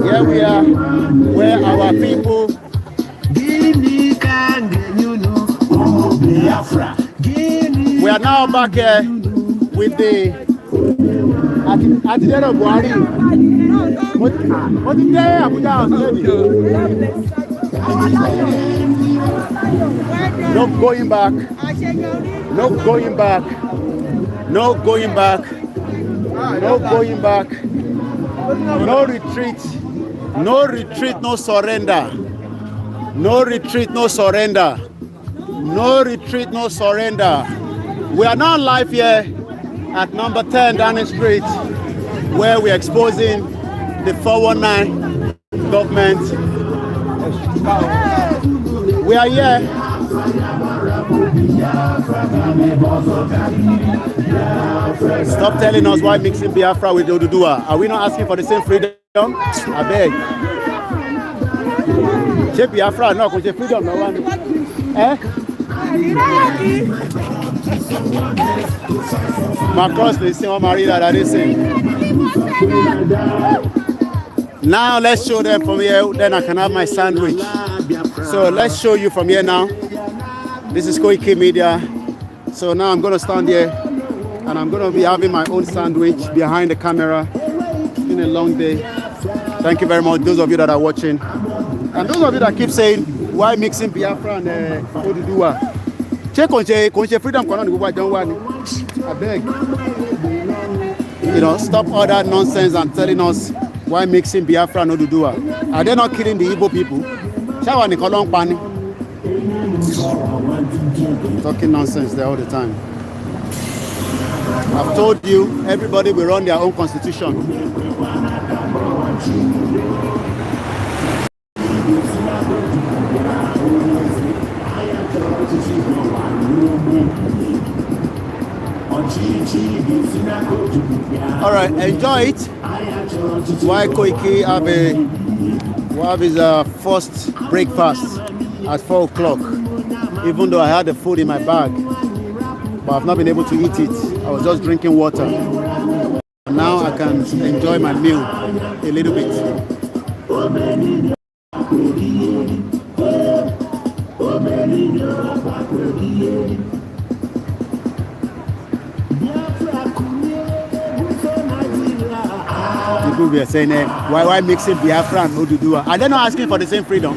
Here we are, where our people. We are now back here with the at the end of Buhari. What did they Abuja? No going back. No going back. No going back. No going back. No retreat. No retreat, no surrender. No retreat, no surrender. No retreat, no surrender. We are now live here at number 10 Downing Street, where we're exposing the 419 government. We are here. Stop telling us why mixing Biafra with Oduduwa. Are we not asking for the same freedom? I beg. Ṣé Biafra náà kò ṣe freedom náà wá ní? Marcus lè sin wọn máa rí dáadáa dé sí. Now let's show them from here, then I can have my sandwich. So let's show you from here now. This is Koikimedia. So now I'm going to stand here and I'm going to be having my own sandwich behind the camera. It's been a long day. Thank you very much, those of you that are watching. And those of you that keep saying, why mixing Biafra and Oduduwa? Check on freedom. I beg. You know, stop all that nonsense and telling us why mixing Biafra and Oduduwa. Are they not killing the Igbo people? Talking nonsense there all the time. I've told you, everybody will run their own constitution. All right, enjoy it. Why Koiki have his first breakfast at 4 o'clock, even though I had the food in my bag, but I've not been able to eat it. I was just drinking water. Now I can enjoy my meal a little bit. People were saying, why mixing Biafra and Oduduwa? Are they not asking for the same freedom?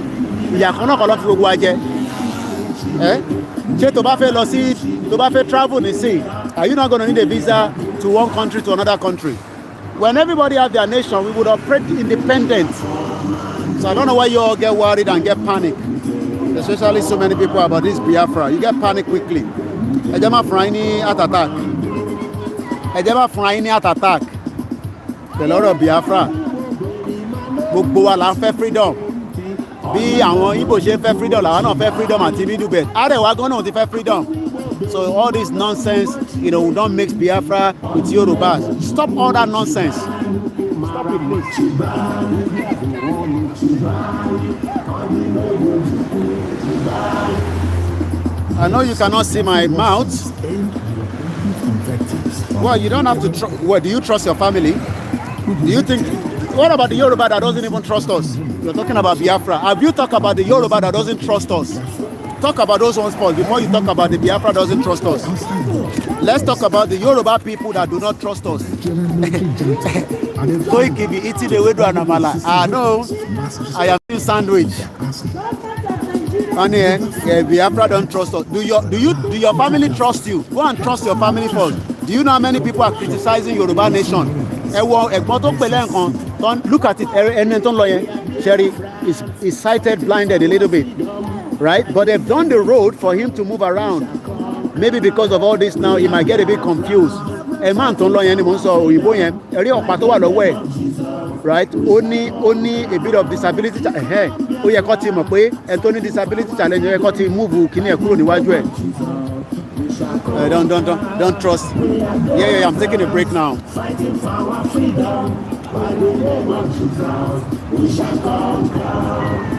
Travel, they say, are you not going to need a visa to one country to another country? When everybody has their nation, we would operate independent. So I don't know why you all get worried and get panic. Especially so many people about this Biafra. You get panic quickly. Ejema Fraini at attack. Ejema Fraini at attack. The Lord of Biafra. Gbogbo wa la fẹ́ freedom. Bí àwọn Igbo ṣe fẹ́ freedom, làwọn náà fẹ́ freedom àti middle belt. Arewa gan náà ti fẹ́ freedom. So all this nonsense, you know, we don't mix Biafra with Yorubas. Stop all that nonsense. Stop it, please. I know you cannot see my mouth. Well, you don't have to. Well, do you trust your family? Do you think? What about the Yoruba that doesn't even trust us? You're talking about Biafra. Have you talked about the Yoruba that doesn't trust us? Talk about those ones first before you talk about the Biafra doesn't trust us. Let's talk about the Yoruba people that do not trust us. Koiki be eating the wedu and amala. No, I am still sandwich. And Biafra don't trust us. Do your family trust you? Go and trust your family first. Do you know how many people are criticizing Yoruba nation? Look at it. Sherry is sighted, blinded a little bit, right? But they've done the road for him to move around. Maybe because of all this now, he might get a bit confused. ẹ máa tó ń lọ yẹn ni mò ń sọ òyìnbó yẹn ẹ̀rí ọ̀pá tó wà lọ́wọ́ ẹ̀ right ó ní a bit of disability ó yẹ kó ti mọ̀ pé ẹ tó ní disability challenge ó yẹ kó ti move kíní ẹ̀ kúrò níwájú ẹ̀. Don't trust. Yeah, I'm taking a break now. Fighting for our freedom, by the name of Jesus, we shall conquer.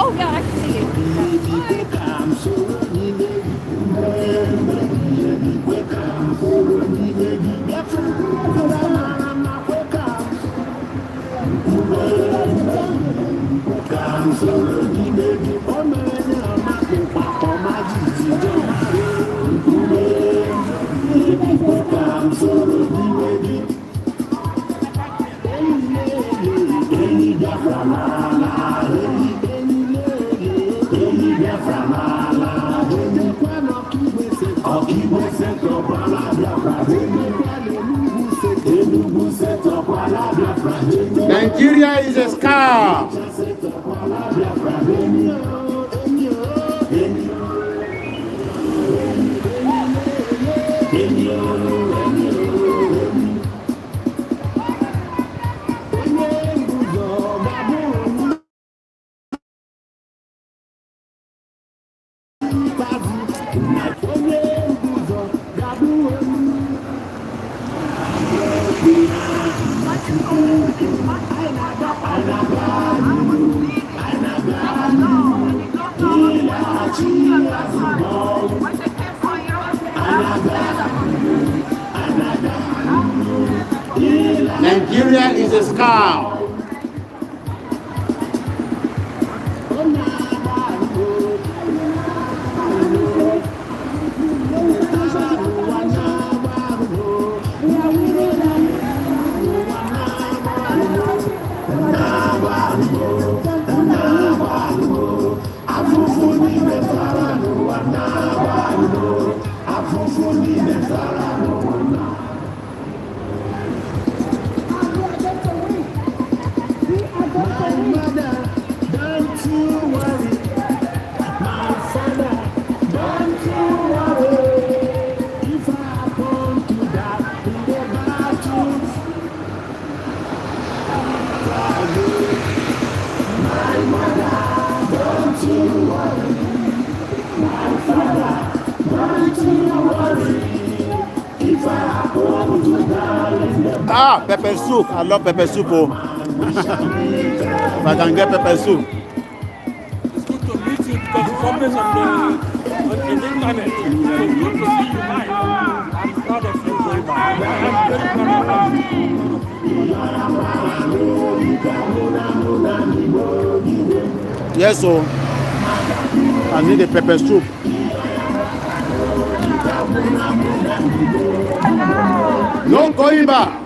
Oh yeah, I can see it. Nigeria is a scar. Nigeria is a scar. Ah, pepper soup. I love pepper soup. Oh. If I can get pepper soup. It's good to meet you because it's always on the internet. So good to see you live. I'm proud of you very much. I'm very proud of you. Yes, so I need a pepper soup. No going back.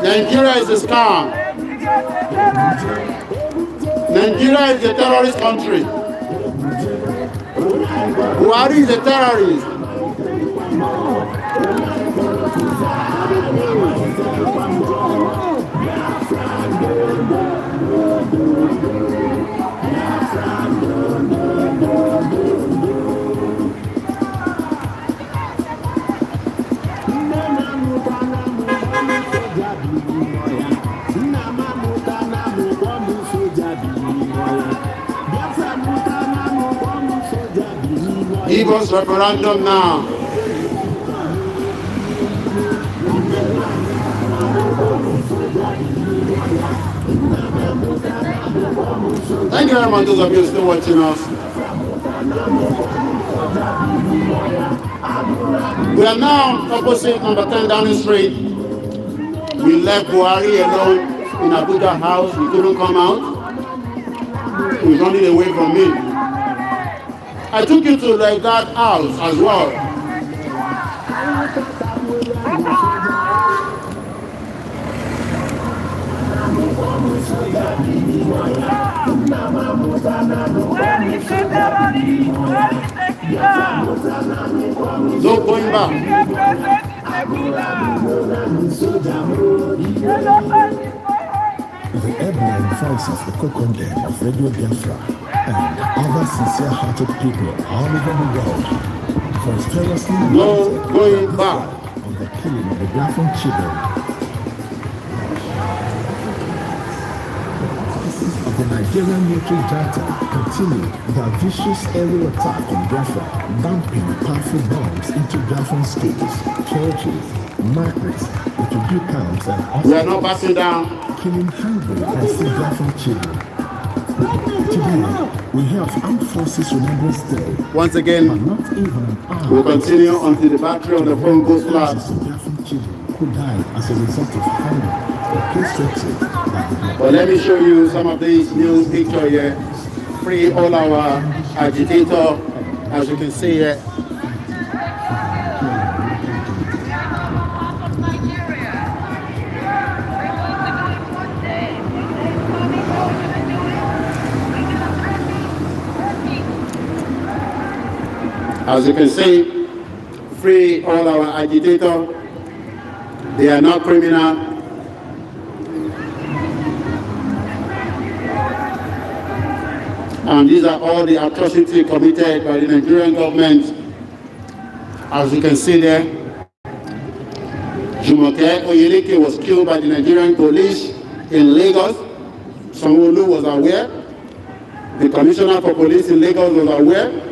Nigeria is a scam. Nigeria is a terrorist country. Buhari is a terrorist. Give us referendum now. Thank you very much, those of you still watching us. We are now opposite number 10 Downing Street. We left Buhari alone in Abuja house. He couldn't come out. He was running away from me. I took you to Lugard house as well. No going back. The airborne voice of the Koikimedia of Radio Biafra and other sincere-hearted people all over the world for fearlessly no going back on the killing of the Biafran children of the Nigerian military junta continue their vicious aerial attack on Biafra, dumping powerful bombs into Biafran schools, churches, markets, refugee camps, and we are not passing down. Killing hungry and sick Biafran children. Today, we have Armed Forces Remembrance Day. Once again, we'll continue until the battery on the phone goes flat. Biafran children who died as a result of hunger. But let me show you some of these new pictures here. Free all our agitator, as you can see here. As you can see, free all our agitator. They are not criminal. And these are all the atrocities committed by the Nigerian government. As you can see there, Jumoke Oyeleke was killed by the Nigerian police in Lagos. Sanwo-Olu was aware. The Commissioner for Police in Lagos was aware.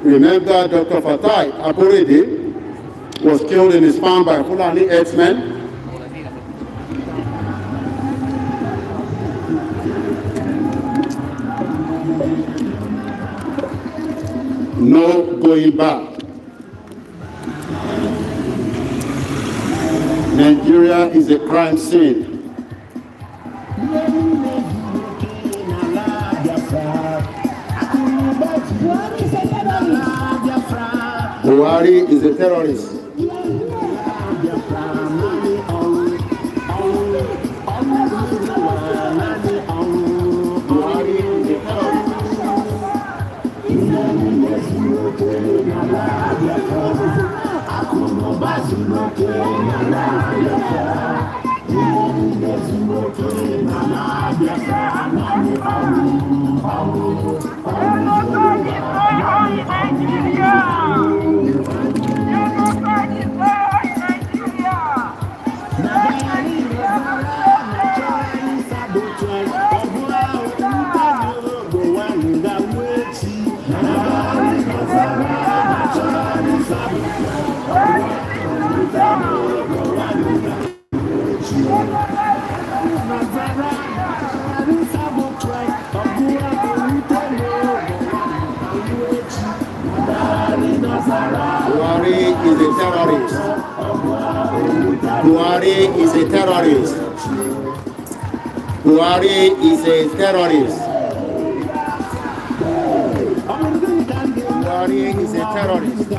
Remember, Dr. Fatai Akorede was killed in his farm by Fulani herdsmen. No going back. Nigeria is a crime scene. Buhari is a terrorist. Buhari is a terrorist. Buhari is a terrorist. Buhari is a terrorist.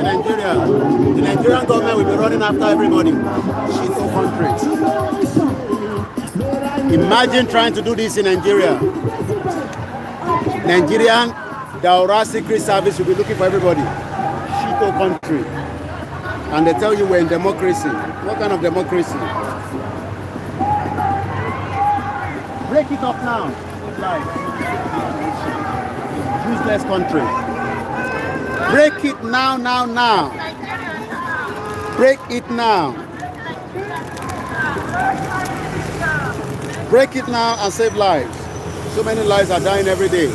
in Nigeria, the Nigerian government will be running after everybody. Shito country. Imagine trying to do this in Nigeria. Nigerian Daura Secret Service will be looking for everybody. Shito country. And they tell you we're in democracy. What kind of democracy? Break it up now. Like, useless country. Break it now. Break it now. Break it now and save lives. So many lives are dying every day.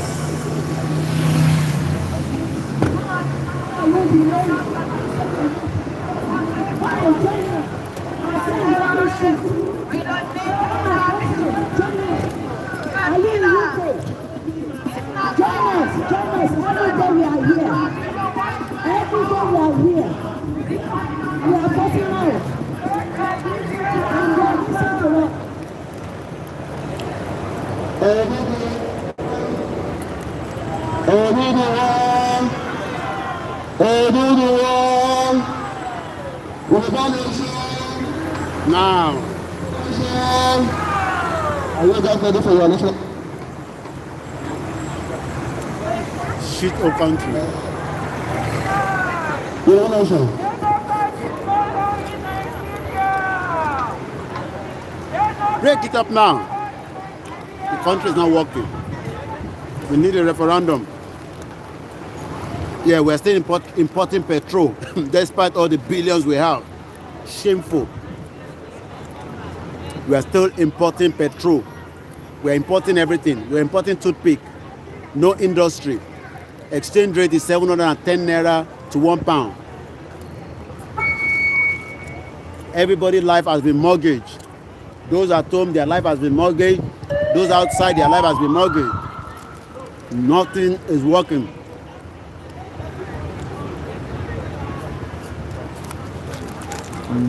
Now, are you guys ready for your election? Shit or country. Your nation. Break it up now. The country is not working. We need a referendum. Yeah, we're still importing petrol despite all the billions we have. Shameful. We are still importing petrol. We're importing everything. We're importing toothpick. No industry. Exchange rate is 710 naira to £1. Everybody's life has been mortgaged. Those at home, their life has been mortgaged. Those outside, their life has been mortgaged. Nothing is working.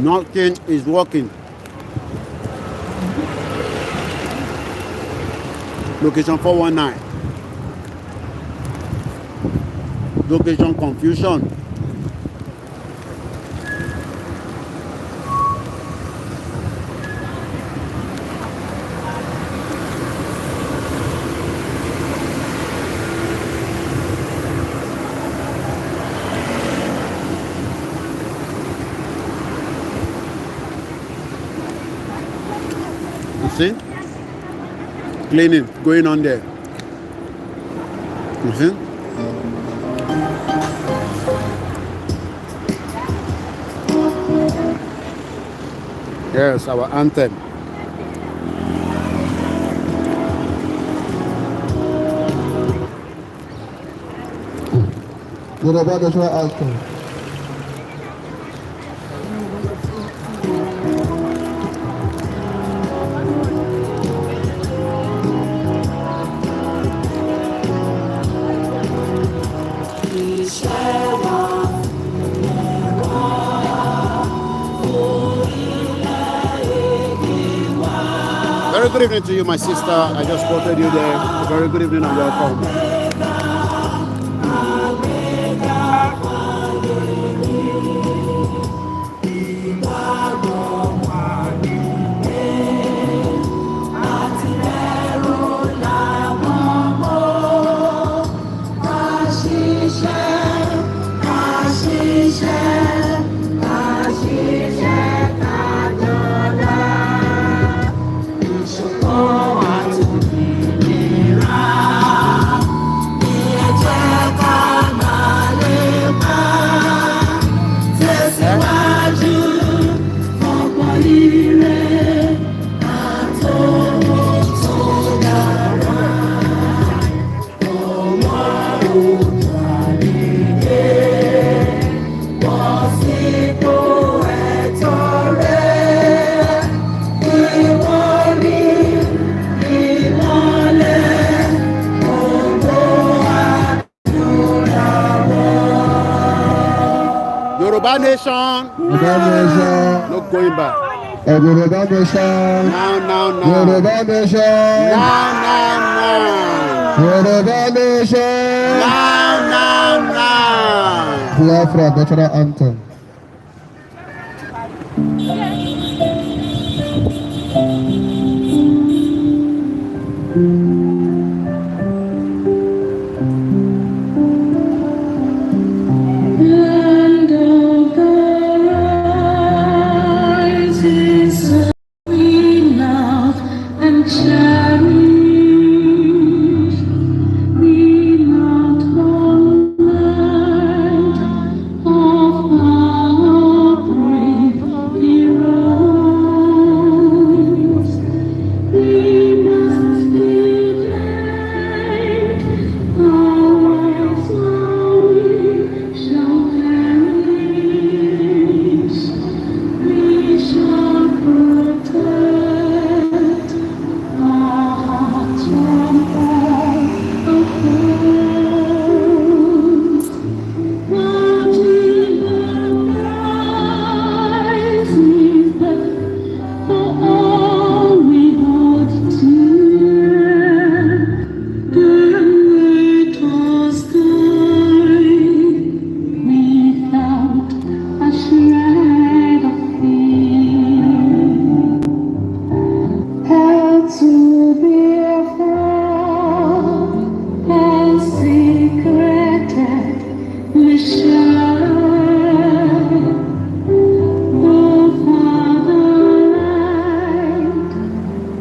Nothing is working. Location 419. Location confusion. You see? Cleaning going on there. You see? Yes, our anthem. Yoruba national anthem. Very good evening to you, my sister. I just spotted you there. Very good evening and welcome. Yoruba nation. No going back. Yoruba nation. Now. Yoruba nation. Now. Yoruba nation. Now. Biafra national anthem. Land of the rising sun, we love and cherish. We not homeland of our brave heroes. We must defend our rights, or we shall perish. We shall protect our hearts from all opposed. What is the price is that for all we hold dear? The weight was gone without a shred of fear. Held to be afraid and secreted mission. Oh, Fatherland,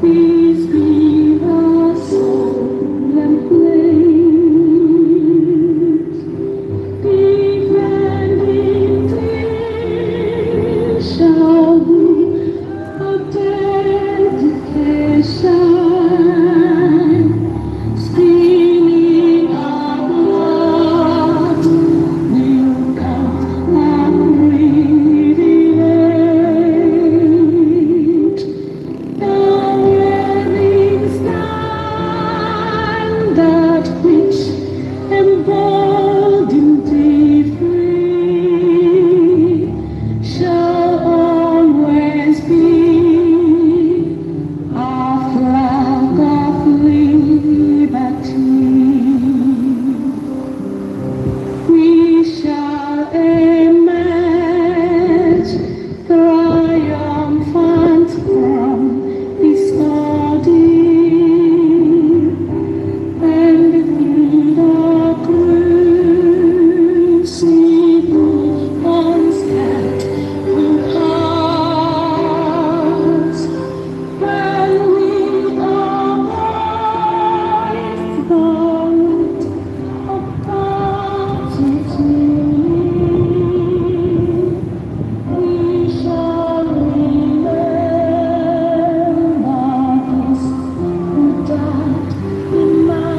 please give us soul and place. Defending thee shall be a dedication. Screaming our blood will count and radiate. The winning standard which emboldened thee free shall always be our flag of liberty. We shall emerge triumphant from this ordeal, and through the crucible unscathed will pass. When we abide the root of bounty, we shall remember this who died in mass.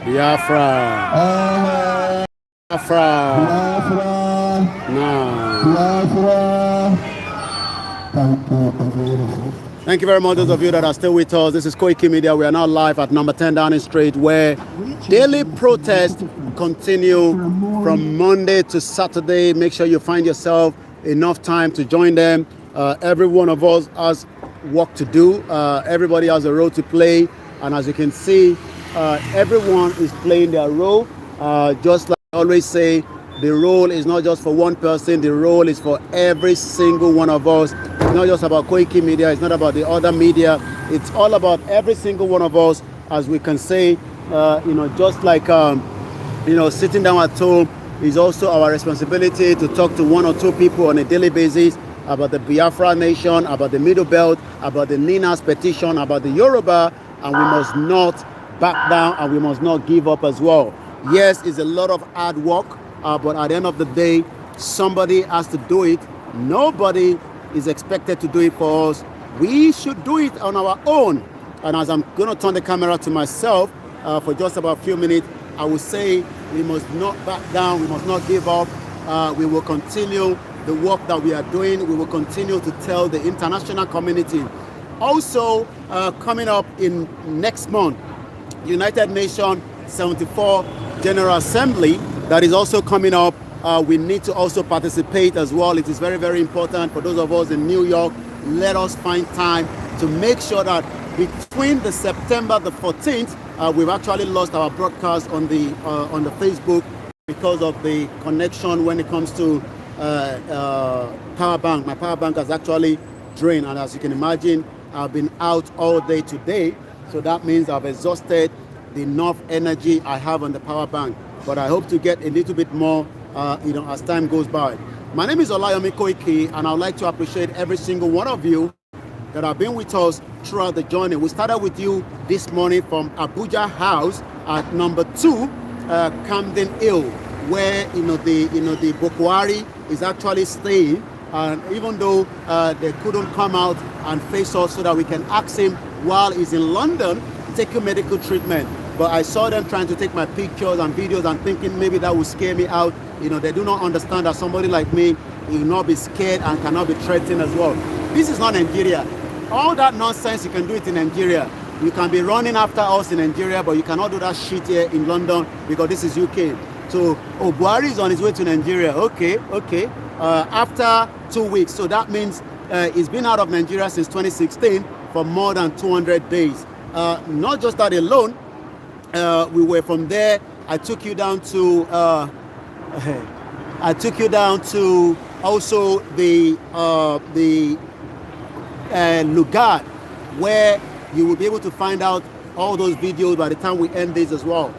Biafra. Biafra. Biafra. Now. Biafra. Thank you. Thank you very much, those of you that are still with us. This is Koikimedia. We are now live at number 10 Downing Street, where daily protests continue from Monday to Saturday. Make sure you find yourself enough time to join them. Every one of us has work to do. Everybody has a role to play. And as you can see, everyone is playing their role. Just like I always say, the role is not just for one person. The role is for every single one of us. It's not just about Koikimedia. It's not about the other media. It's all about every single one of us. As we can say, just like, sitting down at home is also our responsibility to talk to one or two people on a daily basis about the Biafra nation, about the Middle Belt, about the Ninas petition, about the Yoruba, and we must not back down and we must not give up as well. Yes, it's a lot of hard work, but at the end of the day, somebody has to do it. Nobody is expected to do it for us. We should do it on our own. And as I'm going to turn the camera to myself for just about a few minutes, I will say we must not back down. We must not give up. We will continue the work that we are doing. We will continue to tell the international community. Also, coming up in next month, United Nations 74 General Assembly, that is also coming up. We need to also participate as well. It is very, very important for those of us in New York. Let us find time to make sure that between the September the 14th, we've actually lost our broadcast on the Facebook because of the connection when it comes to power bank. My power bank has actually drained, and as you can imagine, I've been out all day today. So that means I've exhausted the enough energy I have on the power bank. But I hope to get a little bit more as time goes by. My name is Olayomi Koiki, and I'd like to appreciate every single one of you that have been with us throughout the journey. We started with you this morning from Abuja House at number 2, Camden Hill, where the Bokwari is actually staying. And even though they couldn't come out and face us so that we can ask him while he's in London taking medical treatment. But I saw them trying to take my pictures and videos and thinking maybe that would scare me out. They do not understand that somebody like me will not be scared and cannot be threatened as well. This is not Nigeria. All that nonsense, you can do it in Nigeria. You can be running after us in Nigeria, but you cannot do that shit here in London because this is UK. So, Buhari is on his way to Nigeria. Okay. After 2 weeks. So that means he's been out of Nigeria since 2016 for more than 200 days. Not just that alone. We were from there. I took you down to also the Lugard, where you will be able to find out all those videos by the time we end this as well.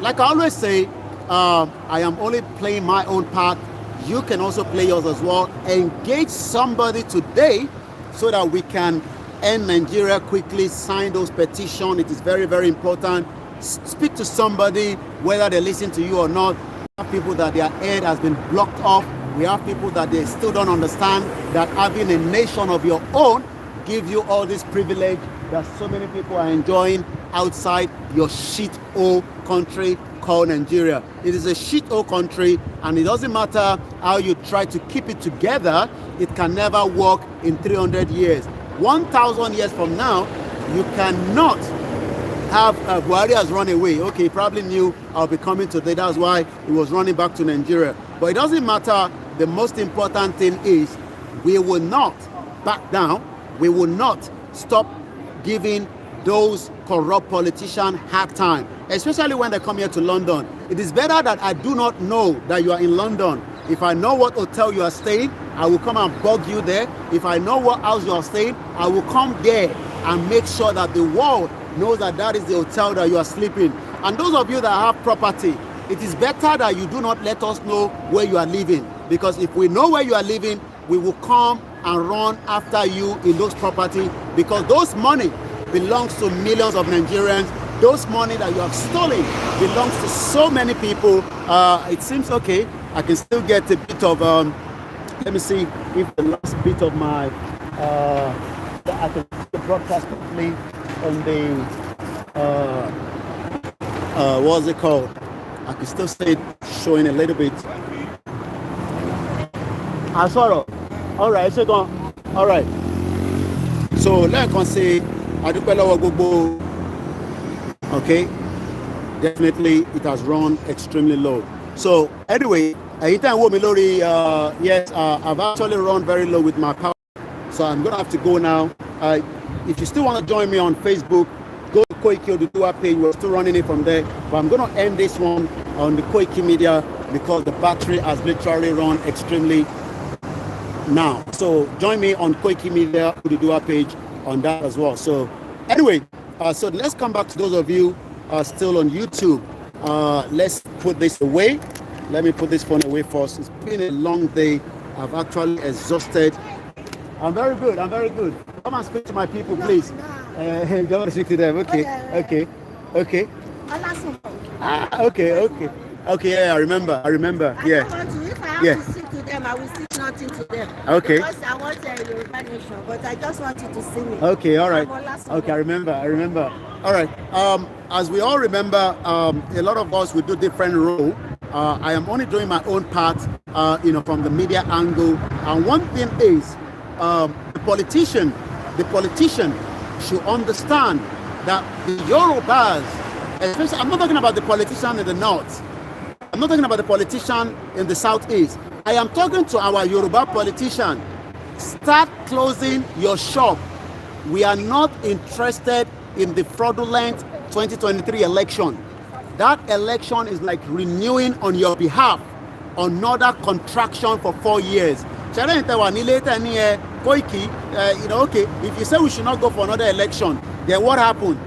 Like I always say, I am only playing my own part. You can also play yours as well. Engage somebody today so that we can end Nigeria quickly. Sign those petitions. It is very, very important. Speak to somebody, whether they listen to you or not. We have people that their head has been blocked off. We have people that they still don't understand that having a nation of your own gives you all this privilege that so many people are enjoying outside your shit-hole country called Nigeria. It is a shit-hole country, and it doesn't matter how you try to keep it together, it can never work in 300 years. 1,000 years from now, you cannot have Buhari has run away. Okay, he probably knew I'll be coming today. That's why he was running back to Nigeria. But it doesn't matter. The most important thing is we will not back down. We will not stop giving those corrupt politicians hard time, especially when they come here to London. It is better that I do not know that you are in London. If I know what hotel you are staying, I will come and bug you there. If I know what house you are staying, I will come there and make sure that the world knows that that is the hotel that you are sleeping. And those of you that have property, it is better that you do not let us know where you are living, because if we know where you are living, we will come and run after you in those property, because those money belongs to millions of Nigerians. Those money that you have stolen belongs to so many people. It seems okay. I can still get a bit of let me see if the last bit of my I can broadcast quickly on the what's it called? I can still see it showing a little bit. All right, so go on. All right. So let me say, okay, definitely it has run extremely low. So anyway, yes, I've actually run very low with my power. So I'm gonna have to go now. If you still want to join me on Facebook, go to Koikimedia page. We're still running it from there. But I'm gonna end this one on the Koikimedia because the battery has literally run extremely now. So join me on Koikimedia page on that as well. So anyway, so let's come back to those of you still on YouTube. Let's put this away. Let me put this phone away first. It's been a long day. I've actually exhausted. I'm very good. I'm very good. Come and speak to my people, please. Go and speak to them. Okay. Okay. Okay. Okay. Okay. Okay. Yeah, I remember. Yeah. If I have Yeah. to sit to them, I will sit nothing to them. Okay. Because I want a Yoruba nation, but I just want you to see me. Okay, all right. Okay, I remember. All right. As we all remember, a lot of us will do different role. I am only doing my own part, from the media angle. And one thing is, the politician should understand that the Yorubas, especially, I'm not talking about the politician in the north. I'm not talking about the politician in the southeast. I am talking to our Yoruba politician. Start closing your shop. We are not interested in the fraudulent 2023 election. That election is like renewing on your behalf another contraction for 4 years. Koiki, okay, if you say we should not go for another election, then what happened?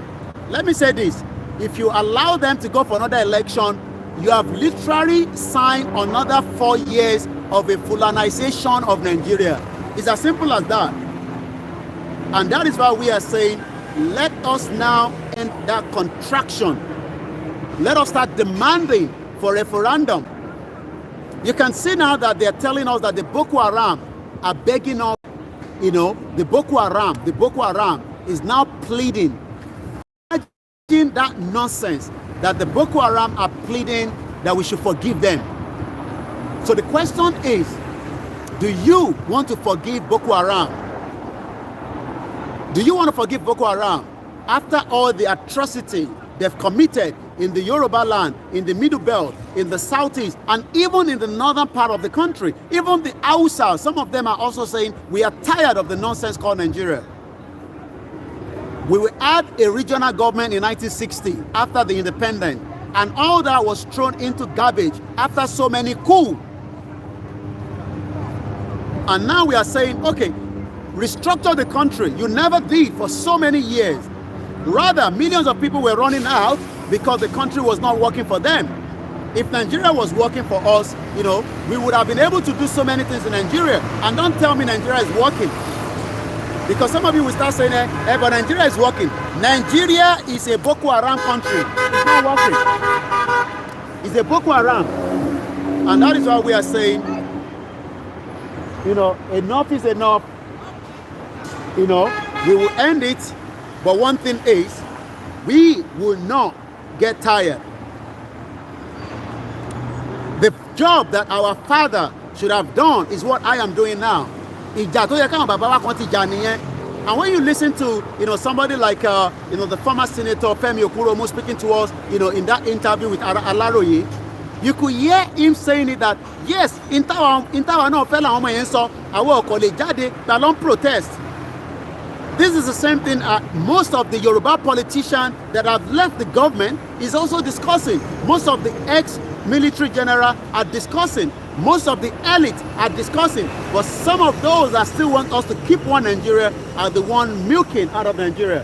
Let me say this. If you allow them to go for another election, you have literally signed another 4 years of a Fulanization of Nigeria. It's as simple as that. And that is why we are saying, let us now end that contraction. Let us start demanding for referendum. You can see now that they're telling us that the Boko Haram are begging us, the Boko Haram is now pleading. Imagine that nonsense, that the Boko Haram are pleading that we should forgive them. So the question is, do you want to forgive Boko Haram? Do you want to forgive Boko Haram after all the atrocity they've committed in the Yoruba land, in the Middle Belt, in the Southeast, and even in the northern part of the country? Even the Hausa, some of them are also saying, we are tired of the nonsense called Nigeria. We will add a regional government in 1960 after the independence, and all that was thrown into garbage after so many coups. And now we are saying, okay, restructure the country. You never did for so many years. Rather, millions of people were running out because the country was not working for them. If Nigeria was working for us, we would have been able to do so many things in Nigeria. And don't tell me Nigeria is working. Because some of you will start saying, but Nigeria is working. Nigeria is a Boko Haram country. It's not working. It's a Boko Haram. And that is why we are saying, enough is enough. We will end it. But one thing is, we will not get tired. The job that our father should have done is what I am doing now. And when you listen to somebody like the former Senator Femi Okuromo speaking to us in that interview with Alaroye, you could hear him saying it that yes, in Tawa no fella omo yen so awo okole jade ta lon protest. This is the same thing most of the Yoruba politicians that have left the government is also discussing. Most of the ex-military general are discussing. Most of the elite are discussing. But some of those that still want us to keep one Nigeria are the one milking out of Nigeria.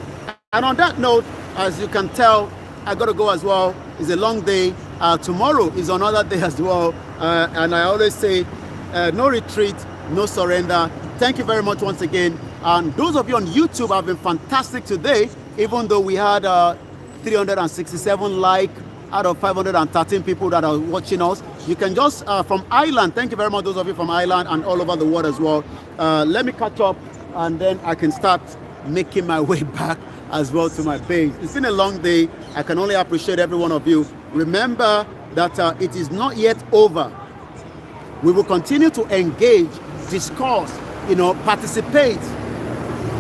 And on that note, as you can tell, I got to go as well. It's a long day. Tomorrow is another day as well. And I always say, no retreat, no surrender. Thank you very much once again. And those of you on YouTube have been fantastic today, even though we had 367 likes out of 513 people that are watching us. You can just, from Ireland, thank you very much, those of you from Ireland and all over the world as well. Let me catch up and then I can start making my way back as well to my base. It's been a long day. I can only appreciate every one of you. Remember that it is not yet over. We will continue to engage, discuss, participate.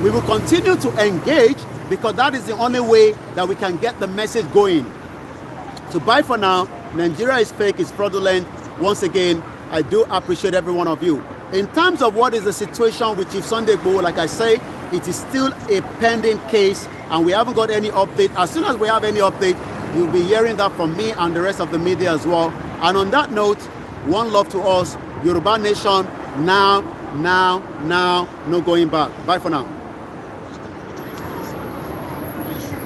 We will continue to engage because that is the only way that we can get the message going. So bye for now. Nigeria is fake, it's fraudulent. Once again, I do appreciate every one of you. In terms of what is the situation with Chief Sunday Igboho, like I say, it is still a pending case and we haven't got any update. As soon as we have any update, you'll be hearing that from me and the rest of the media as well. And on that note, one love to us, Yoruba Nation, now, no going back. Bye for now.